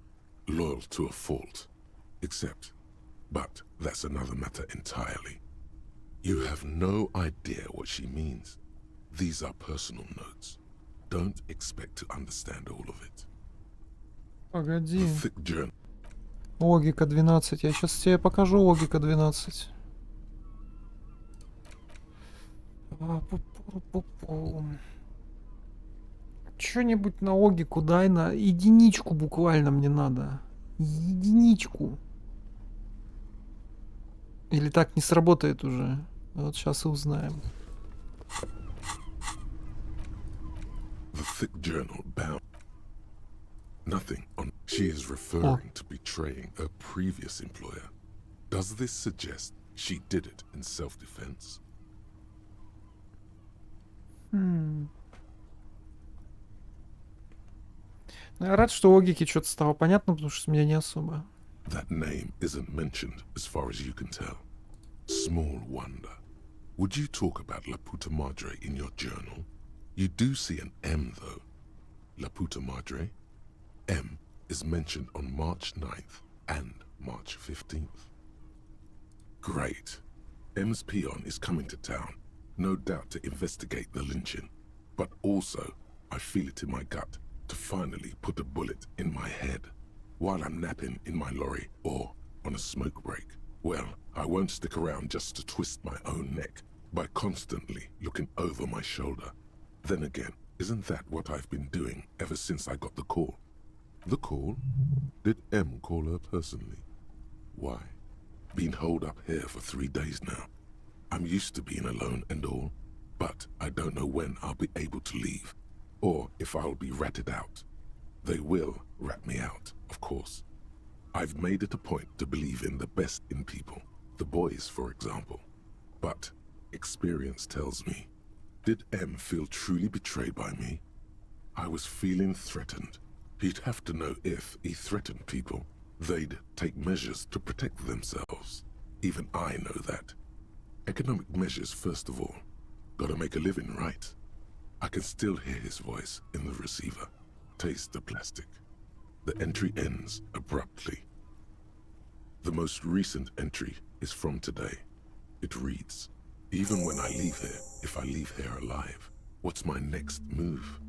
Loyal to a fault. Except, but that's another matter entirely. You have no idea what she means. These are personal notes. Don't expect to understand all of it. Погоди. The thick journal. Логика 12. Я сейчас тебе покажу логика 12. Что-нибудь на логику дай, на единичку буквально мне надо. Единичку. Или так не сработает уже. Вот сейчас и узнаем. The thick journal bound. Nothing on. She is referring to betraying her previous employer. Does this suggest she did it in self-defense? Ну, я рад, что логики что-то стало понятно, потому что мне не особо. That name isn't mentioned as far as you can tell. Small wonder. Would you talk about La Puta Madre in your journal? You do see an M though. La Puta Madre? M is mentioned on March 9th and March 15th. Great. M's peon is coming to town, no doubt to investigate the lynching, but also, I feel it in my gut, to finally put a bullet in my head while I'm napping in my lorry or on a smoke break. Well, I won't stick around just to twist my own neck by constantly looking over my shoulder. Then again, isn't that what I've been doing ever since I got the call? The call? Did M call her personally? Why? Been holed up here for 3 days now. I'm used to being alone and all, but I don't know when I'll be able to leave, or if I'll be ratted out. They will rat me out, of course. I've made it a point to believe in the best in people, the boys, for example. But experience tells me, did M feel truly betrayed by me? I was feeling threatened. He'd have to know if he threatened people, they'd take measures to protect themselves. Even I know that. Economic measures first of all. Gotta make a living, right? I can still hear his voice in the receiver. Taste the plastic. The entry ends abruptly. The most recent entry is from today. It reads, even when I leave here, if I leave here alive, what's my next move?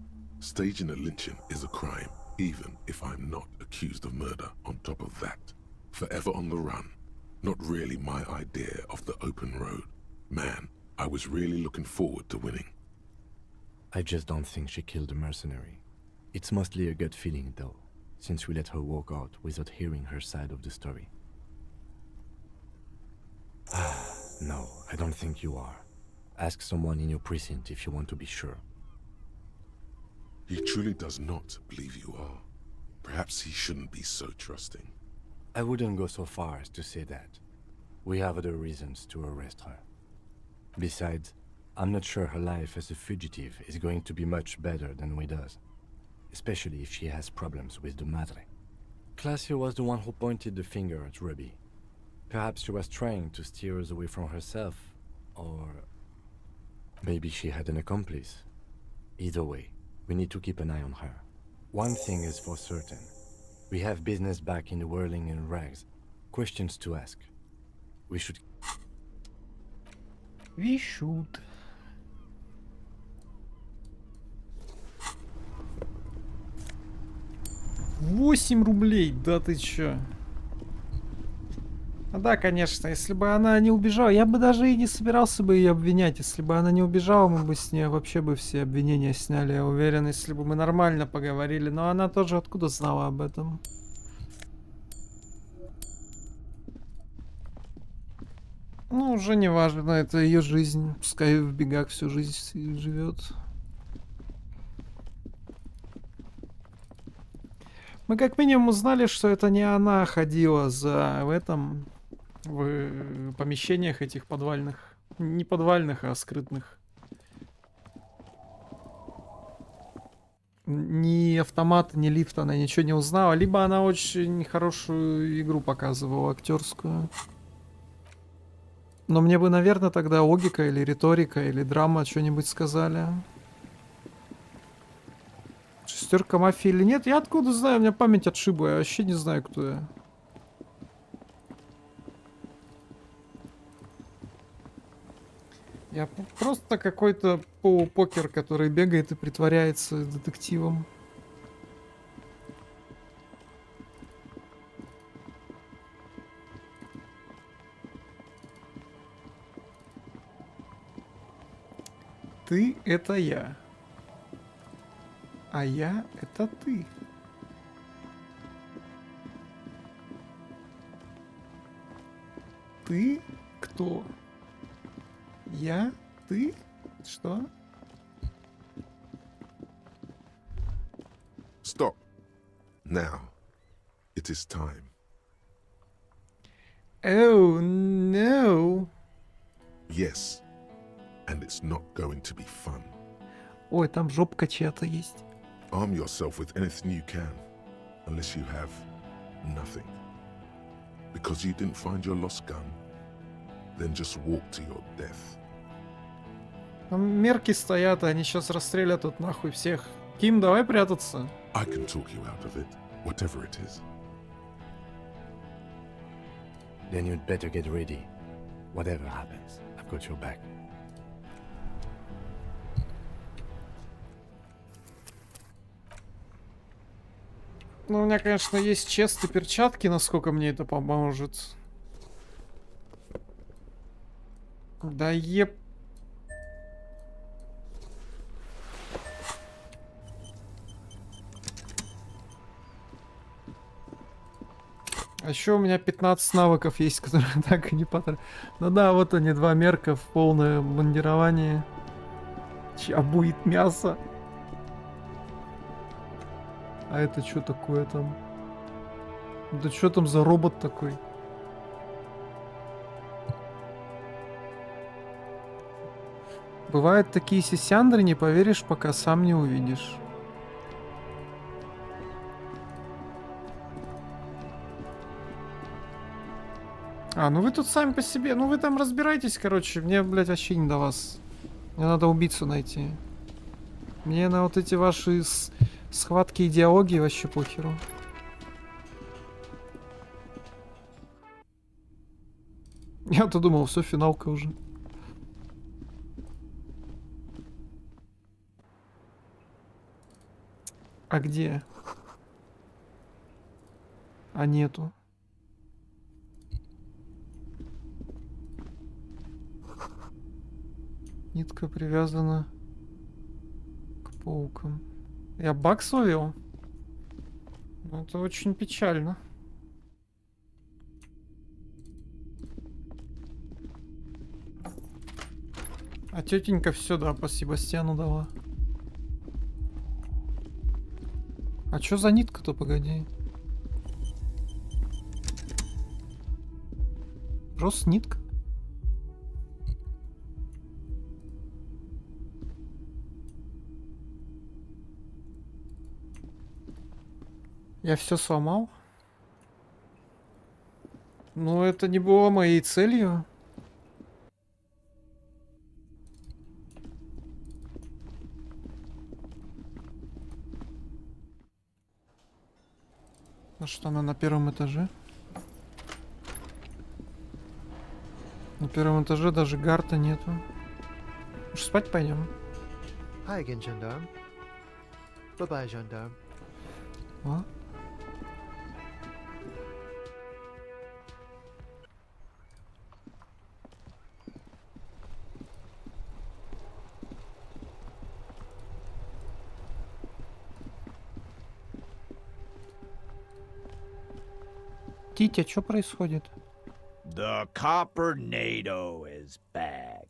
Staging a lynching is a crime, even if I'm not accused of murder on top of that. Forever on the run. Not really my idea of the open road. Man, I was really looking forward to winning. I just don't think she killed a mercenary. It's mostly a gut feeling, though, since we let her walk out without hearing her side of the story. No, I don't think you are. Ask someone in your precinct if you want to be sure. He truly does not believe you are. Perhaps he shouldn't be so trusting. I wouldn't go so far as to say that. We have other reasons to arrest her. Besides, I'm not sure her life as a fugitive is going to be much better than we does. Especially if she has problems with the Madre. Classio was the one who pointed the finger at Ruby. Perhaps she was trying to steer us away from herself, or maybe she had an accomplice. Either way, we need to keep an eye on her. One thing is for certain. We have business back in the whirling and rags. Questions to ask. We should... We should. $8, да ты чё? А да, конечно, если бы она не убежала, я бы даже и не собирался бы ее обвинять. Если бы она не убежала, мы бы с ней вообще бы все обвинения сняли, я уверен, если бы мы нормально поговорили. Но она тоже откуда знала об этом? Ну, уже не важно, это ее жизнь. Пускай в бегах всю жизнь живет. Мы как минимум узнали, что это не она ходила в этом... в помещениях этих подвальных. Не подвальных, а скрытных. Ни автомата, ни лифта она ничего не узнала. Либо она очень хорошую игру показывала, актерскую. Но мне бы, наверное, тогда логика или риторика или драма что-нибудь сказали. Шестерка мафии или нет? Я откуда знаю? У меня память отшибла. Я вообще не знаю, кто я. Я просто какой-то полупокер, который бегает и притворяется детективом. Ты — это я. А я — это ты. Ты кто? Я? Ты? Что? Stop. Now. It is time. Oh, no. Yes. And it's not going to be fun. Ой, там жопка чья-то есть. Arm yourself with anything you can, unless you have nothing. Because you didn't find your lost gun, then just walk to your death. Там мерки стоят, а они сейчас расстрелят тут нахуй всех. Ким, давай прятаться. I can talk you out of it, whatever it is. Then you'd better get ready. Whatever happens, I've got your back. Ну, у меня, конечно, есть чест и перчатки, насколько мне это поможет. Да еп... А еще у меня 15 навыков есть, которые так и не потратил. Ну да, вот они, два мерка в полное бандирование. Чья будет мясо? А это что такое там? Да что там за робот такой? Бывают такие сисяндры, не поверишь, пока сам не увидишь. А, ну вы тут сами по себе, ну вы там разбирайтесь, короче. Мне, блядь, вообще не до вас. Мне надо убийцу найти. Мне на вот эти ваши схватки идеологии вообще похеру. Я-то думал, все, финалка уже. А где? А нету. Нитка привязана к паукам. Я баг словил? Ну, это очень печально. А тетенька все, да, по Себастьяну дала. А чё за нитка-то, погоди? Просто нитка? Я все сломал? Но это не было моей целью. А что, она на первом этаже? На первом этаже даже гарта нету. Уж спать пойдем. Hi again, gendarme. Bye-bye, gendarme. А? Титя, что происходит? The Coppernado is back.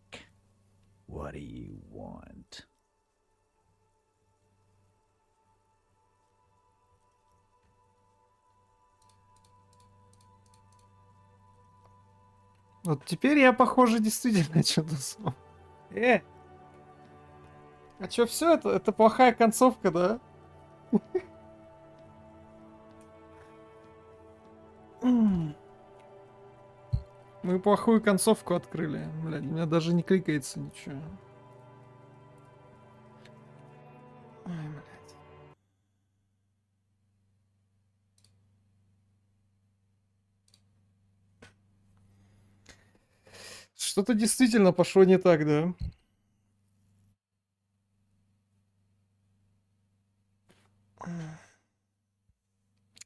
What do you want? Вот теперь я, похоже, действительно что-то сам. А чё, все это? Это плохая концовка, да? Мы плохую концовку открыли. Блядь, у меня даже не кликается ничего. Ой, блядь. Что-то действительно пошло не так, да?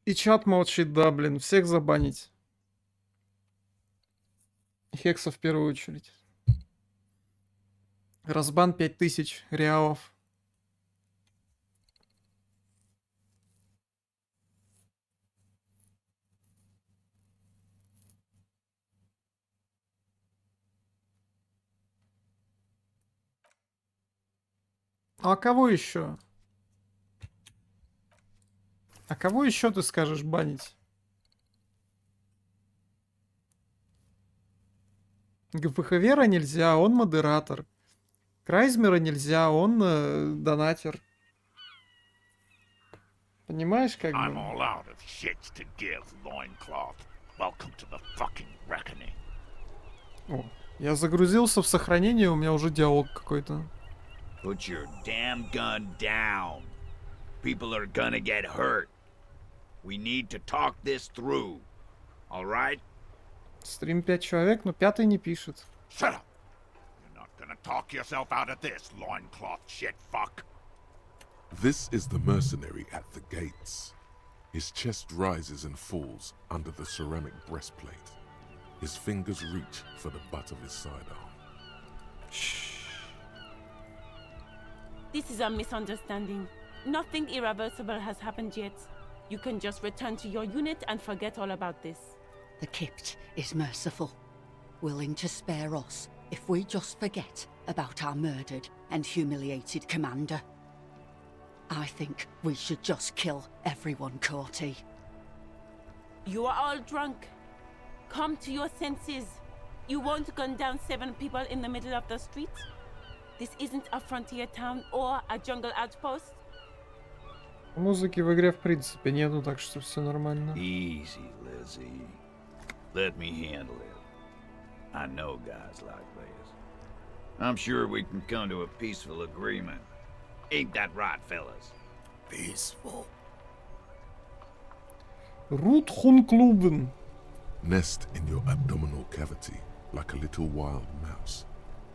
И чат молчит, да, блин. Всех забанить. Хекса в первую очередь. Разбан 5000 реалов. А кого еще? А кого еще ты скажешь банить? ГПХ-Вера нельзя, он модератор. Крайзмера нельзя, он донатер. Понимаешь, как бы? I'm all out of shits to give, loincloth. Welcome to the fucking reckoning. О, я загрузился в сохранение, у меня уже диалог какой-то. Put your damn gun down. People are gonna get hurt. We need to talk this through. All right? Стрим 5 человек, но 5-й не пишет. Shut up! You're not gonna talk yourself out of this, loincloth shit fuck. This is the mercenary at the gates. His chest rises and falls under the ceramic breastplate. His fingers reach for the butt of his sidearm. This is a misunderstanding. Nothing irreversible has happened yet. You can just return to your unit and forget all about this. The Kypt is merciful, willing to spare us if we just forget about our murdered and humiliated commander. I think we should just kill everyone, Courty. You are all drunk. Come to your senses. You won't gun down 7 people in the middle of the street. This isn't a frontier town or a jungle outpost. Музыки в игре в принципе нету, так что все нормально. Easy, Lizzie. Let me handle it. I know guys like this. I'm sure we can come to a peaceful agreement. Ain't that right, fellas? Peaceful. Ruthunkluben. Nest in your abdominal cavity like a little wild mouse.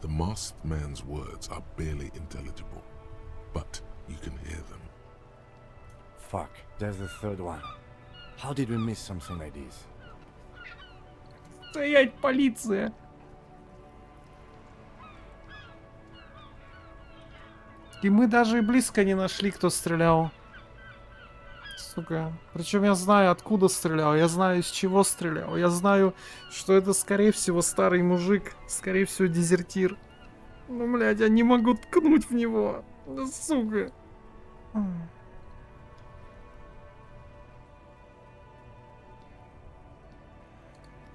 The masked man's words are barely intelligible, but you can hear them. Fuck, there's the third one. How did we miss something like this? Стоять, полиция! И мы даже и близко не нашли, кто стрелял. Сука. Причем я знаю, откуда стрелял. Я знаю, из чего стрелял. Я знаю, что это, скорее всего, старый мужик. Скорее всего, дезертир. Ну, блядь, я не могу ткнуть в него. Да, сука.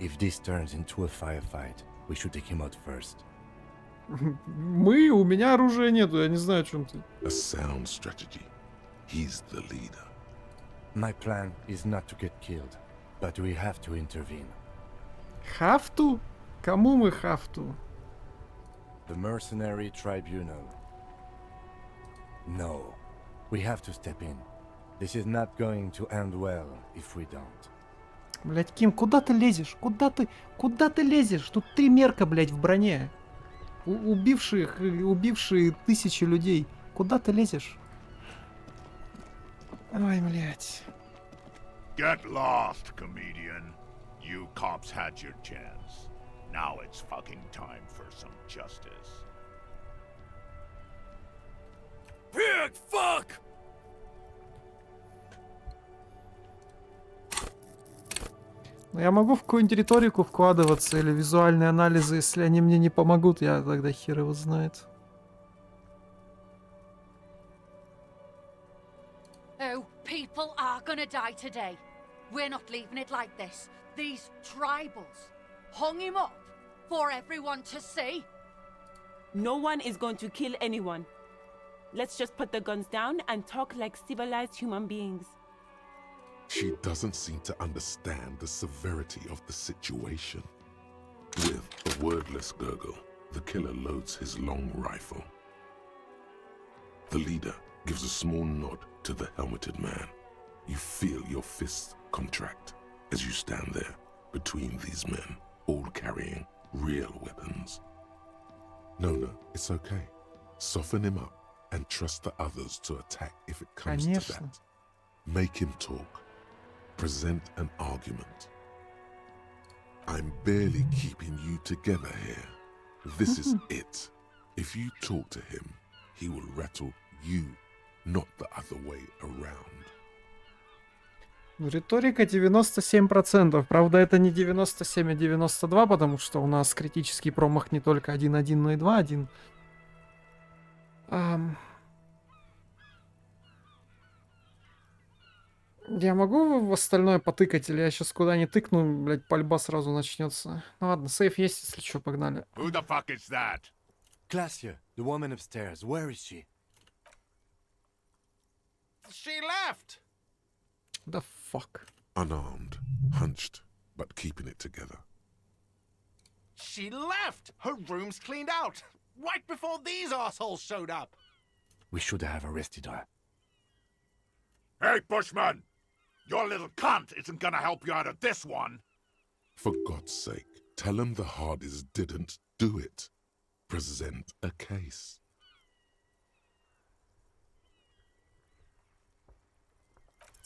If this turns into a firefight, we should take him out first. Мы, у меня оружия нету, я не знаю, о чем ты. A sound strategy. He's the leader. My plan is not to get killed, but we have to intervene. Have to? Кому мы have to? The mercenary tribunal. No, we have to step in. This is not going to end well if we don't. Блять, Ким, куда ты лезешь? Куда ты лезешь? Тут 3 мерка, блять, в броне. Убившие тысячи людей. Куда ты лезешь? Ой, блять. Get lost, comedian. You cops had your chance. Now it's fucking time for some justice. Pig fuck! Но я могу в какую-нибудь риторику вкладываться или визуальные анализы, если они мне не помогут, я тогда хер его знает. Oh, people are gonna die today. We're not leaving it like this. These tribals hung him up for everyone to see. No one is going to kill anyone. Let's just put the guns down and talk like civilized human beings. She doesn't seem to understand the severity of the situation. With a wordless gurgle, the killer loads his long rifle. The leader gives a small nod to the helmeted man. You feel your fists contract as you stand there between these men, all carrying real weapons. No, it's okay. Soften him up and trust the others to attack if it comes to that. Make him talk. Present an argument. I'm barely keeping you together here. This is it. If you talk to him, he will rattle you, not the other way around. Риторика 97%. Правда, это не 97, а 92, потому что у нас критический промах не только 1-1, но и 2-1. Я могу в остальное потыкать, или я сейчас куда не тыкну, блядь, пальба сразу начнется? Ну ладно, сейф есть, если что, погнали. Who the fuck is that? Glacia, the woman upstairs. Where is she? She left! The fuck? Unarmed, hunched, but keeping it together. She left! Her room's cleaned out! Right before these assholes showed up! We should have arrested her. Hey, Bushman! Your little cunt isn't gonna help you out of this one! For God's sake, tell him the Hardys didn't do it. Present a case.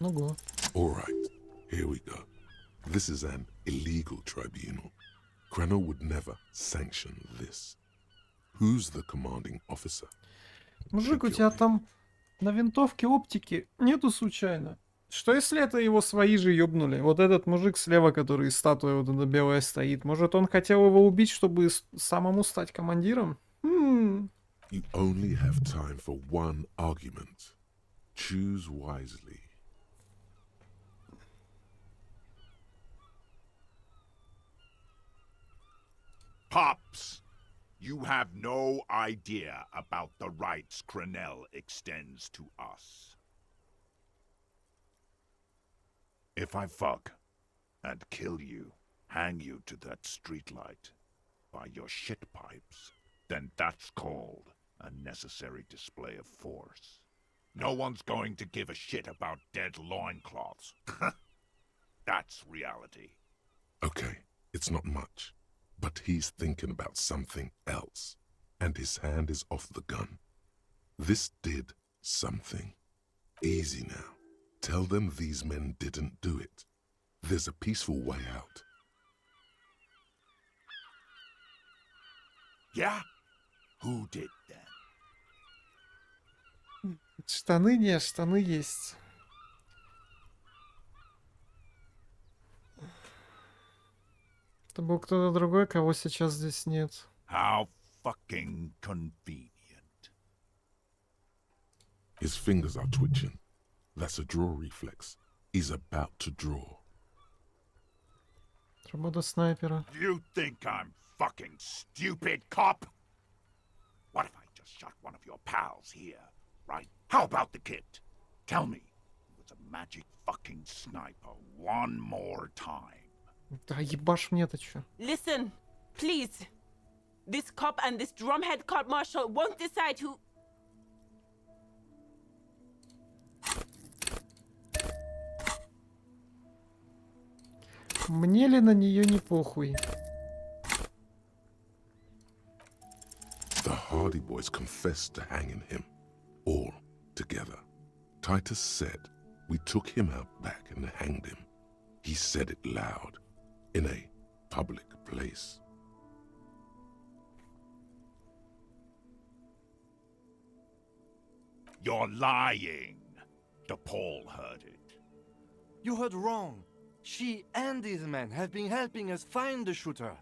Ого. Alright, here we go. This is an illegal tribunal. Krenner would never sanction this. Who's the commanding officer? Мужик, у тебя там на винтовке оптики нету случайно? Что если это его свои же ёбнули? Вот этот мужик слева, который статуя вот эта белая стоит. Может, он хотел его убить, чтобы самому стать командиром? You only have time for one argument. Choose wisely. Pops, you have no idea about the rights Crenell extends to us. If I fuck and kill you, hang you to that streetlight by your shit pipes, then that's called a necessary display of force. No one's going to give a shit about dead loincloths. That's reality. Okay, it's not much. But he's thinking about something else, and his hand is off the gun. This did something. Easy now. Tell them these men didn't do it. There's a peaceful way out. Yeah? Who did then? Штаны не, штаны есть. Это был кто-то другой, кого сейчас здесь нет. How fucking convenient. His fingers are twitching. That's a draw reflex. He's about to draw. Работа снайпера. You think I'm fucking stupid, cop? What if I just shot one of your pals here, right? How about the kid? Tell me, he was a magic fucking sniper one more time. Да ебашь мне-то чё? Listen, please. This cop and this drumhead cop marshal won't decide who... Мне ли на нее не похуй? The Hardy Boys confessed to hanging him, all together. Titus said, we took him out back and hanged him. He said it loud, in a public place. You're lying. DePaul heard it. You heard wrong. She and these men have been helping us find the shooter.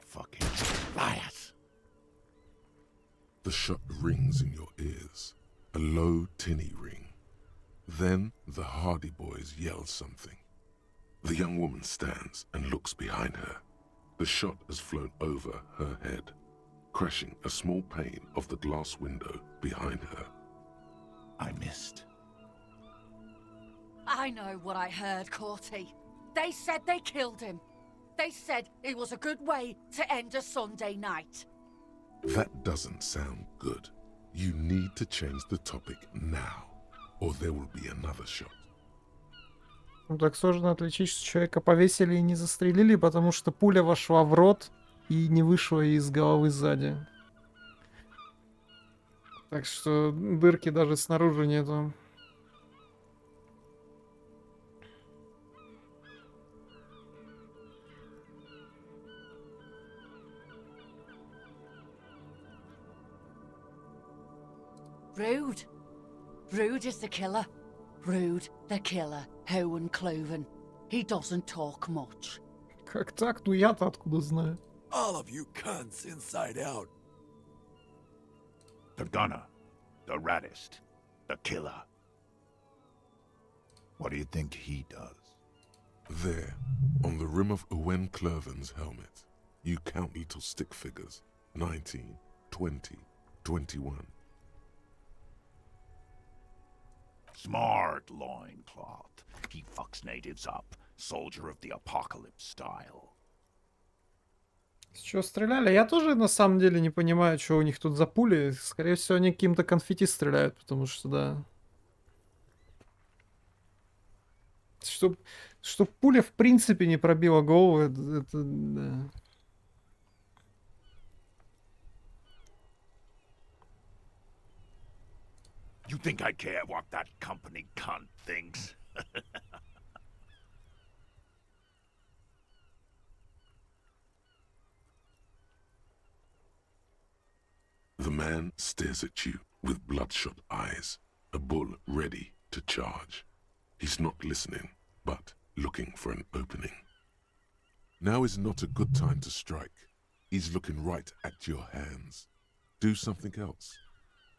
Fucking liars. The shot rings in your ears, a low, tinny ring. Then the Hardy Boys yell something. The young woman stands and looks behind her. The shot has flown over her head, crashing a small pane of the glass window behind her. I missed. I know what I heard, Corty. They said they killed him. They said it was a good way to end a Sunday night. That doesn't sound good. You need to change the topic now, or there will be another shot. Ну, так сложно отличить, что человека повесили и не застрелили, потому что пуля вошла в рот и не вышла из головы сзади. Так что дырки даже снаружи нету. Rude. Rude is the killer. Rude, the killer. Owen Cloven. He doesn't talk much. Как так? Ну я-то откуда знаю? All of you cunts inside out. The gunner. The raddest. The killer. What do you think he does? There, on the rim of Owen Cloven's helmet, you count little stick figures. 19, 20, 21. Smart loincloth. He fucks natives up. Soldier of the apocalypse style. С чего стреляли? Я тоже на самом деле не понимаю, что у них тут за пули. Скорее всего, они каким-то конфетти стреляют, потому что, да. Чтоб пуля в принципе не пробила голову, это да. You think I care what that company cunt thinks? The man stares at you with bloodshot eyes, a bull ready to charge. He's not listening, but looking for an opening. Now is not a good time to strike. He's looking right at your hands. Do something else.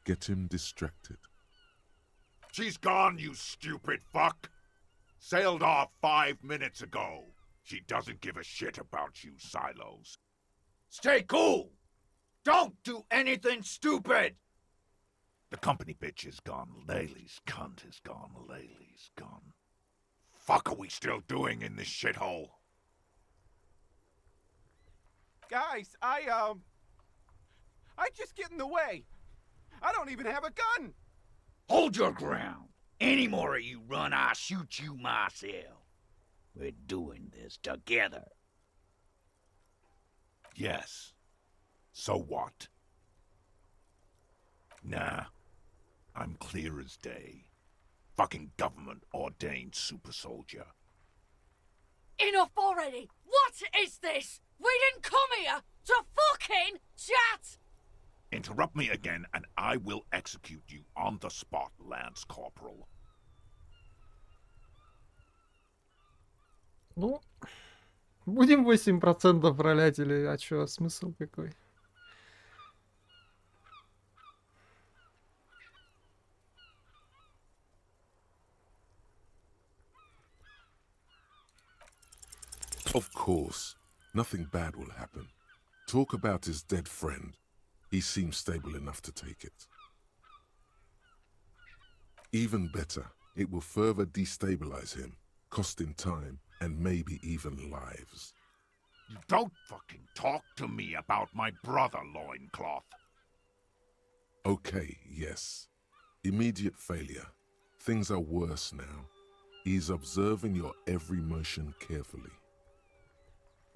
Get him distracted. She's gone, you stupid fuck! Sailed off 5 minutes ago. She doesn't give a shit about you, Silos. Stay cool! Don't do anything stupid! The company bitch is gone. Laylee's cunt is gone. Laylee's gone. Fuck are we still doing in this shithole? Guys, I just get in the way. I don't even have a gun. Hold your ground. Any more of you run, I'll shoot you myself. We're doing this together. Yes. So what? Nah. I'm clear as day. Fucking government-ordained super soldier. Enough already! What is this? We didn't come here to fucking chat! Interrupt me again and I will execute you on the spot, Lance Corporal. Ну, будем 8% ролять или... А чё, смысл какой? Of course, nothing bad will happen. Talk about his dead friend. He seems stable enough to take it. Even better, it will further destabilize him, costing time and maybe even lives. You don't fucking talk to me about my brother, Loincloth. Okay, yes. Immediate failure. Things are worse now. He's observing your every motion carefully.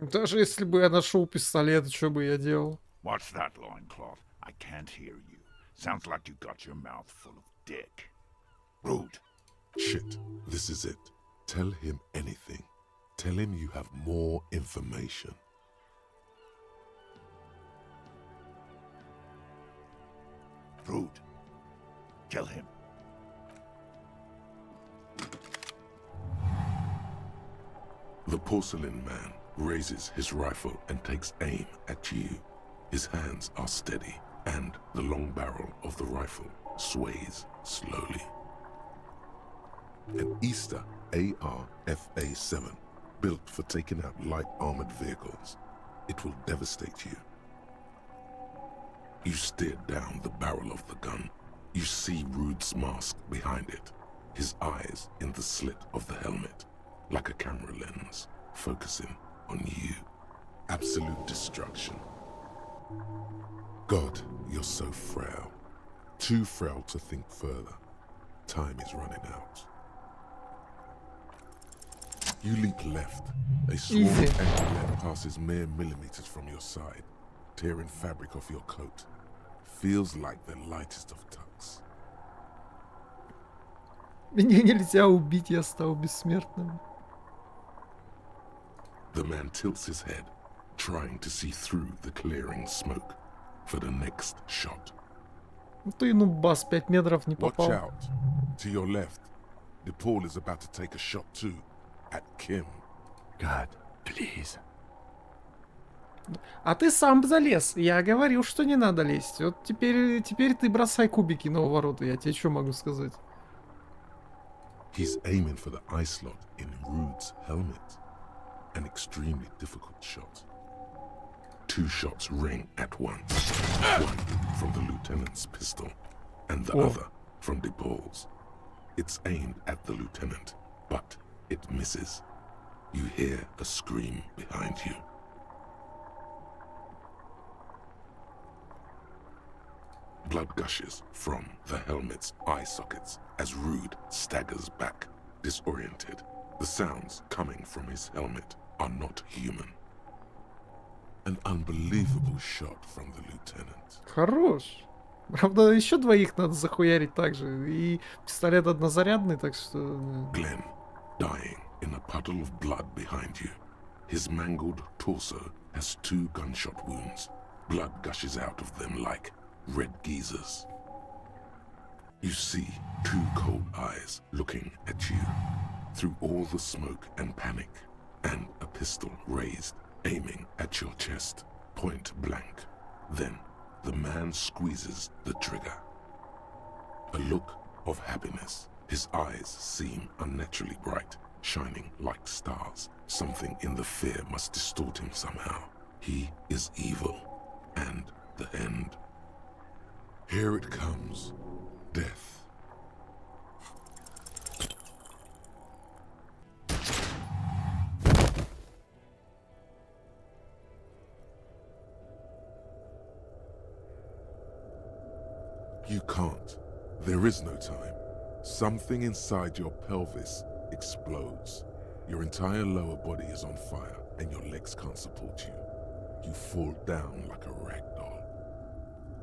Даже если бы я нашел пистолет, что бы я делал? What's that, Loincloth? I can't hear you. Sounds like you got your mouth full of dick. Rude. Shit, this is it. Tell him anything. Tell him you have more information. Rude. Kill him. The porcelain man raises his rifle and takes aim at you. His hands are steady, and the long barrel of the rifle sways slowly. An Easter AR-FA-7, built for taking out light armored vehicles. It will devastate you. You stare down the barrel of the gun. You see Rude's mask behind it, his eyes in the slit of the helmet, like a camera lens, focusing on you. Absolute destruction. God, you're so frail. Too frail to think further. Time is running out. You leap left. A swarm Easy. of anti-air passes mere millimeters from your side, tearing fabric off your coat. Feels like the lightest of tucks. Меня нельзя убить, я стал бессмертным. The man tilts his head, trying to see through the clearing smoke for the next shot. Ну ты, ну, бас, 5 метров не Watch попал. out. To your left, DePaul is about to take a shot too, at Kim. God, please. А ты сам залез. Я говорил, что не надо лезть. Вот теперь ты бросай кубики на ворота. Я тебе что могу сказать? He's aiming for the eye slot in Rude's helmet. An extremely difficult shot. 2 shots ring at once. One from the lieutenant's pistol, and the other from DePaul's. It's aimed at the lieutenant, but it misses. You hear a scream behind you. Blood gushes from the helmet's eye sockets as Rude staggers back, disoriented. The sounds coming from his helmet are not human. An unbelievable shot from the lieutenant. Хорош. Правда, еще двоих надо захуярить также. И пистолет однозарядный, так что... Glenn, dying in a puddle of blood behind you. His mangled torso has 2 gunshot wounds. Blood gushes out of them like red geysers. You see 2 cold eyes looking at you through all the smoke and panic, and a pistol raised, aiming at your chest, point blank. Then the man squeezes the trigger. A look of happiness. His eyes seem unnaturally bright, shining like stars. Something in the fear must distort him somehow. He is evil, and the end. Here it comes. Death. You can't. There is no time. Something inside your pelvis explodes. Your entire lower body is on fire, and your legs can't support you. You fall down like a rag doll.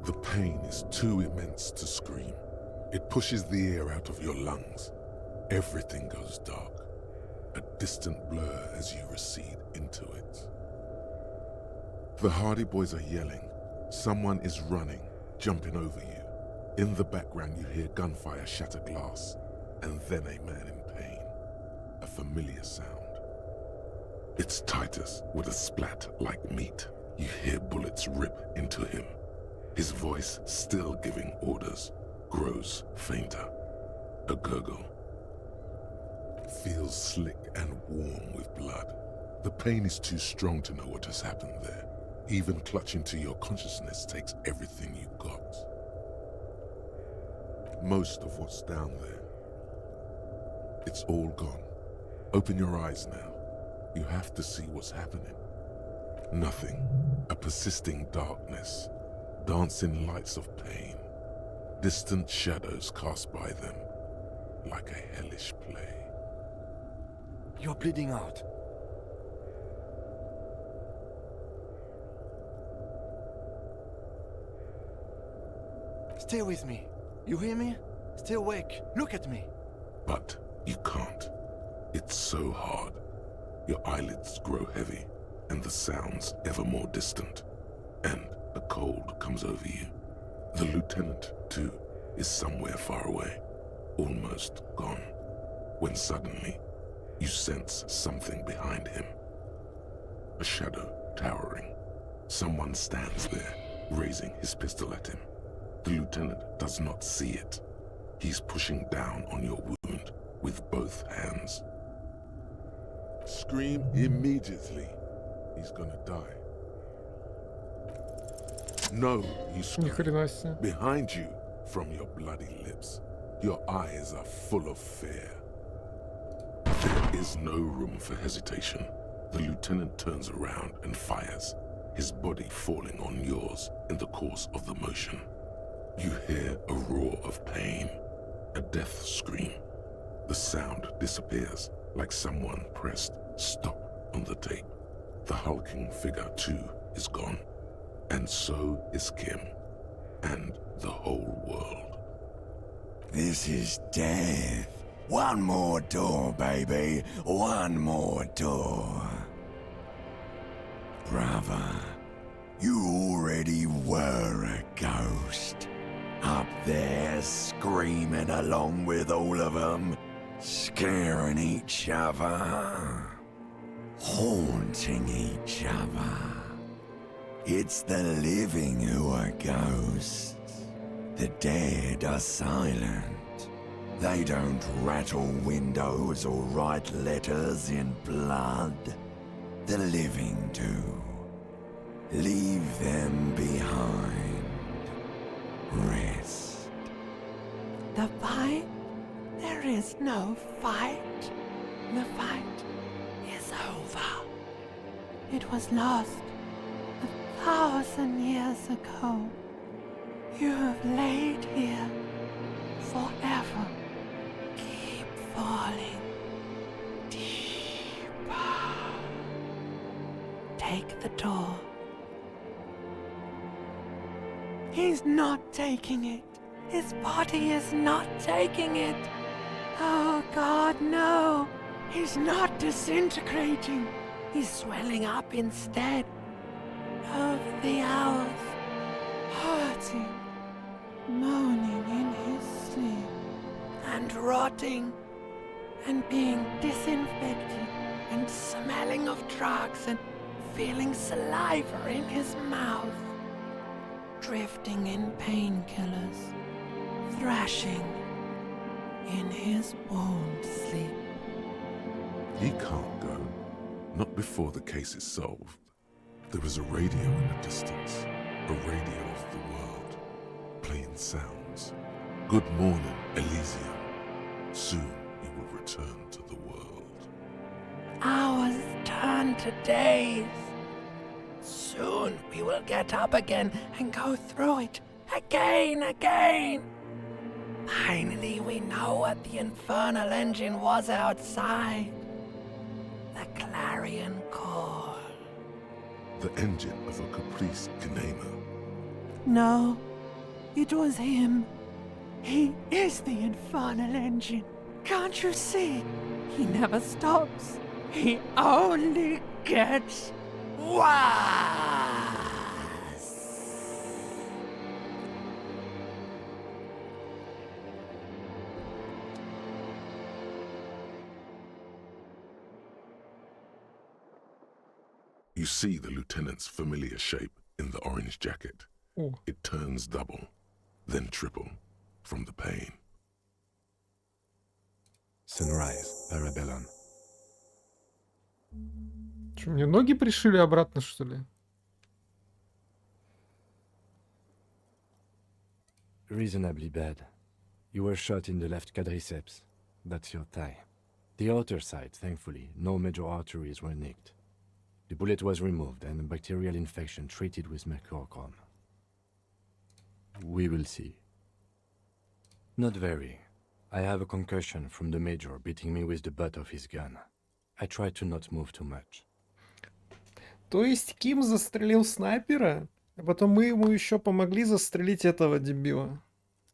The pain is too immense to scream. It pushes the air out of your lungs. Everything goes dark. A distant blur as you recede into it. The Hardy Boys are yelling. Someone is running, jumping over you. In the background you hear gunfire shatter glass, and then a man in pain. A familiar sound. It's Titus with a splat like meat. You hear bullets rip into him. His voice, still giving orders, grows fainter. A gurgle. Feels slick and warm with blood. The pain is too strong to know what has happened there. Even clutching to your consciousness takes everything you got. Most of what's down there. It's all gone. Open your eyes now. You have to see what's happening. Nothing. A persisting darkness. Dancing lights of pain. Distant shadows cast by them. Like a hellish play. You're bleeding out. Stay with me. You hear me? Stay awake. Look at me. But you can't. It's so hard. Your eyelids grow heavy, and the sounds ever more distant. And a cold comes over you. The lieutenant, too, is somewhere far away, almost gone, when suddenly you sense something behind him. A shadow towering. Someone stands there, raising his pistol at him. The lieutenant does not see it. He's pushing down on your wound with both hands. Scream immediately. He's gonna die. No, you scream. Behind you, from your bloody lips, your eyes are full of fear. There is no room for hesitation. The lieutenant turns around and fires, his body falling on yours in the course of the motion. You hear a roar of pain, a death scream. The sound disappears like someone pressed stop on the tape. The hulking figure too is gone, and so is Kim, and the whole world. This is death. One more door, baby. One more door. Brother, you already were a ghost. Up there screaming along with all of them, scaring each other, haunting each other. It's the living who are ghosts. The dead are silent. They don't rattle windows or write letters in blood. The living do. Leave them behind. Rest. The fight? There is no fight. The fight is over. It was lost 1,000 years ago. You have laid here forever. Keep falling deeper. Take the door. He's not taking it. His body is not taking it. Oh God, no. He's not disintegrating. He's swelling up instead. Over the hours, hurting, moaning in his sleep, and rotting, and being disinfected, and smelling of drugs, and feeling saliva in his mouth, drifting in painkillers, thrashing in his wound sleep. He can't go. Not before the case is solved. There is a radio in the distance. A radio of the world. Playing sounds. Good morning, Elysium. Soon you will return to the world. Hours turn to days. Soon we will get up again and go through it again. Finally we know what the infernal engine was outside. The clarion call. The engine of a caprice Kinema. No, it was him. He is the infernal engine. Can't you see? He never stops. He only gets worse. You see the lieutenant's familiar shape in the orange jacket. Oh. It turns double, then triple, from the pain. Sunrise, Parabellum. Что, мне ноги пришили обратно, что ли? Reasonably bad. You were shot in the left quadriceps. That's your thigh. The outer side, thankfully, no major arteries were nicked. The bullet was removed and a bacterial infection treated with mercurochrome. We will see. Not very. I have a concussion from the major beating me with the butt of his gun. I try to not move too much. То есть Ким застрелил снайпера, а потом мы ему еще помогли застрелить этого дебила.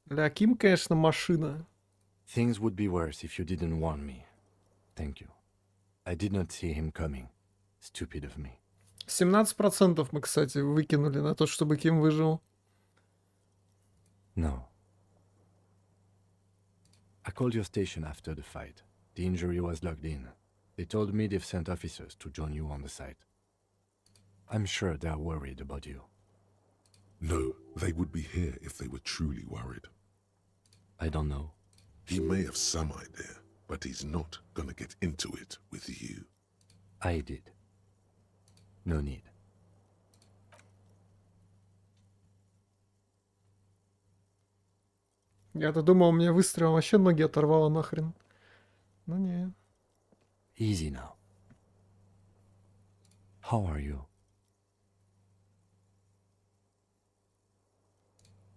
Ля, Ким, конечно, машина. Things would be worse if you didn't warn me. Thank you. I did not see him coming. Stupid of me. 17% мы, кстати, выкинули на то, чтобы Ким выжил. No. I called your station after the fight. The injury was logged in. They told me they've sent officers to join you on the site. I'm sure they're worried about you. No, they would be here if they were truly worried. I don't know. He may have some idea, but he's not gonna get into it with you. I did. No need. Я-то думал, мне выстрелом вообще ноги оторвало нахрен. Ну не. Easy now. How are you?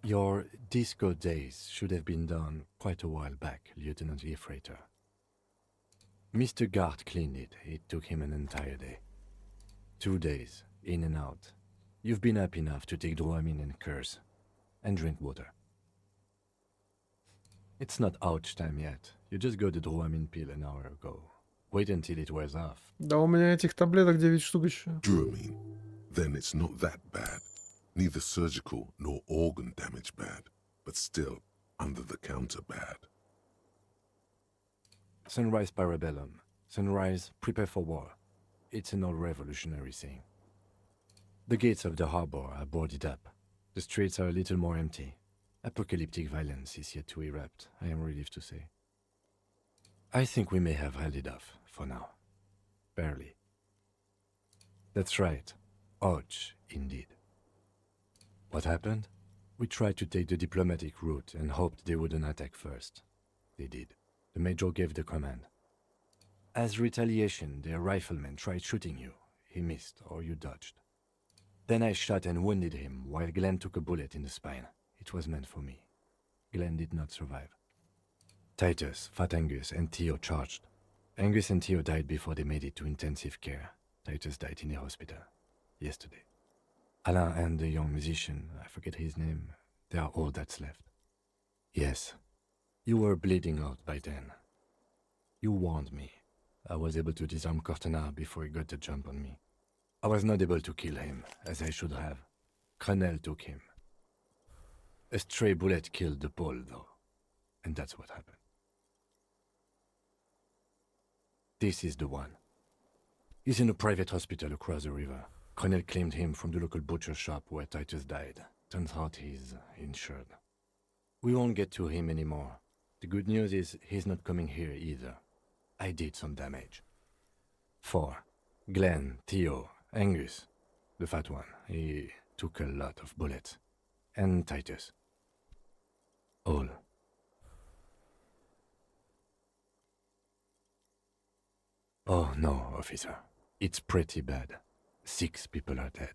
Your disco days should have been done quite a while back, Lieutenant Efrater. Mr. Gart cleaned it. It took him an entire day. 2 days, in and out. You've been up enough to take Dramamine and curse, and drink water. It's not ouch time yet. You just got the Dramamine pill an hour ago. Wait until it wears off. Да у меня этих таблеток 9 штук еще. Dramamine. Then it's not that bad. Neither surgical nor organ damage bad, but still under the counter bad. Sunrise parabellum. Sunrise, prepare for war. It's an old revolutionary saying. The gates of the harbor are boarded up. The streets are a little more empty. Apocalyptic violence is yet to erupt, I am relieved to say. I think we may have held it off, for now. Barely. That's right. Ouch, indeed. What happened? We tried to take the diplomatic route and hoped they wouldn't attack first. They did. The Major gave the command. As retaliation, their rifleman tried shooting you. He missed, or you dodged. Then I shot and wounded him, while Glenn took a bullet in the spine. It was meant for me. Glenn did not survive. Titus, Fat Angus, and Theo charged. Angus and Theo died before they made it to intensive care. Titus died in the hospital. Yesterday. Alain and the young musician, I forget his name, they are all that's left. Yes, you were bleeding out by then. You warned me. I was able to disarm Cortana before he got the jump on me. I was not able to kill him, as I should have. Crenel took him. A stray bullet killed the Pole, though. And that's what happened. This is the one. He's in a private hospital across the river. Crenel claimed him from the local butcher shop where Titus died. Turns out he's insured. We won't get to him anymore. The good news is he's not coming here either. I did some damage. 4. Glenn, Theo, Angus. The fat one. He took a lot of bullets. And Titus. All. Oh no, officer. It's pretty bad. 6 people are dead.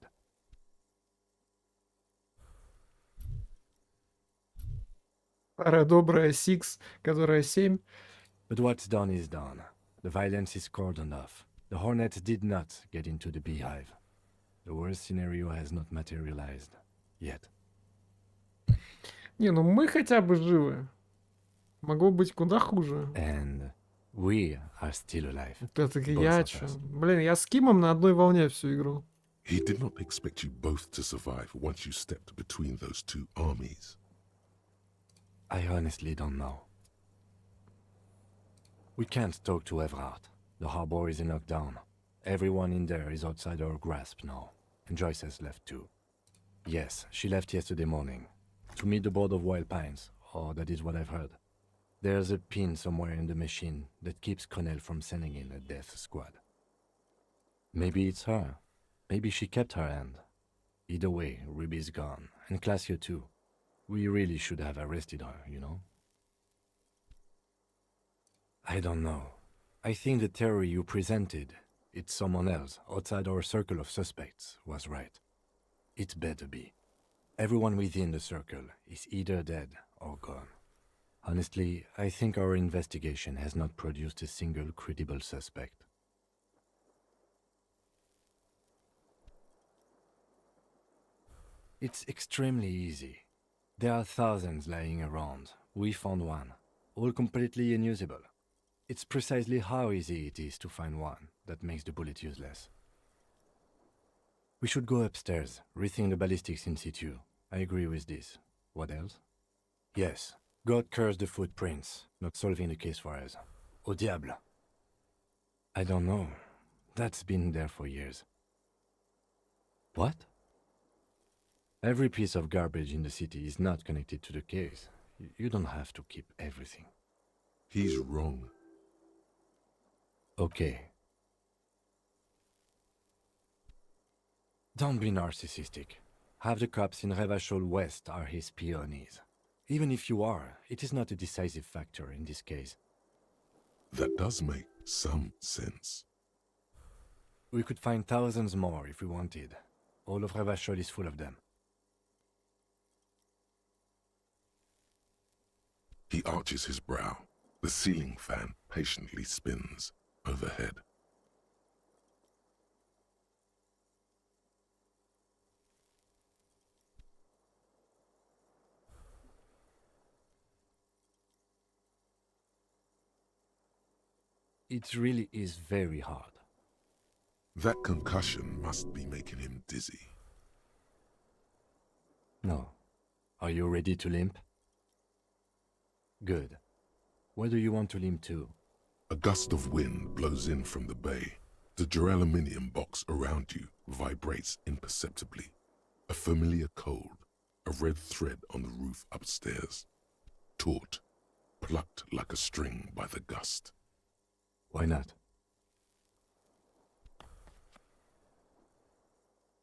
Старая добрая Six, которая 7. But what's done is done. The violence is cordoned off. The Hornet did not get into the beehive. The worst scenario has not materialized. Yet. Не, ну мы хотя бы живы. Могло быть куда хуже. And we are still alive. Это я чё? Блин, я с Кимом на одной волне всю игру. He did not expect you both to survive once you stepped between those two armies. I honestly don't know. We can't talk to Everard. The harbor is in lockdown. Everyone in there is outside our grasp now. And Joyce has left too. Yes, she left yesterday morning. To meet the board of Wild Pines. Or that is what I've heard. There's a pin somewhere in the machine that keeps Connell from sending in a death squad. Maybe it's her. Maybe she kept her hand. Either way, Ruby's gone. And Classio too. We really should have arrested her, you know? I don't know. I think the theory you presented, it's someone else outside our circle of suspects, was right. It better be. Everyone within the circle is either dead or gone. Honestly, I think our investigation has not produced a single credible suspect. It's extremely easy. There are thousands lying around. We found one, all completely unusable. It's precisely how easy it is to find one that makes the bullet useless. We should go upstairs, rethink the ballistics in situ. I agree with this. What else? Yes, God curse the footprints, not solving the case for us. Au diable. I don't know. That's been there for years. What? Every piece of garbage in the city is not connected to the case. You don't have to keep everything. He's wrong. Okay. Don't be narcissistic. Half the cops in Revachol West are his peonies. Even if you are, it is not a decisive factor in this case. That does make some sense. We could find thousands more if we wanted. All of Revachol is full of them. He arches his brow. The ceiling fan patiently spins overhead. It really is very hard. That concussion must be making him dizzy. No. Are you ready to limp? Good. Where do you want to limp to? A gust of wind blows in from the bay. The duraluminum box around you vibrates imperceptibly. A familiar cold, a red thread on the roof upstairs. Taut, plucked like a string by the gust. Why not?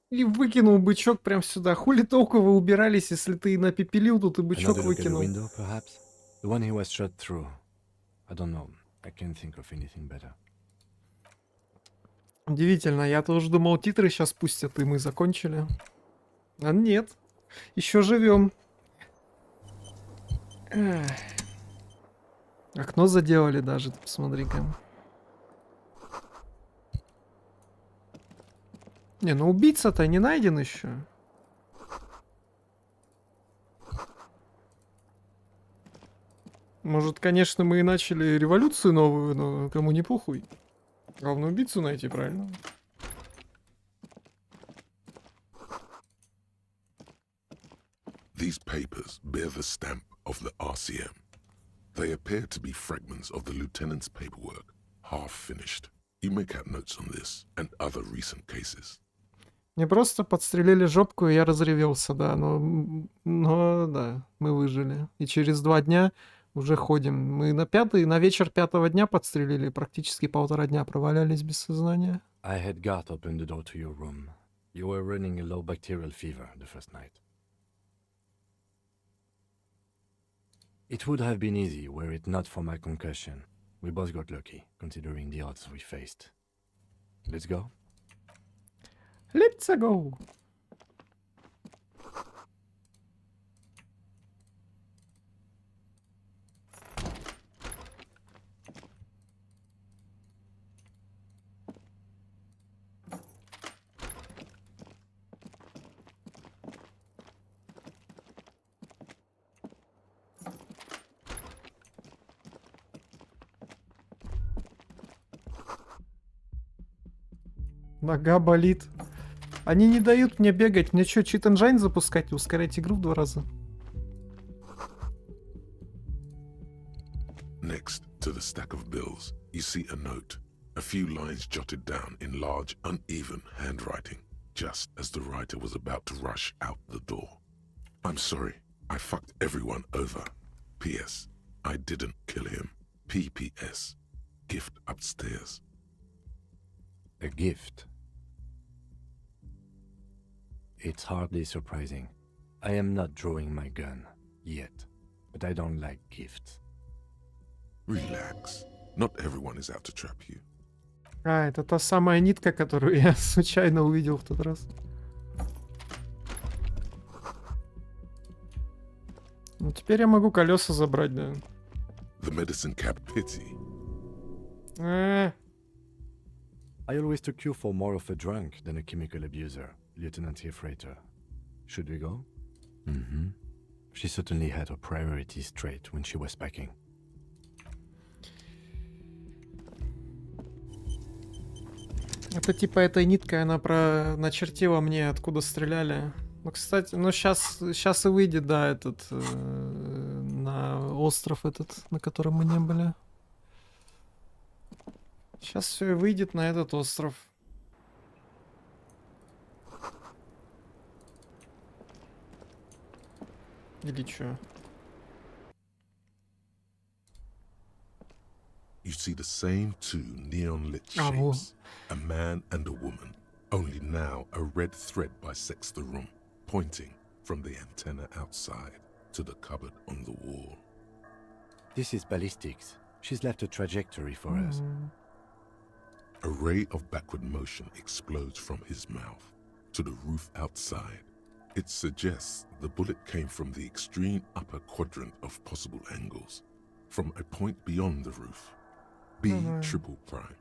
И выкинул бычок прям сюда. Хули толку вы убирались, если ты напепелил, тут и бычок Another look at the выкинул. window, perhaps? The one he was shot through. I don't know. I can't think of anything better. Удивительно, я тоже думал, титры сейчас пустят, и мы закончили. А нет, еще живем. Окно заделали даже, посмотри-ка. Не, ну убийца-то не найден еще. Может, конечно, мы и начали революцию новую, но кому не похуй. Главное убийцу найти, правильно? These papers bear the stamp of the RCM. They appear to be fragments of the lieutenant's paperwork, half finished. You make out notes on this and other recent cases. Мне просто подстрелили жопку, и я разревелся, да. Но да, мы выжили. И через 2 дня уже ходим. Мы на вечер 5-го дня подстрелили, практически 1,5 дня провалялись без сознания. I had Garth open the door to your room. You were running a low bacterial fever the first night. It would have been easy were it not for my concussion. We both got lucky, considering the odds we faced. Let's go? Let's go! Нога болит. Они не дают мне бегать. Мне что, чит-энджайн запускать и ускорять игру в 2 раза? Next to the stack of bills, you see a note. A few lines jotted down in large, uneven handwriting, just as the writer was about to rush out the door. I'm sorry, I fucked everyone over. P.S. I didn't kill him. P.P.S. Gift upstairs. A gift? It's hardly surprising. I am not drawing my gun, yet, but I don't like gifts. Relax. Not everyone is out to trap you. А, это та самая нитка, которую я случайно увидел в тот раз. Ну, теперь я могу колеса забрать, да. The medicine cap pity. I always took you for more of a drunk than a chemical abuser, Lieutenant Hefreiter. Should we go? Mm-hmm. She certainly had her priorities straight when she was packing. Это типа этой ниткой она начертила мне, откуда стреляли. Ну, кстати, ну сейчас и выйдет, да, этот на остров этот, на котором мы не были. Сейчас все и выйдет на этот остров. Или чё? You see the same 2 neon-lit shapes, a man and a woman, only now a red thread bisects the room, pointing from the antenna outside to the cupboard on the wall. This is ballistics. She's left a trajectory for us. A ray of backward motion explodes from his mouth to the roof outside. It suggests the bullet came from the extreme upper quadrant of possible angles, from a point beyond the roof. B triple prime.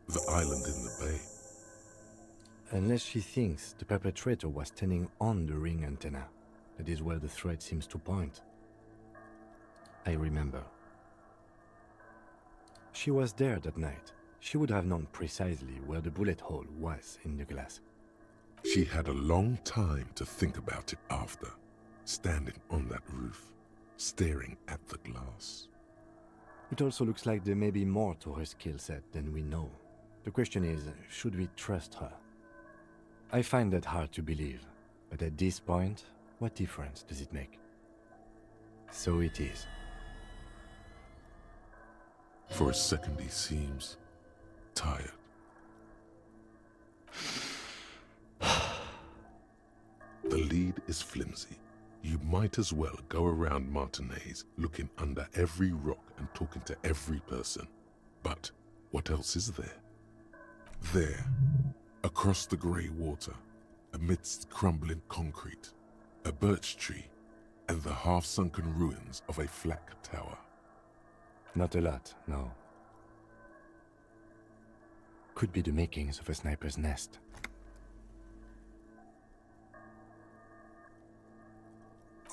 The island in the bay. Unless she thinks the perpetrator was standing on the ring antenna. That is where the thread seems to point. I remember. She was there that night. She would have known precisely where the bullet hole was in the glass. She had a long time to think about it after, standing on that roof, staring at the glass. It also looks like there may be more to her skill set than we know. The question is, should we trust her? I find that hard to believe, but at this point, what difference does it make? So it is. For a second he seems tired. The lead is flimsy. You might as well go around Martinez looking under every rock and talking to every person. But what else is there? There, across the grey water, amidst crumbling concrete, a birch tree, and the half-sunken ruins of a flak tower. Not a lot, no. Could be the makings of a sniper's nest.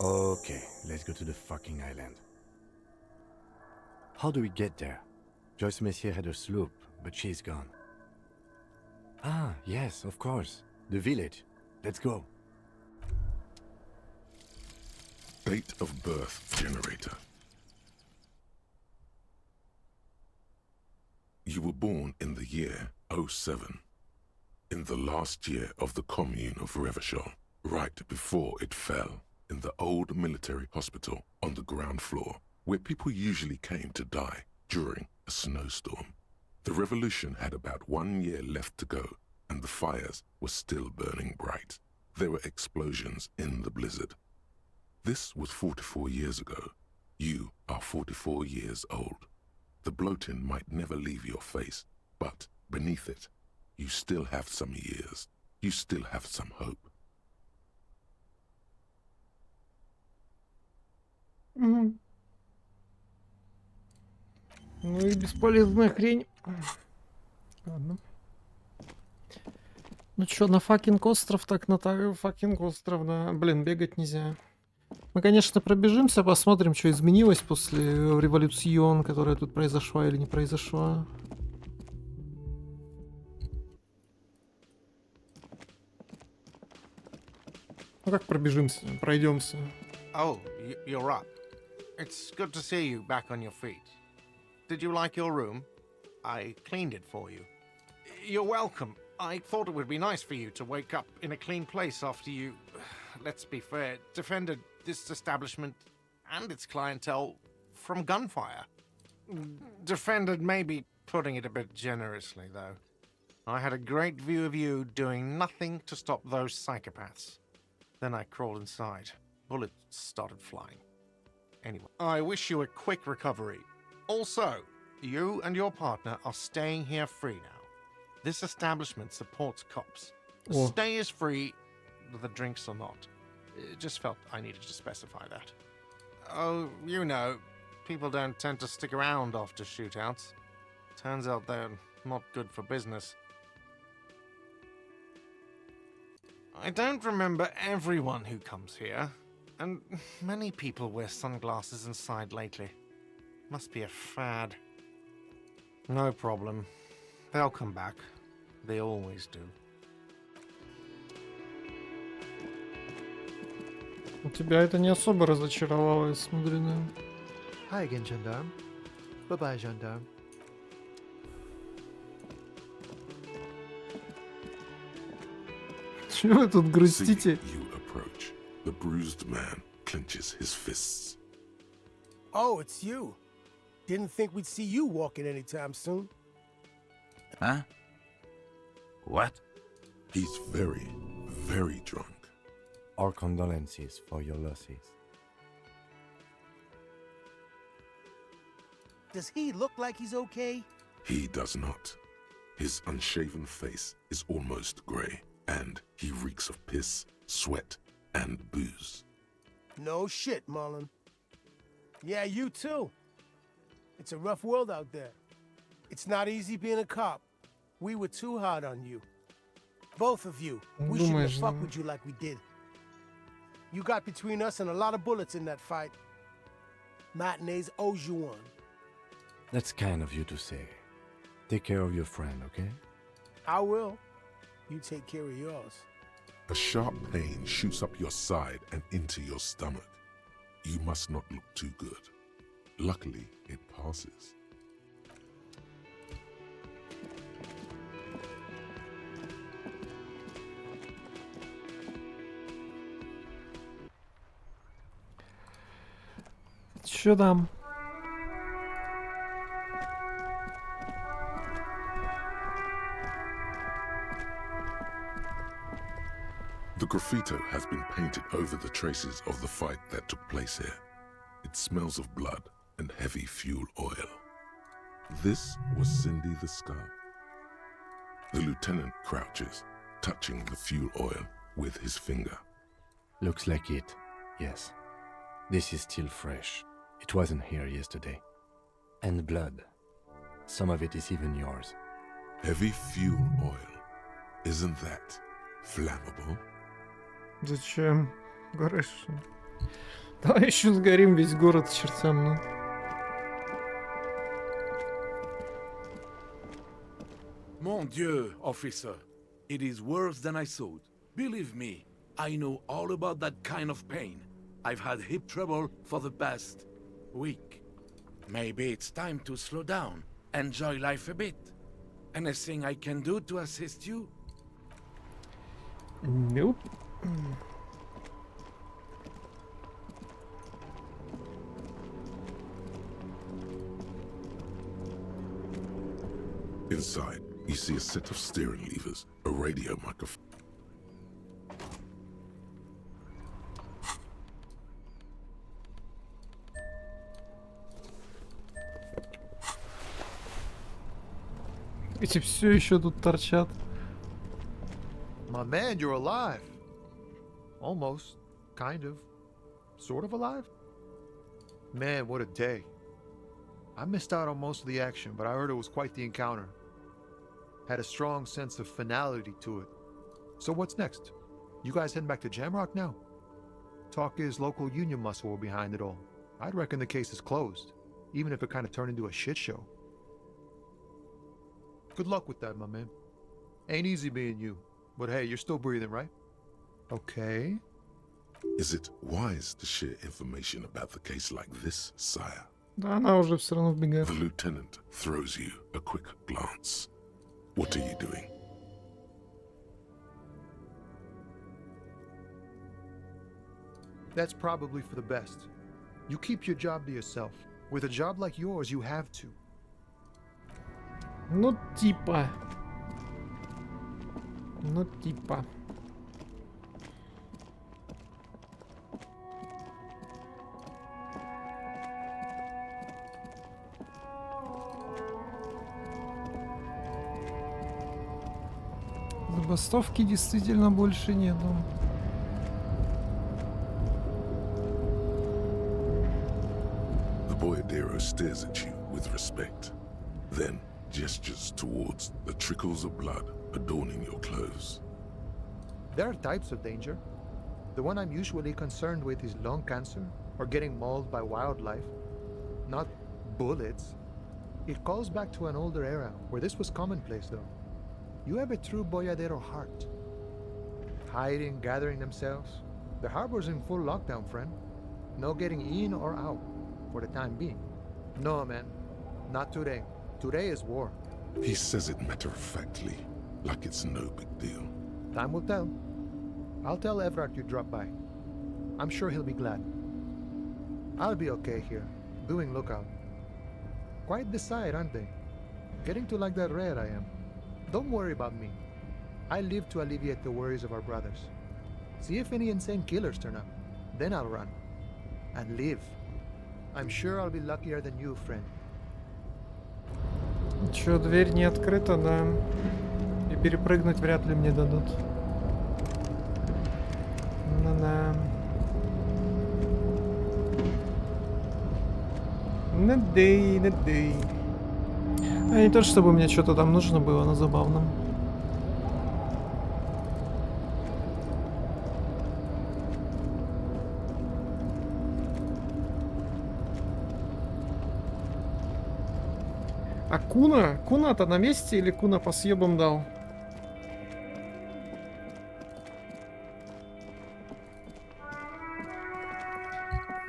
Okay, let's go to the fucking island. How do we get there? Joyce Messier had a sloop, but she's gone. Ah, yes, of course. The village. Let's go. Date of birth generator. You were born in the year 07, in the last year of the commune of Revachol, right before it fell, in the old military hospital on the ground floor, where people usually came to die during a snowstorm. The revolution had about 1 year left to go, and the fires were still burning bright. There were explosions in the blizzard. This was 44 years ago. You are 44 years old. The bloating might never leave your face, but beneath it, you still have some years. You still have some hope. Ну и бесполезная хрень. Ладно. Ну чё, на факинг остров, так на факинг остров, да. Блин, бегать нельзя. Мы, конечно, пробежимся, посмотрим, что изменилось после революцион, которая тут произошла или не произошла. Ну как пробежимся, пройдемся. Oh, you're up. It's good to see you back on your feet. Did you like your room? I cleaned it for you. You're welcome. I thought it would be nice for you to wake up in a clean place after you, let's be fair, defended this establishment and its clientele from gunfire. Defended may be putting it a bit generously, though. I had a great view of you doing nothing to stop those psychopaths. Then I crawled inside. Bullets started flying. Anyway, I wish you a quick recovery. Also, you and your partner are staying here free now. This establishment supports cops. Oh. Stay is free, the drinks are not. It just felt I needed to specify that. Oh, you know, people don't tend to stick around after shootouts. Turns out they're not good for business. I don't remember everyone who comes here, and many people wear sunglasses inside lately. Must be a fad. No problem. They'll come back. They always do. Тебя это не особо разочаровало, я смотрю, да? Hi again, gendarme. Bye-bye, gendarme. Чего вы тут грустите? You approach. The bruised man clenches his fists. Oh, it's you. Didn't think we'd see you walking anytime soon. Huh? What? He's very, very drunk. Our condolences for your losses. Does he look like he's okay? He does not. His unshaven face is almost grey, and he reeks of piss, sweat, and booze. No shit, Mullen. Yeah, you too. It's a rough world out there. It's not easy being a cop. We were too hard on you. Both of you. We shouldn't have fucked with you like we did. You got between us and a lot of bullets in that fight. Matinees owes you one. That's kind of you to say. Take care of your friend, okay? I will. You take care of yours. A sharp pain shoots up your side and into your stomach. You must not look too good. Luckily, it passes. Чё там? The graffito has been painted over the traces of the fight that took place here. It smells of blood and heavy fuel oil. This was Cindy the Skull. The lieutenant crouches, touching the fuel oil with his finger. Looks like it, yes. This is still fresh. It wasn't here yesterday. And blood. Some of it is even yours. Heavy fuel oil. Isn't that flammable? Зачем? Хорошо. Давай еще сгорим весь город к чертям, ну. Mon Dieu, officer. It is worse than I thought. Believe me, I know all about that kind of pain. I've had hip trouble for the past week. Maybe it's time to slow down, enjoy life a bit. Anything I can do to assist you? Nope. Inside, you see a set of steering levers, a radio microphone. Эти все еще тут торчат. My man, you're alive. Almost. Kind of. Sort of alive? Man, what a day. I missed out on most of the action, but I heard it was quite the encounter. Had a strong sense of finality to it. So what's next? You guys heading back to Jamrock now? Talk is local union muscle were behind it all. I'd reckon the case is closed, even if it kind of turned into a shit show. Good luck with that, my man. Ain't easy being you, but hey, you're still breathing, right? Okay. Is it wise to share information about the case like this, sire? Да, она уже все равно вбегает. The lieutenant throws you a quick glance. What are you doing? That's probably for the best. You keep your job to yourself. With a job like yours, you have to. Ну, типа. Ну, типа. Забастовки действительно больше нету. The boyardero stares at you with respect, then gestures towards the trickles of blood adorning your clothes. There are types of danger. The one I'm usually concerned with is lung cancer or getting mauled by wildlife, not bullets. It calls back to an older era where this was commonplace, though. You have a true boyardero heart. Hiding, gathering themselves. The harbor's in full lockdown, friend. No getting in or out, for the time being. No, man. Not today. Today is war. He says it matter-of-factly, like it's no big deal. Time will tell. I'll tell Everard you dropped by. I'm sure he'll be glad. I'll be okay here, doing lookout. Quite the sight, aren't they? Getting to like that rare I am. Don't worry about me. I live to alleviate the worries of our brothers. See if any insane killers turn up. Then I'll run. And live. I'm sure I'll be luckier than you, friend. Чё, дверь не открыта, да. И перепрыгнуть вряд ли мне дадут. Ну-да. Ну-да. А не то, чтобы мне что-то там нужно было, но забавно. А Куна? Куна-то на месте или Куна по съебам дал?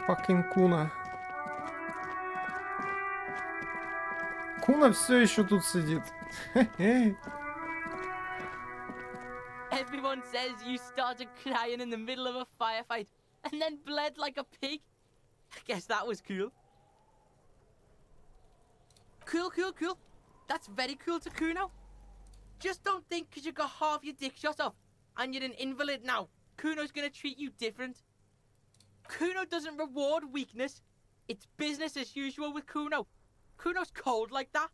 Fucking Куна. Куна все еще тут сидит. Everyone says you started crying in the middle of a firefight and then bled like a pig. I guess that was cool. Cool. That's very cool to Kuno. Just don't think because you got half your dick shot off and you're an invalid now, Kuno's gonna treat you different. Kuno doesn't reward weakness. It's business as usual with Kuno. Kuno's cold like that.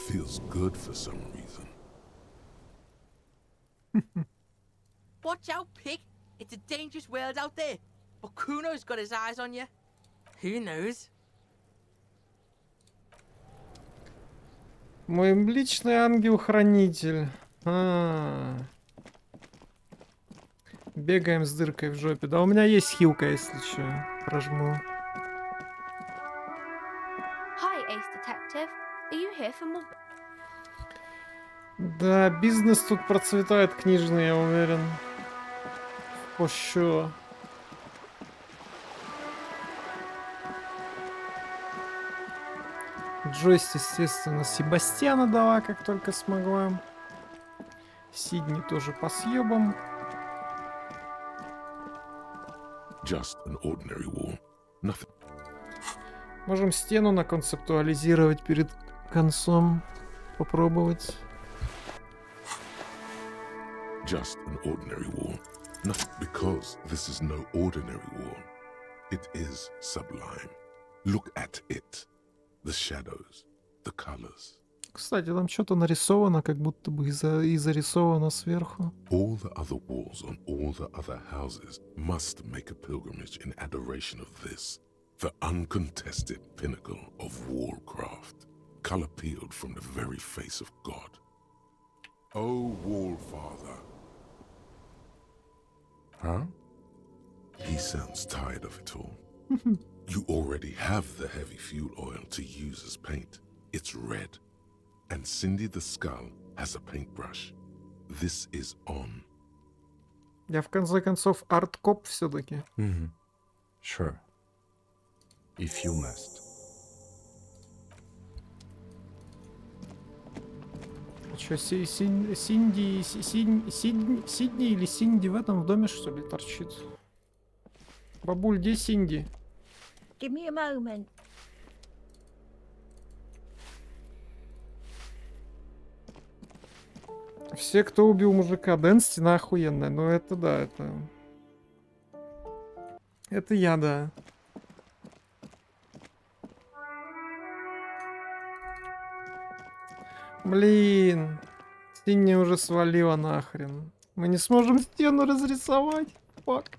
Feels good for some reason. Watch out, pig. It's a dangerous world out there. But Kuno's got his eyes on you. Who knows? Мой личный ангел-хранитель. Бегаем с дыркой в жопе. Да у меня есть хилка, если что. Прожму. Hi, Ace Detective. Are you here for more? Да, бизнес тут процветает книжный, я уверен. For sure. Джойс, естественно, Себастьяна дала, как только смогла. Сидни тоже по съебам. Just an ordinary wall. Nothing. Можем стену наконцептуализировать перед концом. Попробовать. Just an ordinary wall. Nothing, because this is no ordinary wall. It is sublime. Look at it. The shadows, the colors. Кстати, там что-то нарисовано, как будто бы и зарисовано сверху. All the other walls on all the other houses must make a pilgrimage in adoration of this, the uncontested pinnacle of wallcraft, color peeled from the very face of God. Oh, Wallfather. Huh? He sounds tired of it all. You already have the heavy fuel oil to use as paint. It's red. And Cindy the Skull has a paintbrush. This is on. Я в конце концов арт-коп все-таки. Sure. If you must. Что, Сидни или Синди в этом в доме, что ли, торчит? Бабуль, где Синди? Give me a moment. Все, кто убил мужика, Дэн, стена охуенная. Ну это да, это... Это я, да. Блин. Синяя уже свалила нахрен. Мы не сможем стену разрисовать. Фак.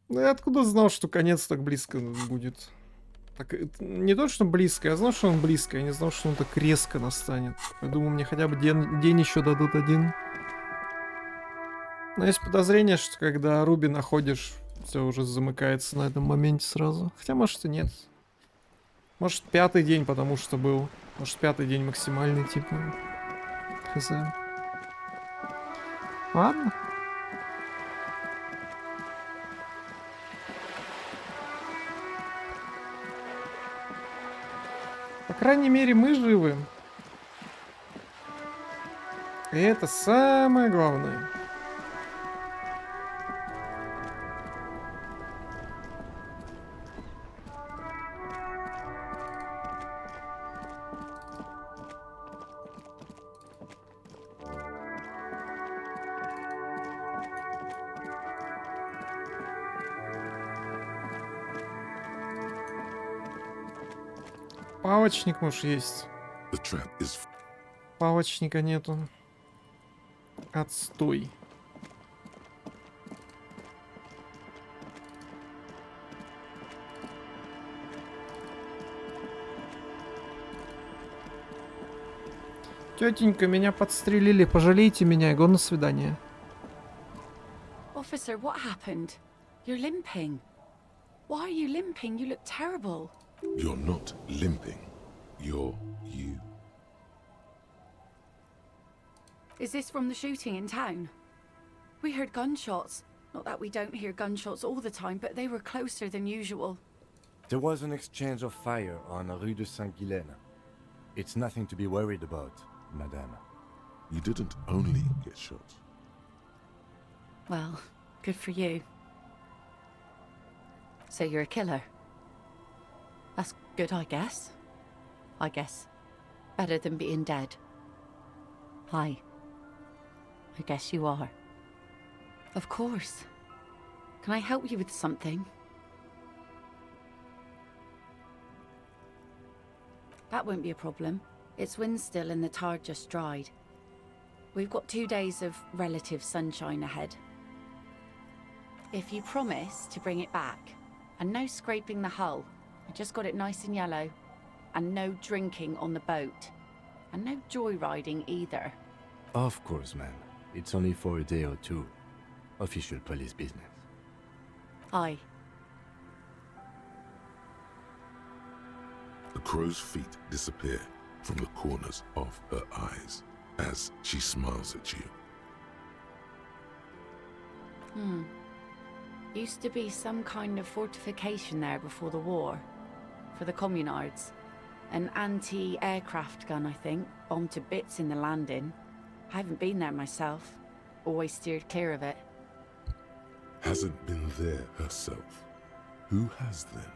Ну я откуда знал, что конец так близко будет? Так, не то, что близко, я знал, что он близко. Я не знал, что он так резко настанет. Я думаю, мне хотя бы день еще дадут один. Но есть подозрение, что когда Руби находишь, все уже замыкается на этом моменте сразу. Хотя, может, и нет. Может, 5-й день, потому что был. Может, 5-й день максимальный, типа. Хз. Ладно. По крайней мере, мы живы. И это самое главное. Палочник, может, есть. The trap is Палочника нету. Отстой. Тетенька, меня подстрелили, пожалейте меня, го на свидание. Officer, what happened? You're limping. Why are you limping? You look terrible. You're not limping. You're you. Is this from the shooting in town? We heard gunshots. Not that we don't hear gunshots all the time, but they were closer than usual. There was an exchange of fire on Rue de Saint-Guylaine. It's nothing to be worried about, madame. You didn't only get shot. Well, good for you. So you're a killer? That's good, I guess. Better than being dead. Hi. I guess you are. Of course. Can I help you with something? That won't be a problem. It's wind still and the tar just dried. We've got 2 days of relative sunshine ahead. If you promise to bring it back, and no scraping the hull, I just got it nice and yellow, and no drinking on the boat, and no joyriding either. Of course, ma'am. It's only for a day or two. Official police business. Aye. The crow's feet disappear from the corners of her eyes as she smiles at you. Used to be some kind of fortification there before the war. For the communards. An anti-aircraft gun, I think. Bombed to bits in the landing. I haven't been there myself. Always steered clear of it. Hasn't been there herself. Who has then?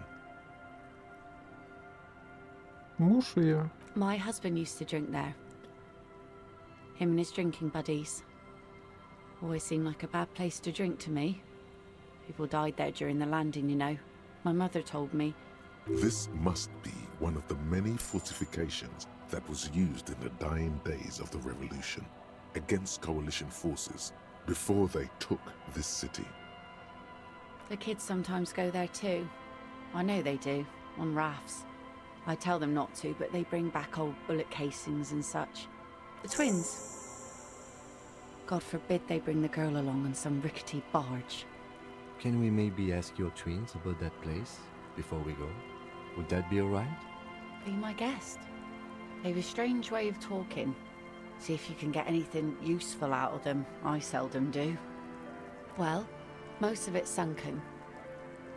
Муж ее. My husband used to drink there. Him and his drinking buddies. Always seemed like a bad place to drink to me. People died there during the landing, you know. My mother told me. This must be one of the many fortifications that was used in the dying days of the revolution against coalition forces before they took this city. The kids sometimes go there too. I know they do, on rafts. I tell them not to, but they bring back old bullet casings and such. The twins. God forbid they bring the girl along on some rickety barge. Can we maybe ask your twins about that place before we go? Would that be alright? Be my guest. They've a strange way of talking. See if you can get anything useful out of them. I seldom do. Well, most of it's sunken.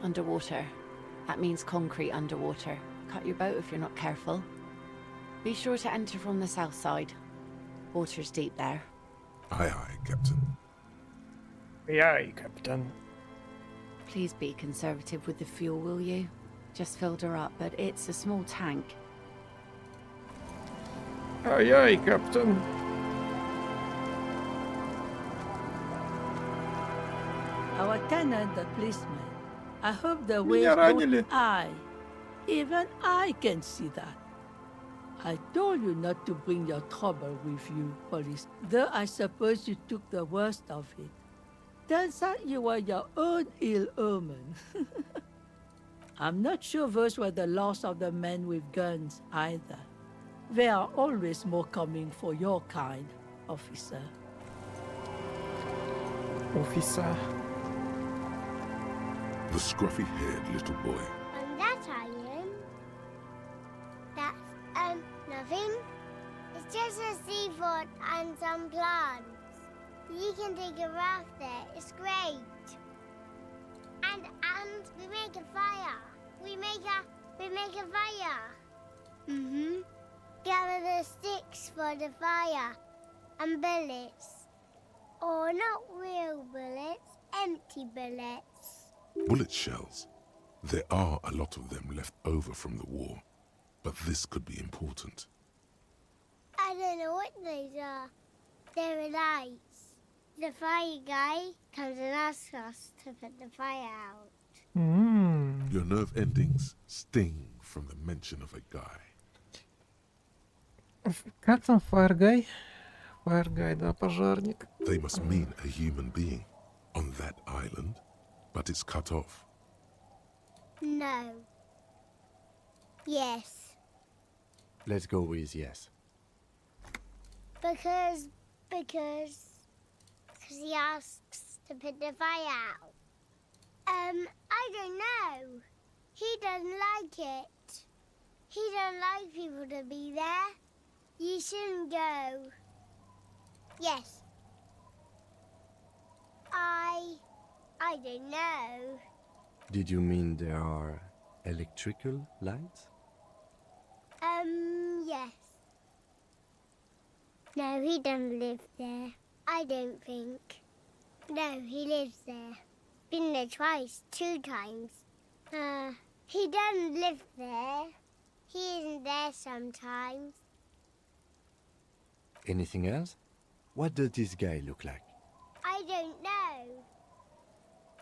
Underwater. That means concrete underwater. Cut your boat if you're not careful. Be sure to enter from the south side. Water's deep there. Aye, aye, Captain. Aye, Captain. Please be conservative with the fuel, will you? Just filled her up, but it's a small tank. Aye, aye, Captain. Our tenant, the policeman. I hope the waves Меня ранили. don't eye. Even I can see that. I told you not to bring your trouble with you, police. Though I suppose you took the worst of it. Turns out you were your own ill omen. I'm not sure those were the last of the men with guns either. There are always more coming for your kind, officer. Officer. The scruffy-haired little boy. And that iron. That's, nothing. It's just a seafort and some plants. You can dig a raft there. It's great. And we make a fire. We make a fire. Mm-hmm. Gather the sticks for the fire. And bullets. Or not real bullets, empty bullets. Bullet shells. There are a lot of them left over from the war, but this could be important. I don't know what these are. They're lights. The fire guy comes and asks us to put the fire out. Your nerve endings sting from the mention of a guy. Как там Фаергай? Фаергай, да, пожарник. They must mean a human being on that island, but it's cut off. No. Yes. Let's go with yes. Because he asks to put the fire out. I don't know. He doesn't like it. He don't like people to be there. You shouldn't go. Yes. I don't know. Did you mean there are electrical lights? Yes. No, he doesn't live there. I don't think. No, he lives there. Been there twice, 2 times. He doesn't live there. He isn't there sometimes. Anything else? What does this guy look like? I don't know.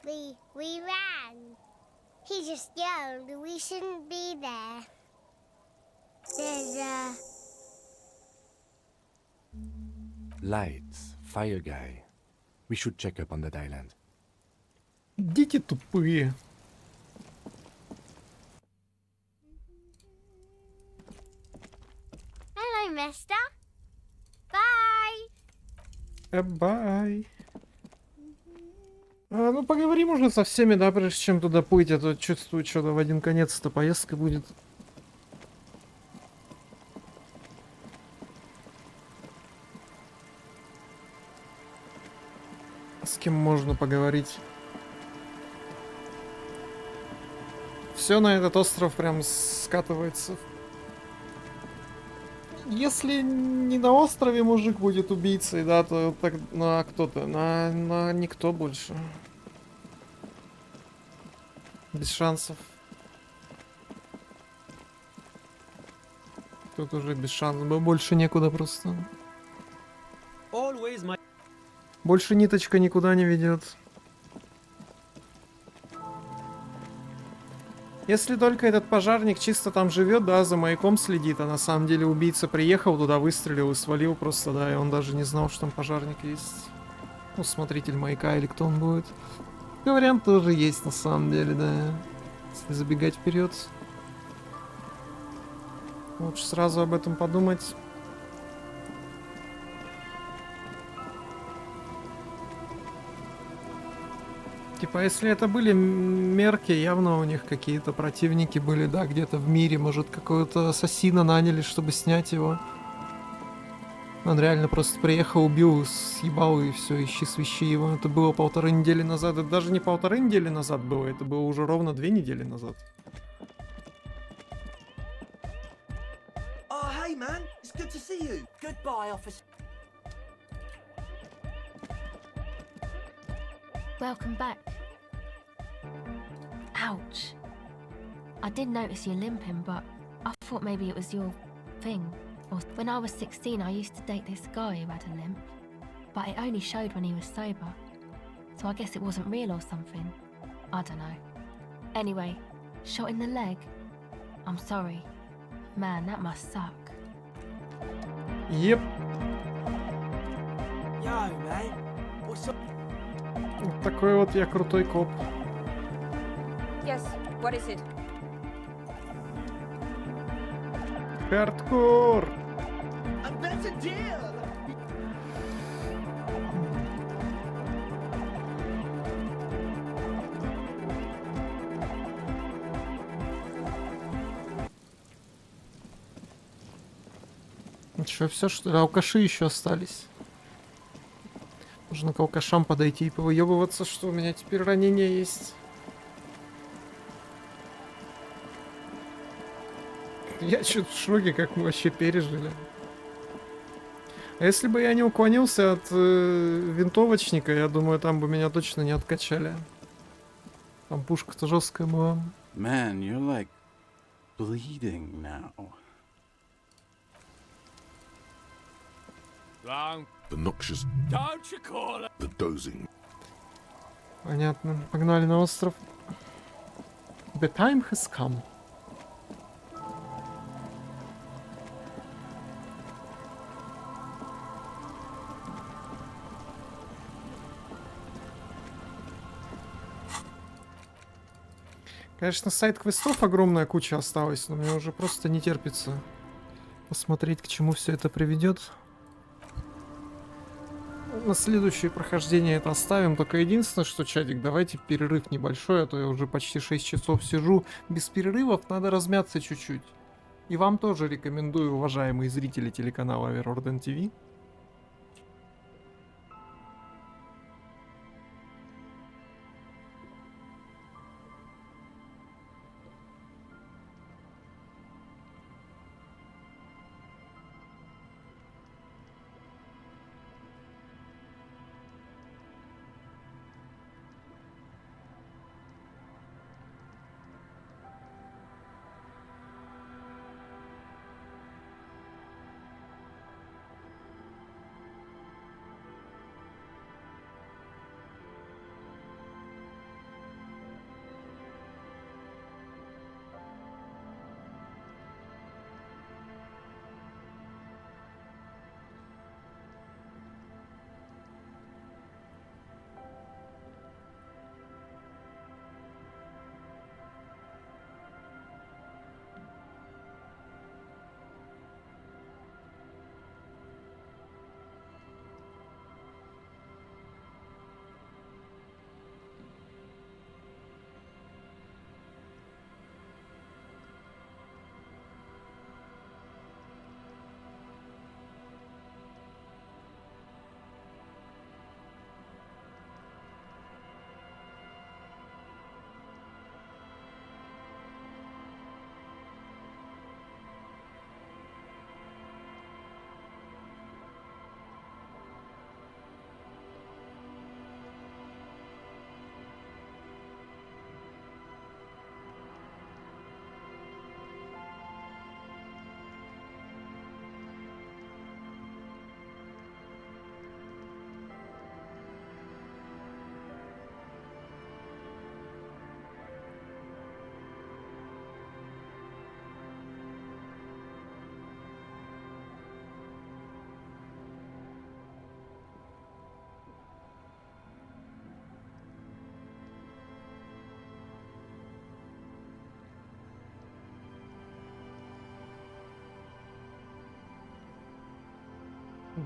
We ran. He just yelled we shouldn't be there. There's Lights, fire guy. We should check up on that island. Дети тупые. Hello, mister. Bye. Бай. Ну, поговорим уже со всеми, да, прежде чем туда плыть, а то чувствую, что-то в один конец эта поездка будет. С кем можно поговорить? Все на этот остров прям скатывается. Если не на острове мужик будет убийцей, да, то так на кто-то, на никто больше. Без шансов. Тут уже без шансов, больше некуда просто. Больше ниточка никуда не ведет. Если только этот пожарник чисто там живет, да, за маяком следит, а на самом деле убийца приехал туда, выстрелил и свалил просто, да, и он даже не знал, что там пожарник есть. Ну, смотритель маяка или кто он будет. Такой вариант тоже есть на самом деле, да. Если забегать вперед. Лучше сразу об этом подумать. Типа, если это были мерки, явно у них какие-то противники были, да, где-то в мире. Может, какого-то ассасина наняли, чтобы снять его. Он реально просто приехал, убил, съебал и все, ищи свищи его. Это было 1,5 недели назад. Это даже не 1,5 недели назад было, это было уже ровно 2 недели назад. Oh, hey man, it's good to see you. Goodbye, officer. Welcome back. Ouch. I did notice you limping, but I thought maybe it was your thing. Or when I was 16, I used to date this guy who had a limp, but it only showed when he was sober. So I guess it wasn't real or something. I don't know. Anyway, shot in the leg. I'm sorry. Man, that must suck. Yep. Yo, man. What's up? Вот такой вот я крутой коп. Yes, what is it? Хардкор! And that's a deal! Ну что, все что ли? Алкаши еще остались. Нужно к алкашам подойти и повыебываться, что у меня теперь ранение есть. Я чуть в шоке, как мы вообще пережили. А если бы я не уклонился от винтовочника, я думаю, там бы меня точно не откачали. Там пушка-то жесткая была. Man, you're like bleeding now. The noxious, the dozing. Понятно. Погнали на остров. The time has come. Конечно, сайт-квестов огромная куча осталась, но мне уже просто не терпится посмотреть, к чему все это приведет. На следующее прохождение это оставим. Только единственное, что, чатик, давайте перерыв небольшой, а то я уже почти 6 часов сижу. Без перерывов надо размяться чуть-чуть. И вам тоже рекомендую, уважаемые зрители телеканала OverlordDen TV.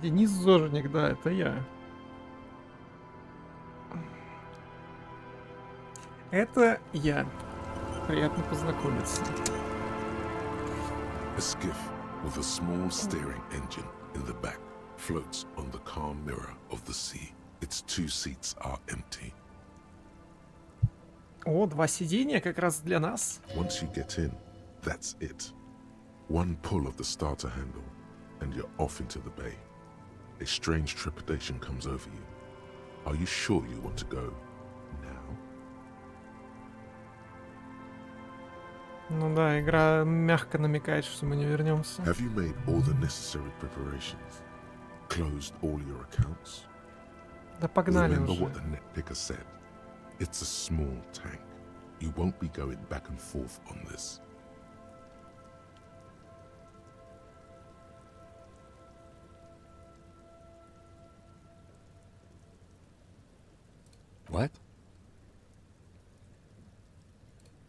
Денис Зожник, да, это я. Это я. Приятно познакомиться. A skiff with a small steering engine in the back floats on the calm mirror of the sea. Its 2 seats are empty. О, 2 сиденья как раз для нас. Once you get in, that's it. One pull of the starter handle, and you're off into the bay. A strange trepidation comes over you. Are you sure you want to go now? Ну да, игра мягко намекает, что мы не вернемся. Have you made all the necessary preparations? Closed all your accounts? Да погнали Remember уже. what the net picker said. It's a small tank. You won't be going back and forth on this. What?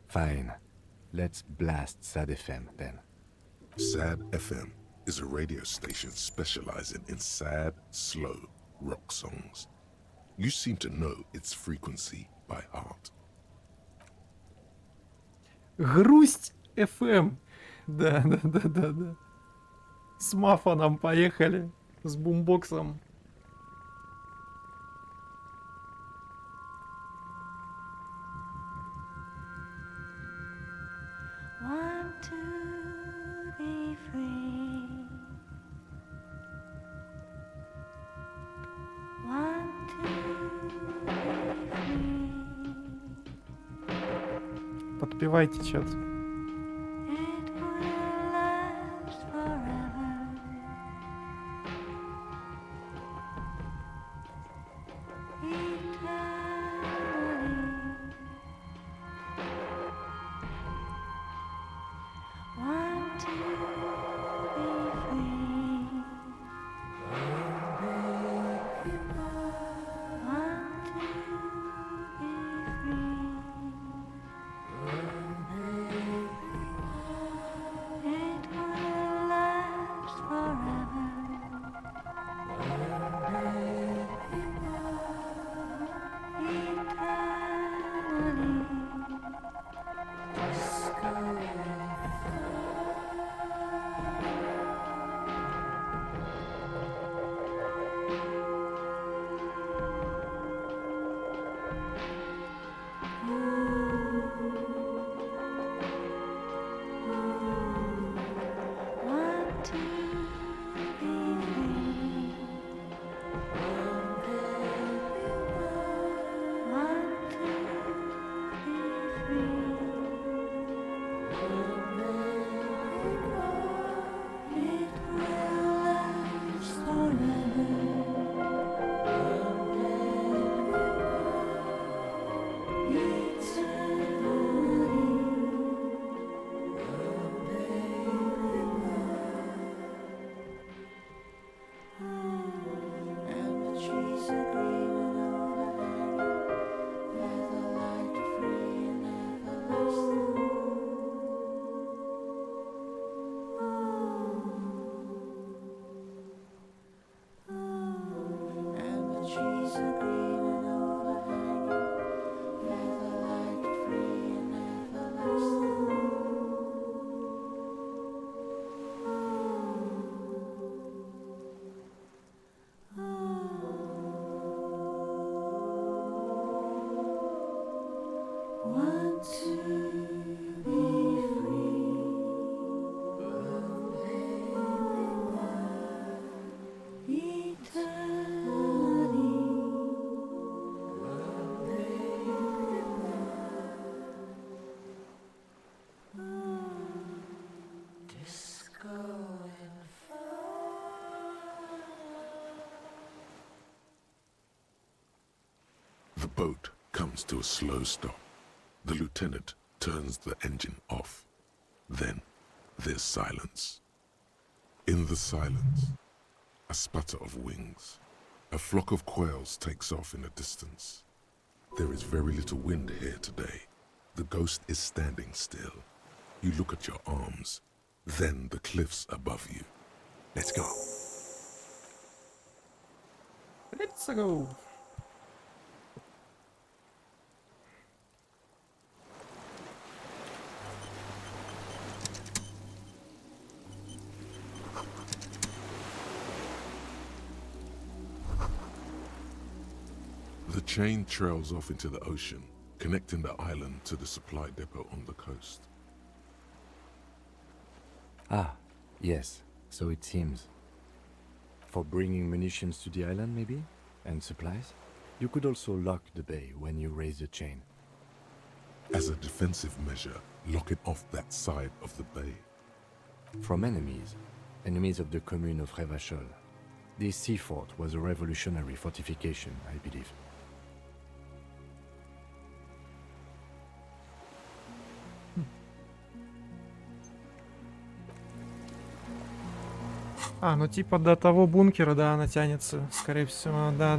Fine. Let's blast Sad FM then. Sad FM is a radio station specializing in sad, slow rock songs. You seem to know its frequency by heart. Грусть FM. Да. С мафоном поехали. С бумбоксом. Want to be free. Want to be free. Подпевайте, чат. It will last forever. Eternally. Want to be free. Want to be free. The boat comes to a slow stop. The lieutenant turns the engine off. Then there's silence. In the silence, a sputter of wings. A flock of quails takes off in the distance. There is very little wind here today. The ghost is standing still. You look at your arms, then the cliffs above you. Let's go. Let's go. The chain trails off into the ocean, connecting the island to the supply depot on the coast. Ah, yes, so it seems. For bringing munitions to the island, maybe? And supplies? You could also lock the bay when you raise the chain. As a defensive measure, lock it off that side of the bay. From enemies. Enemies of the commune of Revachol. This sea fort was a revolutionary fortification, I believe. А, ну типа до того бункера, да, она тянется, скорее всего. Да.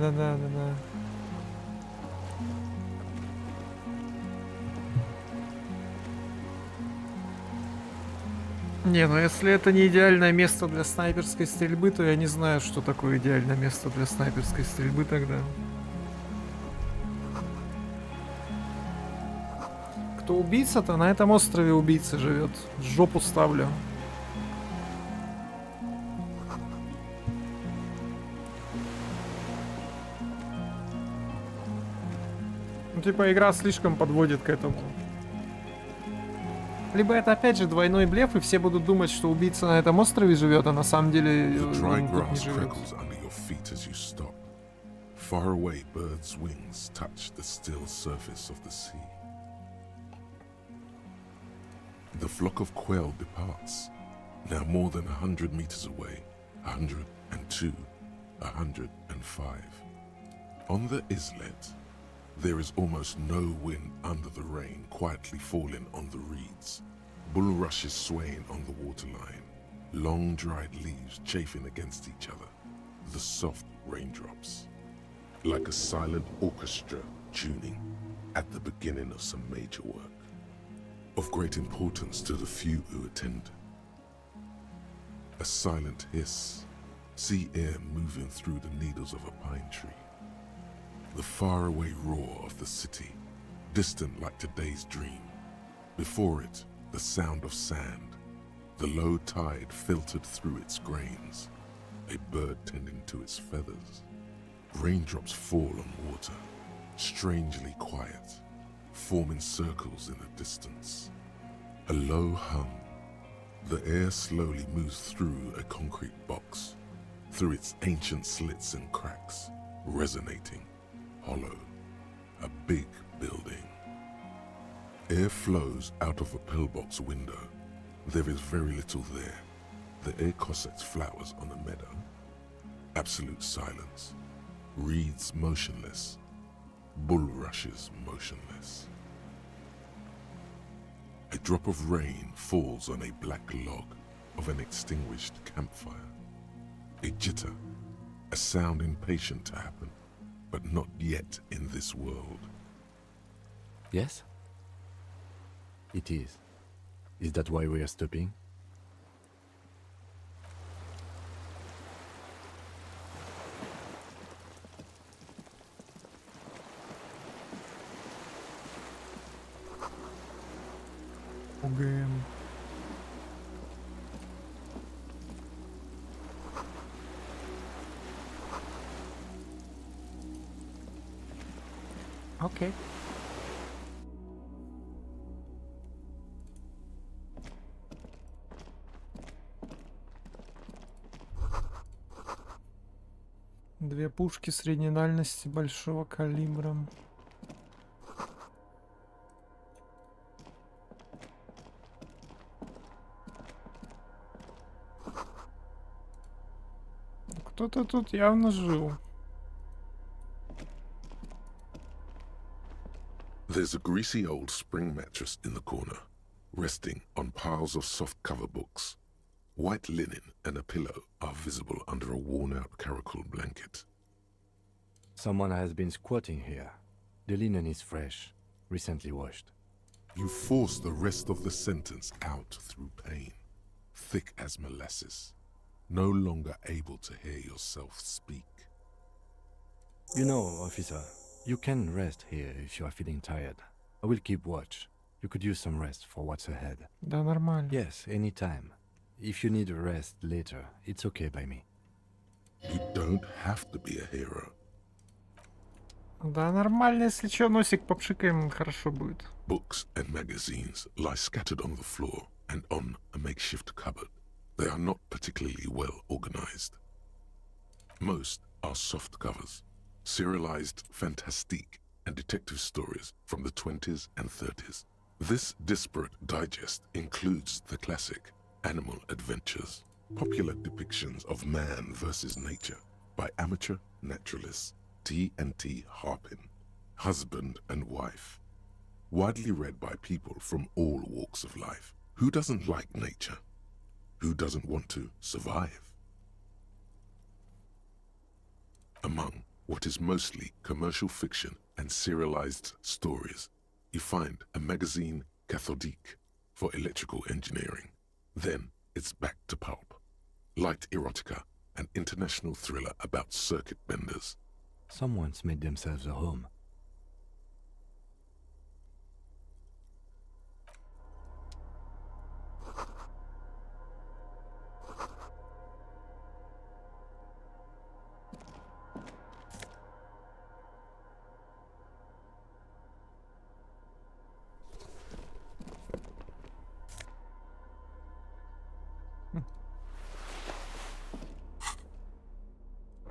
Не, ну если это не идеальное место для снайперской стрельбы, то я не знаю, что такое идеальное место для снайперской стрельбы тогда. Кто убийца-то? На этом острове убийца живет. Жопу ставлю. Ну, типа, игра слишком подводит к этому. Либо это опять же двойной блеф, и все будут думать, что убийца на этом острове живет, а на самом деле он тут не живет. Far away, birds' wings touch the still surface of the sea. The flock of quail departs, now more than 100 meters away, 102, 105. On the islet, there is almost no wind under the rain quietly falling on the reeds. Bulrushes swaying on the waterline, long dried leaves chafing against each other, the soft raindrops. Like a silent orchestra tuning at the beginning of some major work, of great importance to the few who attend. A silent hiss, sea air moving through the needles of a pine tree. The faraway roar of the city, distant like today's dream. Before it, the sound of sand, the low tide filtered through its grains, a bird tending to its feathers. Raindrops fall on water, strangely quiet, forming circles in the distance. A low hum. The air slowly moves through a concrete box, through its ancient slits and cracks, resonating, hollow, a big building. Air flows out of a pillbox window. There is very little there. The air cossets flowers on a meadow. Absolute silence. Reeds motionless. Bulrushes motionless. A drop of rain falls on a black log of an extinguished campfire. A jitter, a sound impatient to happen, but not yet in this world. Yes? It is. Is that why we are stopping? ОГМ. Окей. Две пушки средней дальности большого калибра. Кто-то тут явно жил. There's a greasy old spring mattress in the corner, resting on piles of soft-cover books. White linen and a pillow are visible under a worn-out caracal blanket. Someone has been squatting here. The linen is fresh, recently washed. You force the rest of the sentence out through pain, thick as molasses, no longer able to hear yourself speak. You know, officer, you can rest here if you are feeling tired. I will keep watch. You could use some rest for what's ahead. Да, нормально. Yes, anytime. If you need a rest later, it's okay by me. You don't have to be a hero. Да, нормально, если чё, носик попшикаем, хорошо будет. Books and magazines lie scattered on the floor and on a makeshift cupboard. They are not particularly well organized. Most are soft covers, serialized fantastique and detective stories from the 20s and 30s. This disparate digest includes the classic Animal Adventures, popular depictions of man versus nature by amateur naturalists T&T Harpin, husband and wife, widely read by people from all walks of life. Who doesn't like nature? Who doesn't want to survive? Among what is mostly commercial fiction and serialized stories, you find a magazine cathodique for electrical engineering. Then it's back to pulp, light erotica, an international thriller about circuit benders. Someone's made themselves a home.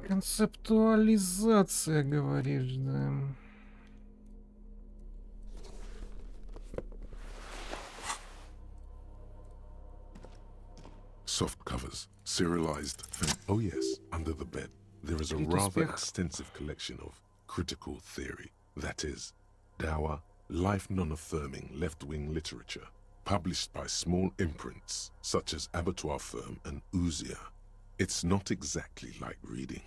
Концептуализация, говоришь, да. Soft covers, serialized, and oh yes, under the bed, there is a Крит rather успех. extensive collection of critical theory, that is, dour, life non-affirming left-wing literature, published by small imprints such as Abattoir Firm and Ouzia. It's not exactly like reading.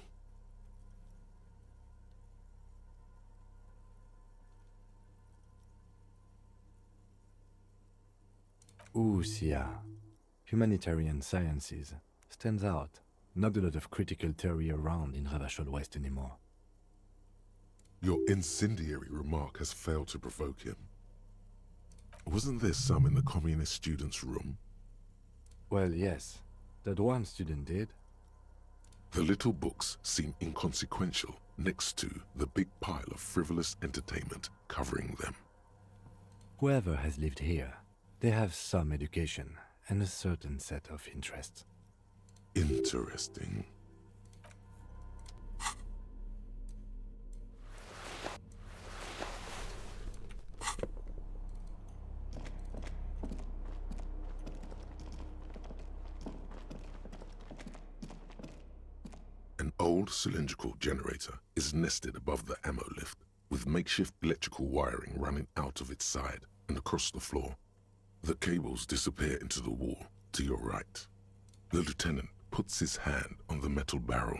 Ouzia. Humanitarian sciences. Stands out. Not a lot of critical theory around in Ravachol West anymore. Your incendiary remark has failed to provoke him. Wasn't there some in the communist student's room? Well, yes. That one student did. The little books seem inconsequential next to the big pile of frivolous entertainment covering them. Whoever has lived here, they have some education and a certain set of interests. Interesting. An old cylindrical generator is nested above the ammo lift, with makeshift electrical wiring running out of its side and across the floor. The cables disappear into the wall to your right. The lieutenant puts his hand on the metal barrel,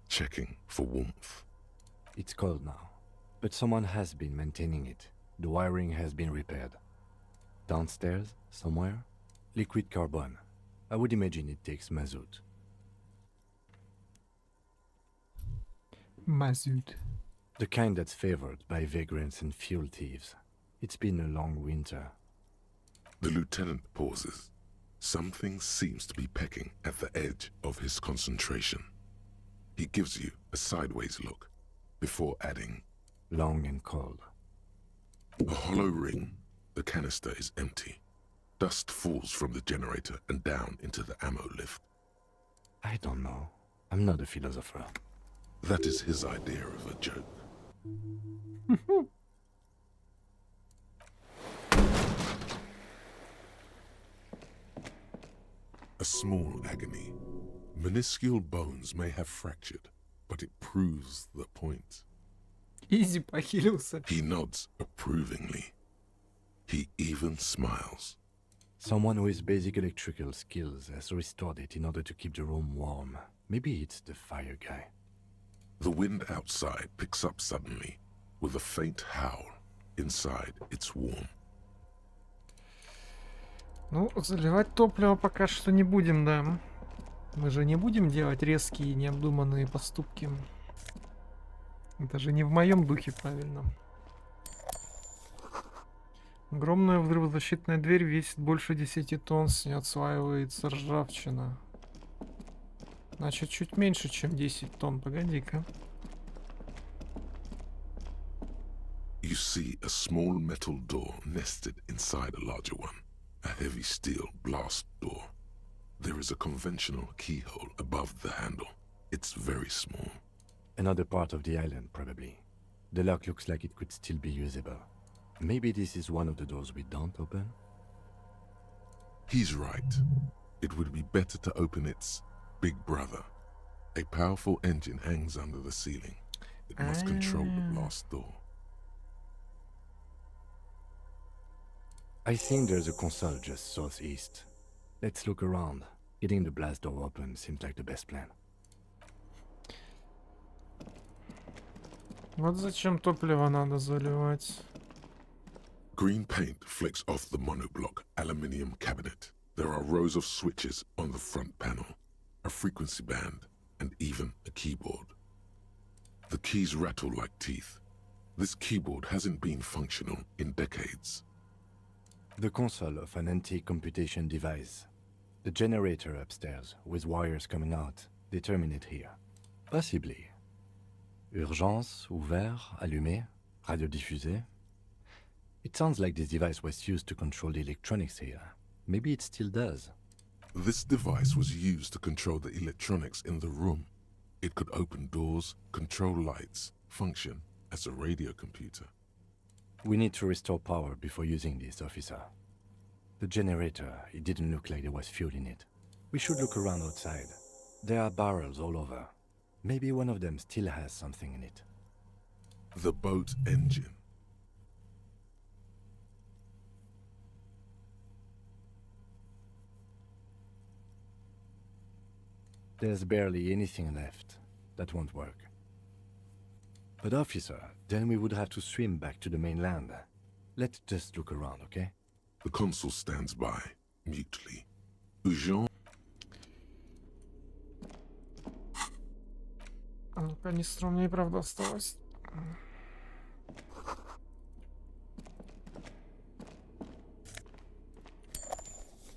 checking for warmth. It's cold now, but someone has been maintaining it. The wiring has been repaired. Downstairs, somewhere, liquid carbon. I would imagine it takes mazout. Mazout. The kind that's favored by vagrants and fuel thieves. It's been a long winter. The lieutenant pauses. Something seems to be pecking at the edge of his concentration. He gives you a sideways look before adding, long and cold. A hollow ring. The canister is empty. Dust falls from the generator and down into the ammo lift. I don't know. I'm not a philosopher. That is his idea of a joke. A small agony. Minuscule bones may have fractured, but it proves the point. Изи похилился. He nods approvingly. He even smiles. Someone with basic electrical skills has restored it in order to keep the room warm. Maybe it's the fire guy. The wind outside picks up suddenly, with a faint howl. Inside, it's warm. Ну, заливать топливо пока что не будем, да. Мы же не будем делать резкие необдуманные поступки. Это же не в моем духе, правильно. Огромная взрывозащитная дверь весит больше 10 тонн, с ней отслаивается ржавчина. Значит, чуть меньше, чем 10 тонн. Погоди-ка. You see a small metal door nested inside a larger one. A heavy steel blast door. There is a conventional keyhole above the handle. It's very small. Another part of the island, probably. The lock looks like it could still be usable. Maybe this is one of the doors we don't open? He's right. It would be better to open its big brother. A powerful engine hangs under the ceiling. It must control the blast door. I think there's a console just southeast. Let's look around. Getting the blast door open seems like the best plan. Вот зачем топливо надо заливать. Green paint flecks off the monoblock aluminium cabinet. There are rows of switches on the front panel, a frequency band, and even a keyboard. The keys rattle like teeth. This keyboard hasn't been functional in decades. The console of an antique computation device. The generator upstairs, with wires coming out, they terminate here. Possibly. Urgence, ouvert, allumé, radio diffusé. It sounds like this device was used to control the electronics here. Maybe it still does. This device was used to control the electronics in the room. It could open doors, control lights, function as a radio computer. We need to restore power before using this, officer. The generator, it didn't look like there was fuel in it. We should look around outside. There are barrels all over. Maybe one of them still has something in it. The boat engine. There's barely anything left. That won't work. But officer, then we would have to swim back to the mainland. Let's just look around, okay? The consul stands by, mutely. Jean. Канистру мне и правда осталось.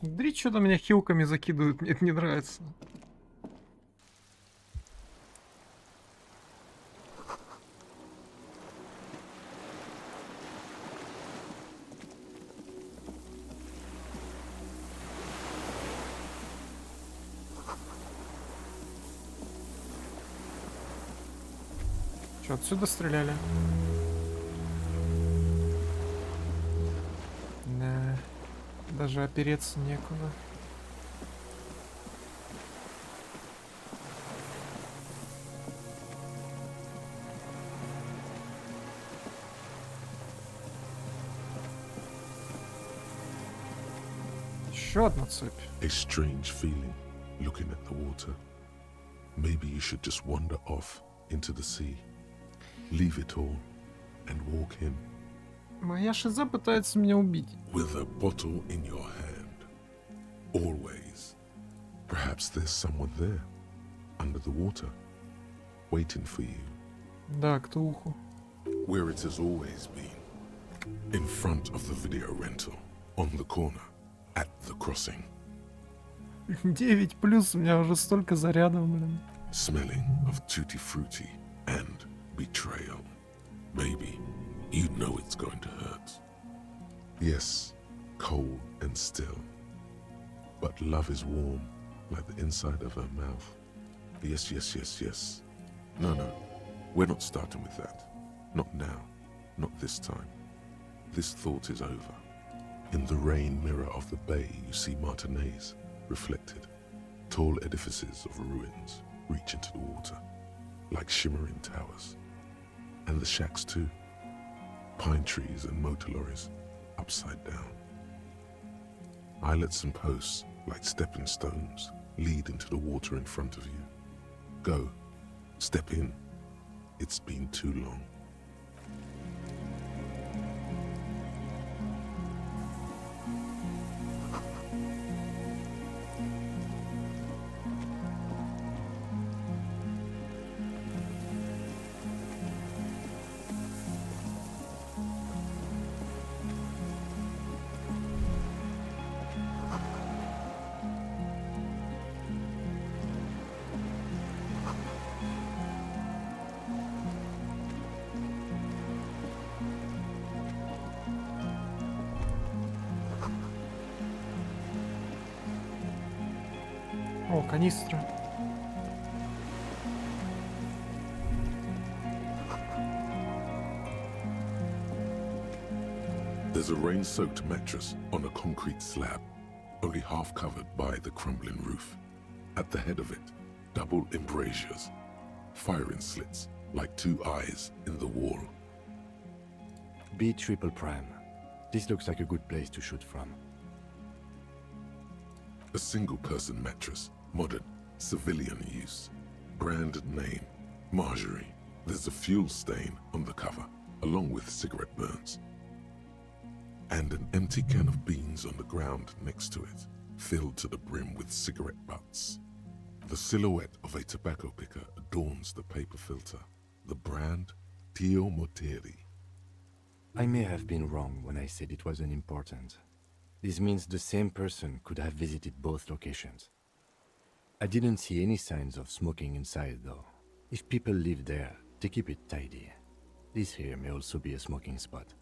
Смотри, что-то меня хилками закидывают, мне это не нравится. Что, отсюда стреляли? Да, даже опереться некуда. Еще одна цепь. A strange feeling, looking at the water. Maybe you should just wander off into the sea. Leave it all and walk in. Моя шиза пытается меня убить. With a bottle in your hand. Always. Perhaps there's someone there, under the water, waiting for you. Да, к туху. Where it has always been. In front of the video rental. On the corner. At the crossing. 9+, у меня уже столько зарядов, блин. Smelling of tutti frutti and betrayal. Maybe you know it's going to hurt. Yes, cold and still. But love is warm, like the inside of her mouth. Yes, yes, yes, yes. No, we're not starting with that. Not now. Not this time. This thought is over. In the rain mirror of the bay, you see Martinez, reflected. Tall edifices of ruins reach into the water, like shimmering towers. And the shacks too. Pine trees and motor lorries, upside down. Islets and posts, like stepping stones, lead into the water in front of you. Go, step in. It's been too long. О, канистра. There's a rain-soaked mattress on a concrete slab, only half covered by the crumbling roof. At the head of it, double embrasures, firing slits like two eyes in the wall. B triple prime. This looks like a good place to shoot from. A single-person mattress, modern, civilian use. Brand name, Marjorie. There's a fuel stain on the cover, along with cigarette burns. And an empty can of beans on the ground next to it, filled to the brim with cigarette butts. The silhouette of a tobacco picker adorns the paper filter. The brand, Tio Moteri. I may have been wrong when I said it wasn't important. This means the same person could have visited both locations. I didn't see any signs of smoking inside, though. If people live there, they keep it tidy. This here may also be a smoking spot.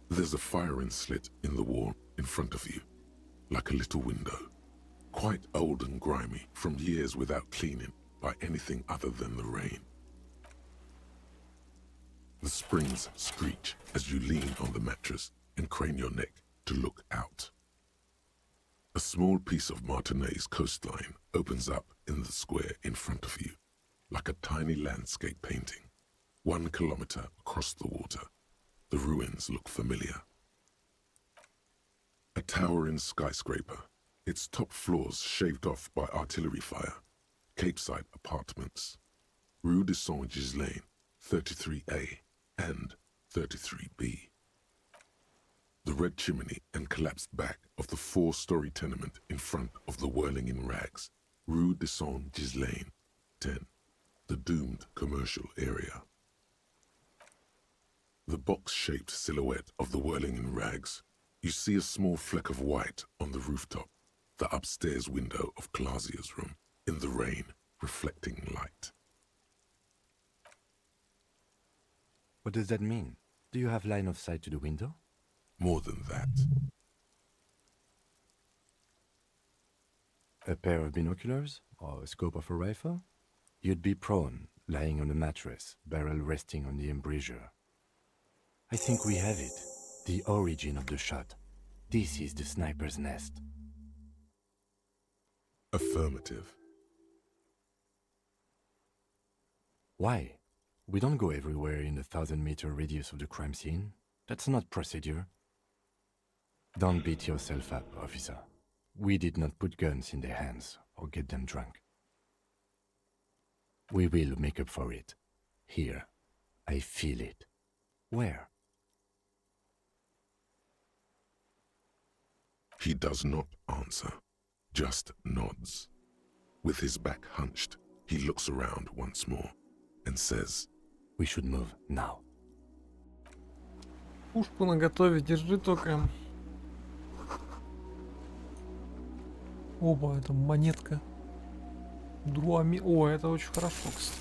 There's a firing slit in the wall in front of you, like a little window. Quite old and grimy from years without cleaning by anything other than the rain. The springs screech as you lean on the mattress and crane your neck to look out. A small piece of Martinez coastline opens up in the square in front of you, like a tiny landscape painting. 1 kilometer across the water, the ruins look familiar. A towering skyscraper, its top floors shaved off by artillery fire. Capeside apartments. Rue de Saint-Ghislain, 33A and 33B. The red chimney and collapsed back of the 4-story tenement in front of the whirling in rags. Rue de Saint-Ghislain, 10. The doomed commercial area. The box-shaped silhouette of the whirling in rags. You see a small fleck of white on the rooftop, the upstairs window of Clausia's room, in the rain, reflecting light. What does that mean? Do you have line of sight to the window? More than that. A pair of binoculars? Or a scope of a rifle? You'd be prone, lying on a mattress, barrel resting on the embrasure. I think we have it. The origin of the shot. This is the sniper's nest. Affirmative. Why? We don't go everywhere in the 1,000-meter radius of the crime scene. That's not procedure. Don't beat yourself up, officer. We did not put guns in their hands or get them drunk. We will make up for it. Here. I feel it. Where? He does not answer, just nods. With his back hunched, he looks around once more and says, "We should move now." Пушку наготове, держи только. Оба, это монетка. Друами. О, это очень хорошо, кстати.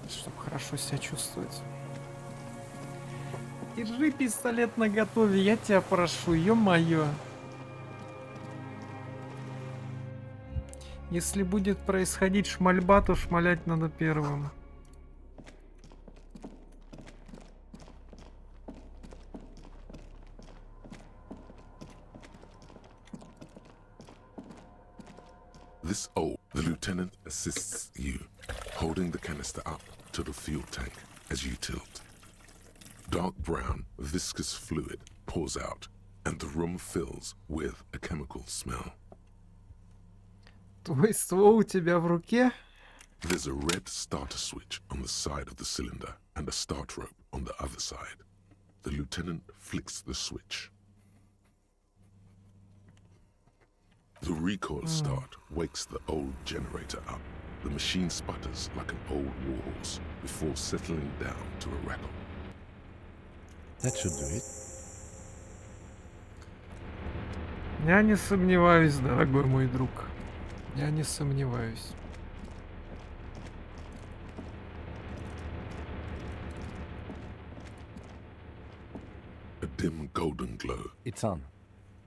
Чтобы хорошо себя чувствовать. Держи пистолет наготове, я тебя прошу, ё-моё. Если будет происходить шмальба, то шмалять надо первым. The lieutenant assists you, holding the canister up to the fuel tank as you tilt. Dark brown, viscous fluid pours out, and the room fills with a chemical smell. Твой ствол у тебя в руке? There's a red starter switch on the side of the cylinder and a start rope on the other side. The lieutenant flicks the switch. The recoil start wakes the old generator up. The machine sputters like an old warhorse before settling down to a rattle. That should do it. Я не сомневаюсь, дорогой мой друг. Я не сомневаюсь. A dim golden glow. It's on.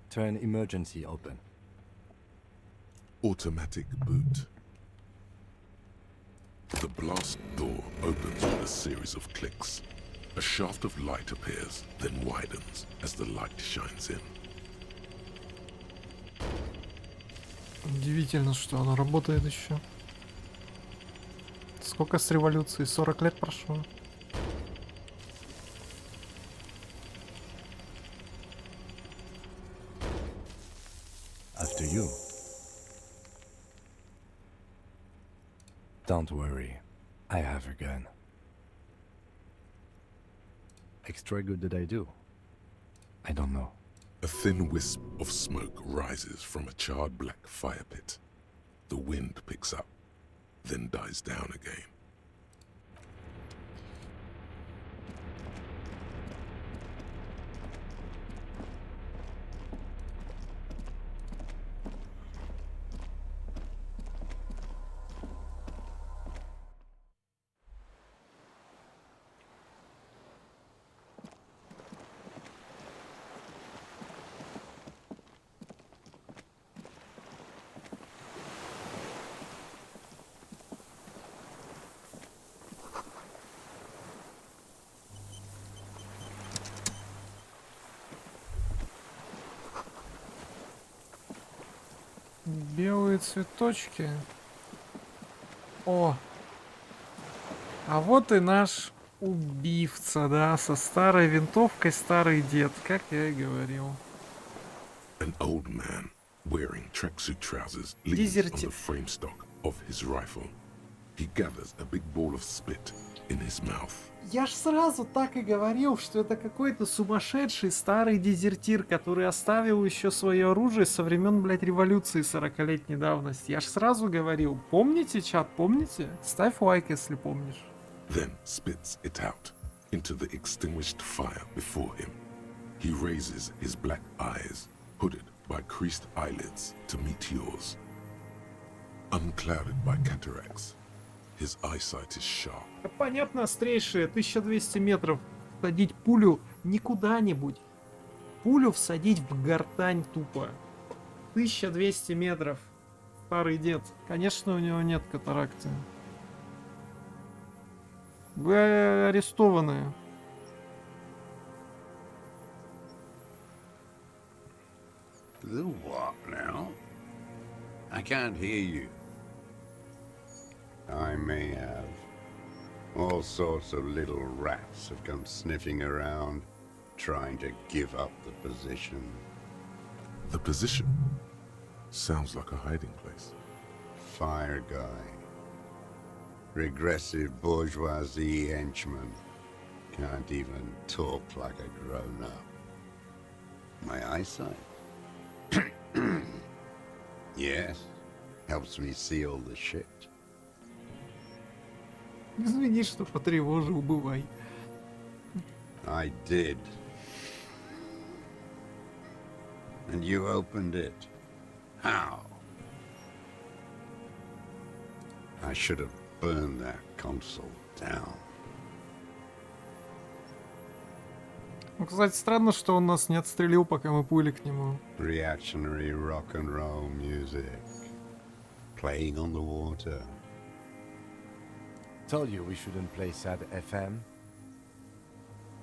Turn emergency open. Automatic boot. The blast door opens with a series of clicks. A shaft of light appears, then widens as the light shines in. Удивительно, что оно работает еще. Сколько с революции? 40 лет прошло. After you. Don't worry. I have a gun. Extra good did I do? I don't know. A thin wisp of smoke rises from a charred black fire pit. The wind picks up, then dies down again. Белые цветочки. О! А вот и наш убивца, да, со старой винтовкой, старый дед, как я и говорил. An old man wearing tracksuit trousers leans on the frame stock of his rifle. He gathers a big ball of spit in his mouth. Я ж сразу так и говорил, что это какой-то сумасшедший старый дезертир, который оставил еще свое оружие со времен, блядь, революции 40-летней давности. Я ж сразу говорил. Помните, чат, помните? Ставь лайк, если помнишь. Then spits it out into the extinguished fire before him. He raises his black eyes, hooded by creased eyelids, to meet yours. Unclouded by cataracts, his eyesight is sharp. Понятно, острейшее, 1200 метров. Всадить пулю не куда-нибудь. Пулю всадить в гортань тупо. 1200 метров. Старый дед. Конечно, у него нет катаракты. Вы арестованы. The what now? I can't hear you. I may have. All sorts of little rats have come sniffing around, trying to give up the position. The position sounds like a hiding place. Fire guy. Regressive bourgeoisie henchman. Can't even talk like a grown-up. My eyesight? Yes. Helps me see all the shit. Извини, что потревожил, бывай. I did. And you opened it. How? I should have burned that console down. Ну, кстати, странно, что он нас не отстрелил, пока мы пули к нему. Reactionary rock and roll music. Playing on the water. Told you we shouldn't play sad FM.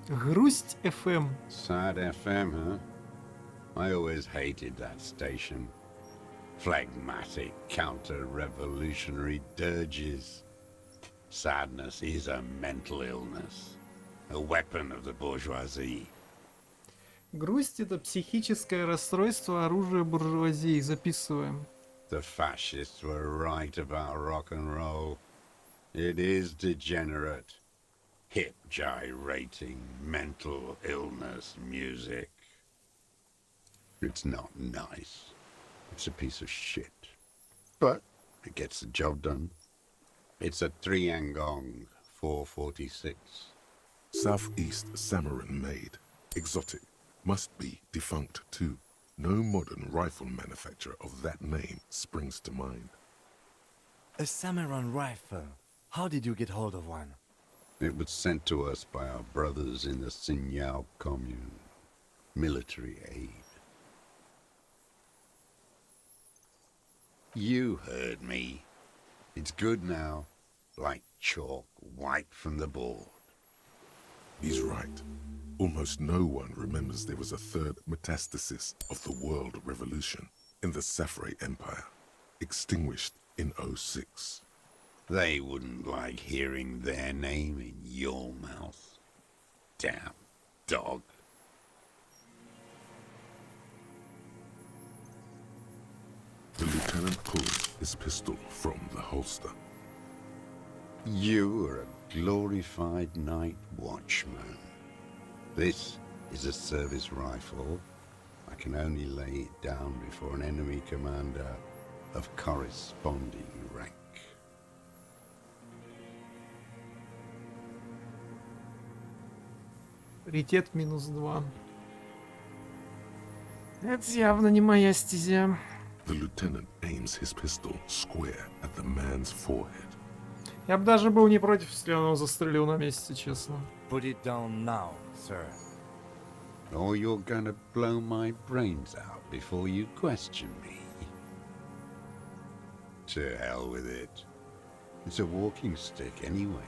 Грусть FM. Sad FM, huh? I always hated that station. Phlegmatic counter-revolutionary dirges. Sadness is a mental illness, a weapon of the bourgeoisie. Грусть — это психическое расстройство оружия буржуазии. Записываем. The fascists were right about rock and roll. It is degenerate, hip gyrating, mental illness music. It's not nice. It's a piece of shit. But it gets the job done. It's a Triangong 446. Southeast Samaran made. Exotic. Must be defunct too. No modern rifle manufacturer of that name springs to mind. A Samaran rifle. How did you get hold of one? It was sent to us by our brothers in the Sinyao commune. Military aid. You heard me. It's good now. Like chalk wiped from the board. He's right. Almost no one remembers there was a third metastasis of the World Revolution in the Safre Empire, extinguished in 06. They wouldn't like hearing their name in your mouth. Damn dog. The lieutenant pulls his pistol from the holster. You are a glorified night watchman. This is a service rifle. I can only lay it down before an enemy commander of corresponding rank. Ритет -2. Это явно не моя стезя. The lieutenant aims his pistol square at the man's forehead. Я бы даже был не против, если он его застрелил на месте, честно. Put it down now, sir. Or you're gonna blow my brains out before you question me. To hell with it. It's a walking stick anyway.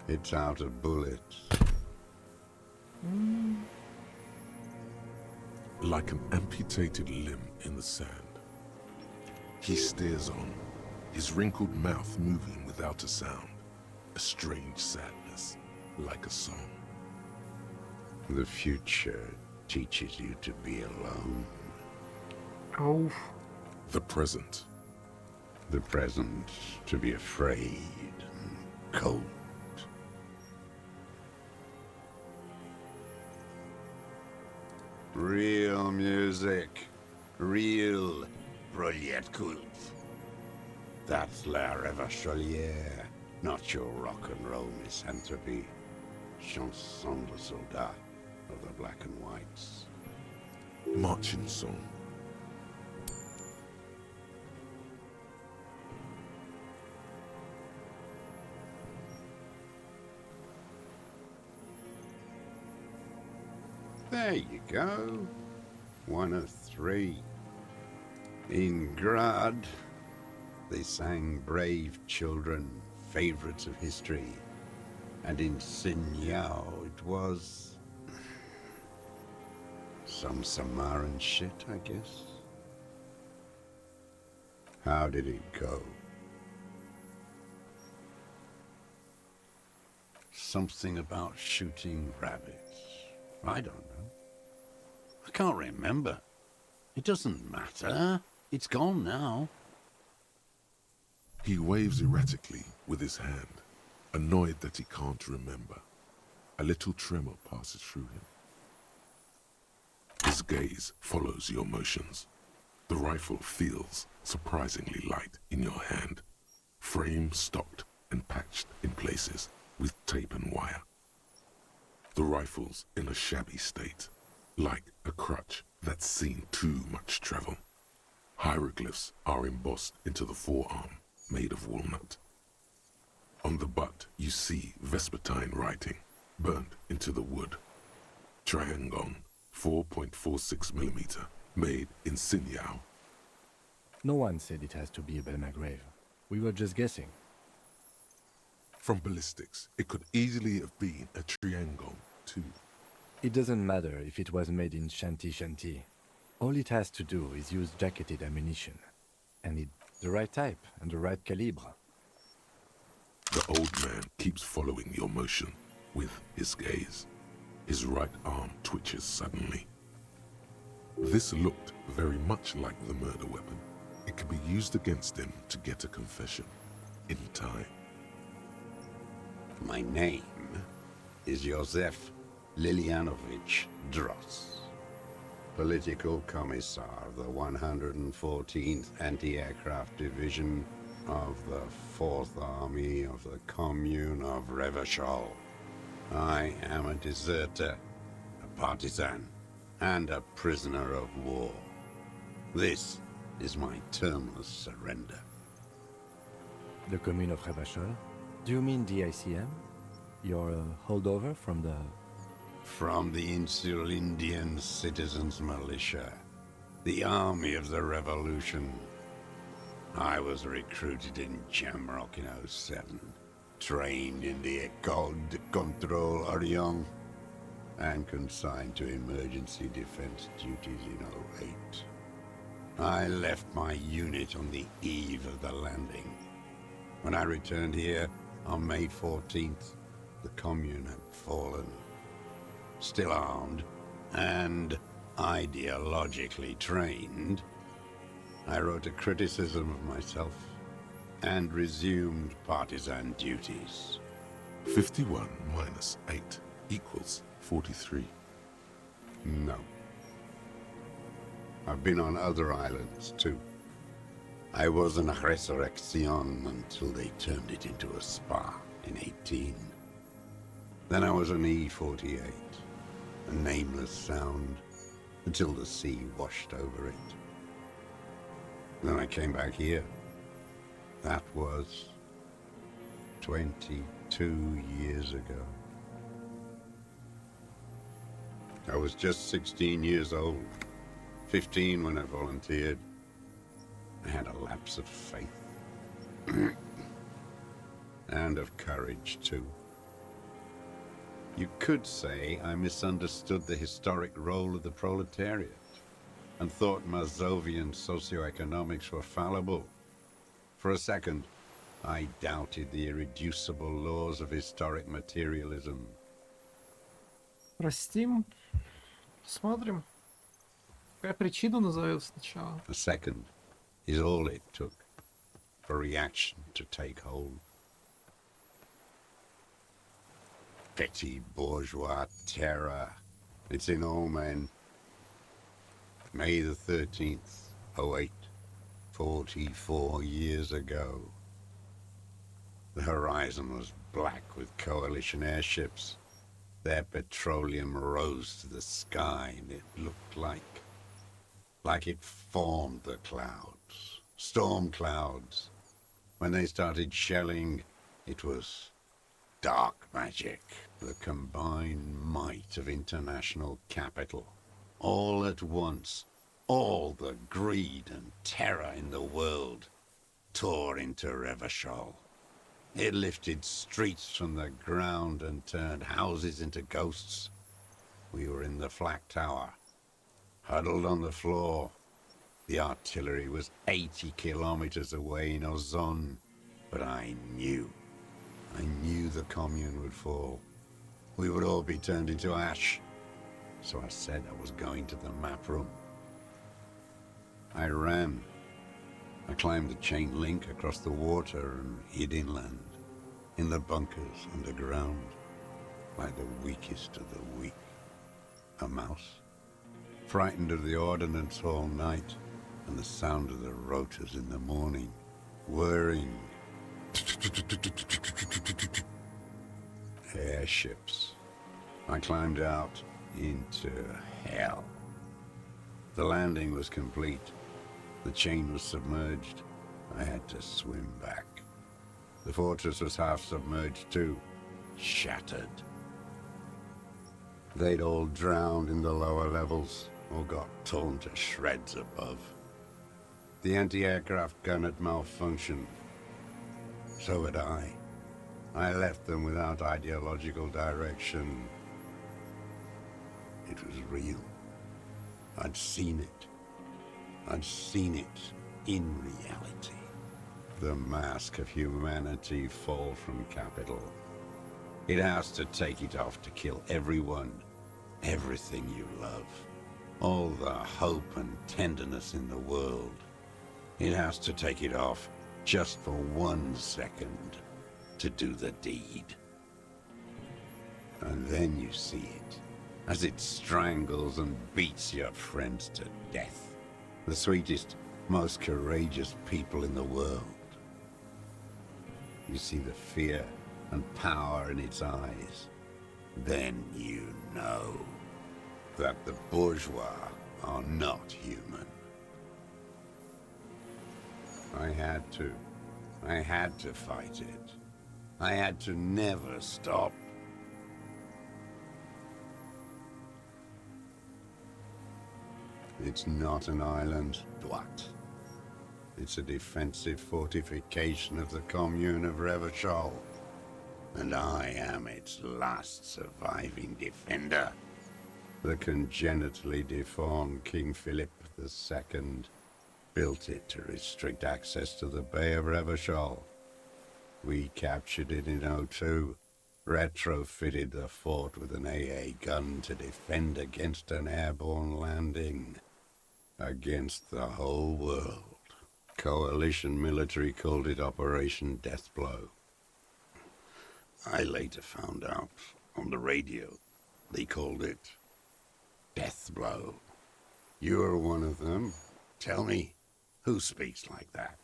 It's out of bullets. Like an amputated limb in the sand. He stares on, his wrinkled mouth moving without a sound. A strange sadness, like a song. The future teaches you to be alone. Oh. The present. The present to be afraid and cold. Real music. Real brilliant cult. That's La Revacholière, not your rock and roll misanthropy. Chanson de soldat of the black and whites. Marching song. There you go. One of three. In Grad, they sang Brave Children, favorites of history. And in Sinyao, it was some Samaran shit, I guess. How did it go? Something about shooting rabbits. I don't know. I can't remember. It doesn't matter. It's gone now. He waves erratically with his hand, annoyed that he can't remember. A little tremor passes through him. His gaze follows your motions. The rifle feels surprisingly light in your hand, frame stocked and patched in places with tape and wire. The rifle's in a shabby state, like a crutch that's seen too much travel. Hieroglyphs are embossed into the forearm, made of walnut. On the butt, you see Vespertine writing, burnt into the wood. Triangong, 4.46mm, made in Sinyao. No one said it has to be a Belmagrave. We were just guessing. From ballistics, it could easily have been a Triangong, too. It doesn't matter if it was made in Shanti. All it has to do is use jacketed ammunition. And it the right type and the right calibre. The old man keeps following your motion with his gaze. His right arm twitches suddenly. This looked very much like the murder weapon. It could be used against him to get a confession in time. My name is Josef Lilianovich Dross, Political Commissar of the 114th Anti-Aircraft Division of the 4th Army of the Commune of Revachol. I am a deserter, a partisan, and a prisoner of war. This is my termless surrender. The Commune of Revachol? Do you mean the ICM? You're a holdover from the... From the Insular Indian Citizens Militia, the army of the revolution. I was recruited in Jamrock in '07, trained in the École de Contrôle Orient, and consigned to emergency defense duties in '08. I left my unit on the eve of the landing. When I returned here on May 14th, the Commune had fallen. Still armed and ideologically trained, I wrote a criticism of myself and resumed partisan duties. 51 minus 8 equals 43. No. I've been on other islands too. I was an resurrection until they turned it into a spa in 18. Then I was an E-48, a nameless sound, until the sea washed over it. Then I came back here. That was 22 years ago. I was just 16 years old, 15 when I volunteered. I had a lapse of faith. And of courage, too. You could say I misunderstood the historic role of the proletariat and thought Mazovian socioeconomics were fallible. For a second, I doubted the irreducible laws of historic materialism. Простим. Посмотрим. Какая причина назовет сначала. A second is all it took for reaction to take hold. Petty bourgeois terror. It's in all men. May the 13th, '08, 44 years ago. The horizon was black with coalition airships. Their petroleum rose to the sky, and it looked like it formed the clouds, storm clouds. When they started shelling, it was dark magic, the combined might of international capital. All at once, all the greed and terror in the world tore into Revachol. It lifted streets from the ground and turned houses into ghosts. We were in the flak tower, huddled on the floor. The artillery was 80 kilometers away in Ozon, but I knew the commune would fall. We would all be turned into ash. So I said I was going to the map room. I ran. I climbed the chain link across the water and hid inland, in the bunkers underground, like the weakest of the weak. A mouse, frightened of the ordnance all night and the sound of the rotors in the morning, whirring. Airships. I climbed out into hell. The landing was complete. The chain was submerged. I had to swim back. The fortress was half submerged too, shattered. They'd all drowned in the lower levels or got torn to shreds above. The anti-aircraft gun had malfunctioned. So had I. I left them without ideological direction. It was real. I'd seen it. I'd seen it in reality. The mask of humanity fall from capital. It has to take it off to kill everyone, everything you love. All the hope and tenderness in the world. It has to take it off just for 1 second to do the deed. And then you see it, as it strangles and beats your friends to death. The sweetest, most courageous people in the world. You see the fear and power in its eyes. Then you know that the bourgeois are not human. I had to fight it. I had to never stop. It's not an island, Dwat. It's a defensive fortification of the commune of Revachol. And I am its last surviving defender. The congenitally deformed King Philip II built it to restrict access to the Bay of Revachol. We captured it in '02, retrofitted the fort with an AA gun to defend against an airborne landing. Against the whole world. Coalition military called it Operation Deathblow. I later found out on the radio they called it Deathblow. You're one of them. Tell me, who speaks like that?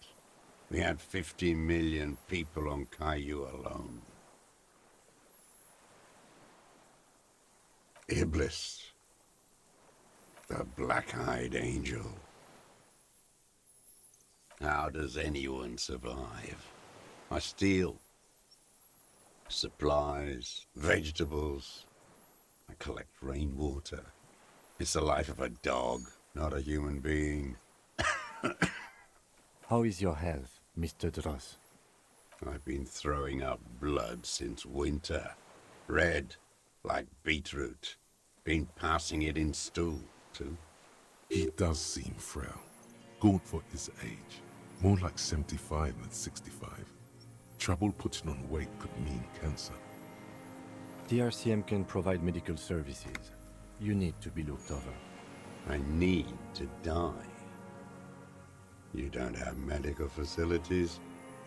We had 50 million people on Caillou alone. Iblis. The black-eyed angel. How does anyone survive? I steal. Supplies, vegetables. I collect rainwater. It's the life of a dog, not a human being. How is your health, Mr. Dross? I've been throwing up blood since winter. Red, like beetroot. Been passing it in stool, too. He does seem frail. Gaunt for his age. More like 75 than 65. Trouble putting on weight could mean cancer. The RCM can provide medical services. You need to be looked over. I need to die. You don't have medical facilities.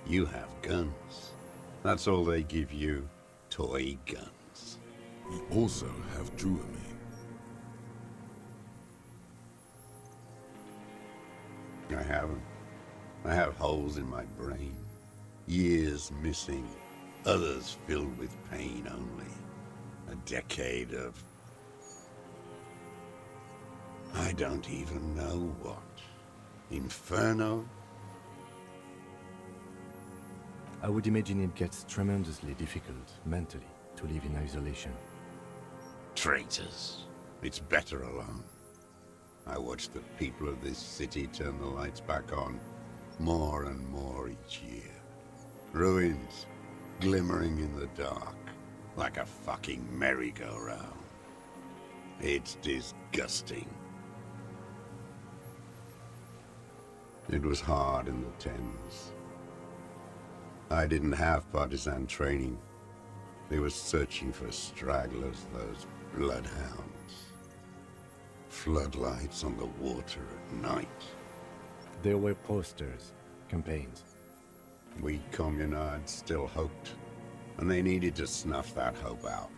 You have guns. That's all they give you. Toy guns. We also have Druamine. I haven't. I have holes in my brain. Years missing. Others filled with pain only. A decade of... I don't even know what. Inferno? I would imagine it gets tremendously difficult, mentally, to live in isolation. Traitors. It's better alone. I watch the people of this city turn the lights back on, more and more each year. Ruins, glimmering in the dark, like a fucking merry-go-round. It's disgusting. It was hard in the Thames. I didn't have partisan training. They were searching for stragglers, those bloodhounds. Floodlights on the water at night. There were posters, campaigns. We communards still hoped, and they needed to snuff that hope out.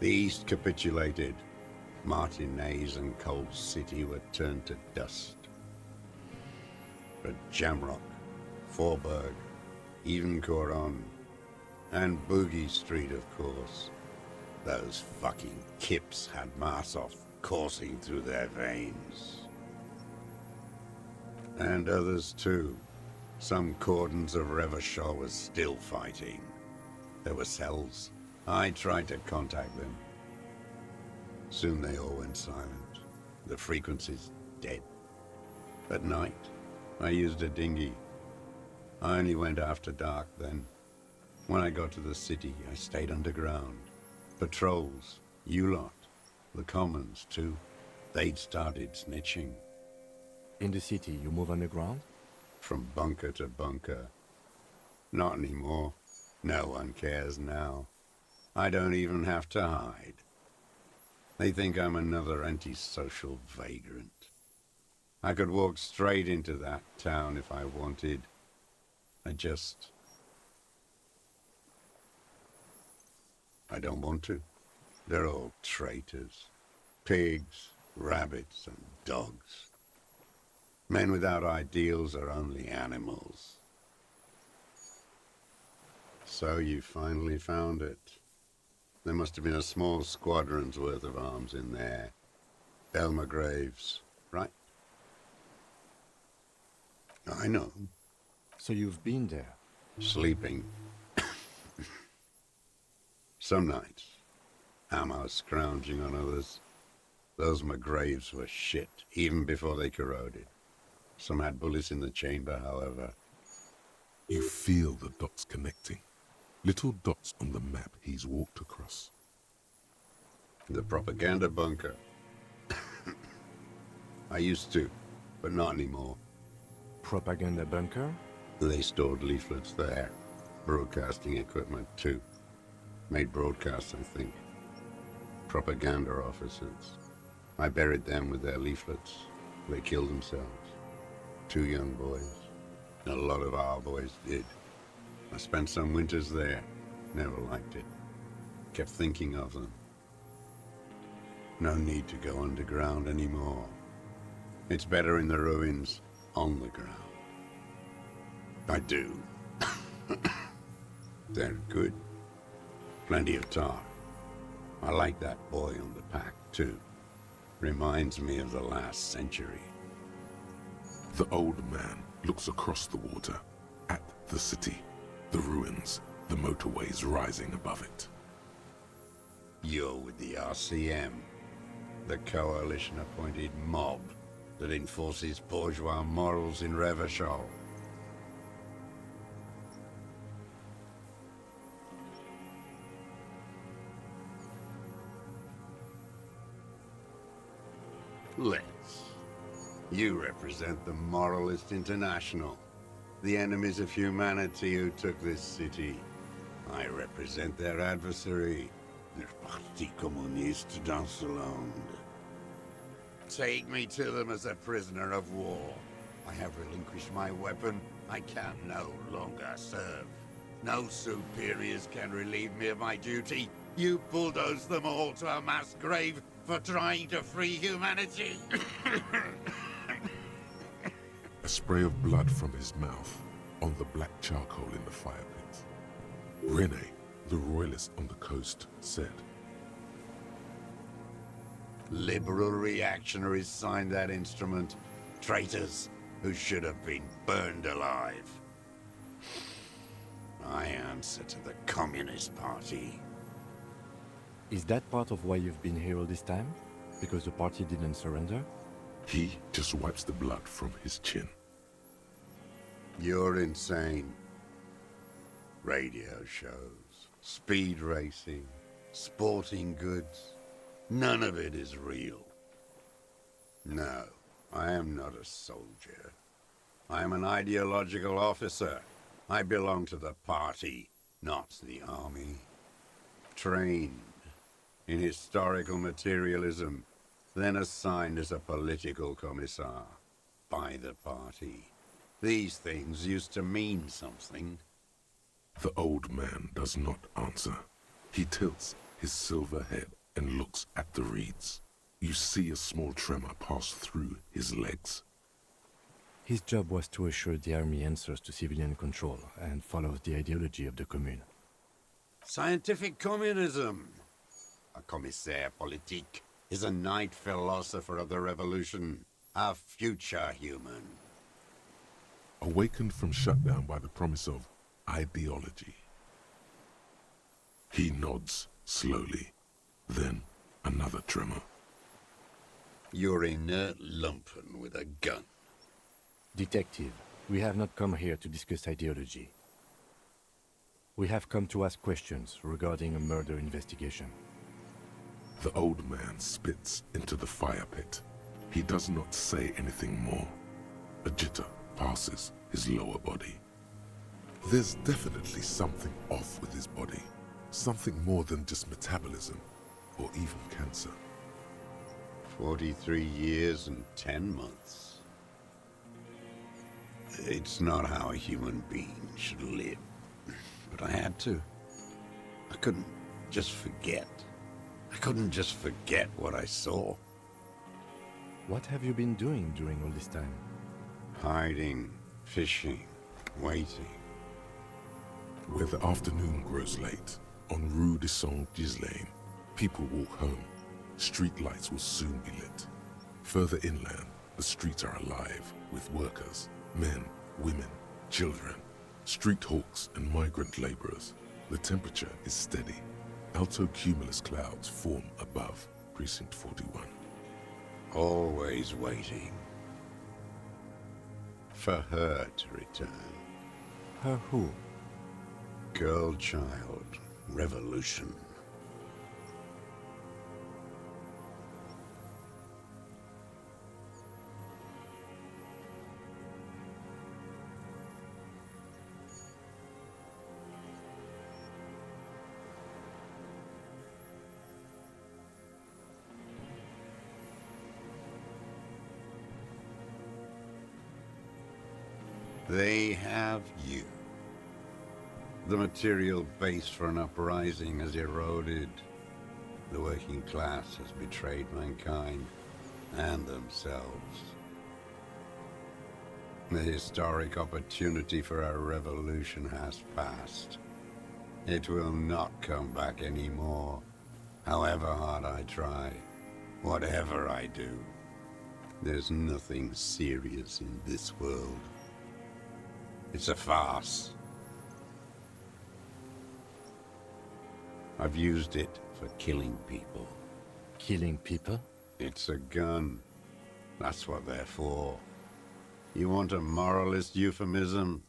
The East capitulated. Martinez and Cold City were turned to dust. But Jamrock, Forburg, even Coron, and Boogie Street, of course. Those fucking kips had Marsov coursing through their veins. And others too. Some cordons of Revachol was still fighting. There were cells. I tried to contact them. Soon they all went silent. The frequencies dead. At night, I used a dinghy. I only went after dark then. When I got to the city, I stayed underground. Patrols, you lot, the commons too. they'd started snitching. In the city, you move underground? From bunker to bunker. Not anymore. No one cares now. I don't even have to hide. They think I'm another antisocial vagrant. I could walk straight into that town if I wanted. I don't want to. They're all traitors. Pigs, rabbits, and dogs. Men without ideals are only animals. So you finally found it. There must have been a small squadron's worth of arms in there. Belmer graves, right? I know. So you've been there? Sleeping. Some nights. Ammo scrounging on others. Those McGraves were shit, even before they corroded. Some had bullets in the chamber, however. You feel the dots connecting. Little dots on the map he's walked across. The propaganda bunker. I used to, but not anymore. Propaganda bunker? They stored leaflets there. Broadcasting equipment, too. Made broadcasts, I think. Propaganda officers. I buried them with their leaflets. They killed themselves. 2 young boys. A lot of our boys did. I spent some winters there. Never liked it. Kept thinking of them. No need to go underground anymore. It's better in the ruins, on the ground. I do. They're good. Plenty of tar. I like that boy on the pack, too. Reminds me of the last century. The old man looks across the water, at the city, the ruins, the motorways rising above it. You're with the RCM, the coalition-appointed mob that enforces bourgeois morals in Revachol. Let's. You represent the Moralist International, the enemies of humanity who took this city. I represent their adversary, the Parti Communiste dans ce monde. Take me to them as a prisoner of war. I have relinquished my weapon. I can no longer serve. No superiors can relieve me of my duty. You bulldoze them all to a mass grave for trying to free humanity. A spray of blood from his mouth on the black charcoal in the fire pit. Rene, the royalist on the coast, said, Liberal reactionaries signed that instrument. Traitors who should have been burned alive. I answer to the Communist Party. Is that part of why you've been here all this time? Because the party didn't surrender? He just wipes the blood from his chin. You're insane. Radio shows, speed racing, sporting goods. None of it is real. No, I am not a soldier. I am an ideological officer. I belong to the party, not the army. Trained in historical materialism, then assigned as a political commissar by the party. These things used to mean something. The old man does not answer. He tilts his silver head and looks at the reeds. You see a small tremor pass through his legs. His job was to assure the army answers to civilian control and follows the ideology of the Commune. Scientific communism. A commissaire politique is a night philosopher of the revolution, a future human. Awakened from shutdown by the promise of ideology. He nods slowly, then another tremor. You're inert lumpen with a gun. Detective, we have not come here to discuss ideology. We have come to ask questions regarding a murder investigation. The old man spits into the fire pit. He does not say anything more. A jitter passes his lower body. There's definitely something off with his body. Something more than just metabolism or even cancer. 43 years and 10 months. It's not how a human being should live. But I had to. I couldn't just forget. I couldn't just forget what I saw. What have you been doing during all this time? Hiding, fishing, waiting. Where the afternoon grows late, on Rue de Saint-Ghislain, people walk home. Street lights will soon be lit. Further inland, the streets are alive with workers, men, women, children, street hawks and migrant laborers. The temperature is steady. Alto cumulus clouds form above Precinct 41. Always waiting. For her to return. Her who? Girl child. Revolution. They have you. The material base for an uprising has eroded. The working class has betrayed mankind and themselves. The historic opportunity for a revolution has passed. It will not come back anymore, however hard I try, whatever I do. There's nothing serious in this world. It's a farce. I've used it for killing people. Killing people? It's a gun. That's what they're for. You want a moralist euphemism?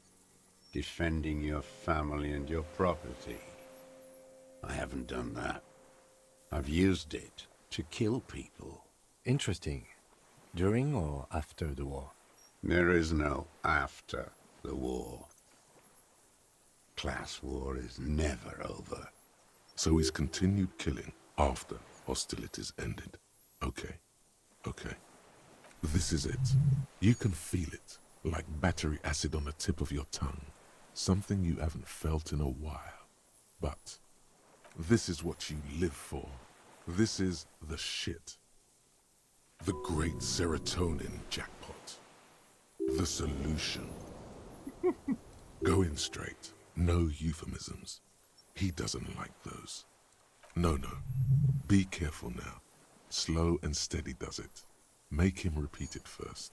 Defending your family and your property. I haven't done that. I've used it to kill people. Interesting. During or after the war? There is no after the war. Class war is never over. So he's continued killing after hostilities ended. Okay. This is it. You can feel it, like battery acid on the tip of your tongue. Something you haven't felt in a while. But this is what you live for. This is the shit. The great serotonin jackpot. The solution. Go in straight. No euphemisms. He doesn't like those. No. Be careful now. Slow and steady does it. Make him repeat it first.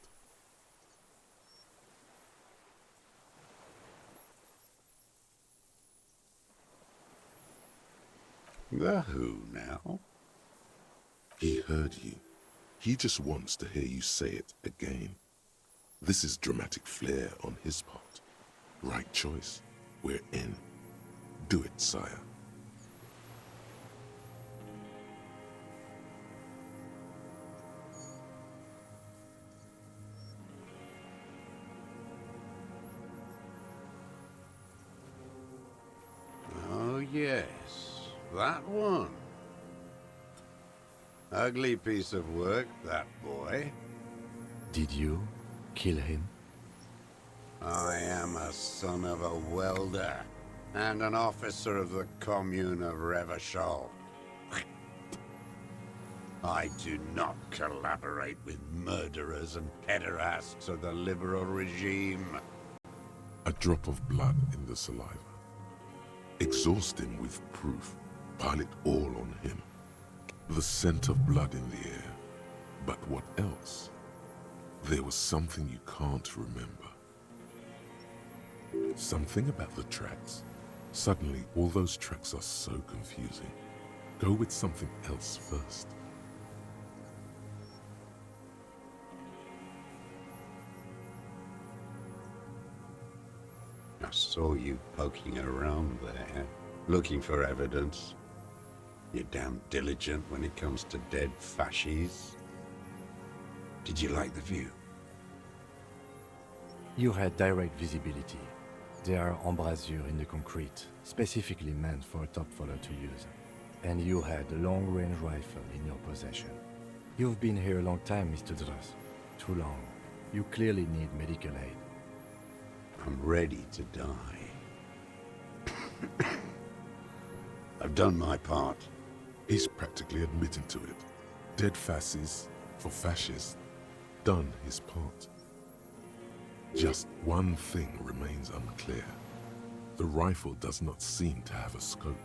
The who now? He heard you. He just wants to hear you say it again. This is dramatic flair on his part. Right choice. We're in. Do it, sire. Oh yes, that one. Ugly piece of work, that boy. Did you kill him? I am a son of a welder and an officer of the commune of Revachol. I do not collaborate with murderers and pederasts of the liberal regime. A drop of blood in the saliva. Exhaust him with proof. Pile it all on him. The scent of blood in the air. But what else? There was something you can't remember. Something about the tracks. Suddenly, all those tracks are so confusing. Go with something else first. I saw you poking around there, looking for evidence. You're damn diligent when it comes to dead fascies. Did you like the view? You had direct visibility. There are embrasures in the concrete, specifically meant for a top follower to use. And you had a long-range rifle in your possession. You've been here a long time, Mr. Dross. Too long. You clearly need medical aid. I'm ready to die. I've done my part. He's practically admitting to it. Dead fascists for fascists. Done his part. Just one thing remains unclear. The rifle does not seem to have a scope.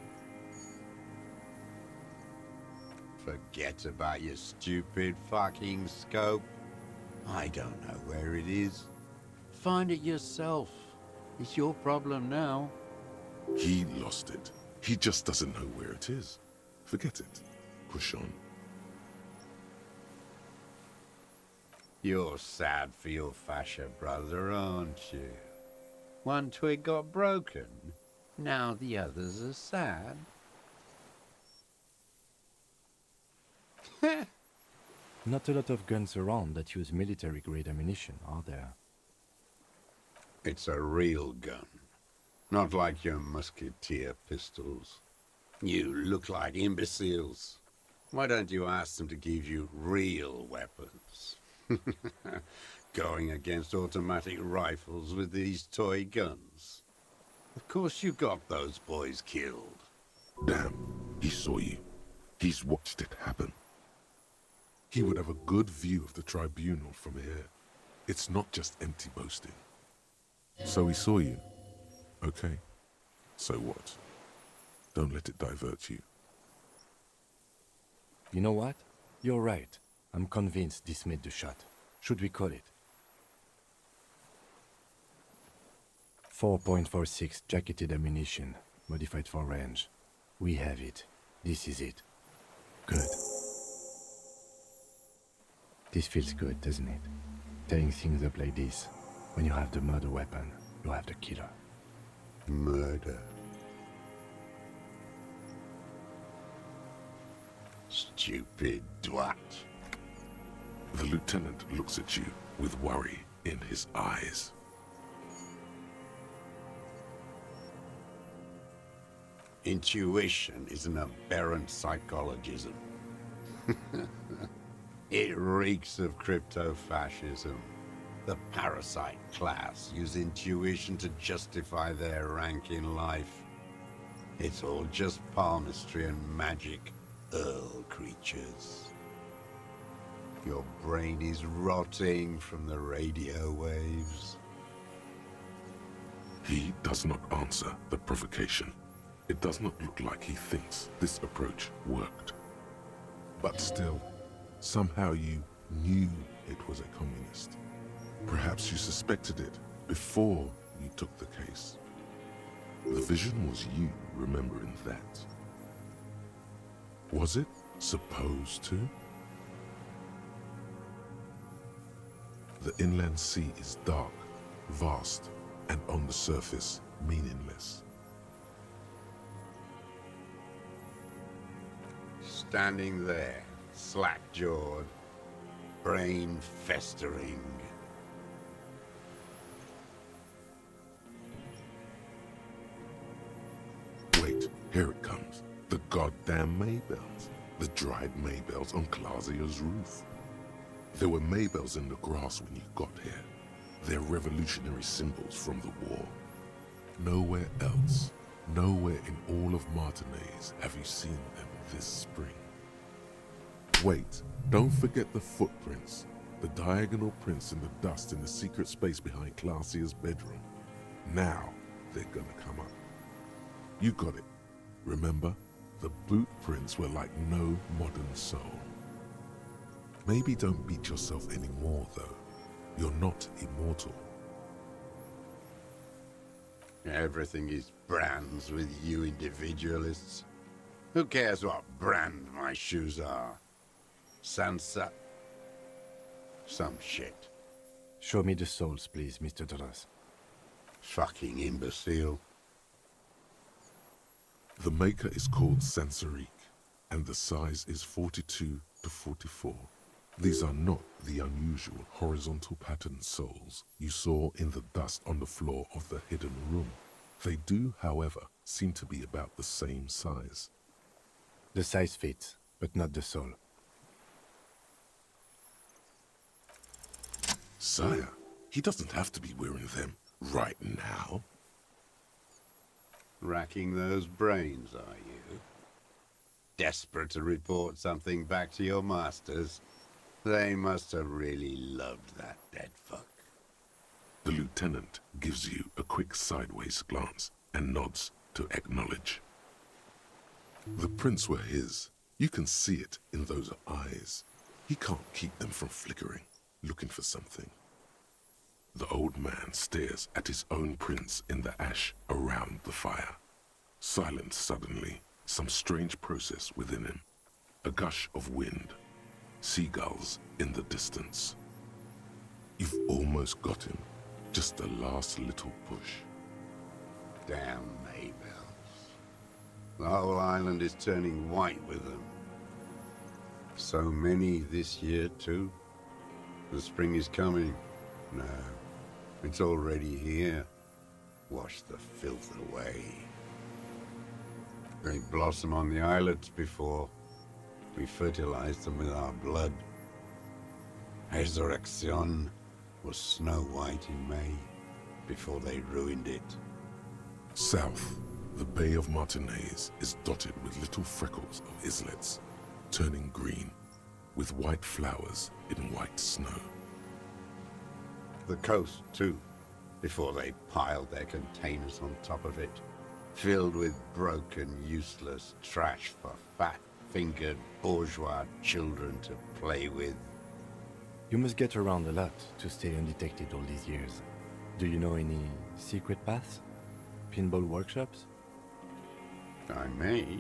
Forget about your stupid fucking scope. I don't know where it is. Find it yourself. It's your problem now. He lost it. He just doesn't know where it is. Forget it. Push on. You're sad for your fascia brother, aren't you? One twig got broken. Now the others are sad. Not a lot of guns around that use military-grade ammunition, are there? It's a real gun. Not like your musketeer pistols. You look like imbeciles. Why don't you ask them to give you real weapons? Going against automatic rifles with these toy guns. Of course you got those boys killed. Damn, he saw you. He's watched it happen. He would have a good view of the tribunal from here. It's not just empty boasting. So he saw you. Okay. So what? Don't let it divert you. You know what? You're right. I'm convinced this made the shot. Should we call it? 4.46 jacketed ammunition, modified for range. We have it. This is it. Good. This feels good, doesn't it? Tearing things up like this. When you have the murder weapon, you have the killer. Murder. Stupid dwat. The lieutenant looks at you with worry in his eyes. Intuition is an aberrant psychologism. It reeks of crypto-fascism. The parasite class use intuition to justify their rank in life. It's all just palmistry and magic, Earl creatures. Your brain is rotting from the radio waves. He does not answer the provocation. It does not look like he thinks this approach worked. But still, somehow you knew it was a communist. Perhaps you suspected it before you took the case. The vision was you remembering that. Was it supposed to? The inland sea is dark, vast, and on the surface, meaningless. Standing there, slack-jawed, brain festering. Wait, here it comes. The goddamn Maybells. The dried Maybells on Clausia's roof. There were Maybells in the grass when you got here. They're revolutionary symbols from the war. Nowhere else, nowhere in all of Martinaise have you seen them this spring. Wait, don't forget the footprints. The diagonal prints in the dust in the secret space behind Clausia's bedroom. Now they're gonna come up. You got it. Remember, the boot prints were like no modern soul. Maybe don't beat yourself anymore, though. You're not immortal. Everything is brands with you individualists. Who cares what brand my shoes are? Sansa? Some shit. Show me the souls, please, Mr. Dross. Fucking imbecile. The maker is called Sansarique. and the size is 42 to 44. These are not the unusual horizontal patterned souls you saw in the dust on the floor of the hidden room. They do, however, seem to be about the same size. The size fits, but not the soul. Sire, he doesn't have to be wearing them right now. Racking those brains, are you? Desperate to report something back to your masters? They must have really loved that dead fuck. The lieutenant gives you a quick sideways glance and nods to acknowledge. The prints were his. You can see it in those eyes. He can't keep them from flickering, looking for something. The old man stares at his own prints in the ash around the fire. Silent suddenly, some strange process within him. A gush of wind. Seagulls in the distance. You've almost got him. Just the last little push. Damn Maybells. The whole island is turning white with them. So many this year, too. The spring is coming. No, it's already here. Wash the filth away. They blossom on the islets before we fertilize them with our blood. Resurrection was snow white in May before they ruined it. South, the Bay of Martinez is dotted with little freckles of islets, turning green, with white flowers in white snow. The coast, too, before they piled their containers on top of it, filled with broken, useless trash for fat-fingered bourgeois children to play with. You must get around a lot to stay undetected all these years. Do you know any secret paths? Pinball workshops? I may.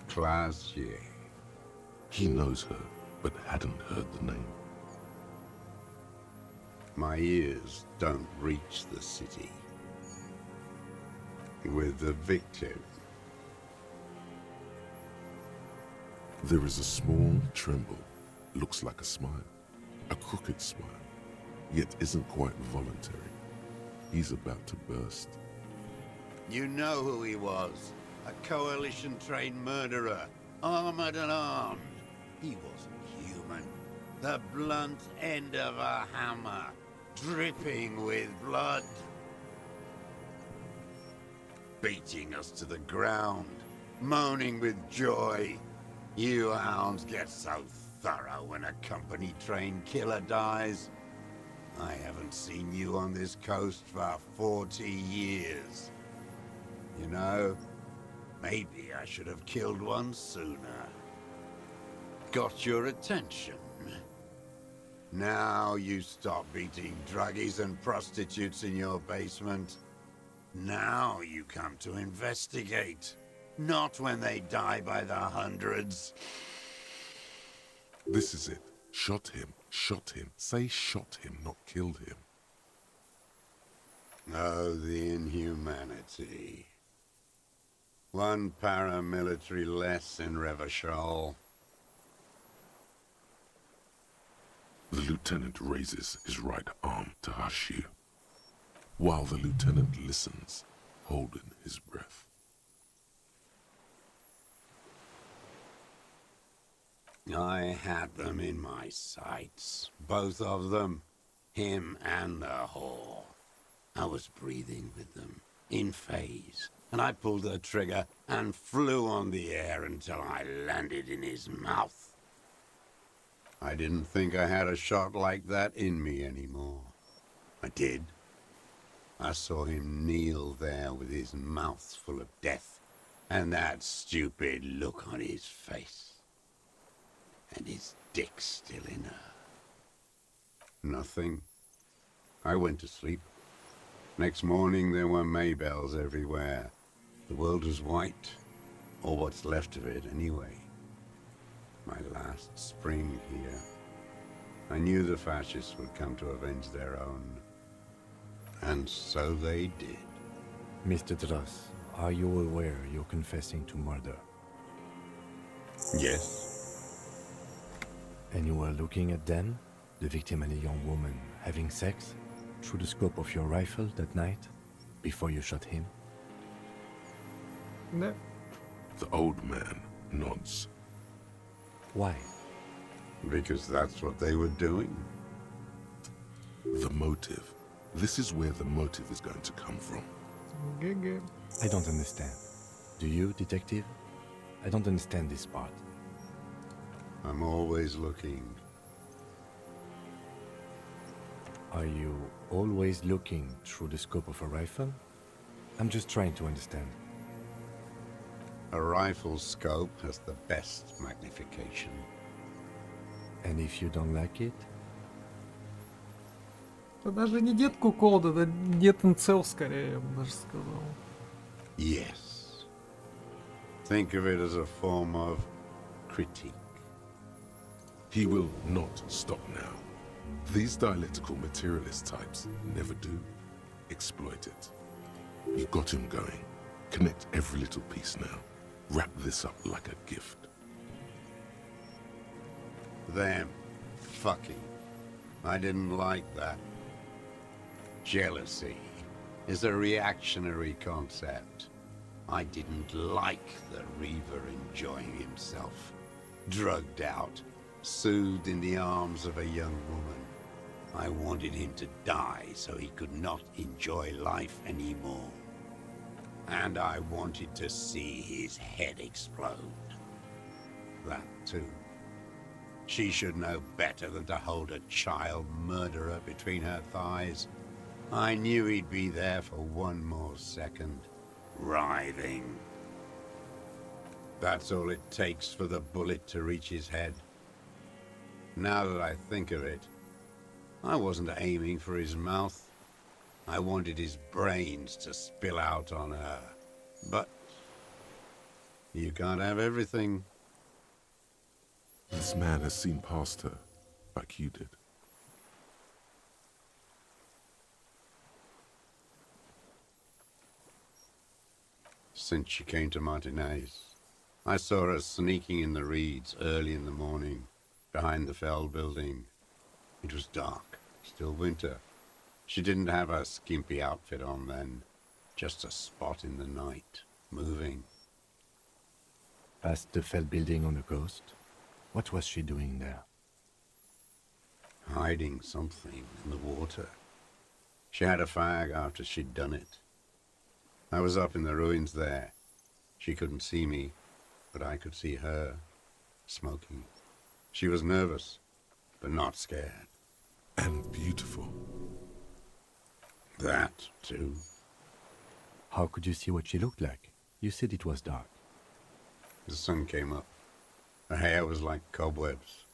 Classier. He knows her, but hadn't heard the name. My ears don't reach the city. With the victim. There is a small tremble. Looks like a smile. A crooked smile. Yet isn't quite voluntary. He's about to burst. You know who he was. A coalition-trained murderer. Armored and armed. He wasn't human. The blunt end of a hammer. Dripping with blood. Beating us to the ground. Moaning with joy. You hounds get so thorough when a company-trained killer dies. I haven't seen you on this coast for 40 years. You know, maybe I should have killed one sooner. Got your attention. Now you stop beating druggies and prostitutes in your basement. Now you come to investigate. Not when they die by the hundreds. This is it. Shot him. Shot him. Say shot him, not killed him. Oh, the inhumanity. One paramilitary less in Revachol. The lieutenant raises his right arm to hush you, while the lieutenant listens, holding his breath. I had them in my sights, both of them, him and the whore. I was breathing with them, in phase, and I pulled the trigger and flew on the air until I landed in his mouth. I didn't think I had a shot like that in me anymore. I did. I saw him kneel there with his mouth full of death, and that stupid look on his face. And his dick still in her. Nothing. I went to sleep. Next morning there were Maybells everywhere. The world was white, or what's left of it anyway. My last spring here. I knew the fascists would come to avenge their own. And so they did. Mr. Dross, are you aware you're confessing to murder? Yes. And you were looking at them, the victim and a young woman, having sex, through the scope of your rifle that night, before you shot him? Да. The old man nods. Why? Because that's what they were doing. The motive. This is where the motive is going to come from. ГГ. I don't understand. Do you, detective? I don't understand this part. I'm always looking. Are you always looking through the scope of a rifle? I'm just trying to understand. A rifle's scope has the best magnification. And if you don't like it? Это даже не дед Куколд, это дед Инцел скорее, я бы даже сказал. Yes. Think of it as a form of critique. He will not stop now. These dialectical materialist types never do. Exploit it. You've got him going. Connect every little piece now. Wrap this up like a gift. Them fucking. I didn't like that. Jealousy is a reactionary concept. I didn't like the Reaver enjoying himself. Drugged out, soothed in the arms of a young woman. I wanted him to die so he could not enjoy life anymore. And I wanted to see his head explode. That too. She should know better than to hold a child murderer between her thighs. I knew he'd be there for one more second, writhing. That's all it takes for the bullet to reach his head. Now that I think of it, I wasn't aiming for his mouth. I wanted his brains to spill out on her. But you can't have everything. This man has seen past her, like you did. Since she came to Martinez, I saw her sneaking in the reeds early in the morning, behind the Fell building. It was dark, still winter. She didn't have her skimpy outfit on then, just a spot in the night, moving. Past the Fell building on the coast? What was she doing there? Hiding something in the water. She had a fag after she'd done it. I was up in the ruins there. She couldn't see me, but I could see her, smoking. She was nervous, but not scared. And beautiful. That, too. How could you see what she looked like? You said it was dark. The sun came up. Her hair was like cobwebs.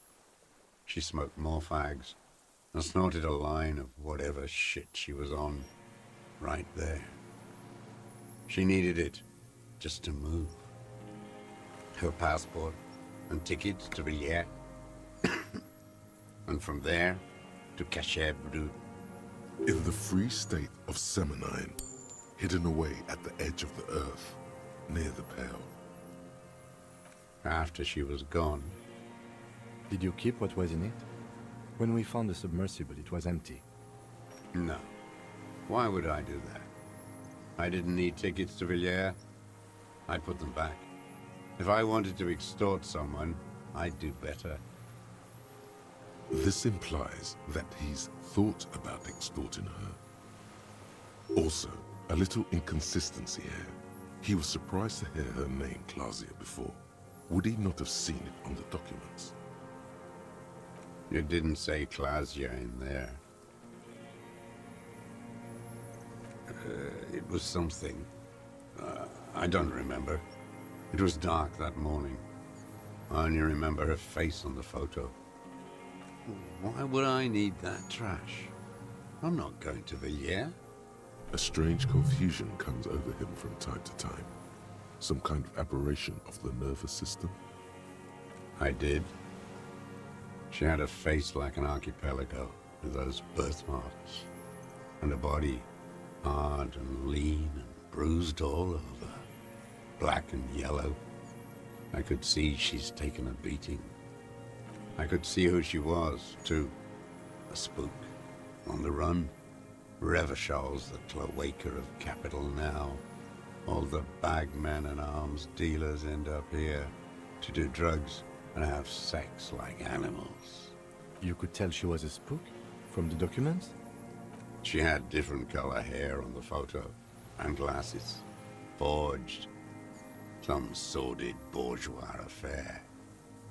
She smoked more fags and snorted a line of whatever shit she was on, right there. She needed it just to move. Her passport and tickets to Villiers. And from there to Cachet Brut. In the free state of Seminine, hidden away at the edge of the earth, near the Pale. After she was gone. Did you keep what was in it? When we found the submersible, it was empty. No. Why would I do that? I didn't need tickets to Villiers. I put them back. If I wanted to extort someone, I'd do better. This implies that he's thought about extorting her. Also, a little inconsistency here. He was surprised to hear her name Clausia before. Would he not have seen it on the documents? It didn't say Clausia in there. It was something. I don't remember. It was dark that morning. I only remember her face on the photo. Why would I need that trash? I'm not going to Villiers. A strange confusion comes over him from time to time. Some kind of aberration of the nervous system. I did. She had a face like an archipelago with those birthmarks. And a body hard and lean and bruised all over. Black and yellow. I could see she's taken a beating. I could see who she was, too. A spook. On the run. Revershal's the cloaca of capital now. All the bagmen and arms dealers end up here to do drugs and have sex like animals. You could tell she was a spook from the documents? She had different color hair on the photo, and glasses. Forged. Some sordid bourgeois affair.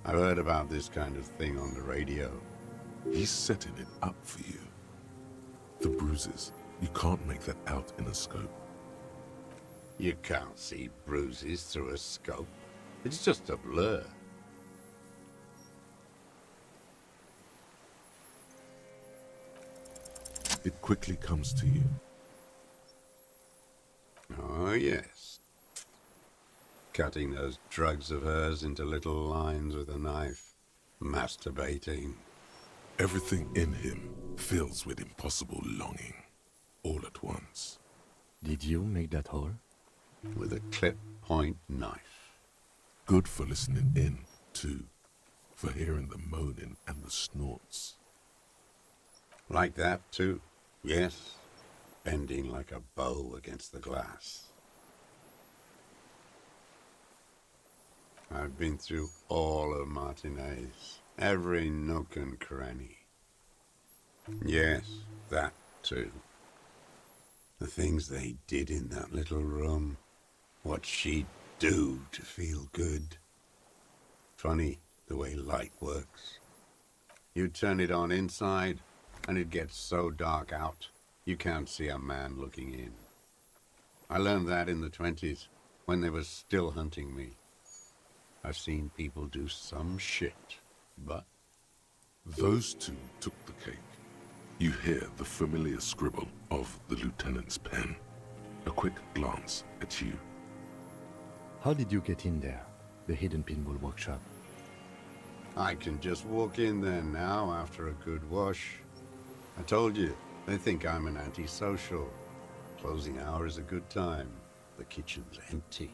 I've heard about this kind of thing on the radio. He's setting it up for you. The bruises, you can't make that out in a scope. You can't see bruises through a scope. It's just a blur. It quickly comes to you. Oh, yes. Cutting those drugs of hers into little lines with a knife. Masturbating. Everything in him fills with impossible longing, all at once. Did you make that hole? With a clip-point knife. Good for listening in, too. For hearing the moaning and the snorts. Like that, too. Yes. Bending like a bow against the glass. I've been through all of Martinez. Every nook and cranny. Yes, that too. The things they did in that little room. What she'd do to feel good. Funny the way light works. You turn it on inside, and it gets so dark out, you can't see a man looking in. I learned that in the 20s, when they were still hunting me. I've seen people do some shit, but... Those two took the cake. You hear the familiar scribble of the lieutenant's pen. A quick glance at you. How did you get in there, the hidden pinball workshop? I can just walk in there now after a good wash. I told you, they think I'm an antisocial. Closing hour is a good time. The kitchen's empty.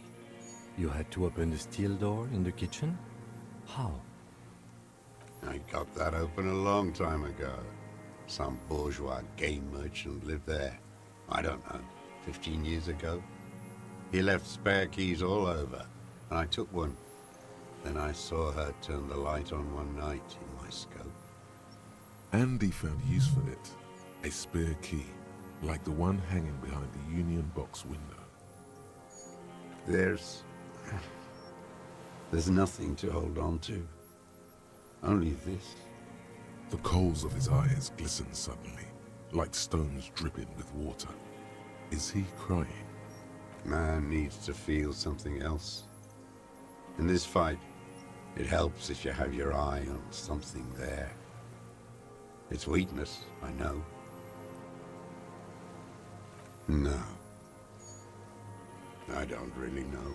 You had to open the steel door in the kitchen? How? I got that open a long time ago. Some bourgeois game merchant lived there. I don't know, 15 years ago. He left spare keys all over, and I took one. Then I saw her turn the light on one night in my scope. Andy found use for it. A spare key, like the one hanging behind the Union Box window. There's nothing to hold on to. Only this. The coals of his eyes glisten suddenly, like stones dripping with water. Is he crying? Man needs to feel something else. In this fight, it helps if you have your eye on something there. It's weakness, I know. No. I don't really know.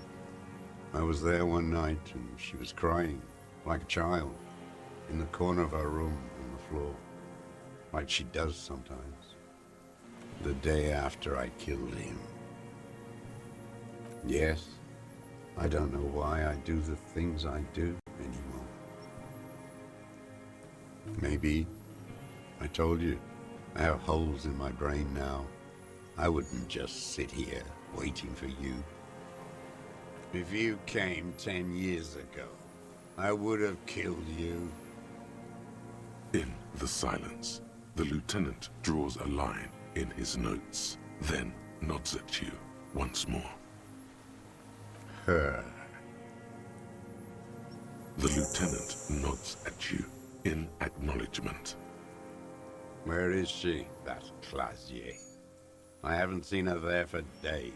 I was there one night and she was crying, like a child, in the corner of her room on the floor, like she does sometimes. The day after I killed him. Yes, I don't know why I do the things I do anymore. Maybe, I told you, I have holes in my brain now. I wouldn't just sit here waiting for you. If you came 10 years ago, I would have killed you. In the silence, the lieutenant draws a line in his notes, then nods at you once more. Her. The lieutenant nods at you in acknowledgement. Where is she, that Clasier? I haven't seen her there for days.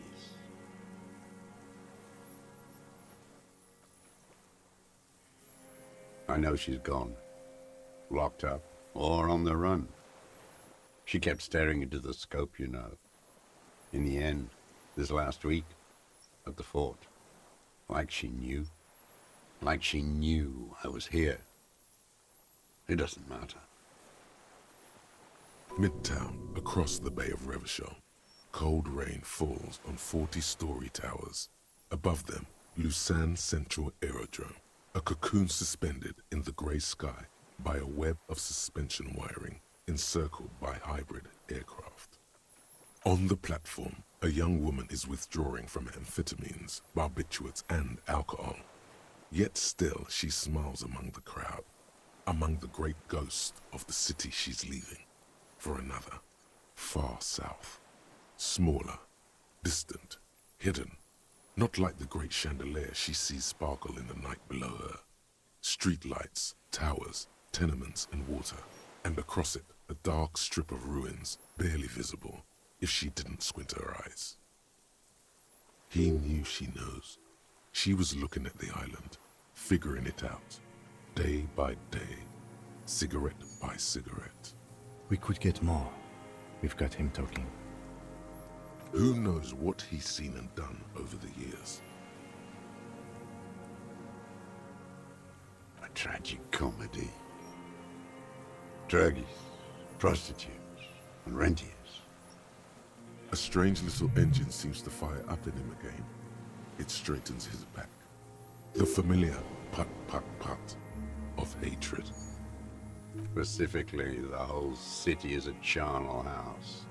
I know she's gone. Locked up, or on the run. She kept staring into the scope, you know. In the end, this last week, at the fort. Like she knew. Like she knew I was here. It doesn't matter. Midtown, across the Bay of Revachol, cold rain falls on 40-story towers. Above them, Lusan Central Aerodrome, a cocoon suspended in the grey sky by a web of suspension wiring encircled by hybrid aircraft. On the platform, a young woman is withdrawing from amphetamines, barbiturates, and alcohol. Yet still she smiles among the crowd, among the great ghost of the city she's leaving, for another, far south, smaller, distant, hidden, not like the great chandelier she sees sparkle in the night below her. Street lights, towers, tenements, and water, and across it a dark strip of ruins, barely visible if she didn't squint her eyes. He knew she knows. She was looking at the island, figuring it out, day by day, cigarette by cigarette. We could get more. We've got him talking. Who knows what he's seen and done over the years? A tragic comedy. Druggies, prostitutes, and rentiers. A strange little engine seems to fire up in him again. It straightens his back. The familiar put of hatred. Specifically, the whole city is a charnel house,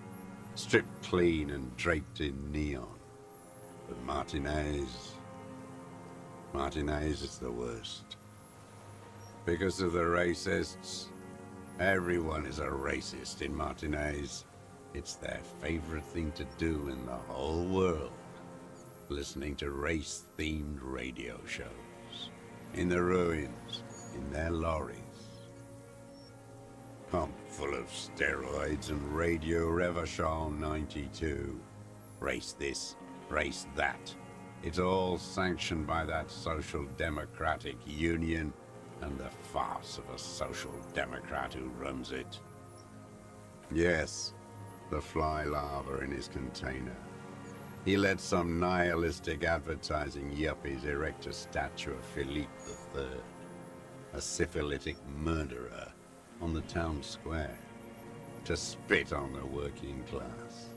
stripped clean and draped in neon. But Martinez is the worst. Because of the racists, everyone is a racist in Martinez. It's their favorite thing to do in the whole world. Listening to race-themed radio shows. In the ruins, in their lorries. Pumped full of steroids and Radio Revachol 92. Race this, race that. It's all sanctioned by that Social Democratic Union and the farce of a Social Democrat who runs it. Yes, the fly larva in his container. He let some nihilistic advertising yuppies erect a statue of Philippe III, a syphilitic murderer, on the town square, to spit on the working class.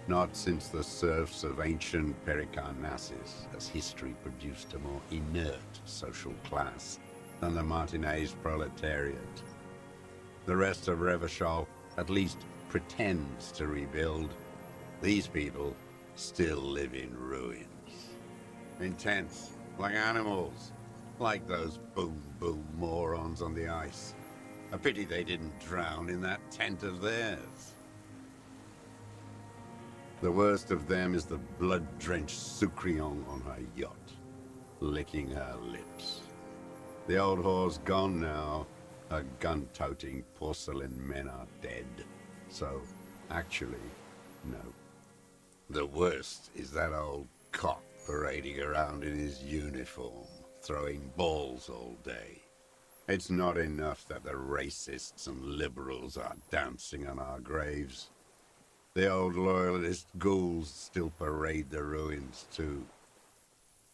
Not since the serfs of ancient Pericarnassus has history produced a more inert social class than the Martinez proletariat. The rest of Revachol at least pretends to rebuild. These people still live in ruins. In tents, like animals, like those boom morons on the ice. A pity they didn't drown in that tent of theirs. The worst of them is the blood-drenched Sucrion on her yacht, licking her lips. The old whore's gone now. Her gun-toting porcelain men are dead. So, actually, no. The worst is that old cop parading around in his uniform, throwing balls all day. It's not enough that the racists and liberals are dancing on our graves. The old loyalist ghouls still parade the ruins too.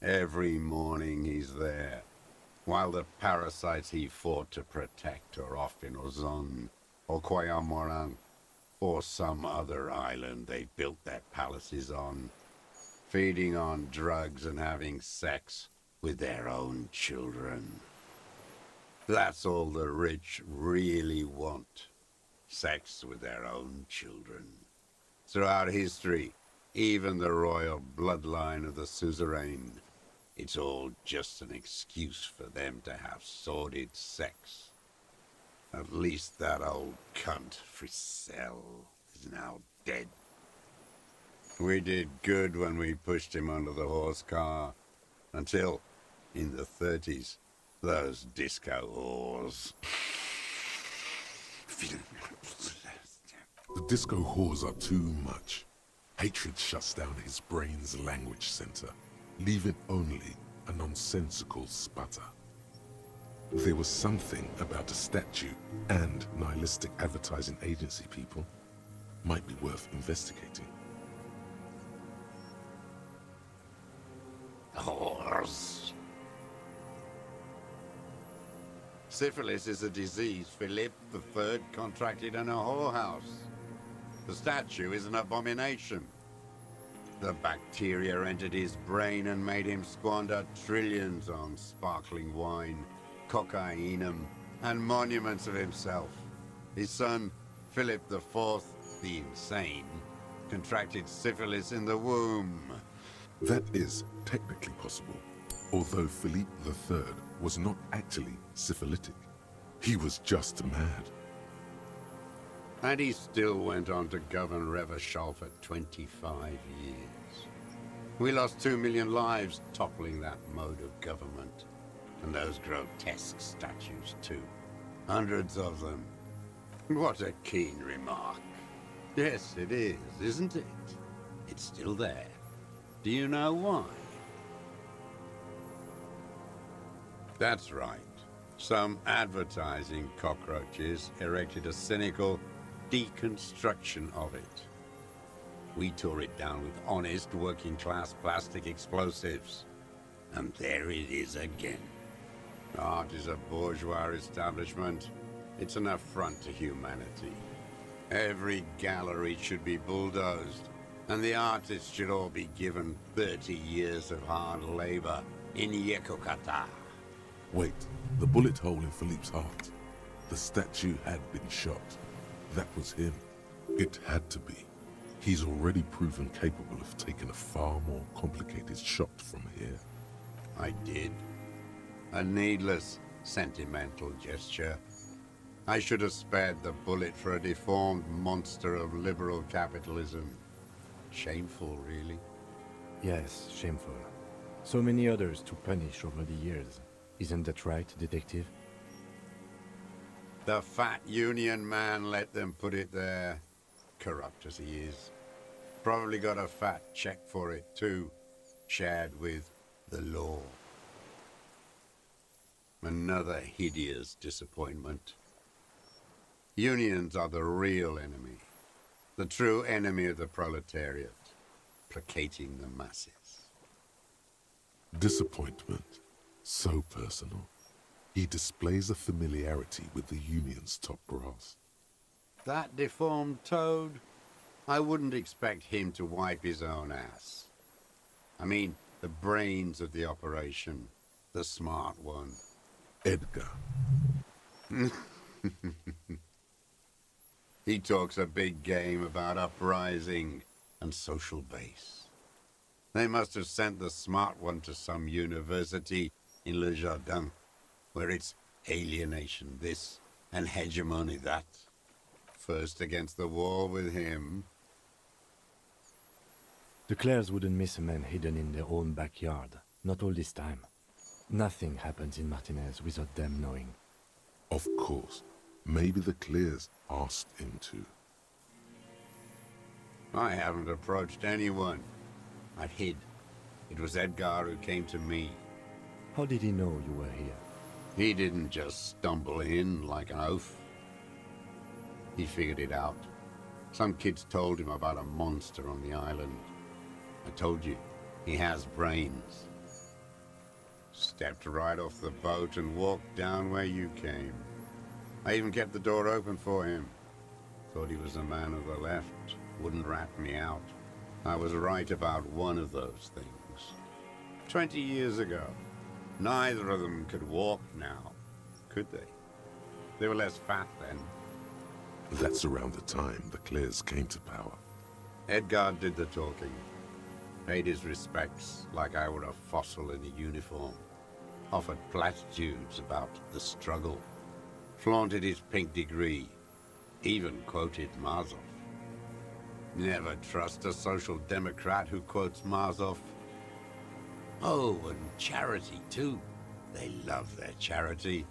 Every morning he's there, while the parasites he fought to protect are off in Ozon, or Quayamoran, or some other island they built their palaces on, feeding on drugs and having sex with their own children. That's all the rich really want. Sex with their own children. Throughout history, even the royal bloodline of the suzerain, it's all just an excuse for them to have sordid sex. At least that old cunt, Frisell, is now dead. We did good when we pushed him under the horse car, until, in the 30s, those disco whores. The disco whores are too much. Hatred shuts down his brain's language center, leaving only a nonsensical sputter. There was something about a statue and nihilistic advertising agency people might be worth investigating. Whores. Syphilis is a disease Philippe III contracted in a whorehouse. The statue is an abomination. The bacteria entered his brain and made him squander trillions on sparkling wine, cocainum, and monuments of himself. His son, Philip IV, the insane, contracted syphilis in the womb. That is technically possible, although Philippe III was not actually syphilitic. He was just mad. And he still went on to govern Revachol for 25 years. We lost 2 million lives toppling that mode of government. And those grotesque statues, too. Hundreds of them. What a keen remark. Yes, it is, isn't it? It's still there. Do you know why? That's right. Some advertising cockroaches erected a cynical deconstruction of it. We tore it down with honest working-class plastic explosives. And there it is again. Art is a bourgeois establishment. It's an affront to humanity. Every gallery should be bulldozed, and the artists should all be given 30 years of hard labor in Yekokata. Wait, the bullet hole in Philippe's heart. The statue had been shot. That was him. It had to be. He's already proven capable of taking a far more complicated shot from here. I did. A needless, sentimental gesture. I should have spared the bullet for a deformed monster of liberal capitalism. Shameful, really. Yes, shameful. So many others to punish over the years. Isn't that right, detective? The fat union man let them put it there. Corrupt as he is. Probably got a fat check for it, too. Shared with the law. Another hideous disappointment. Unions are the real enemy. The true enemy of the proletariat. Placating the masses. Disappointment. So personal. He displays a familiarity with the union's top brass. That deformed toad? I wouldn't expect him to wipe his own ass. I mean, the brains of the operation. The smart one. Edgar. He talks a big game about uprising and social base. They must have sent the smart one to some university in Le Jardin, where it's alienation this and hegemony that. First against the wall with him. The Clares wouldn't miss a man hidden in their own backyard. Not all this time. Nothing happens in Martinez without them knowing. Of course. Maybe the Clears asked him to. I haven't approached anyone. I've hid. It was Edgar who came to me. How did he know you were here? He didn't just stumble in like an oaf. He figured it out. Some kids told him about a monster on the island. I told you, he has brains. Stepped right off the boat and walked down where you came. I even kept the door open for him. Thought he was a man of the left, wouldn't rat me out. I was right about one of those things. 20 years ago. Neither of them could walk now, could they? They were less fat then. That's around the time the Clears came to power. Edgar did the talking. Paid his respects like I were a fossil in a uniform. Offered platitudes about the struggle. Flaunted his pink degree. Even quoted Marzoff. Never trust a social democrat who quotes Marzoff. Oh, and charity, too. They love their charity.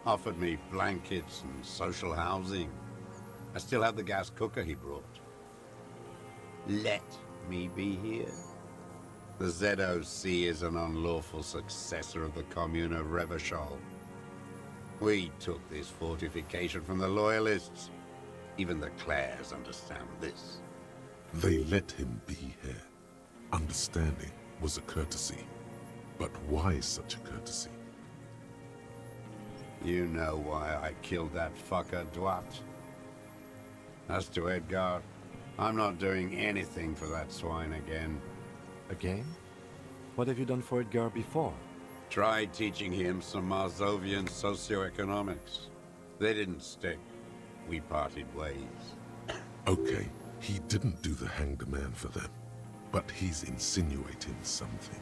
Offered me blankets and social housing. I still have the gas cooker he brought. Let me be here. The ZOC is an unlawful successor of the Commune of Revachol. We took this fortification from the Loyalists. Even the Clares understand this. They let him be here. Understanding was a courtesy. But why such a courtesy? You know why I killed that fucker, Dwat. As to Edgar, I'm not doing anything for that swine again. Again? What have you done for Edgar before? Tried teaching him some Marzovian socioeconomics. They didn't stick. We parted ways. Okay, he didn't do the hanged man for them, but he's insinuating something.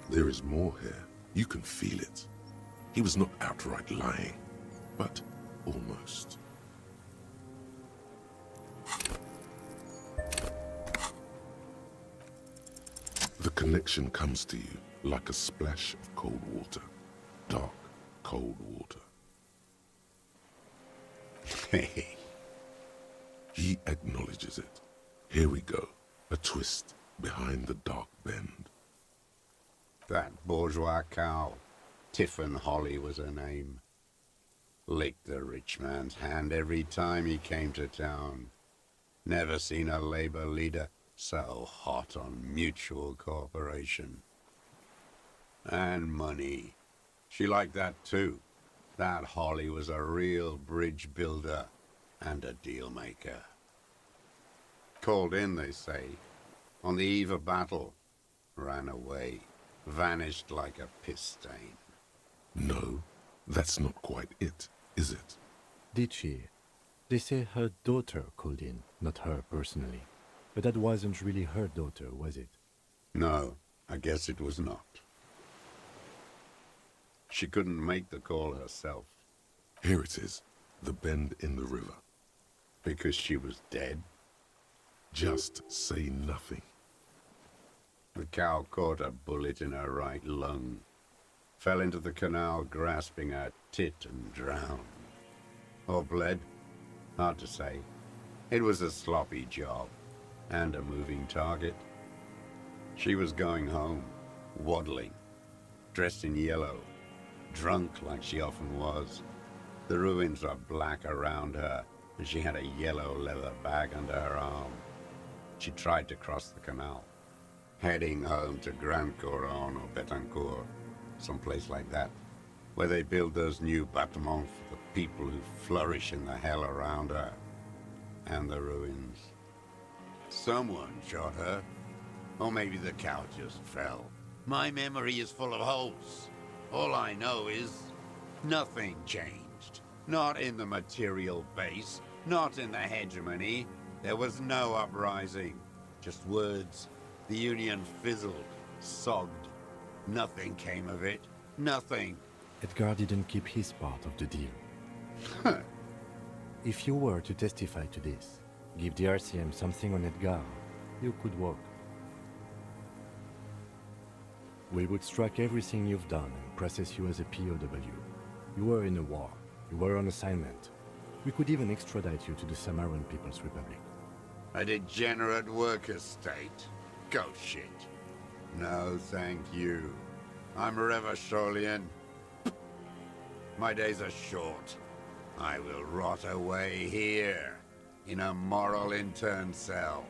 There is more here. You can feel it. He was not outright lying, but almost. The connection comes to you like a splash of cold water. Dark, cold water. He acknowledges it. Here we go. A twist behind the dark bend. That bourgeois cow, Tiffin Holly was her name. Licked the rich man's hand every time he came to town. Never seen a labor leader so hot on mutual cooperation. And money. She liked that too. That Holly was a real bridge builder and a deal maker. Called in, they say, on the eve of battle. Ran away. Vanished like a piss stain. No, that's not quite it, is it? Did she? They say her daughter called in, not her personally. But that wasn't really her daughter, was it? No, I guess it was not. She couldn't make the call herself. Here it is, the bend in the river. Because she was dead? Just say nothing. The cow caught a bullet in her right lung. Fell into the canal grasping her tit and drowned. Or bled? Hard to say. It was a sloppy job. And a moving target. She was going home, waddling, dressed in yellow, drunk like she often was. The ruins were black around her, and she had a yellow leather bag under her arm. She tried to cross the canal, heading home to Grand Couronne or Betancourt, someplace like that, where they build those new bâtiments for the people who flourish in the hell around her, and the ruins. Someone shot her. Or maybe the cow just fell. My memory is full of holes. All I know is nothing changed. Not in the material base, not in the hegemony. There was no uprising. Just words. The Union fizzled, sogged. Nothing came of it. Nothing. Edgar didn't keep his part of the deal. If you were to testify to this, give the RCM something on Edgar, you could walk. We would strike everything you've done and process you as a POW. You were in a war. You were on assignment. We could even extradite you to the Samaran People's Republic. A degenerate worker state. Go shit. No, thank you. I'm Revacholian. My days are short. I will rot away here. In a moral intern cell.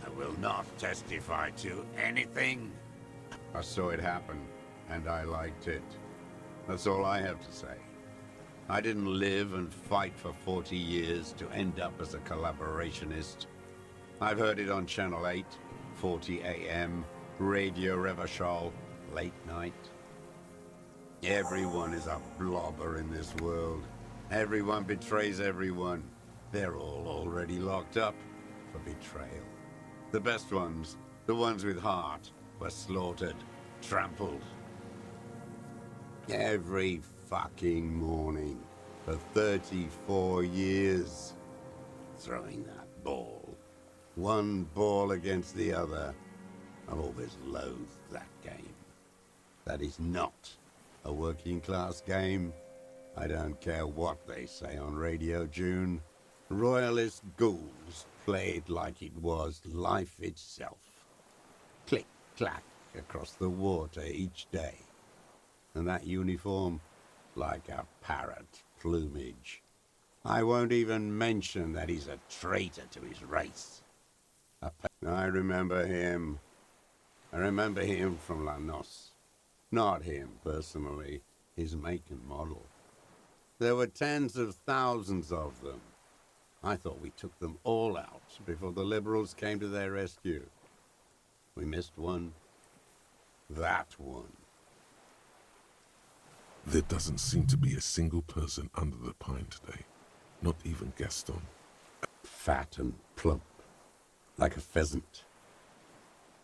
I will not testify to anything. I saw it happen, and I liked it. That's all I have to say. I didn't live and fight for 40 years to end up as a collaborationist. I've heard it on Channel 8, 40 AM, Radio Revachol, late night. Everyone is a blobber in this world. Everyone betrays everyone. They're all already locked up for betrayal. The best ones, the ones with heart, were slaughtered, trampled. Every fucking morning for 34 years. Throwing that ball. One ball against the other. I've always loathed that game. That is not a working class game. I don't care what they say on Radio June. Royalist ghouls played like it was life itself. Click, clack across the water each day. And that uniform, like a parrot plumage. I won't even mention that he's a traitor to his race. I remember him. I remember him from La Noce. Not him personally, his make and model. There were tens of thousands of them. I thought we took them all out before the liberals came to their rescue. We missed one. That one. There doesn't seem to be a single person under the pine today. Not even Gaston. Fat and plump. Like a pheasant.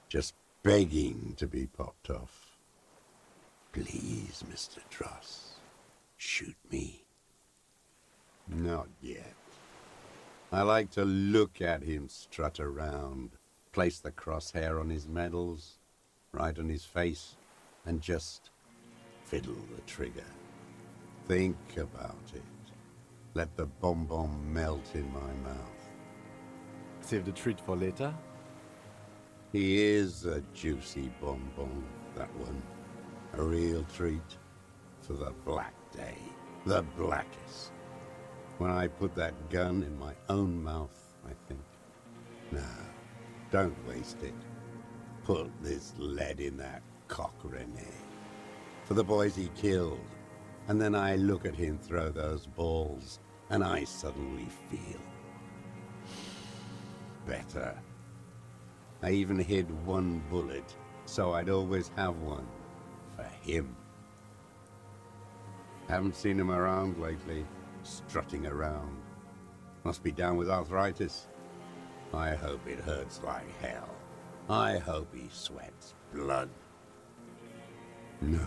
Just begging to be popped off. Please, Mr. Dross. Shoot me. Not yet. I like to look at him strut around, place the crosshair on his medals, right on his face, and just fiddle the trigger. Think about it. Let the bomb melt in my mouth. Save the treat for later? He is a juicy bonbon, that one. A real treat for the black day. The blackest. When I put that gun in my own mouth, I think, no, don't waste it. Put this lead in that cock, Rene. For the boys he killed. And then I look at him throw those balls, and I suddenly feel better. I even hid one bullet, so I'd always have one for him. Haven't seen him around lately, strutting around. Must be down with arthritis. I hope it hurts like hell. I hope he sweats blood. No.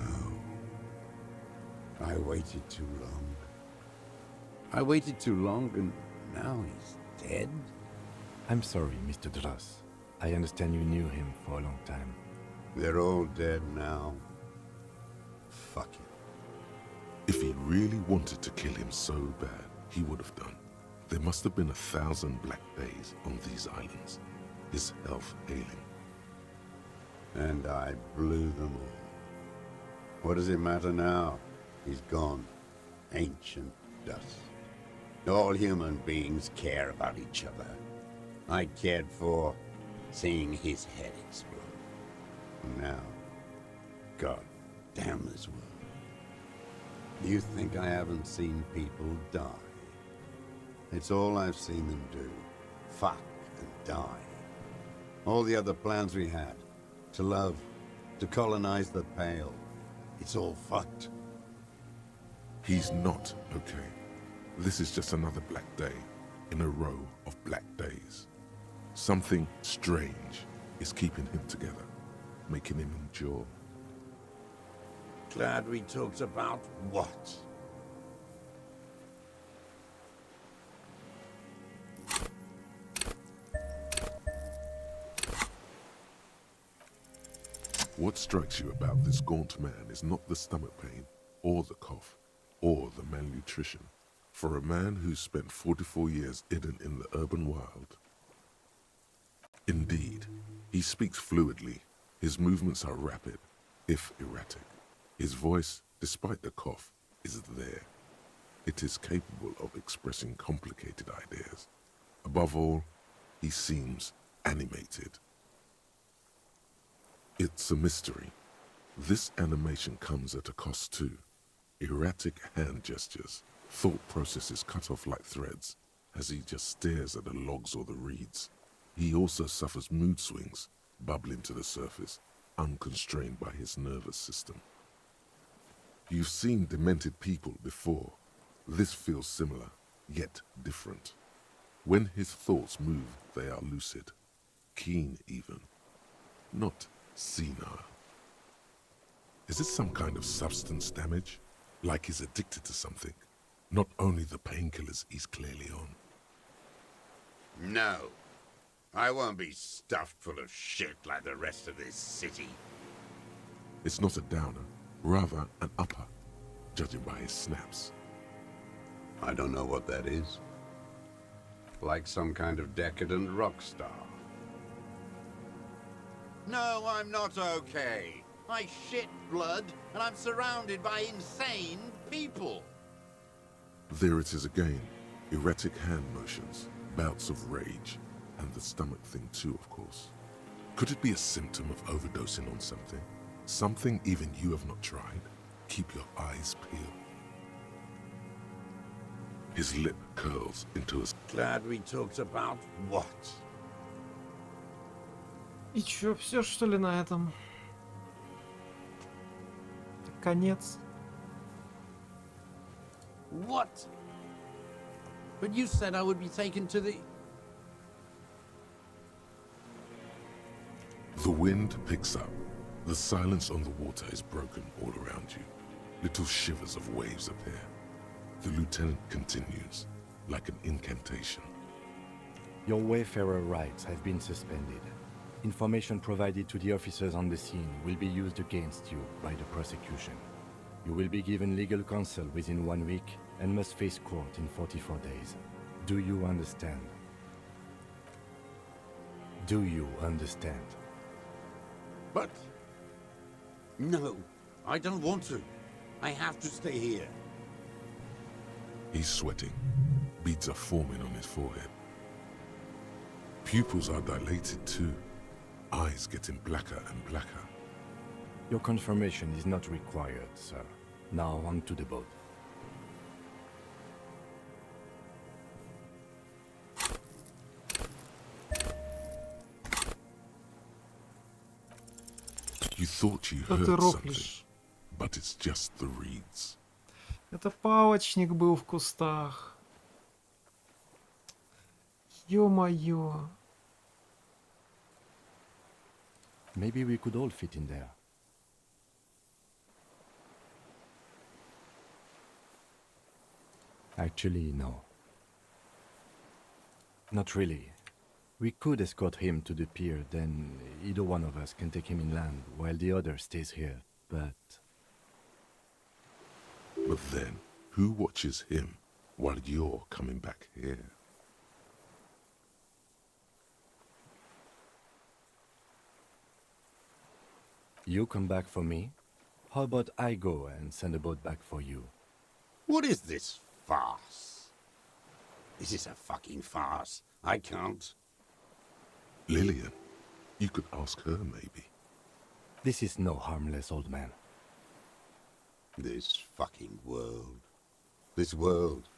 I waited too long. I waited too long, and now he's dead? I'm sorry, Mr. Dross. I understand you knew him for a long time. They're all dead now. Fuck it. If he really wanted to kill him so bad, he would have done. There must have been 1,000 black days on these islands. His health ailing. And I blew them all. What does it matter now? He's gone. Ancient dust. All human beings care about each other. I cared for seeing his head explode. Now, God damn this world. You think I haven't seen people die? It's all I've seen them do. Fuck and die. All the other plans we had. To love. To colonize the Pale. It's all fucked. He's not okay. This is just another black day in a row of black days. Something strange is keeping him together, making him endure. Glad we talked about what? What strikes you about this gaunt man is not the stomach pain, or the cough, or the malnutrition. For a man who's spent 44 years hidden in the urban wild. Indeed, he speaks fluidly. His movements are rapid, if erratic. His voice, despite the cough, is there. It is capable of expressing complicated ideas. Above all, he seems animated. It's a mystery. This animation comes at a cost too. Erratic hand gestures, thought processes cut off like threads, as he just stares at the logs or the reeds. He also suffers mood swings, bubbling to the surface, unconstrained by his nervous system. You've seen demented people before. This feels similar, yet different. When his thoughts move, they are lucid, keen even, not senile. Is it some kind of substance damage? Like he's addicted to something? Not only the painkillers he's clearly on. No. I won't be stuffed full of shit like the rest of this city. It's not a downer, rather an upper, judging by his snaps. I don't know what that is. Like some kind of decadent rock star. No, I'm not okay. I shit blood, and I'm surrounded by insane people. There it is again. Erratic hand motions, bouts of rage, and the stomach thing too, of course. Could it be a symptom of overdosing on something? Something even you have not tried? Keep your eyes peeled. His lip curls into a... Glad we talked about what? И чё, все что ли на этом? Конец. What? But you said I would be taken to the... The wind picks up. The silence on the water is broken all around you. Little shivers of waves appear. The lieutenant continues, like an incantation. Your Wayfarer rights have been suspended. Information provided to the officers on the scene will be used against you by the prosecution. You will be given legal counsel within 1 week and must face court in 44 days. Do you understand? Do you understand? But... No, I don't want to. I have to stay here. He's sweating. Beads are forming on his forehead. Pupils are dilated too. Eyes getting blacker and blacker. Your confirmation is not required, sir. Now on to the boat. You thought you Да ты heard something, рофлишь. but it's just the reeds. Это палочник был в кустах. Ё-моё. Maybe we could all fit in there. Actually, no. Not really. We could escort him to the pier, then either one of us can take him inland while the other stays here, but... But then, who watches him while you're coming back here? You come back for me? How about I go and send a boat back for you? What is this farce? Is this a fucking farce? I can't. Lillian, you could ask her maybe. This is no harmless old man. This fucking world. This world.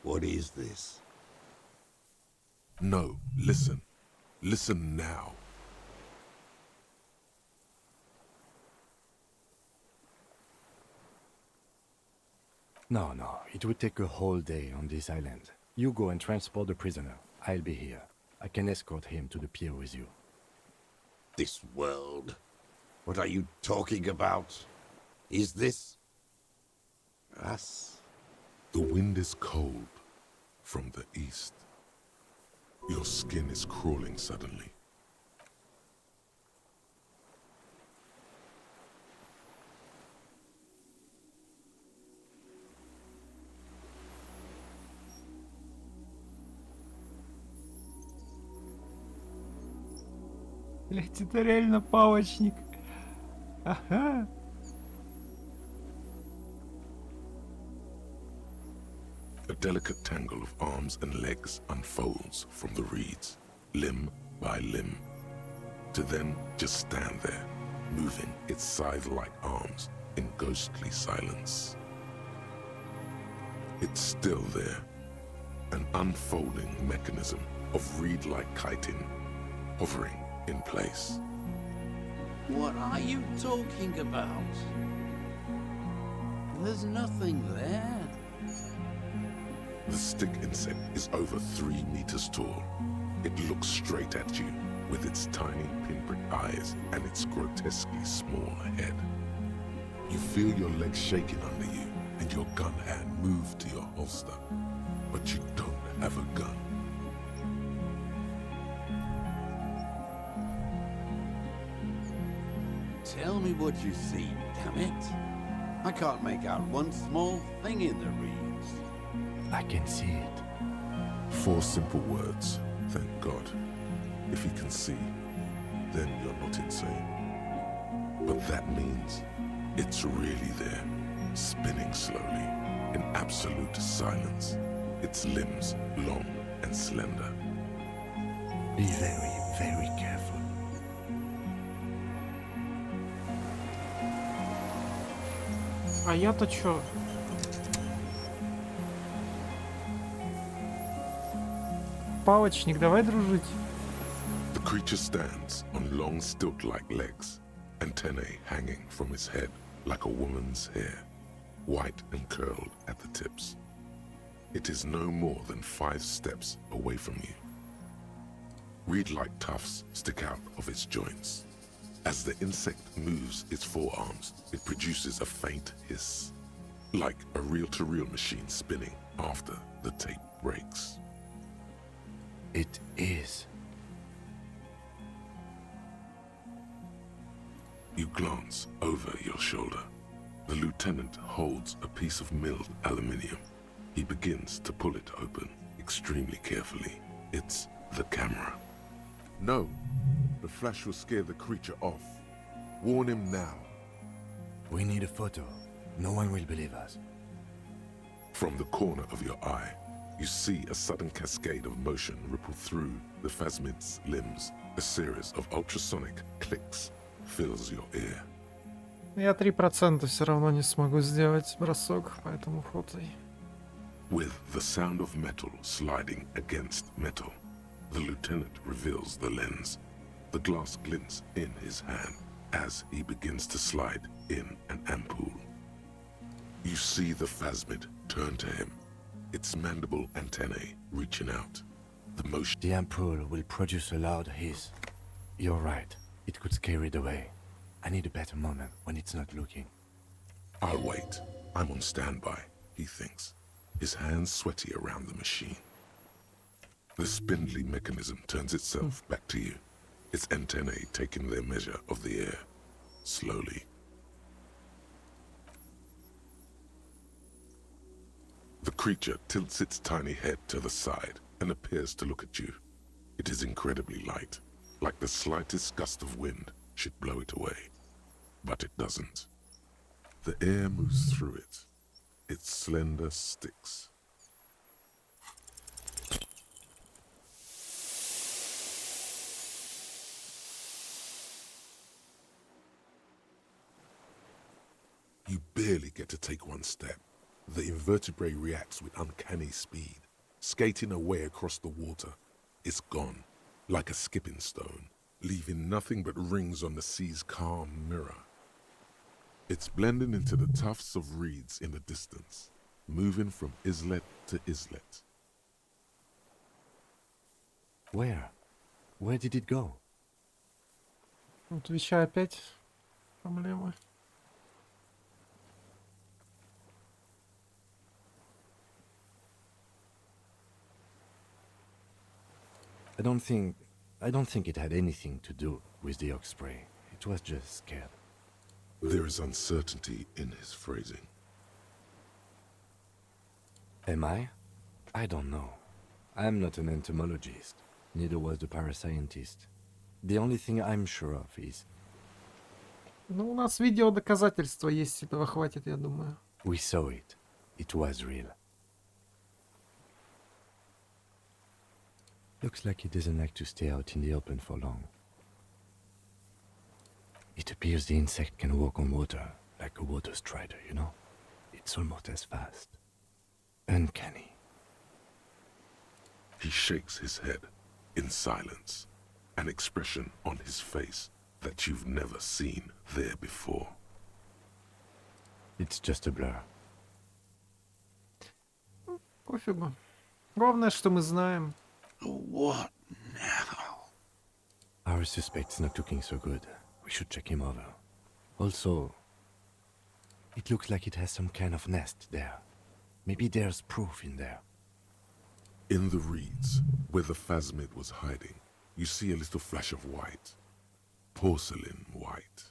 What is this? No, listen. Listen now. No, it would take a whole day on this island. You go and transport the prisoner. I'll be here. I can escort him to the pier with you. This world? What are you talking about? Is this... us? The wind is cold from the east. Your skin is crawling suddenly. Блять, это реально палочник. Ага. A delicate tangle of arms and legs unfolds from the reeds, limb by limb, to then just stand there, moving its scythe-like arms in ghostly silence. It's still there, an unfolding mechanism of reed-like chitin, hovering in place. What are you talking about? There's nothing there. The stick insect is over 3 meters tall. It looks straight at you with its tiny pinprick eyes and its grotesquely small head. You feel your legs shaking under you and your gun hand move to your holster, but you don't have a gun. Tell me what you see, damn it. I can't make out one small thing in the reeds. I can see it. 4 simple words, thank God. If you can see, then you're not insane. But that means it's really there, spinning slowly, in absolute silence, its limbs long and slender. Be very, very careful. А я-то чё? палочник, давай дружить. The creature stands on long stilt-like legs, antennae hanging from his head like a woman's hair, white and curled at the tips. It is no more than 5 steps away from you. Reed-like tufts stick out of its joints. As the insect moves its forearms, it produces a faint hiss, like a reel-to-reel machine spinning after the tape breaks. It is. You glance over your shoulder. The lieutenant holds a piece of milled aluminium. He begins to pull it open, extremely carefully. It's the camera. No, the flash will scare the creature off. Warn him now. We need a photo. No one will believe us. From the corner of your eye, you see a sudden cascade of motion ripple through the phasmid's limbs. A series of ultrasonic clicks fills your ear. Я 3% все равно не смогу сделать бросок, поэтому фотай. With the sound of metal sliding against metal, the lieutenant reveals the lens. The glass glints in his hand as he begins to slide in an ampoule. You see the phasmid turn to him, its mandible antennae reaching out. The motion. The ampoule will produce a loud hiss. You're right. It could scare it away. I need a better moment when it's not looking. I'll wait. I'm on standby, he thinks, his hands sweaty around the machine. The spindly mechanism turns itself back to you, its antennae taking their measure of the air, slowly. The creature tilts its tiny head to the side and appears to look at you. It is incredibly light, like the slightest gust of wind should blow it away. But it doesn't. The air moves through it, its slender sticks. You barely get to take one step. The invertebrate reacts with uncanny speed, skating away across the water. It's gone, like a skipping stone, leaving nothing but rings on the sea's calm mirror. It's blending into the tufts of reeds in the distance, moving from islet to islet. Where? Where did it go? У Твича опять проблемы. I don't think it had anything to do with the Oxprey. It was just scared. There is uncertainty in his phrasing. Am I? I don't know. I'm not an entomologist. Neither was the parascientist. The only thing I'm sure of is... Ну, у нас видео доказательства есть, этого хватит, я думаю. We saw it. It was real. Looks like he doesn't like to stay out in the open for long. It appears the insect can walk on water, like a water strider, you know? It's almost as fast. Uncanny. He shakes his head in silence, an expression on his face that you've never seen there before. It's just a blur. Пофигу. Главное, что мы знаем. What now? Our suspect's not looking so good. We should check him over. Also, it looks like it has some kind of nest there. Maybe there's proof in there. In the reeds, where the phasmid was hiding, you see a little flash of white. Porcelain white.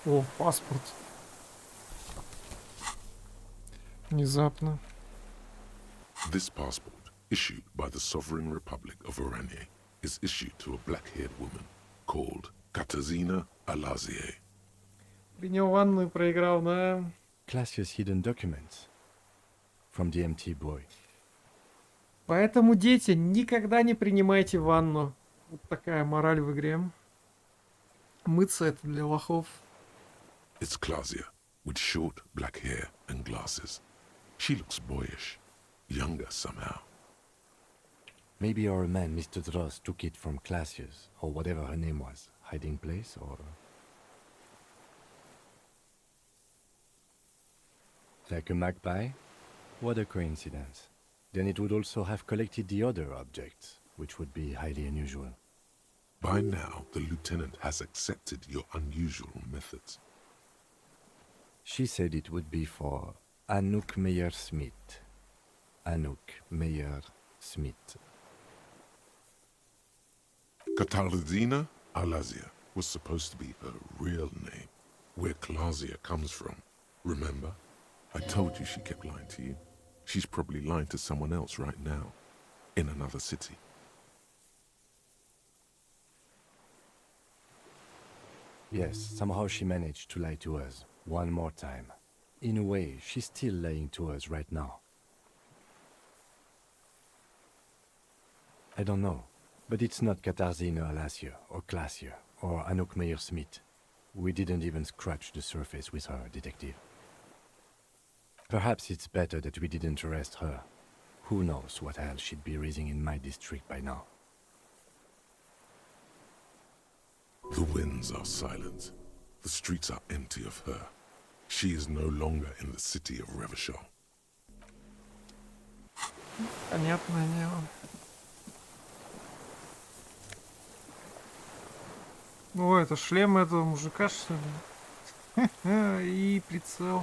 О, паспорт. Внезапно. This passport, issued by the Sovereign Republic of Oranje, is issued to a black-haired woman called Katarzyna Alazie. Принял ванную, проиграл, да. Classia's hidden documents. From the MT boy. Поэтому, дети, никогда не принимайте ванну. Вот такая мораль в игре. Мыться это для лохов. It's Klasia, with short black hair and glasses. She looks boyish, younger somehow. Maybe our man, Mr. Dross, took it from Classius, or whatever her name was. Hiding place, or... Like a magpie? What a coincidence. Then it would also have collected the other objects, which would be highly unusual. By now, the lieutenant has accepted your unusual methods. She said it would be for Anouk Meyer-Smith. Anouk Meyer-Smith. Katarzyna Alazia was supposed to be her real name, where Klasia comes from. Remember? I told you she kept lying to you. She's probably lying to someone else right now, in another city. Yes, somehow she managed to lie to us, one more time. In a way, she's still lying to us right now. I don't know, but it's not Katarzyna Alasia, or Klasia, or Anouk Meyer-Smith. We didn't even scratch the surface with her, detective. Perhaps it's better that we didn't arrest her. Who knows what hell she'd be raising in my district by now. The winds are silent. The streets are empty of her. She is no longer in the city of Revachol. Понятное дело. О, это шлем этого мужика, что ли? И прицел.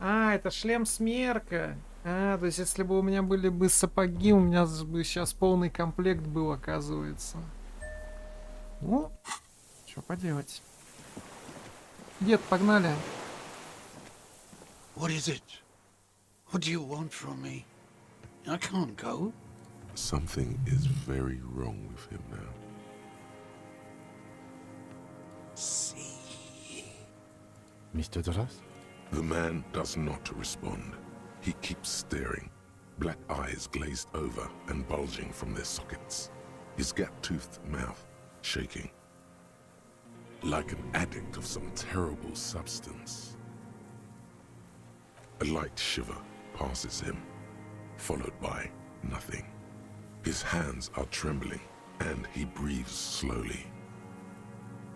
А, это шлем смерка. А, то есть если бы у меня были бы сапоги, у меня бы сейчас полный комплект был, оказывается. Ну, что поделать. Дед, погнали. What is it? What do you want from me? I can't go. Something is very wrong with him now. See. Mr. Dross? The man does not respond. He keeps staring, black eyes glazed over and bulging from their sockets. His gap-toothed mouth shaking. Like an addict of some terrible substance. A light shiver passes him, followed by nothing. His hands are trembling, and he breathes slowly.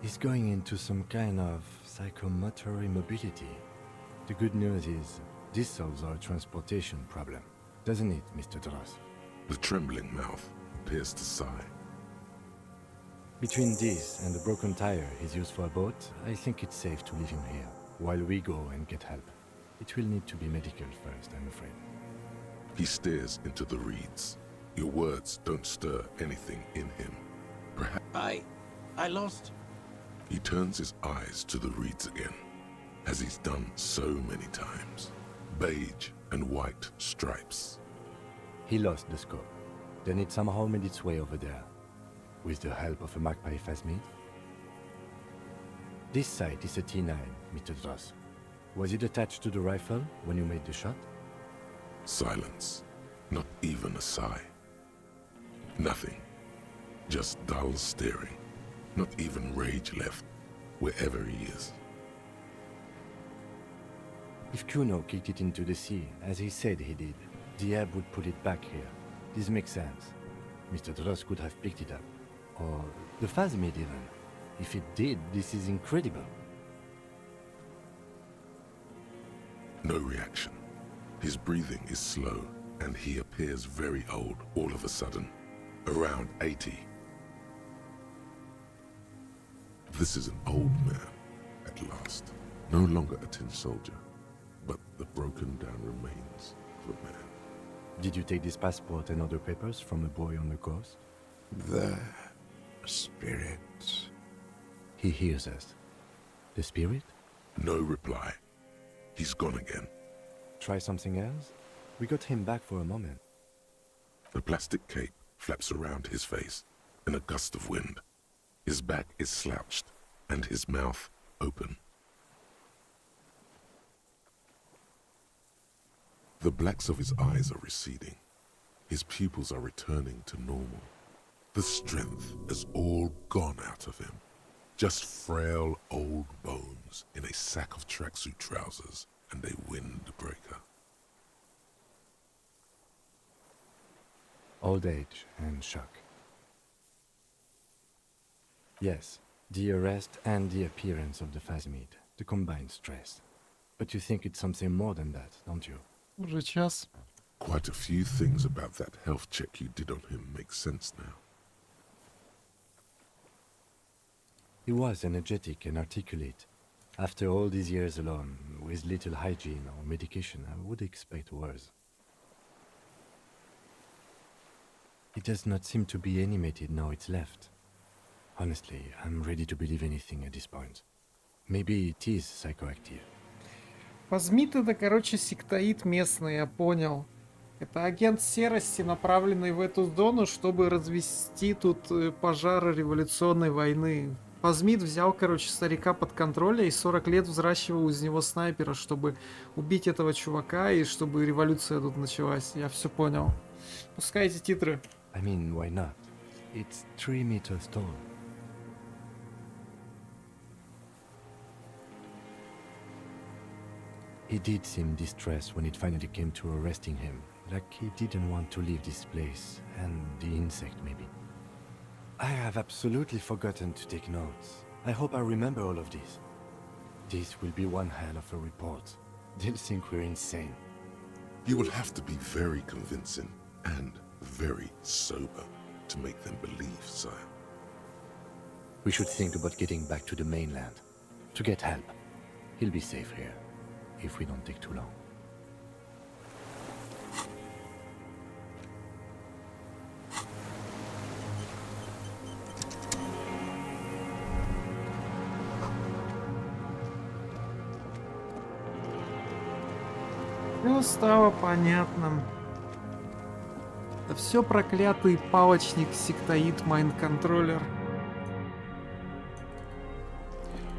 He's going into some kind of psychomotor immobility. The good news is, this solves our transportation problem, doesn't it, Mr. Dross? The trembling mouth appears to sigh. Between this and the broken tire he's used for a boat, I think it's safe to leave him here, while we go and get help. It will need to be medical first, I'm afraid. He stares into the reeds. Your words don't stir anything in him. Perhaps... I lost... He turns his eyes to the reeds again, as he's done so many times. Beige and white stripes. He lost the scope. Then it somehow made its way over there, with the help of a magpie phasmid. This sight is a T9, Mr. Dross. Was it attached to the rifle when you made the shot? Silence. Not even a sigh. Nothing. Just dull staring. Not even rage left, wherever he is. If Kuno kicked it into the sea, as he said he did, the ebb would put it back here. This makes sense. Mr. Dross could have picked it up. Or the phasmid even. If it did, this is incredible. No reaction. His breathing is slow, and he appears very old all of a sudden. Around 80. This is an old man, at last. No longer a tin soldier, but the broken down remains of a man. Did you take this passport and other papers from a boy on the coast? The spirit. He hears us. The spirit? No reply. He's gone again. Try something else? We got him back for a moment. The plastic cape flaps around his face in a gust of wind. His back is slouched and his mouth open. The blacks of his eyes are receding. His pupils are returning to normal. The strength is all gone out of him. Just frail old bones in a sack of tracksuit trousers and a windbreaker. Old age and shock. Yes, the arrest and the appearance of the Phasmid, the combined stress. But you think it's something more than that, don't you? Уже час. Quite a few things about that health check you did on him make sense now. He was energetic and articulate. After all these years alone, with little hygiene or medication, I would expect worse. He does not seem to be animated now it's left. Honestly, I'm ready to believe anything at this point. Maybe it is psychoactive. Фазмид это, короче, сектоид местный, я понял. Это агент серости, направленный в эту зону, чтобы развести тут пожары революционной войны. Фазмид взял, короче, старика под контроль и 40 лет взращивал из него снайпера, чтобы убить этого чувака и чтобы революция тут началась. Я все понял. Пускайте титры. I mean, why not? It's 3 meters tall. He did seem distressed when it finally came to arresting him, like he didn't want to leave this place, and the insect maybe. I have absolutely forgotten to take notes. I hope I remember all of this. This will be one hell of a report. They'll think we're insane. You will have to be very convincing and very sober to make them believe, sire. We should think about getting back to the mainland, to get help. He'll be safe here, if we don't take too long. Все стало понятным. Это все проклятый палочник, сектоид, майнд-контроллер.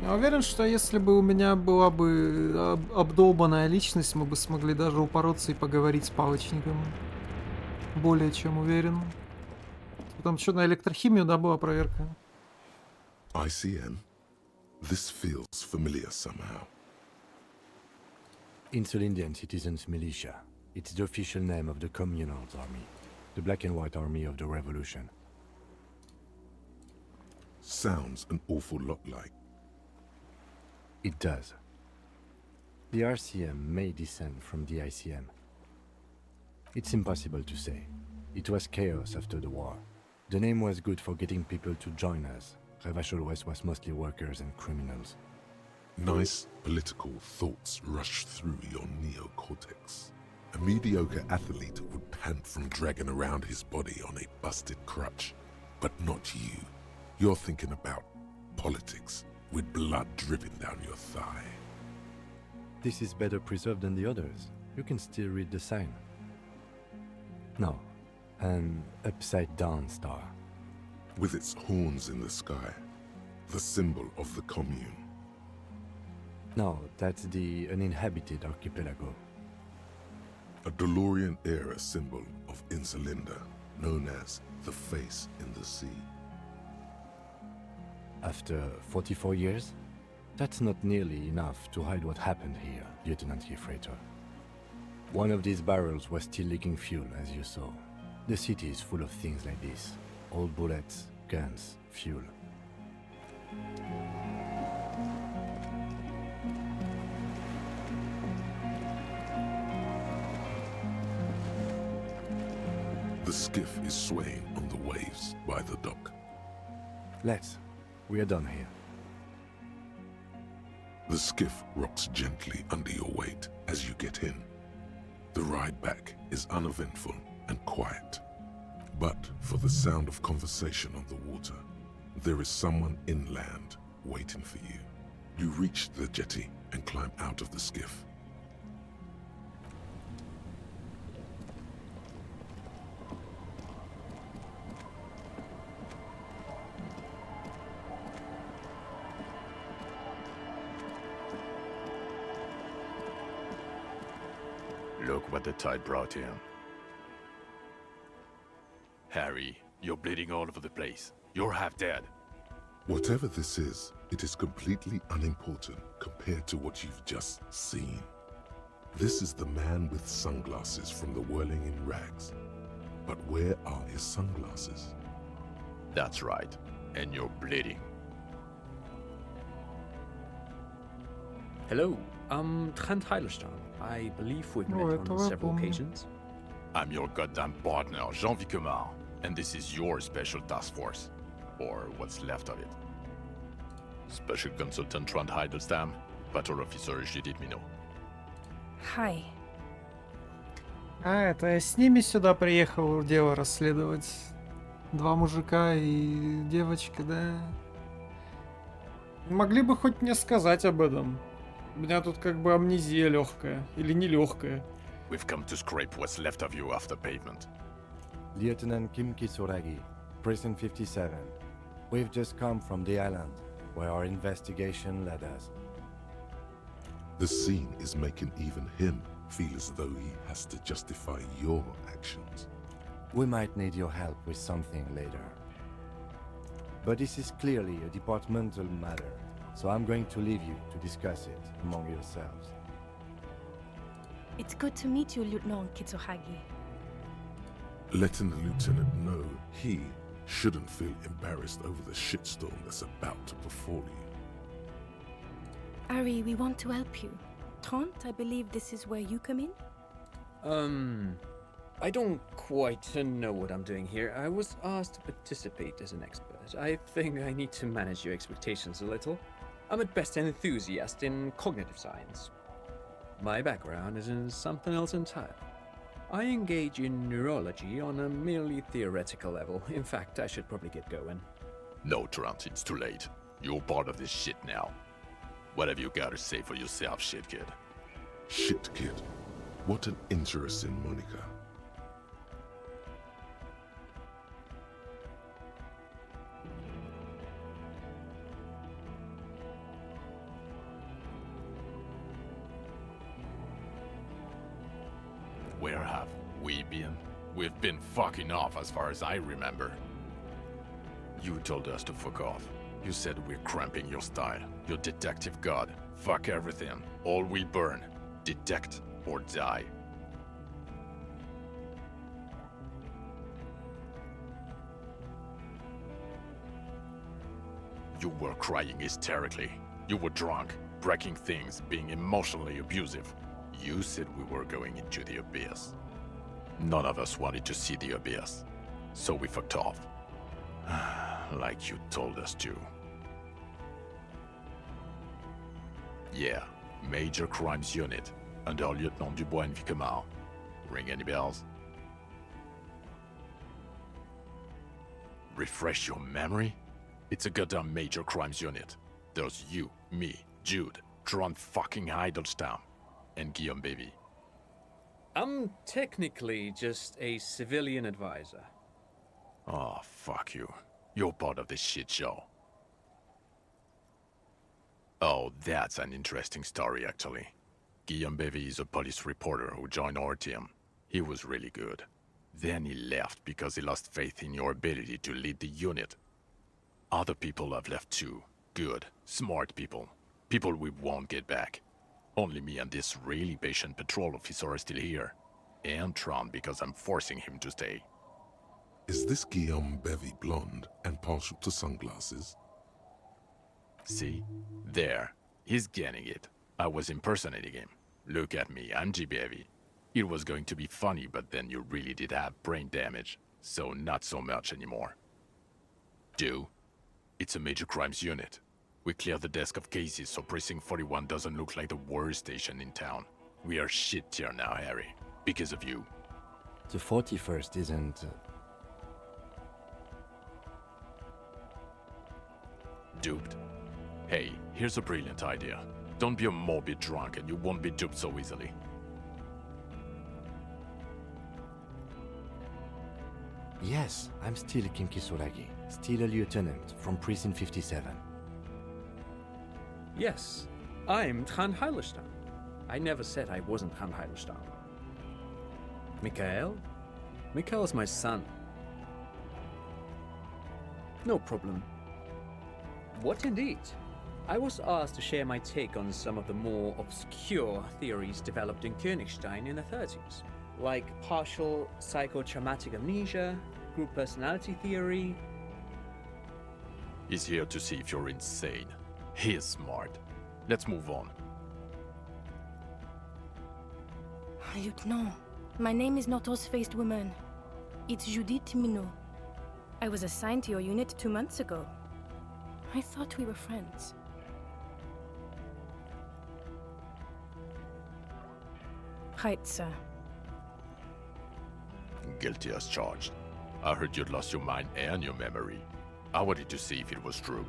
Я уверен, что если бы у меня была бы обдолбанная личность, мы бы смогли даже упороться и поговорить с палочником. Более чем уверен. Потом что, на электрохимию, да, была проверка? ICM? This feels familiar somehow. Insulindian Citizens Militia. It's the official name of the Communals Army, the black and white army of the revolution. Sounds an awful lot like. It does. The RCM may descend from the ICM. It's impossible to say. It was chaos after the war. The name was good for getting people to join us. Revachol West was mostly workers and criminals. Nice political thoughts rush through your neocortex. A mediocre athlete would pant from dragging around his body on a busted crutch. But not you. You're thinking about politics, with blood dripping down your thigh. This is better preserved than the others. You can still read the sign. No, an upside-down star. With its horns in the sky, the symbol of the commune. No, that's the uninhabited archipelago. A DeLorean-era symbol of Insulinda, known as the face in the sea. After 44 years? That's not nearly enough to hide what happened here, Lieutenant Gefreiter. One of these barrels was still leaking fuel, as you saw. The city is full of things like this. Old bullets, guns, fuel. The skiff is swaying on the waves by the dock. Let's. We are done here. The skiff rocks gently under your weight as you get in. The ride back is uneventful and quiet. But for the sound of conversation on the water, there is someone inland waiting for you. You reach the jetty and climb out of the skiff. Look what the tide brought him. Harry, you're bleeding all over the place. You're half dead. Whatever this is, it is completely unimportant compared to what you've just seen. This is the man with sunglasses from the Whirling in Rags. But where are his sunglasses? That's right. And you're bleeding. Hello, I'm Trent Heilerstein. I believe we've met on several occasions. I'm your goddamn partner, Jean Vicomar, and this is your special task force. Or what's left of it. Special Consultant Trent Heilerstam, Patrol Officer Judith Minot. Hi. А, это я с ними сюда приехал дело расследовать. Два мужика и девочка, да? Могли бы хоть мне сказать об этом. У меня тут как бы амнезия легкая. Или не легкая. We've come to scrape what's left of you off the pavement. Lieutenant Kim Kisuragi, Prison 57. We've just come from the island, where our investigation led us. The scene is making even him feel as though he has to justify your actions. We might need your help with something later. But this is clearly a departmental matter, so I'm going to leave you to discuss it among yourselves. It's good to meet you, Lieutenant Kitsuhagi. Letting the lieutenant know he shouldn't feel embarrassed over the shitstorm that's about to befall you. Ari, we want to help you. Trent, I believe this is where you come in? I don't quite know what I'm doing here. I was asked to participate as an expert. I think I need to manage your expectations a little. I'm at best an enthusiast in cognitive science. My background is in something else entirely. I engage in neurology on a merely theoretical level. In fact, I should probably get going. No, Trent, it's too late. You're part of this shit now. What have you got to say for yourself, shit kid? Shit kid. What an interesting moniker. Where have we been? We've been fucking off as far as I remember. You told us to fuck off. You said we're cramping your style. Your detective god. Fuck everything. All we burn. Detect or die. You were crying hysterically. You were drunk, breaking things, being emotionally abusive. You said we were going into the abyss. None of us wanted to see the abyss, so we fucked off. Like you told us to. Yeah, Major Crimes Unit, under Lieutenant Dubois and Vicomar. Ring any bells? Refresh your memory? It's a goddamn Major Crimes Unit. There's you, me, Jude, Trent fucking Heidelstein, and Guillaume Baby. I'm technically just a civilian advisor. Oh, fuck you. You're part of this shit show. Oh, that's an interesting story, actually. Guillaume Bevy is a police reporter who joined our team. He was really good. Then he left because he lost faith in your ability to lead the unit. Other people have left too. Good, smart people. People we won't get back. Only me and this really patient patrol officer are still here. And Tron because I'm forcing him to stay. Is this Guillaume Bevy blonde and partial to sunglasses? See? There. He's getting it. I was impersonating him. Look at me, I'm G. Bevy. It was going to be funny, but then you really did have brain damage. So not so much anymore. Do? It's a Major Crimes Unit. We cleared the desk of cases so Precinct 41 doesn't look like the worst station in town. We are shit here now, Harry. Because of you. The 41st isn't... Duped? Hey, here's a brilliant idea. Don't be a morbid drunk and you won't be duped so easily. Yes, I'm still Kim Kisuragi, still a lieutenant from Precinct 57. Yes, I'm Trent Heilerstein. I never said I wasn't Trent Heilerstein. Mikhail? Mikhail's my son. No problem. What indeed? I was asked to share my take on some of the more obscure theories developed in Königstein in the 30s, like partial psychotraumatic amnesia, group personality theory. He's here to see if you're insane. He is smart. Let's move on. Lieutenant, my name is not Rose-Faced Woman. It's Judith Minot. I was assigned to your unit 2 months ago. I thought we were friends. Right, sir. Guilty as charged. I heard you'd lost your mind and your memory. I wanted to see if it was true.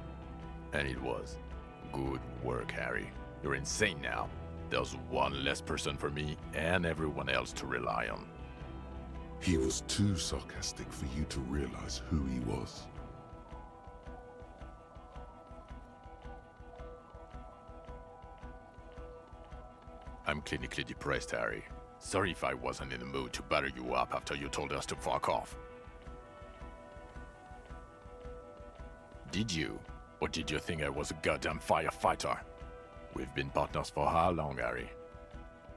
And it was. Good work, Harry. You're insane now. There's one less person for me and everyone else to rely on. He was too sarcastic for you to realize who he was. I'm clinically depressed, Harry. Sorry if I wasn't in the mood to batter you up after you told us to fuck off. Did you? Or did you think I was a goddamn firefighter? We've been partners for how long, Harry?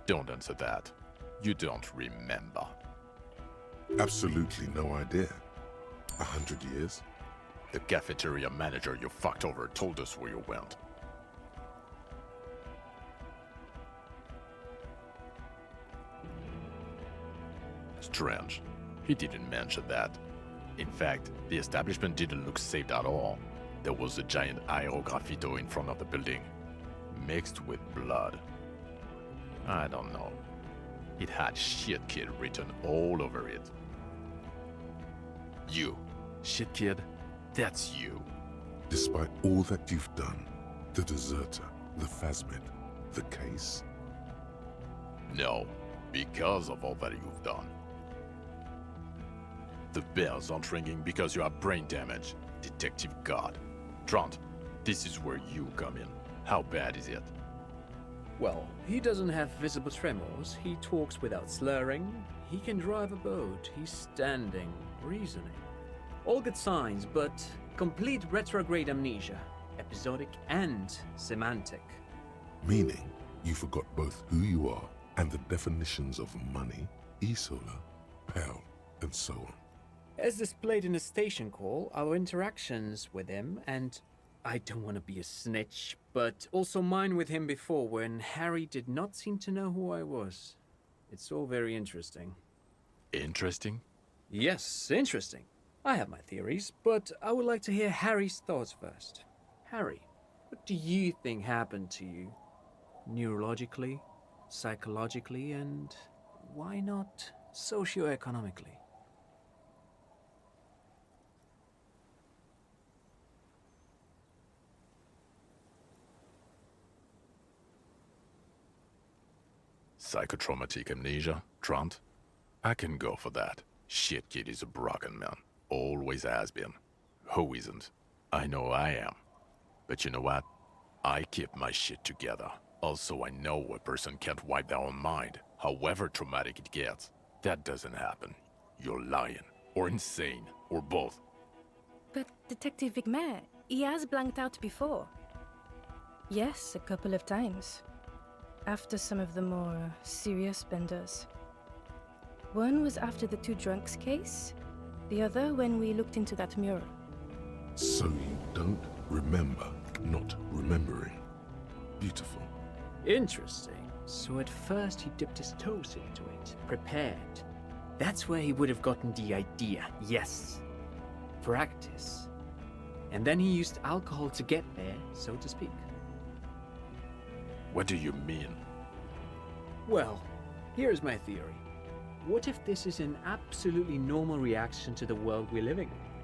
Don't answer that. You don't remember. Absolutely no idea. 100 years? The cafeteria manager you fucked over told us where you went. Strange. He didn't mention that. In fact, the establishment didn't look safe at all. There was a giant aerograffito in front of the building, mixed with blood. I don't know. It had Shit Kid written all over it. You. Shit Kid? That's you. Despite all that you've done, the deserter, the phasmid, the case? No, because of all that you've done. The bells aren't ringing because you have brain damage, Detective God. Trant, this is where you come in. How bad is it? Well, he doesn't have visible tremors, he talks without slurring, he can drive a boat, he's standing, reasoning. All good signs, but complete retrograde amnesia, episodic and semantic. Meaning, you forgot both who you are and the definitions of money, Isola, Pell, and so on. As displayed in the station call, our interactions with him, and I don't want to be a snitch, but also mine with him before when Harry did not seem to know who I was. It's all very interesting. Interesting? Yes, interesting. I have my theories, but I would like to hear Harry's thoughts first. Harry, what do you think happened to you? Neurologically, psychologically, and why not socioeconomically? Psychotraumatic amnesia, Trant? I can go for that. Shit Kid is a broken man. Always has been. Who isn't? I know I am. But you know what? I keep my shit together. Also, I know a person can't wipe their own mind, however traumatic it gets. That doesn't happen. You're lying. Or insane. Or both. But Detective Vigmer, he has blanked out before. Yes, a couple of times. After some of the more serious benders. One was after the 2 drunks case, the other when we looked into that mural. So you don't remember not remembering. Beautiful. Interesting. So at first he dipped his toes into it, prepared. That's where he would have gotten the idea, yes. Practice. And then he used alcohol to get there, so to speak. What do you mean? Well, here's my theory. What if this is an absolutely normal reaction to the world we're living in?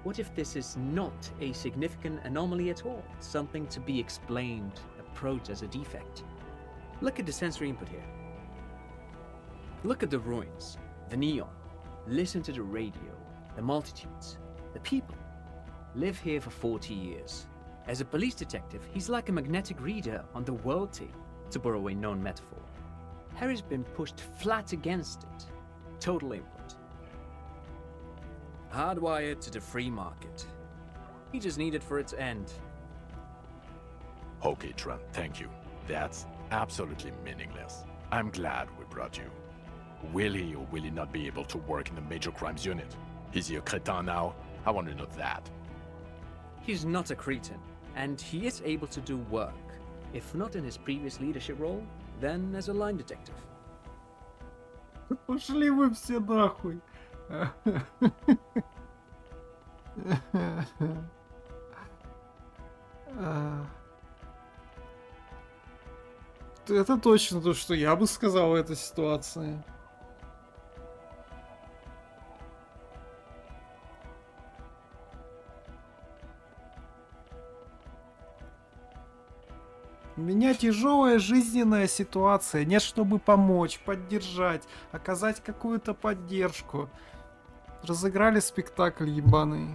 What if this is not a significant anomaly at all? Something to be explained, approached as a defect? Look at the sensory input here. Look at the ruins, the neon. Listen to the radio, the multitudes, the people. Live here for 40 years. As a police detective, he's like a magnetic reader on the world tape, to borrow a known metaphor. Harry's been pushed flat against it, total input. Hardwired to the free market. He just needed for its end. Okay, Trent, thank you. That's absolutely meaningless. I'm glad we brought you. Will he or will he not be able to work in the Major Crimes Unit? Is he a cretin now? I want to know that. He's not a cretin, and he is able to do work. If not in his previous leadership role, then as a line detective. Пошли вы все нахуй. Это точно то, что я бы сказал в этой ситуации. У меня тяжелая жизненная ситуация. Нет, чтобы помочь, поддержать, оказать какую-то поддержку. Разыграли спектакль ебаный.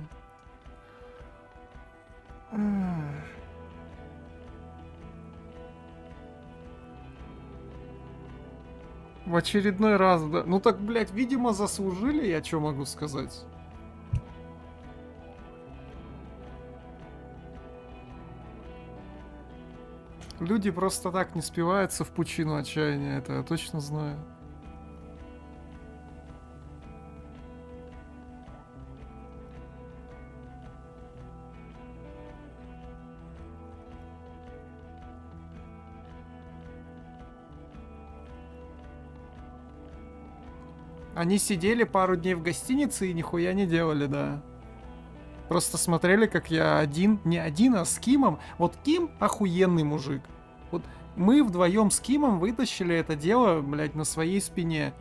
В очередной раз, да. Ну так, блядь, видимо, заслужили, я что могу сказать? Люди просто так не спиваются в пучину отчаяния, это я точно знаю. Они сидели пару дней в гостинице и нихуя не делали, да. Просто смотрели, как я один, не один, а с Кимом. Вот Ким охуенный мужик. Вот мы вдвоем с Кимом вытащили это дело, блядь, на своей спине.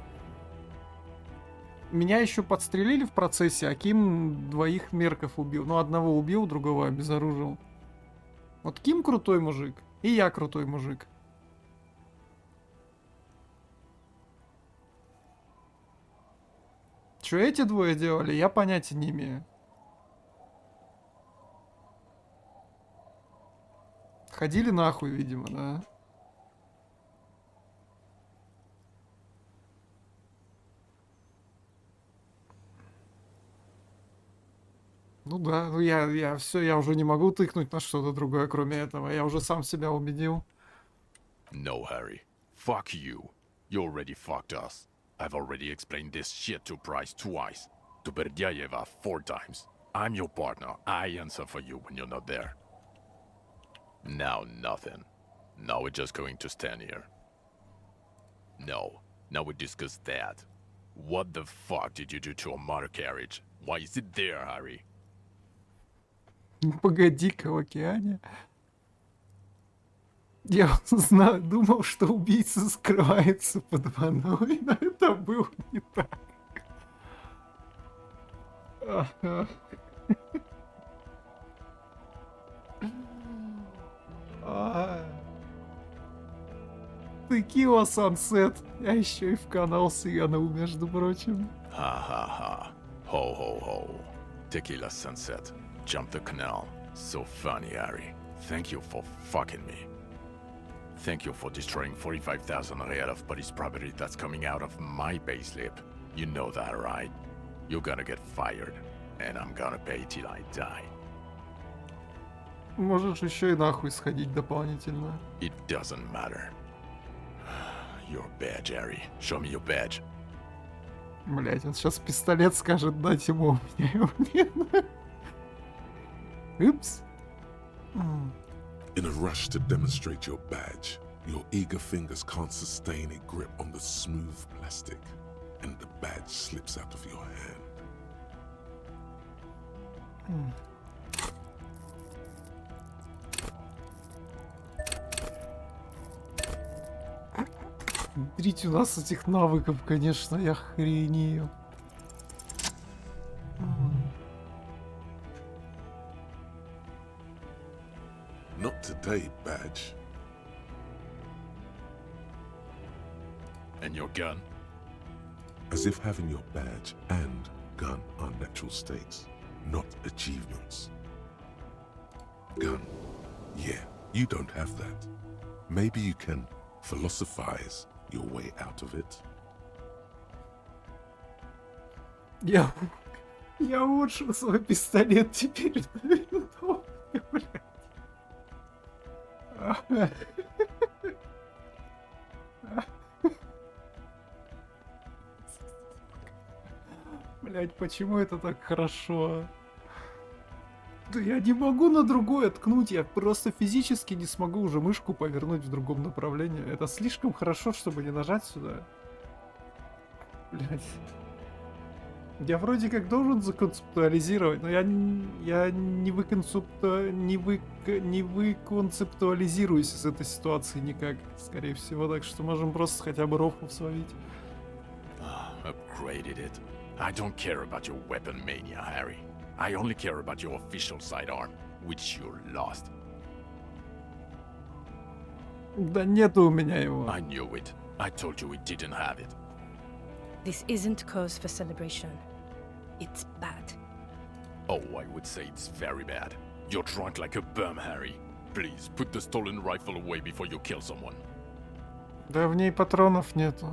Меня еще подстрелили в процессе, а Ким двоих мерков убил. Ну, одного убил, другого обезоружил. Вот Ким крутой мужик, и я крутой мужик. Что эти двое делали, я понятия не имею. Ходили нахуй, видимо, да. Ну да, ну я все, я уже не могу тыкнуть на что-то другое, кроме этого. Я уже сам себя убедил. No, Harry. Fuck you. You already fucked us. I've already explained this shit to Price twice. To Berdyayeva 4 times. I'm your partner. I answer for you when you're not there. Now nothing. Now we're just going to stand here. No. Now we discuss that. What the fuck did you do to a motor carriage? Why is it there, Harry? Погоди-ка, в океане. Я думал, что убийца скрывается под водой, но это было не так. Текила Сансет. Я еще и в канал сиганул, между прочим. Ha. Ho ho ho. Tequila sunset. Jump the canal. So funny, Harry. Thank you for fucking me. Thank you for destroying 45,000 real of police property that's coming out of my payslip. You know that, right? You're gonna get fired. And I'm gonna pay till I die. Можешь еще и нахуй сходить дополнительно. It doesn't matter. Your badge, Harry. Show me your badge. Блять, он сейчас пистолет скажет, дать ему, у меня его нет. Упс. In a rush to demonstrate your badge, your eager fingers can't sustain a grip on the smooth plastic, and the badge slips out of your hand. Смотрите, у нас этих навыков, конечно, я хренею. Not today, badge. And your gun? As if having your badge and gun are natural states, not achievements. Gun. Yeah, you don't have that. Maybe you can philosophize your way out of it. Я улучшил свой пистолет теперь на винтовку, блядь. Блядь, почему это так хорошо? Да я не могу на другое ткнуть, я просто физически не смогу уже мышку повернуть в другом направлении. Это слишком хорошо, чтобы не нажать сюда. Блядь. Я вроде как должен законцептуализировать, но я не выконцептуализируюсь из этой ситуации никак, скорее всего, так что можем просто хотя бы рофлов словить. Upgraded it. I don't care about your weapon mania, Harry. I only care about your official sidearm, which you lost. Да нету у меня его. I knew it. I told you we didn't have it. This isn't cause for celebration. It's bad. Oh, I would say it's very bad. You're drunk like a bum, Harry. Please, put the stolen rifle away before you kill someone. Да в ней патронов нету.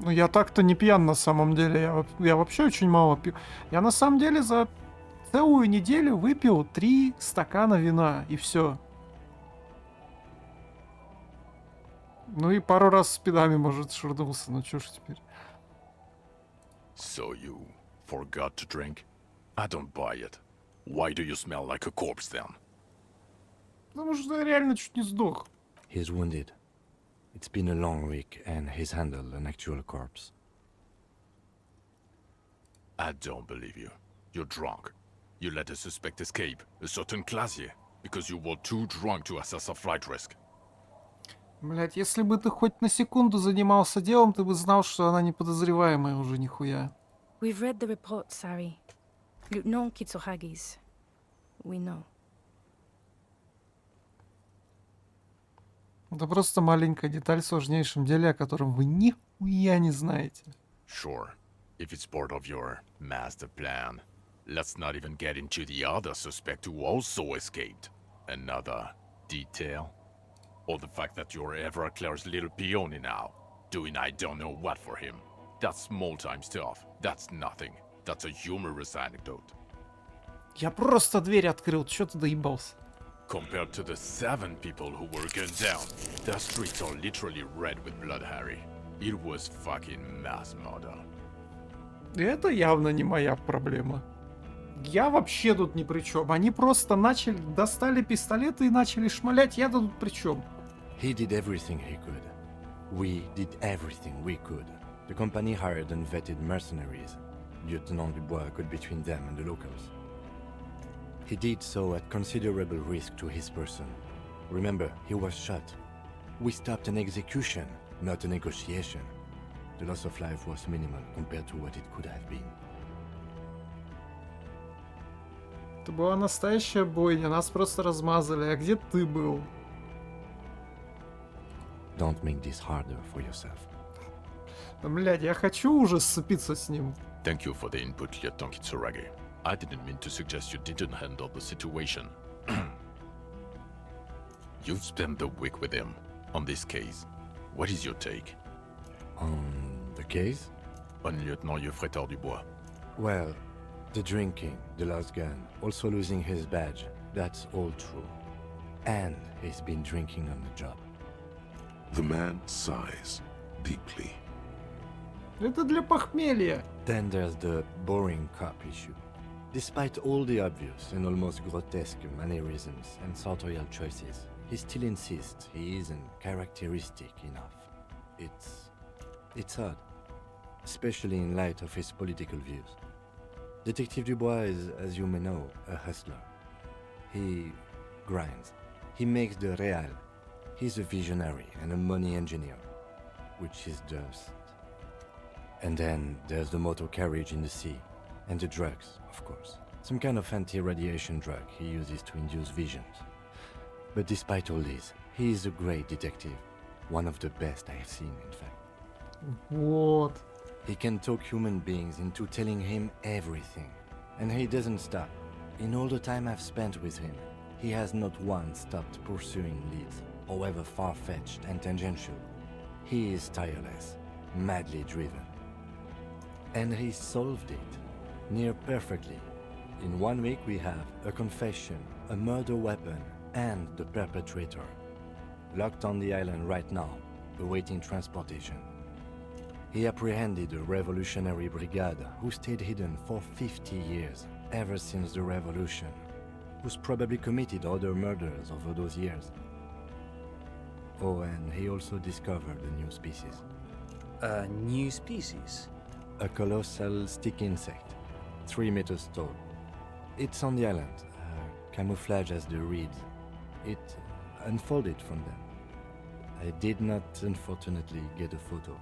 Ну я так-то не пьян на самом деле, я вообще очень мало пью. Я на самом деле за целую неделю выпил 3 стакана вина, и все. Ну и пару раз с пидами, может, шурнулся, ну чё ж теперь. So you forgot to drink? I don't buy it. Why do you smell like a corpse then? Потому что я реально чуть не сдох. He's wounded. It's been a long week, and he's handled an actual corpse. I don't believe you. You're drunk. You let a suspect escape, a certain classier, because you were too drunk to assess a flight risk. Блять, если бы ты хоть на секунду занимался делом, ты бы знал, что она не подозреваемая уже нихуя. We've read the report, Sari. Lieutenant Kitsuhagi's. We know. Это просто маленькая деталь в сложнейшем деле, о котором вы нихуя не знаете. Sure, if it's part of your master plan. Let's not even get into the other suspect who also escaped. Another detail. Or the fact that you're Everclear's little peony now, doing I don't know what for him. That's small-time stuff. That's nothing. That's a humorous anecdote. Я просто дверь открыл, чё ты доебался? Compared to the 7 people who were gunned down, the streets are literally red with blood, Harry. It was fucking mass murder. Это явно не моя проблема. Я вообще тут ни при чем. Они просто достали пистолеты и начали шмалять. Я тут при чем? He did everything he could. We did everything we could. The company hired and vetted mercenaries. Lieutenant Dubois got between them and the locals. He did so at considerable risk to his person. Remember, he was shot. We stopped an execution, not a negotiation. The loss of life was minimal compared to what it could have been. Это была настоящая бойня, нас просто размазали. А где ты был? Don't make this harder for yourself. Блядь, я хочу уже сцепиться с ним. Thank you for the input, Lieutenant Kitsuragi. I didn't mean to suggest you didn't handle the situation. You've spent the week with him on this case. What is your take? On the case? On Lieutenant Yefretor Dubois. Well, the drinking, the lost gun, also losing his badge, that's all true. And he's been drinking on the job. The man sighs deeply. Это для похмелья. Then there's the boring cop issue. Despite all the obvious and almost grotesque mannerisms and sartorial choices, he still insists he isn't characteristic enough. It's odd, especially in light of his political views. Detective Dubois is, as you may know, a hustler. He grinds. He makes the real. He's a visionary and a money engineer, which is just... And then there's the motor carriage in the sea, and the drugs, of course. Some kind of anti-radiation drug he uses to induce visions. But despite all this, he is a great detective. One of the best I have seen, in fact. Вот. He can talk human beings into telling him everything. And he doesn't stop. In all the time I've spent with him, he has not once stopped pursuing leads, however far-fetched and tangential. He is tireless, madly driven. And he solved it, near perfectly. In 1 week we have a confession, a murder weapon, and the perpetrator. Locked on the island right now, awaiting transportation. He apprehended a revolutionary brigade who stayed hidden for 50 years, ever since the revolution, who's probably committed other murders over those years. Oh, and he also discovered a new species. A new species? A colossal stick insect, 3 meters tall. It's on the island, camouflage as the reeds. It unfolded from them. I did not, unfortunately, get a photo,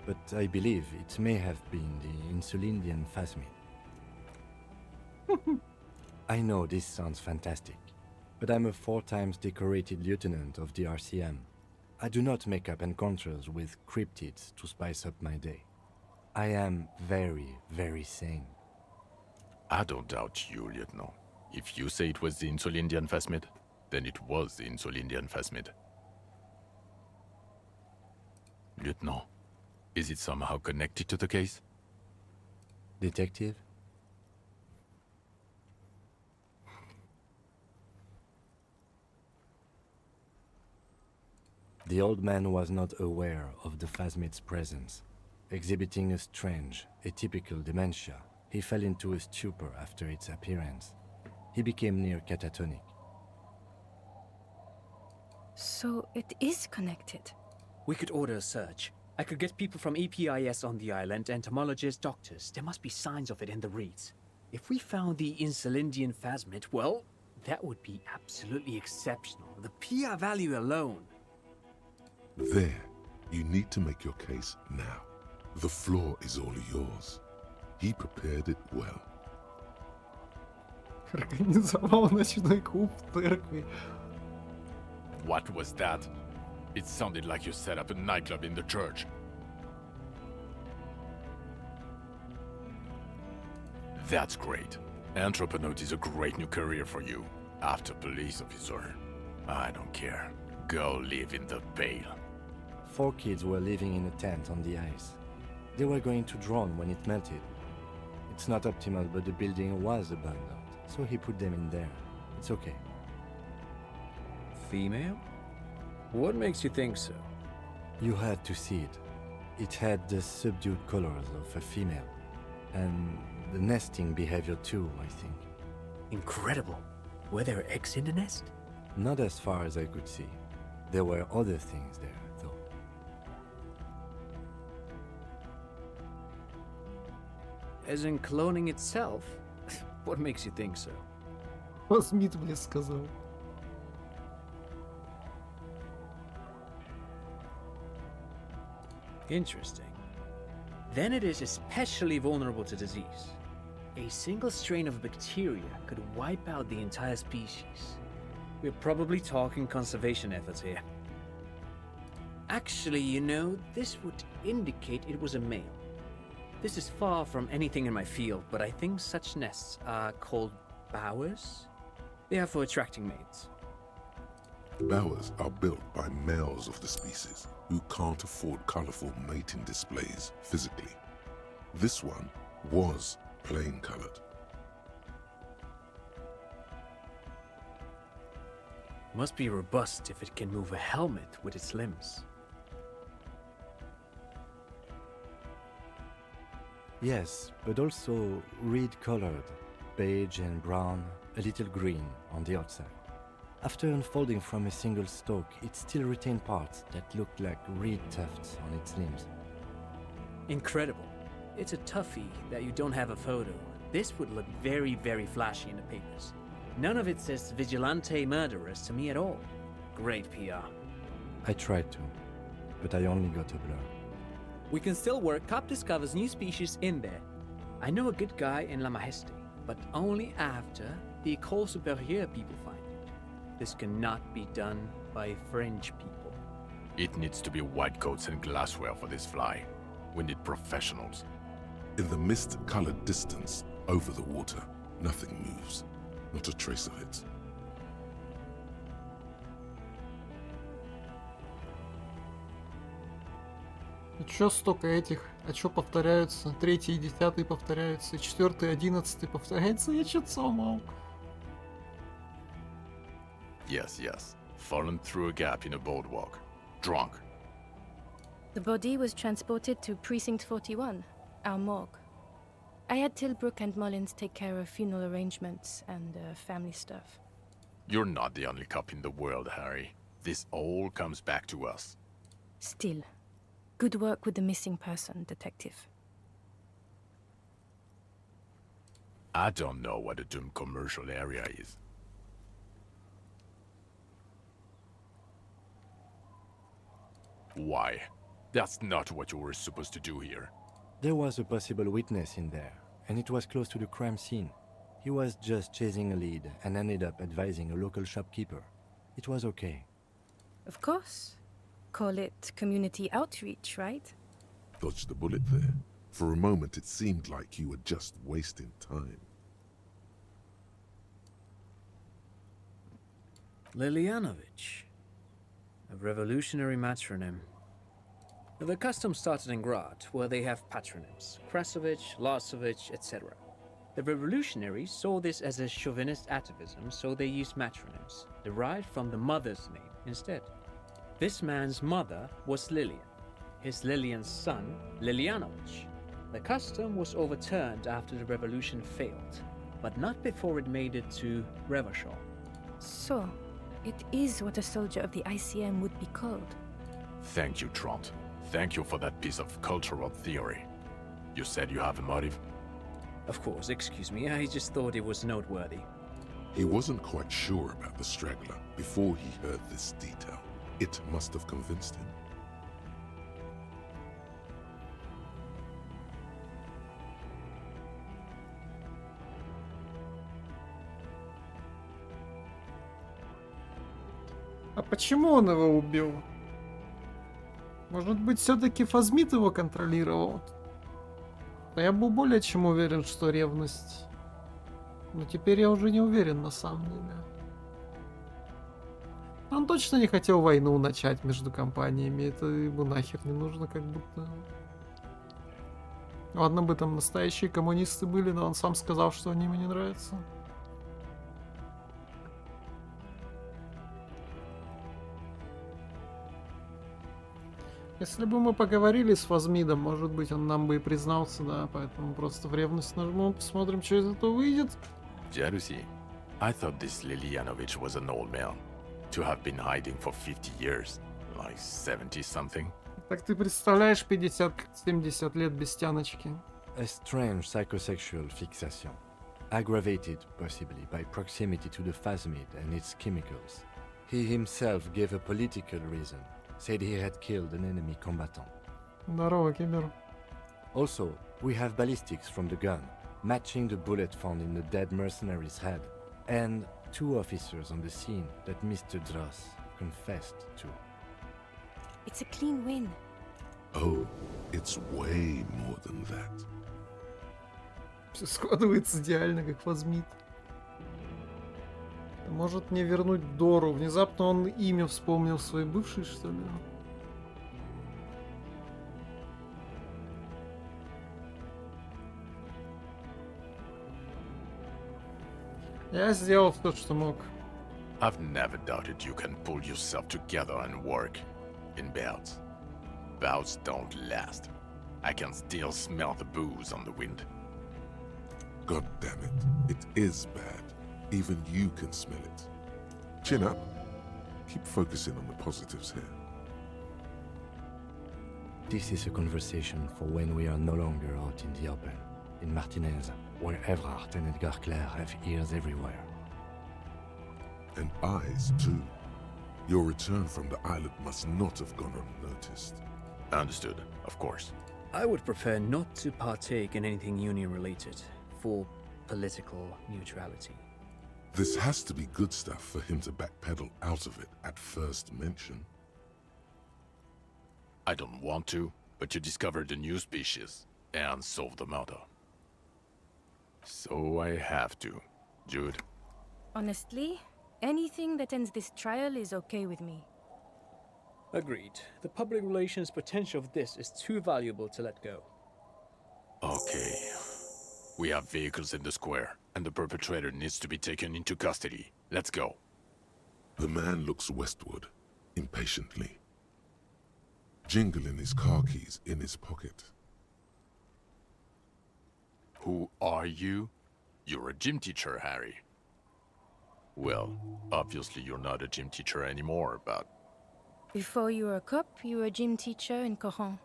but I believe it may have been the Insulindian phasmid. I know this sounds fantastic, but I'm a 4 times decorated lieutenant of the RCM. I do not make up encounters with cryptids to spice up my day. I am very, very sane. I don't doubt you, Lieutenant. If you say it was the Insulindian phasmid, then it was the Insulindian phasmid. Lieutenant, is it somehow connected to the case? Detective? The old man was not aware of the phasmid's presence. Exhibiting a strange, atypical dementia, he fell into a stupor after its appearance. He became near catatonic. So it is connected. We could order a search. I could get people from EPIS on the island, entomologists, doctors. There must be signs of it in the reeds. If we found the Insulindian phasmid, well, that would be absolutely exceptional. The PR value alone. There, you need to make your case now. The floor is all yours. He prepared it well. Организовал ночной клуб в церкви. What was that? It sounded like you set up a nightclub in the church. That's great. Anthroponaut is a great new career for you. After police officer. I don't care. Go live in the Pale. 4 kids were living in a tent on the ice. They were going to drown when it melted. It's not optimal, but the building was abandoned, so he put them in there. It's okay. Female? What makes you think so? You had to see it. It had the subdued colors of a female. And the nesting behavior too, I think. Incredible. Were there eggs in the nest? Not as far as I could see. There were other things there, though. As in cloning itself? What makes you think so? Смит мне сказал. Interesting. Then it is especially vulnerable to disease. A single strain of bacteria could wipe out the entire species. We're probably talking conservation efforts here. Actually, you know, this would indicate it was a male. This is far from anything in my field, but I think such nests are called bowers. They are for attracting mates. Bowers are built by males of the species who can't afford colorful mating displays physically. This one was plain colored. Must be robust if it can move a helmet with its limbs. Yes, but also reed-colored, beige and brown, a little green on the outside. After unfolding from a single stalk, it still retained parts that looked like reed tufts on its limbs. Incredible. It's a toughie that you don't have a photo. This would look very, very flashy in the papers. None of it says vigilante murderers to me at all. Great PR. I tried to, but I only got a blur. We can still work. Cop discovers new species in there. I know a good guy in La Majeste, but only after the École Supérieure people find it. This cannot be done by French people. It needs to be white coats and glassware for this fly. We need professionals. In the mist-colored distance, over the water, nothing moves. Not a trace of it. И чё столько этих? А чё повторяются? 3-й и 10-й повторяются, и 4-й, 11-й повторяется? Я чё сломал? Yes, yes. Fallen through a gap in a boardwalk. Drunk. The body was transported to Precinct 41, our morgue. I had Tilbrook and Mullins take care of funeral arrangements and family stuff. You're not the only cop in the world, Harry. This all comes back to us. Still, good work with the missing person, Detective. I don't know what a doomed commercial area is. Why? That's not what you were supposed to do here. There was a possible witness in there, and it was close to the crime scene. He was just chasing a lead and ended up advising a local shopkeeper. It was okay. Of course. Call it community outreach, right? Dodged a bullet there. For a moment it seemed like you were just wasting time. Lilianovich. A revolutionary matronym. The custom started in Grad, where they have patronyms. Krasovich, Lasovich, etc. The revolutionaries saw this as a chauvinist atavism, so they used matronyms, derived from the mother's name instead. This man's mother was Lilian. His Lilian's son, Lilianovich. The custom was overturned after the revolution failed, but not before it made it to Revachol. So, it is what a soldier of the ICM would be called. Thank you, Trant. Thank you for that piece of cultural theory. You said you have a motive? Of course, excuse me, I just thought it was noteworthy. He wasn't quite sure about the straggler before he heard this detail. It must have convinced him. А почему он его убил? Может быть, все-таки Фазмит его контролировал? Но я был более чем уверен, что ревность. Но теперь я уже не уверен на самом деле. Он точно не хотел войну начать между компаниями. Это ему нахер не нужно, как будто. Ладно бы там настоящие коммунисты были, но он сам сказал, что они ему не нравятся. Если бы мы поговорили с Фазмидом, может быть, он нам бы и признался, да, поэтому просто в ревность нажму, посмотрим, что из этого выйдет. Jealousy. I thought this Lilianovich was an old man. To have been hiding for 50 years. Like 70-something. Так ты представляешь 50-70 лет без тяночки? A strange psychosexual fixation, aggravated possibly by proximity to the phasmid and its chemicals. He himself gave a political reason, said he had killed an enemy combatant. Здорово, Кибер. Also, we have ballistics from the gun, matching the bullet found in the dead mercenary's head, and 2 officers on the scene that Mr. Dross confessed to. It's a clean win. Oh, it's way more than that. Все складывается идеально, как Фазмид. Может мне вернуть Дору? Внезапно он имя вспомнил своей бывшей, что ли? Я сделал все, что мог. I've never doubted you can pull yourself together and work. In bouts. Bouts don't last. I can still smell the booze on the wind. God damn it. It is bad. Even you can smell it. Chin up. Keep focusing on the positives here. This is a conversation for when we are no longer out in the open, in Martinez, where Evrard and Edgar Clare have ears everywhere. And eyes, too. Your return from the island must not have gone unnoticed. Understood, of course. I would prefer not to partake in anything union-related, for political neutrality. This has to be good stuff for him to backpedal out of it at first mention. I don't want to, but you discovered a new species and solved the murder. So I have to. Jude. Honestly, anything that ends this trial is okay with me. Agreed. The public relations potential of this is too valuable to let go. Okay. We have vehicles in the square, and the perpetrator needs to be taken into custody. Let's go. The man looks westward, impatiently, jingling his car keys in his pocket. Who are you? You're a gym teacher, Harry. Well, obviously you're not a gym teacher anymore, but... Before you were a cop, you were a gym teacher in Coron.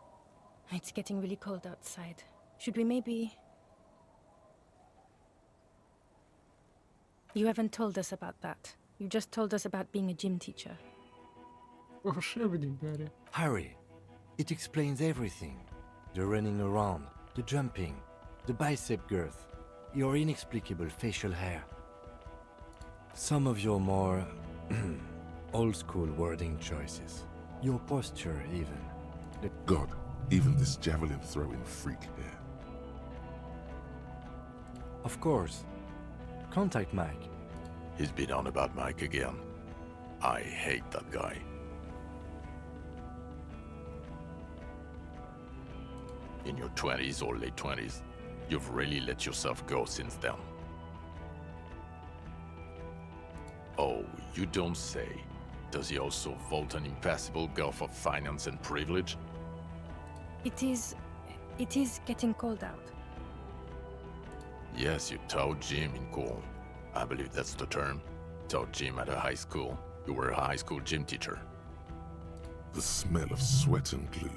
It's getting really cold outside. Should we maybe... You haven't told us about that. You just told us about being a gym teacher. Harry, it explains everything. The running around, the jumping, the bicep girth, your inexplicable facial hair. Some of your more old-school wording choices. Your posture, even. God, even this javelin-throwing freak here. Of course. Contact Mike. He's been on about Mike again. I hate that guy. In your 20s or late 20s, you've really let yourself go since then. Oh, you don't say. Does he also vault an impassable gulf of finance and privilege? It is getting cold out. Yes, you taught gym in Cool. I believe that's the term. Taught gym at a high school. You were a high school gym teacher. The smell of sweat and glue,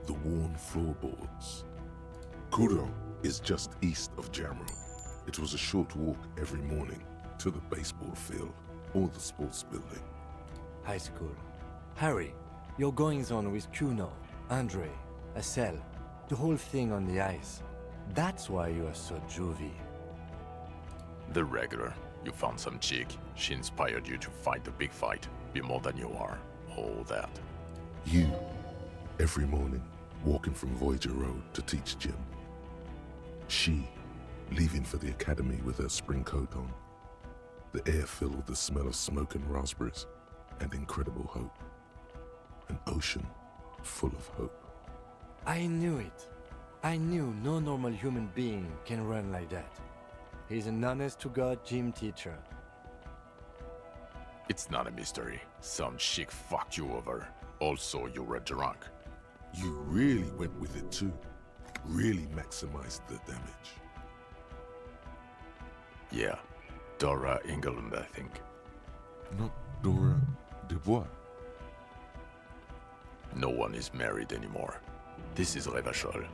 the worn floorboards. Kuro is just east of Jamroad. It was a short walk every morning to the baseball field or the sports building. High school. Harry, your goings-on with Kuno, Andre, Acel, the whole thing on the ice. That's why you are so juvie. The regular. You found some chick. She inspired you to fight the big fight. Be more than you are. All that. You, every morning, walking from Voyager Road to teach gym. She, leaving for the academy with her spring coat on. The air filled with the smell of smoke and raspberries, and incredible hope. An ocean full of hope. I knew it. I knew no normal human being can run like that. He's an honest-to-God gym teacher. It's not a mystery. Some chick fucked you over. Also, you were drunk. You really went with it too. Really maximized the damage. Yeah. Dora England, I think. Not Dora Dubois. No one is married anymore. This is Revachol.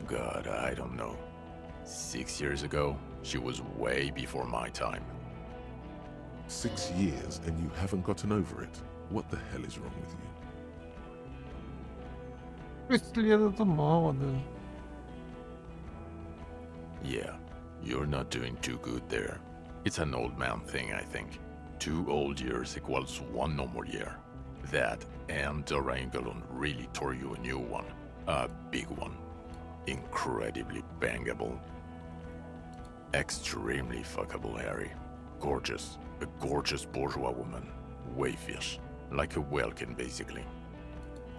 God, I don't know. 6 years ago, she was way before my time. 6 years and you haven't gotten over it? What the hell is wrong with you? 6 лет это мало, да. Yeah, you're not doing too good there. It's an old man thing, I think. 2 old years equals 1 normal year. That and Dora Engelund really tore you a new one. A big one. Incredibly bangable. Extremely fuckable, Harry. Gorgeous. A gorgeous bourgeois woman. Wayfish. Like a Welkin, basically.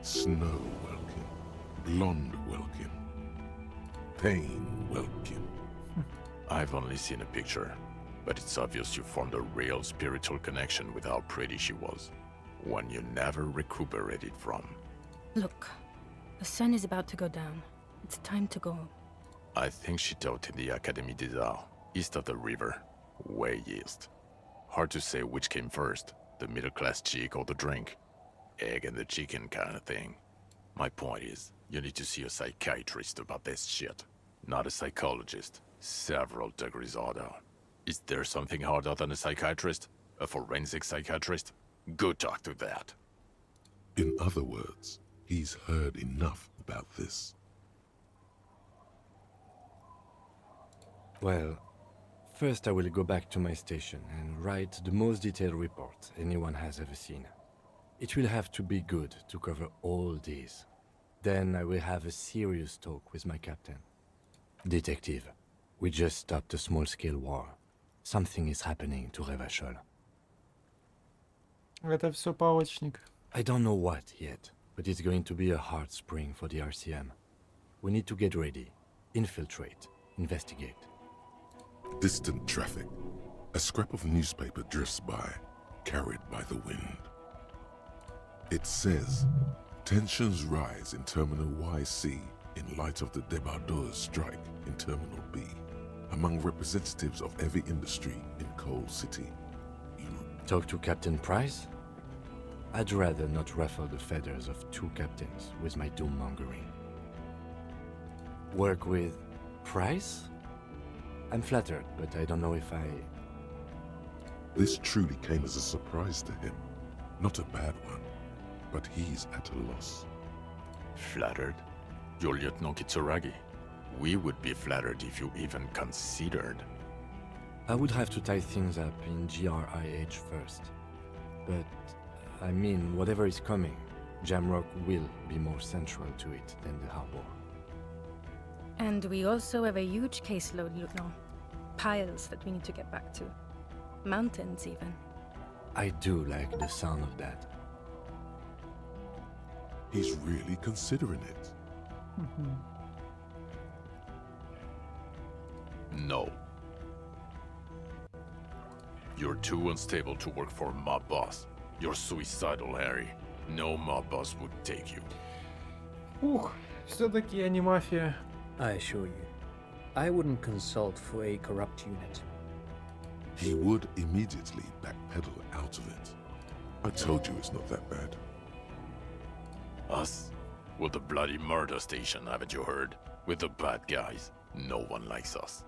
Snow Welkin. Blonde Welkin. Pain Welkin. I've only seen a picture, but it's obvious you formed a real spiritual connection with how pretty she was. One you never recuperated from. Look, the sun is about to go down. It's time to go. I think she taught in the Académie des Arts, east of the river. Way east. Hard to say which came first, the middle-class chick or the drink. Egg and the chicken kind of thing. My point is, you need to see a psychiatrist about this shit. Not a psychologist. Several degrees harder. Is there something harder than a psychiatrist? A forensic psychiatrist? Go talk to that. In other words, he's heard enough about this. Well, first I will go back to my station and write the most detailed report anyone has ever seen. It will have to be good to cover all these. Then I will have a serious talk with my captain. Detective, we just stopped a small-scale war. Something is happening to Revachol. Это все палочник. I don't know what yet, but it's going to be a hard spring for the RCM. We need to get ready, infiltrate, investigate. Distant traffic. A scrap of newspaper drifts by, carried by the wind. It says, tensions rise in Terminal YC in light of the débardeurs strike in Terminal B, among representatives of every industry in Coal City. Talk to Captain Price? I'd rather not ruffle the feathers of two captains with my doom-mongering. Work with Price? I'm flattered, but I don't know if I... This truly came as a surprise to him. Not a bad one, but he's at a loss. Flattered? You're Lieutenant Kitsuragi. We would be flattered if you even considered. I would have to tie things up in GRIH first. But, I mean, whatever is coming, Jamrock will be more central to it than the harbor. And we also have a huge caseload, Lieutenant. Piles that we need to get back to. Mountains, even. I do like the sound of that. He's really considering it. No. You're too unstable to work for mob boss. You're suicidal, Harry. No mob boss would take you. Ух, все-таки я не мафия. I assure you, I wouldn't consult for a corrupt unit. He would immediately backpedal out of it. I told you it's not that bad. Us? We're the bloody murder station, haven't you heard? We're the bad guys. No one likes us.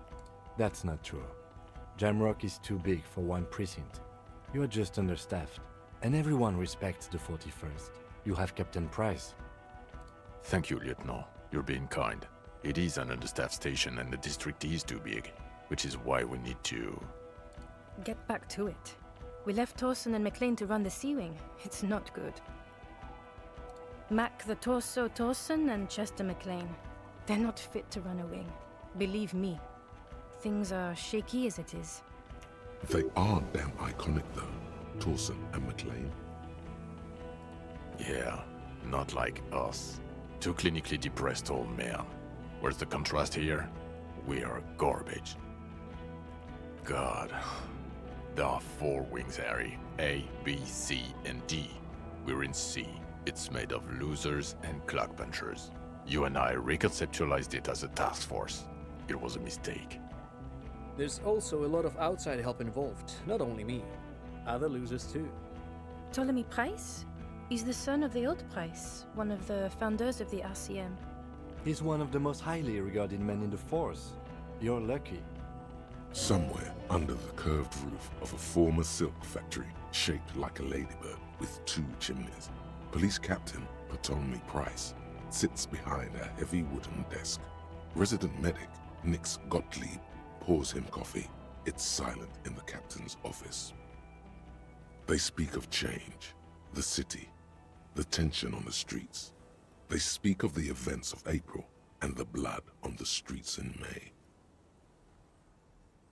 That's not true. Jamrock is too big for one precinct. You are just understaffed, and everyone respects the 41st. You have Captain Price. Thank you, Lieutenant. You're being kind. It is an understaffed station and the district is too big, which is why we need to... Get back to it. We left Torson and McLean to run the Sea Wing. It's not good. Mac the Torso Torson and Chester McLean. They're not fit to run a wing. Believe me. Things are shaky as it is. They are damn iconic though, Torson and McLean. Yeah, not like us. Two clinically depressed old men. Where's the contrast here? We are garbage. God. There are 4 wings, Harry. A, B, C, and D. We're in C. It's made of losers and clock punchers. You and I reconceptualized it as a task force. It was a mistake. There's also a lot of outside help involved, not only me. Other losers too. Ptolemy Price? He's the son of the old Price, one of the founders of the RCM. He's one of the most highly regarded men in the force. You're lucky. Somewhere under the curved roof of a former silk factory, shaped like a ladybird with 2 chimneys, Police Captain Ptolemy Price sits behind a heavy wooden desk. Resident medic Nix Gottlieb pours him coffee. It's silent in the captain's office. They speak of change, the city, the tension on the streets. They speak of the events of April and the blood on the streets in May.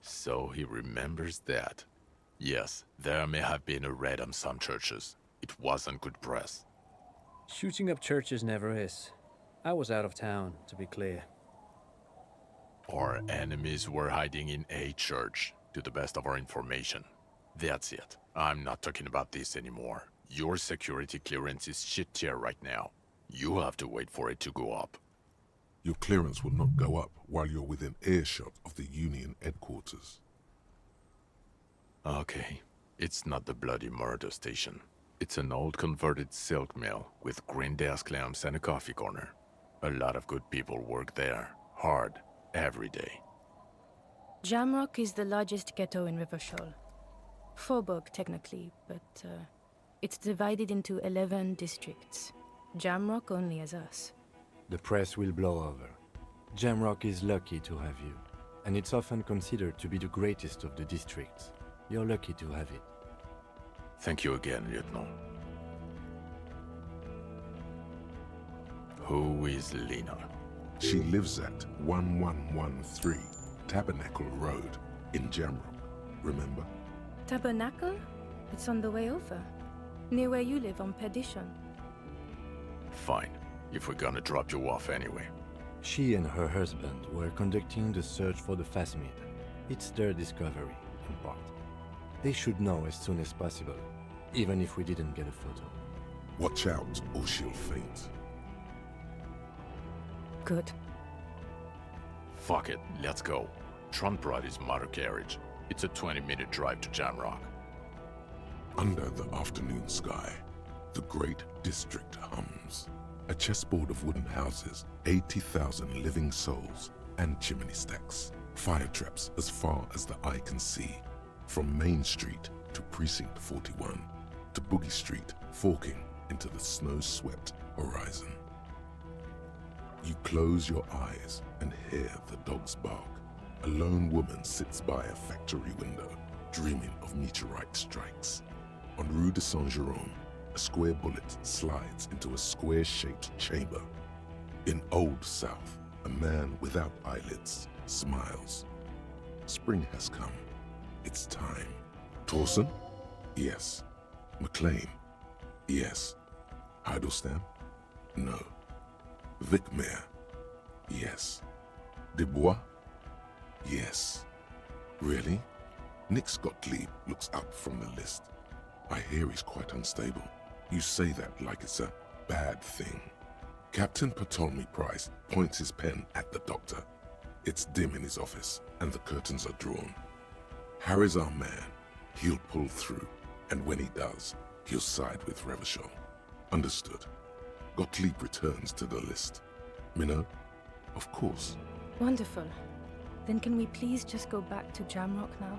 So he remembers that. Yes, there may have been a raid on some churches. It wasn't good press. Shooting up churches never is. I was out of town, to be clear. Our enemies were hiding in a church, to the best of our information. That's it. I'm not talking about this anymore. Your security clearance is shit tier right now. You have to wait for it to go up. Your clearance will not go up while you're within earshot of the Union headquarters. Okay, it's not the bloody murder station. It's an old converted silk mill with green desk lamps and a coffee corner. A lot of good people work there, hard, every day. Jamrock is the largest ghetto in Rivershoal. Faubourg, technically, but it's divided into 11 districts. Jamrock only has us. The press will blow over. Jamrock is lucky to have you, and it's often considered to be the greatest of the districts. You're lucky to have it. Thank you again, Lieutenant. Who is Lena? She lives at 1113 Tabernacle Road in Jamrock, remember? Tabernacle? It's on the way over. Near where you live on Perdition. Fine, if we're gonna drop you off anyway. She and her husband were conducting the search for the Phasmid. It's their discovery, in part. They should know as soon as possible, even if we didn't get a photo. Watch out, or she'll faint. Good. Fuck it, let's go. Tron brought his motor carriage. It's a 20-minute drive to Jamrock. Under the afternoon sky, the great district hums. A chessboard of wooden houses, 80,000 living souls, and chimney stacks. Fire traps as far as the eye can see. From Main Street to Precinct 41, to Boogie Street, forking into the snow-swept horizon. You close your eyes and hear the dogs bark. A lone woman sits by a factory window, dreaming of meteorite strikes. On Rue de Saint-Jérôme, a square bullet slides into a square-shaped chamber. In Old South, a man without eyelids smiles. Spring has come. It's time. Torsen? Yes. McLean? Yes. Heidelstein? No. Vicmere? Yes. Dubois? Yes. Really? Nick Gottlieb looks up from the list. I hear he's quite unstable. You say that like it's a bad thing. Captain Ptolemy Price points his pen at the doctor. It's dim in his office, and the curtains are drawn. Harry's our man. He'll pull through, and when he does, he'll side with Revachol. Understood. Gottlieb returns to the list. Minnow? Of course. Wonderful. Then can we please just go back to Jamrock now?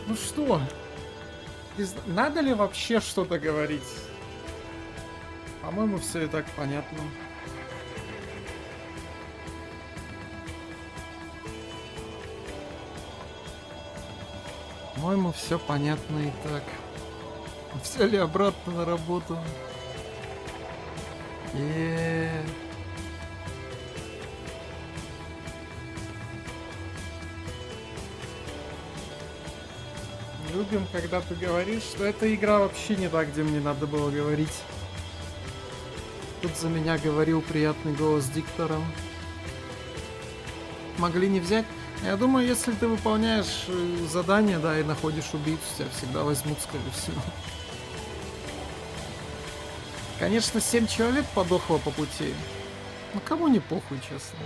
Ну что, надо ли вообще что-то говорить? По-моему, все и так понятно. По-моему, все понятно и так. Взяли обратно на работу. Любим, когда ты говоришь, что эта игра вообще не так, где мне надо было говорить. Тут за меня говорил приятный голос диктора. Могли не взять. Я думаю, если ты выполняешь задание, да, и находишь убийцу, тебя всегда возьмут, скорее всего. Конечно, 7 человек подохло по пути. Но кому не похуй, честно.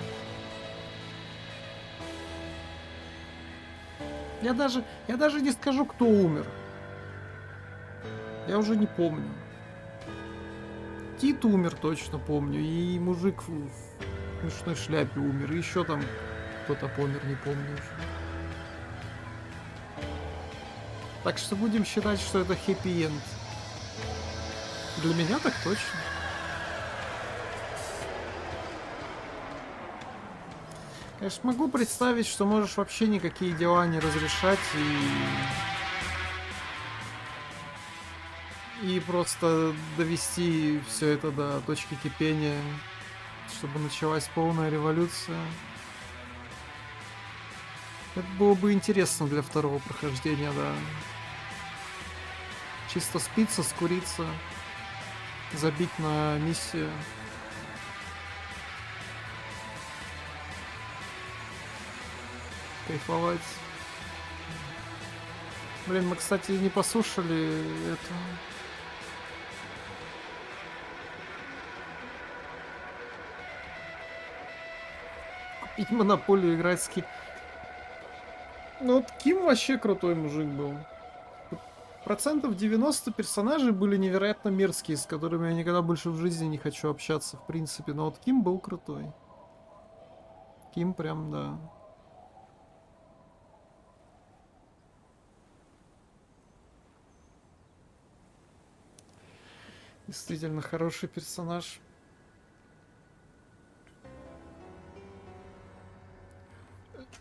Я даже не скажу, кто умер. Я уже не помню. Тит умер, точно помню. И мужик в смешной шляпе умер. И еще там кто-то помер, не помню уже. Так что будем считать, что это хэппи-энд. Для меня так точно. Конечно, могу представить, что можешь вообще никакие дела не разрешать и просто довести все это до точки кипения, чтобы началась полная революция. Это было бы интересно для второго прохождения, да. Чисто спиться, скуриться, забить на миссию. Кайфовать. Блин, мы, кстати, не послушали это. Купить монополию, играть с Ким. Ну вот Ким вообще крутой мужик был. Процентов 90 персонажей были невероятно мерзкие, с которыми я никогда больше в жизни не хочу общаться, в принципе. Но вот Ким был крутой. Ким прям, да. Действительно хороший персонаж.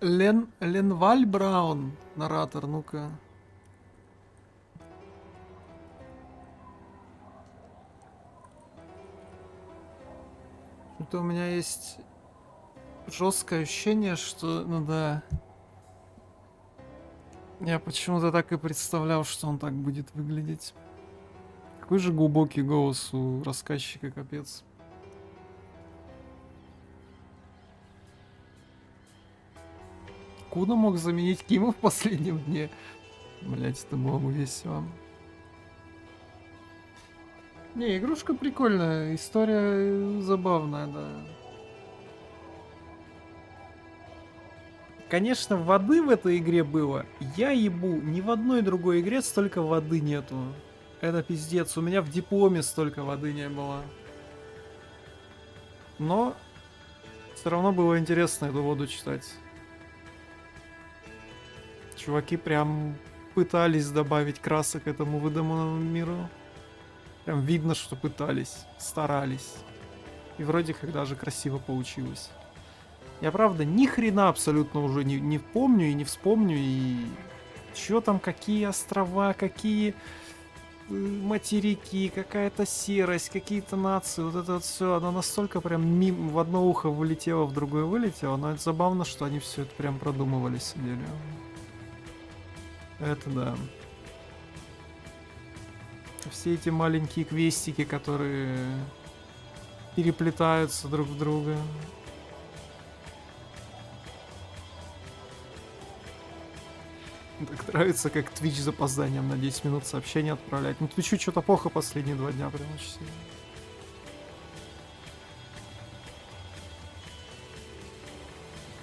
Ленваль Браун, наратор, ну-ка. Это у меня есть жесткое ощущение, что, ну да. Я почему-то так и представлял, что он так будет выглядеть. Какой же глубокий голос у рассказчика, капец. Куна мог заменить Кима в последнем дне. Блять, это было бы весело. Не, игрушка прикольная, история забавная, да. Конечно, воды в этой игре было. Я ебу, ни в одной другой игре столько воды нету. Это пиздец, у меня в дипломе столько воды не было. Но все равно было интересно эту воду читать. Чуваки прям пытались добавить красок этому выдуманному миру. Прям видно, что пытались, старались. И вроде как даже красиво получилось. Я правда ни хрена абсолютно уже не помню и не вспомню. И чё там, какие острова, какие материки, какая-то серость, какие-то нации. Вот это вот все, оно настолько прям в одно ухо вылетело, в другое вылетело. Но это забавно, что они все это прям продумывали, сидели. Это да. Все эти маленькие квестики, которые переплетаются друг в друга. Так нравится, как Twitch с запозданием на 10 минут сообщения отправлять. Ну Twitch'у что-то плохо последние 2 дня, прям очень сильно.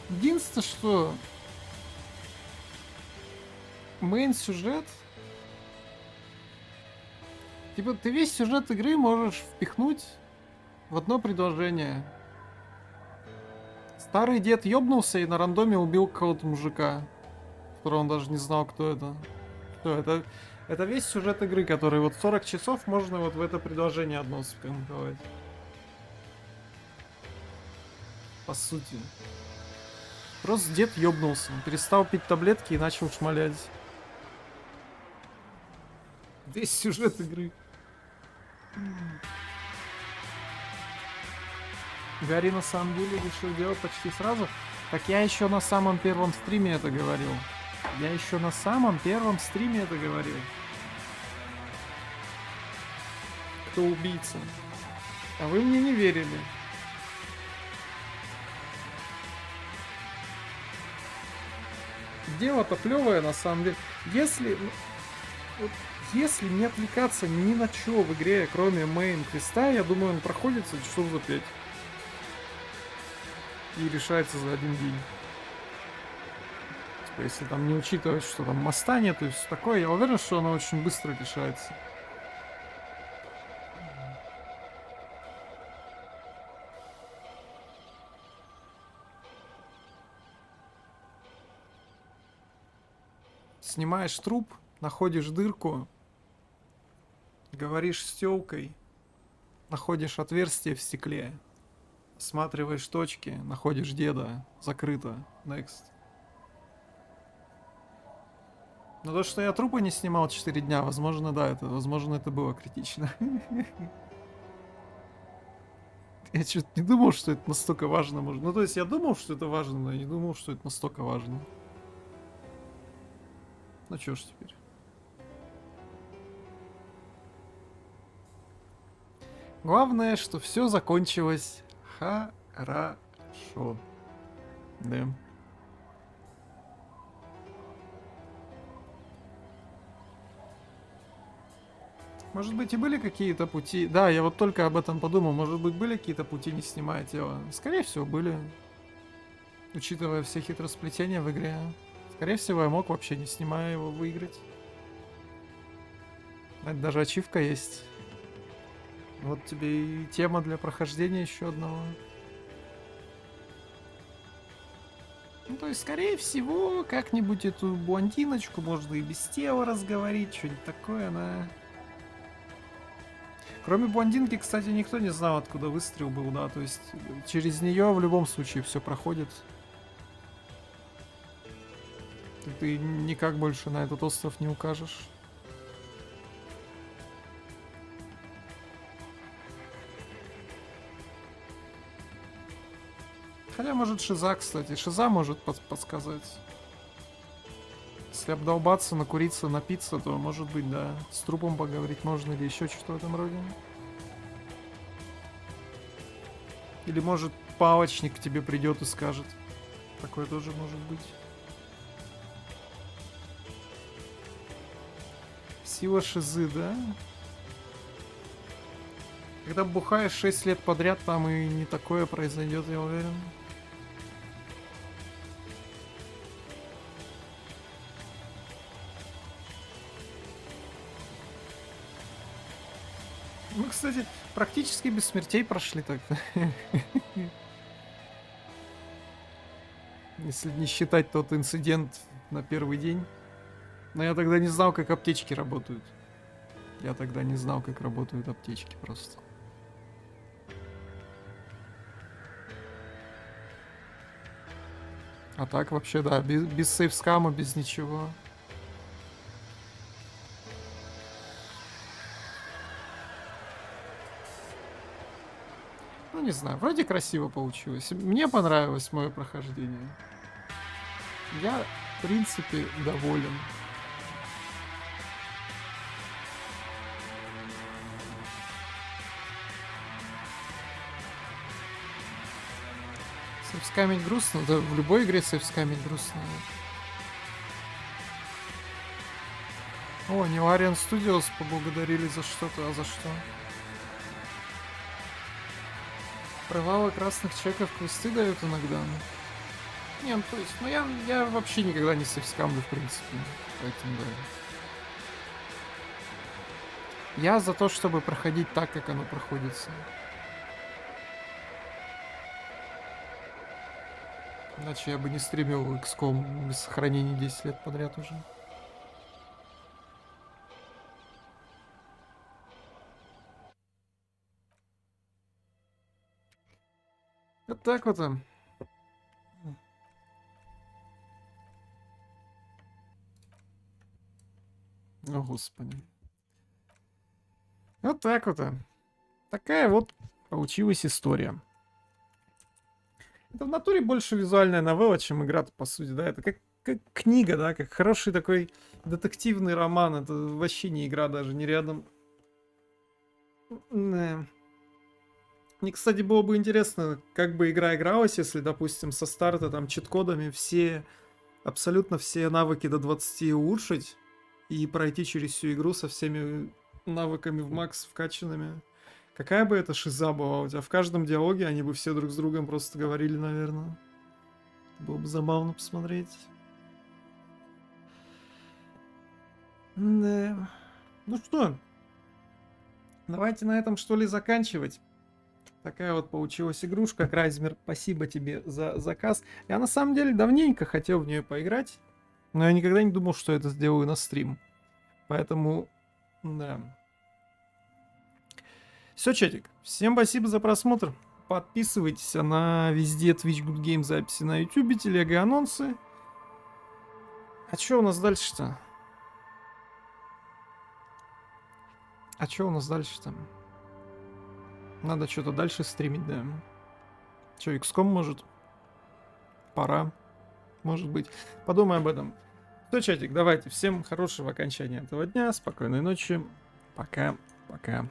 Единственное, что мейн-сюжет. Типа, ты весь сюжет игры можешь впихнуть в одно предложение. Старый дед ёбнулся и на рандоме убил какого-то мужика, которого он даже не знал, кто это. Что, это весь сюжет игры, который вот 40 часов можно вот в это предложение одно спинковать. По сути. Просто дед ёбнулся, перестал пить таблетки и начал шмалять. Весь сюжет игры. Гарри на самом деле решил делать почти сразу. Так я еще на самом первом стриме это говорил. Я еще на самом первом стриме это говорил. Кто убийца? А вы мне не верили. Дело-то плевое на самом деле. Если не отвлекаться ни на что в игре, кроме мейн-квеста, я думаю, он проходится часов за 5. И решается за один день. Типа, если там не учитывать, что там моста нет и все такое, я уверен, что оно очень быстро решается. Снимаешь труп, находишь дырку, говоришь с тёлкой, находишь отверстие в стекле, осматриваешь точки, находишь деда, закрыто, next. Но то, что я трупа не снимал 4 дня, возможно, да, возможно, это было критично. Я что-то не думал, что это настолько важно. Ну, то есть я думал, что это важно, но я не думал, что это настолько важно. Ну чё ж теперь. Главное, что все закончилось хорошо. Да. Может быть и были какие-то пути. Да, я вот только об этом подумал. Может быть были какие-то пути, не снимая тело. Скорее всего были. Учитывая все хитросплетения в игре. Скорее всего я мог вообще не снимая его выиграть. Это даже ачивка есть. Вот тебе и тема для прохождения еще одного. Ну, то есть, скорее всего, как-нибудь эту блондиночку можно и без тела разговорить, что-нибудь такое, она... Кроме блондинки, кстати, никто не знал, откуда выстрел был, да, то есть через нее в любом случае все проходит. Ты никак больше на этот остров не укажешь. Хотя, может, Шиза, кстати. Шиза может подсказать. Если обдолбаться, накуриться, напиться, то, может быть, да, с трупом поговорить можно или еще что-то в этом роде. Или, может, палочник к тебе придет и скажет. Такое тоже может быть. Сила Шизы, да? Когда бухаешь 6 лет подряд, там и не такое произойдет, я уверен. Мы, кстати, практически без смертей прошли так-то. Если не считать тот инцидент на первый день. Но я тогда не знал, как аптечки работают. Я тогда не знал, как работают аптечки просто. А так вообще, да, без сейфскама, без ничего. Ну, не знаю, вроде красиво получилось. Мне понравилось мое прохождение. Я, в принципе, доволен. Сейфскамить грустно? Да в любой игре сейфскамить грустно. О, Nilarian Studios поблагодарили за что-то, а за что? Провалы красных чеков квесты дают иногда. Не, ну то есть, ну я вообще никогда не сейфскамлю, в принципе. Поэтому да. Я за то, чтобы проходить так, как оно проходится. Иначе я бы не стримил XCOM без сохранений 10 лет подряд уже. Вот так вот. О, господи. Вот так вот. Такая вот получилась история. Это в натуре больше визуальная новелла, чем игра, по сути, да. Это как книга, да, как хороший такой детективный роман. Это вообще не игра даже, не рядом. Да. Мне, кстати, было бы интересно, как бы игра игралась, если, допустим, со старта там чит-кодами абсолютно все навыки до 20 улучшить и пройти через всю игру со всеми навыками в макс вкачанными. Какая бы это шиза была у тебя? В каждом диалоге они бы все друг с другом просто говорили, наверное. Было бы забавно посмотреть. Да. Ну что, давайте на этом что ли заканчивать. Такая вот получилась игрушка. Крайзмер, спасибо тебе за заказ. Я на самом деле давненько хотел в нее поиграть, но я никогда не думал, что это сделаю на стрим. Поэтому, да. Все, чатик. Всем спасибо за просмотр. Подписывайтесь на везде Twitch Good Game записи на YouTube, телега, анонсы. А что у нас дальше-то? Надо что-то дальше стримить, да. Че, XCOM может? Пора. Может быть. Подумай об этом. Все, чатик, давайте. Всем хорошего окончания этого дня. Спокойной ночи. Пока. Пока.